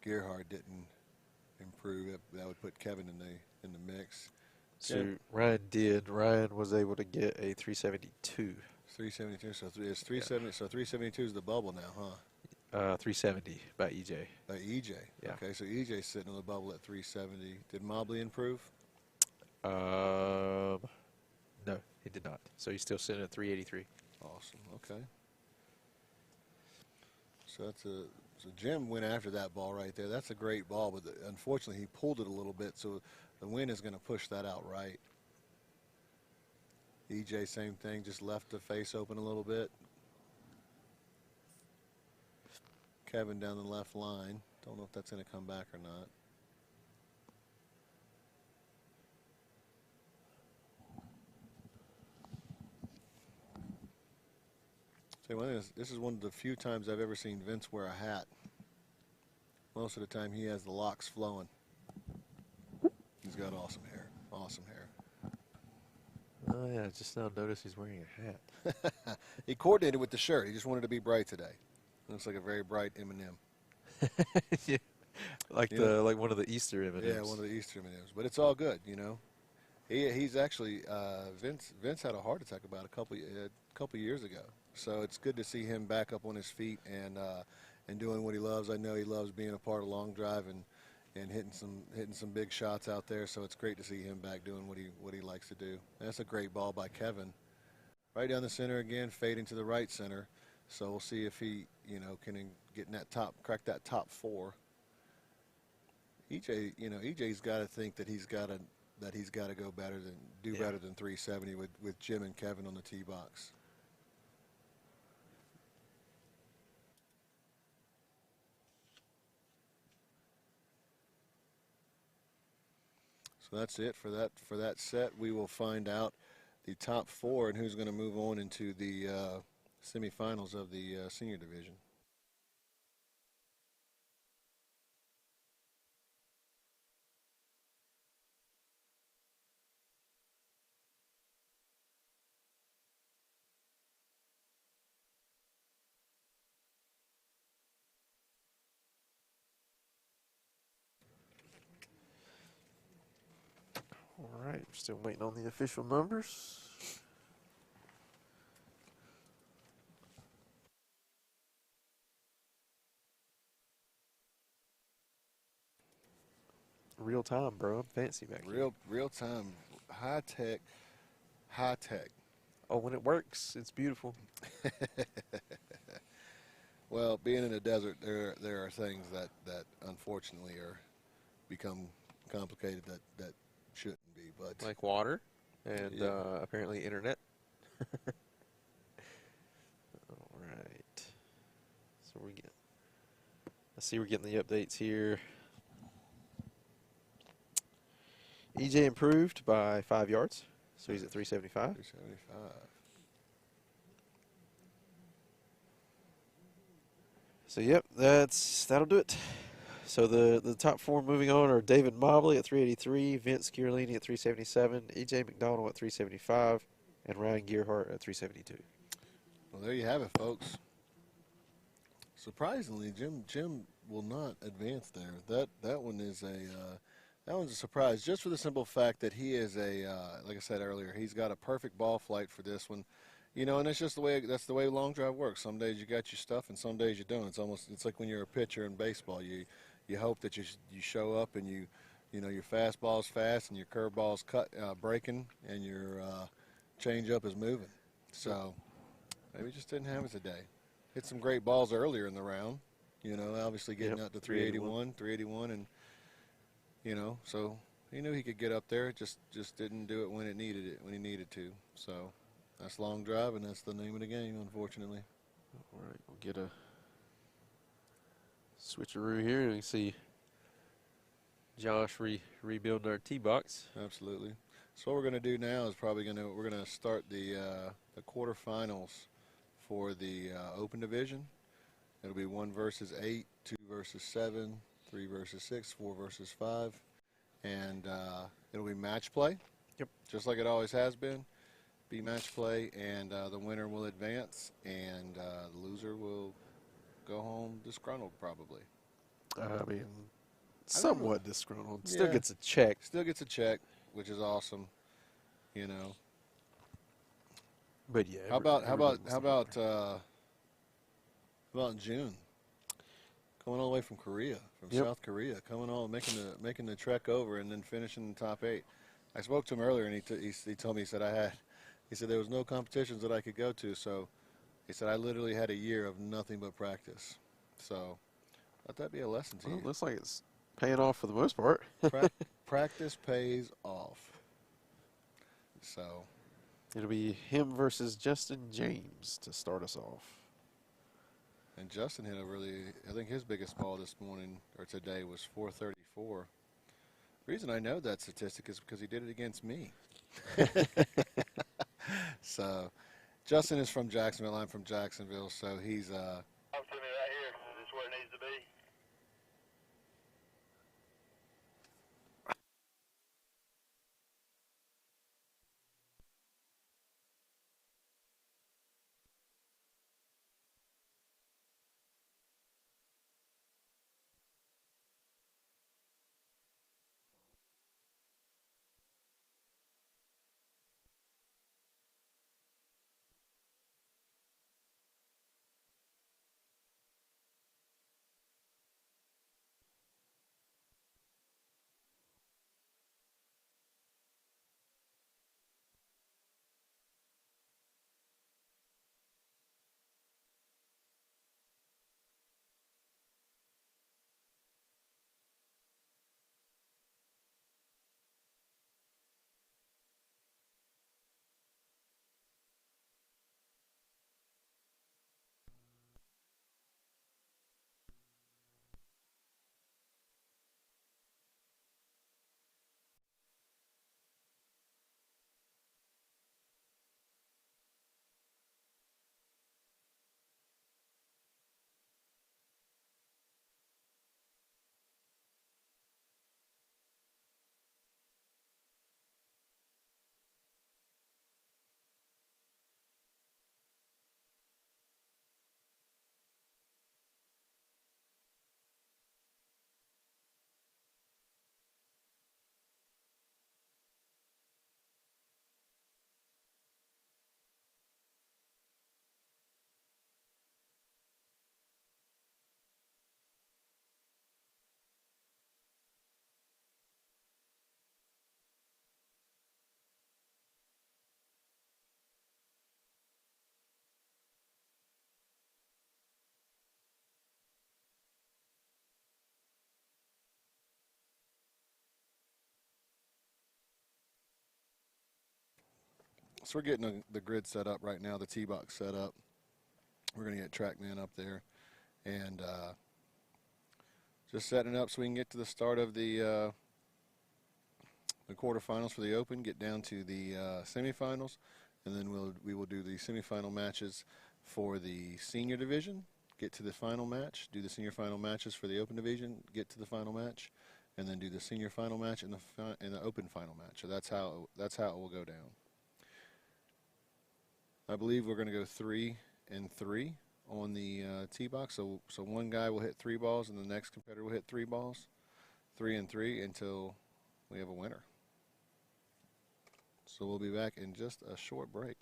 Gearhart didn't improve, that would put Kevin in the mix. So Yeah. Ryan was able to get a 372. 372, so it's 370. So 372 is the bubble now, huh? 370 by EJ. EJ. Yeah. Okay, so EJ's sitting on the bubble at 370. Did Mobley improve? No, he did not. So he's still sitting at 383. Awesome. Okay. So Jim went after that ball right there. That's a great ball, but unfortunately he pulled it a little bit, so the wind is going to push that out right. EJ, same thing, just left the face open a little bit. Kevin down the left line. Don't know if that's going to come back or not. Say one thing, this is one of the few times I've ever seen Vince wear a hat. Most of the time he has the locks flowing. He's got awesome hair. Awesome hair. Oh yeah, I just now noticed he's wearing a hat. He coordinated with the shirt. He just wanted to be bright today. Looks like a very bright M&M. Yeah, like Yeah. like one of the Easter M&Ms. Yeah, one of the Easter M&Ms. But it's all good, you know. He's actually Vince had a heart attack about a couple years ago. So it's good to see him back up on his feet and doing what he loves. I know he loves being a part of Long Drive and hitting some big shots out there. So it's great to see him back doing what he likes to do. And that's a great ball by Kevin. Right down the center again, fading to the right center. So we'll see if he, can get in that crack that top 4. EJ's got to think that he's got to go better better than 370 with Jim and Kevin on the tee box. So that's it for that set. We will find out the top 4 and who's going to move on into the semifinals of the senior division. All right, we're still waiting on the official numbers. Real time, bro. I'm fancy back here. Real time, high tech. Oh, when it works, it's beautiful. Well, being in the desert, there are things that unfortunately become complicated that shouldn't be. But Like water. and Yeah. apparently internet. All right. So let's see, we're getting the updates here. EJ improved by 5 yards, so he's at 375. 375. So yep, that'll do it. So the top 4 moving on are David Mobley at 383, Vince Chiarlini at 377, EJ McDonald at 375, and Ryan Gearhart at 372. Well, there you have it, folks. Surprisingly, Jim will not advance there. That one is that one's a surprise, just for the simple fact that he is like I said earlier, he's got a perfect ball flight for this one. You know, and it's just that's the way long drive works. Some days you got your stuff, and some days you don't. It's like when you're a pitcher in baseball. You hope that you show up and you know your fastball's fast and your curveball's breaking and your changeup is moving. So maybe just didn't have it today. Hit some great balls earlier in the round. You know, obviously getting up to 381, and you know, so he knew he could get up there. Just didn't do it when he needed to. So that's long drive, and that's the name of the game, unfortunately. All right, we'll get a switcheroo here. You can see Josh rebuilding our tee box. Absolutely. So what we're going to do now is we're going to start the quarterfinals for the Open Division. It'll be 1 versus 8, 2 versus 7, 3 versus 6, 4 versus 5, and it'll be match play. Yep. Just like it always has been. Be match play, and the winner will advance, and the loser will go home disgruntled probably. I mean, somewhat disgruntled. Still Yeah. gets a check. Still gets a check, which is awesome. You know. But yeah. How about June? Coming all the way from Korea, from Yep. South Korea, making the trek over and then finishing in the top 8. I spoke to him earlier, and he told me, he said there was no competitions that I could go to, so he said I literally had a year of nothing but practice. So let that be a lesson to Well, you. looks like it's paying off for the most part. Practice pays off. So It'll be him versus Justin James to start us off. and Justin hit I think his biggest ball this morning or today was 434. The reason I know that statistic is because he did it against me. So, Justin is from Jacksonville. I'm from Jacksonville, so he's Talk to me right here. Is this where it needs to be? So we're getting the grid set up right now, the tee box set up. We're going to get TrackMan up there and just setting it up so we can get to the start of the quarterfinals for the Open, get down to the semifinals, and then we will do the semifinal matches for the senior division, get to the final match, do the senior final matches for the Open division, get to the final match, and then do the senior final match and the Open final match. So that's how it will go down. I believe we're going to go 3 and 3 on the tee box. So one guy will hit 3 balls, and the next competitor will hit 3 balls, 3 and 3 until we have a winner. So we'll be back in just a short break.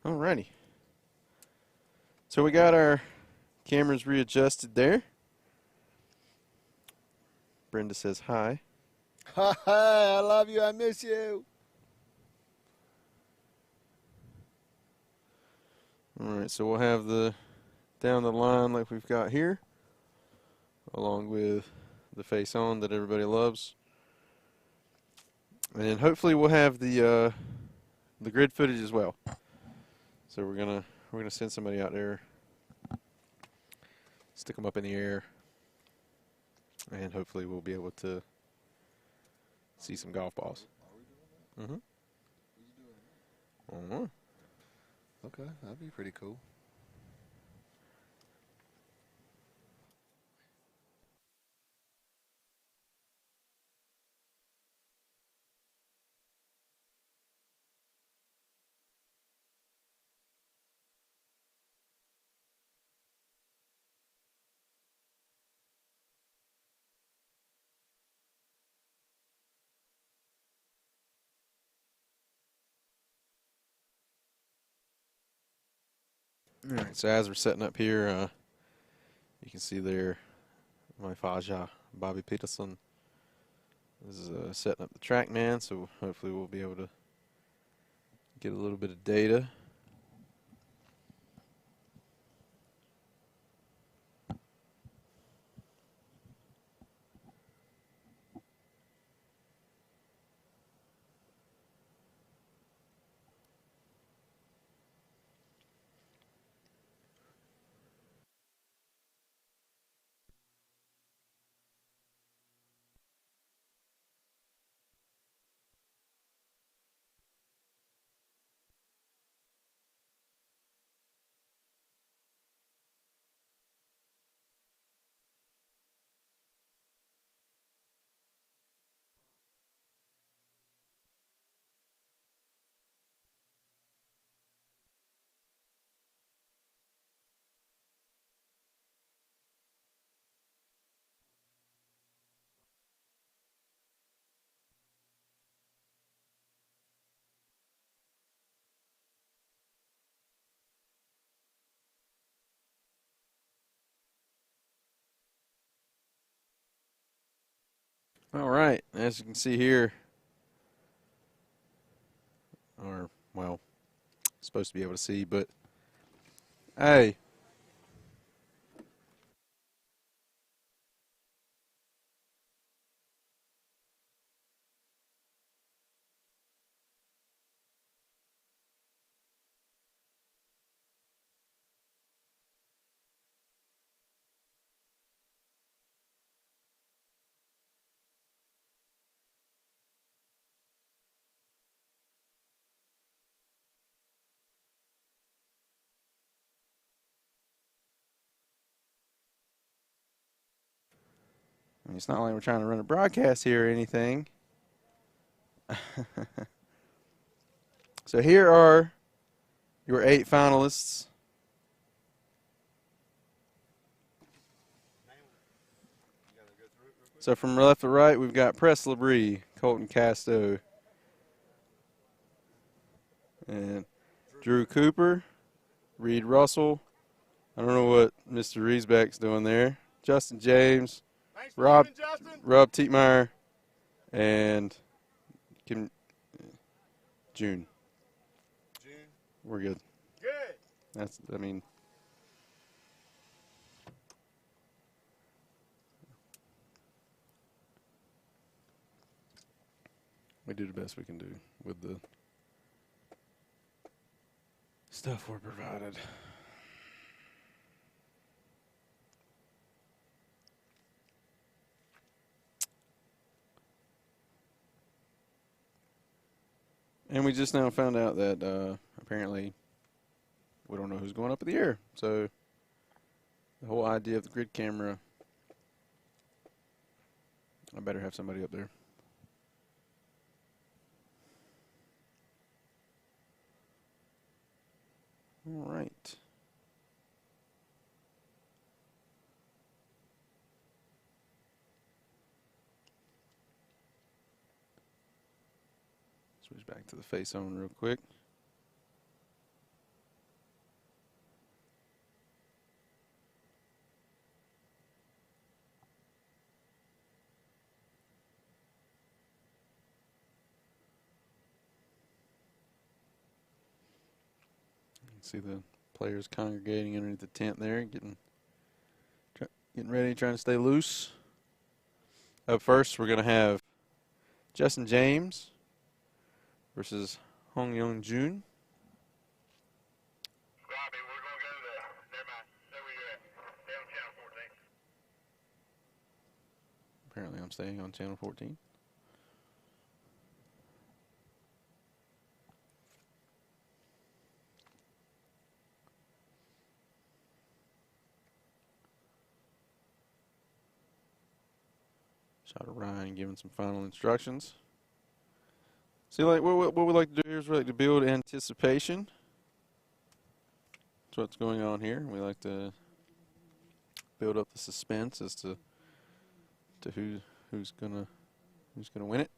Alrighty. So we got our cameras readjusted there. Brenda says hi. Hi, I love you. I miss you. Alright, so we'll have the down the line like we've got here, along with the face on that everybody loves. And then hopefully we'll have the grid footage as well. So we're gonna send somebody out there, stick them up in the air, and hopefully we'll be able to see some golf balls. Mm-hmm. Okay, that'd be pretty cool. Alright, so as we're setting up here, you can see there my Faja, Bobby Peterson, is setting up the TrackMan, so hopefully we'll be able to get a little bit of data. Alright, as you can see here, or, well, supposed to be able to see, but, hey. I mean, it's not like we're trying to run a broadcast here or anything. So here are your 8 finalists. So from left to right, we've got Press Labrie, Colton Casto, and Drew Cooper, Reed Russell. I don't know what Mr. Riesbeck's doing there. Justin James, Rob Tietmeyer, and June. We're good. That's, I mean, we do the best we can do with the stuff we're provided. And we just now found out that apparently we don't know who's going up in the air. So the whole idea of the grid camera, I better have somebody up there. All right. Switch back to the face on real quick. You can see the players congregating underneath the tent there, getting ready, trying to stay loose. Up first, we're going to have Justin James versus Hong Young Jun. Robbie, we're going to go to never mind. Stay where you're at. Stay on channel 14. Apparently, I'm staying on channel 14. Shot of Ryan giving some final instructions. See, like what we like to do here is we like to build anticipation. That's what's going on here. We like to build up the suspense as to who's gonna win it.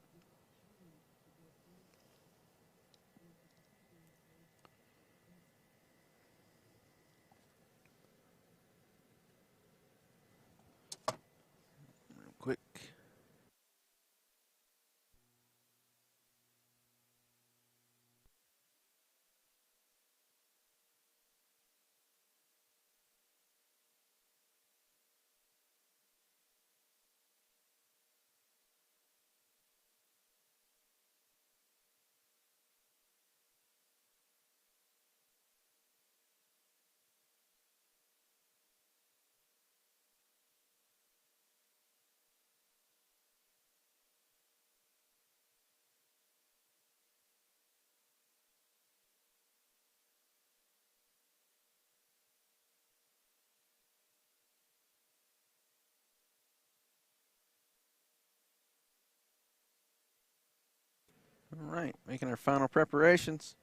Real quick. All right, making our final preparations.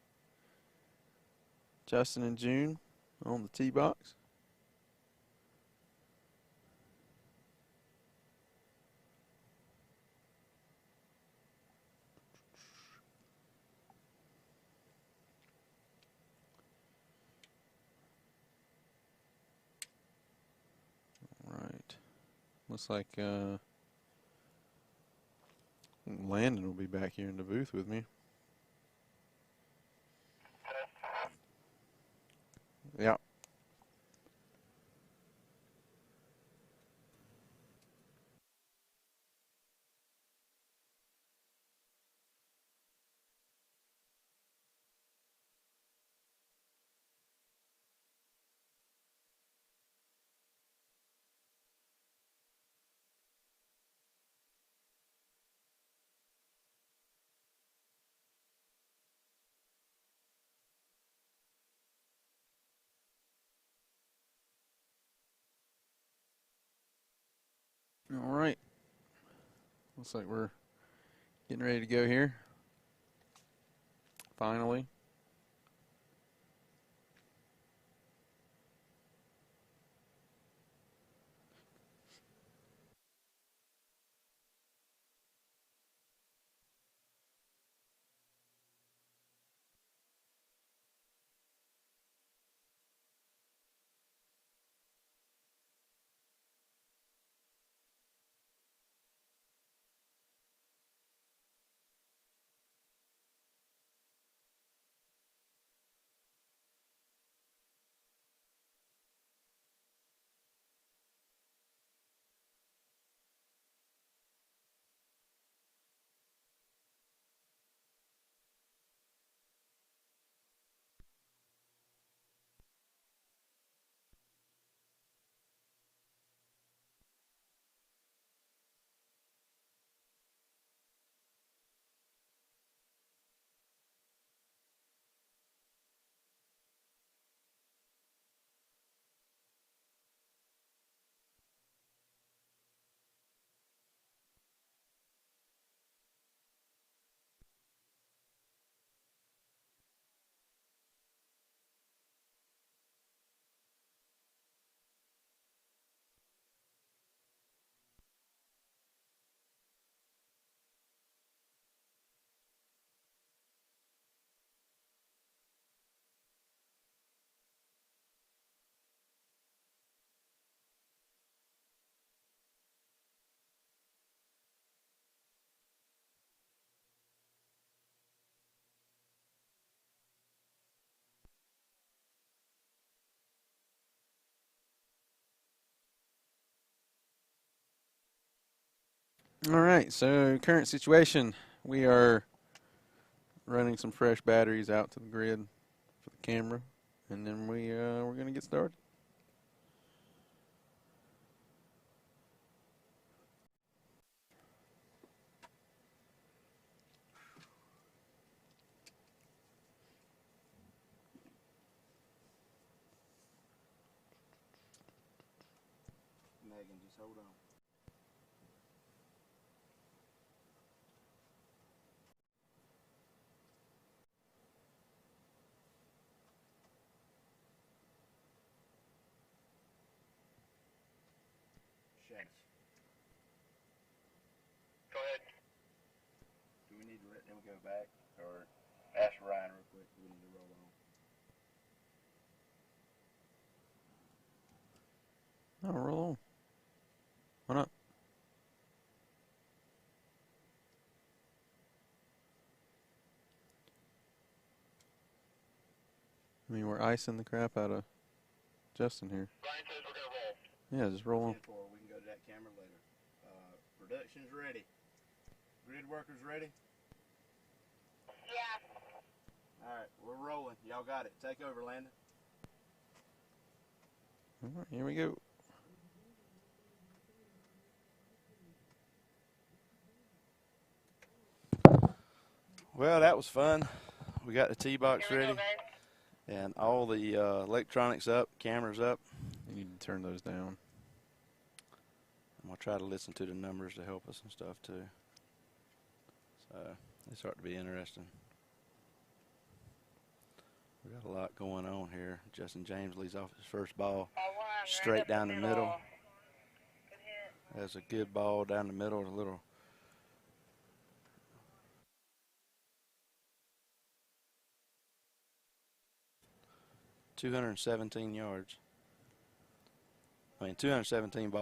Justin and June on the tee box. All right. Looks like Landon will be back here in the booth with me. Yeah. All right. Looks like we're getting ready to go here. Finally. All right, so current situation, we are running some fresh batteries out to the grid for the camera, and then we're gonna get started. Megan, just hold on. Shanks, Go ahead. do we need to let them go back, or ask Ryan real quick? Do we need to roll on? Oh, roll on. Why not? I mean, we're icing the crap out of Justin here. Brian says we're going to roll. Yeah, just roll on. 10-4, we can go to that camera later. Production's ready. Grid workers ready? Yeah. All right, we're rolling. Y'all got it. Take over, Landon. All right, here we go. Well, that was fun. We got the T-box Here we go, ready guys. and all the electronics up, cameras up. You need to turn those down. I'm going to try to listen to the numbers to help us and stuff, too. So, they start to be interesting. We got a lot going on here. Justin James leads off his first ball straight down the middle. Good hit. That's a good ball down the middle, a little. .217 yards. I mean, 217 balls.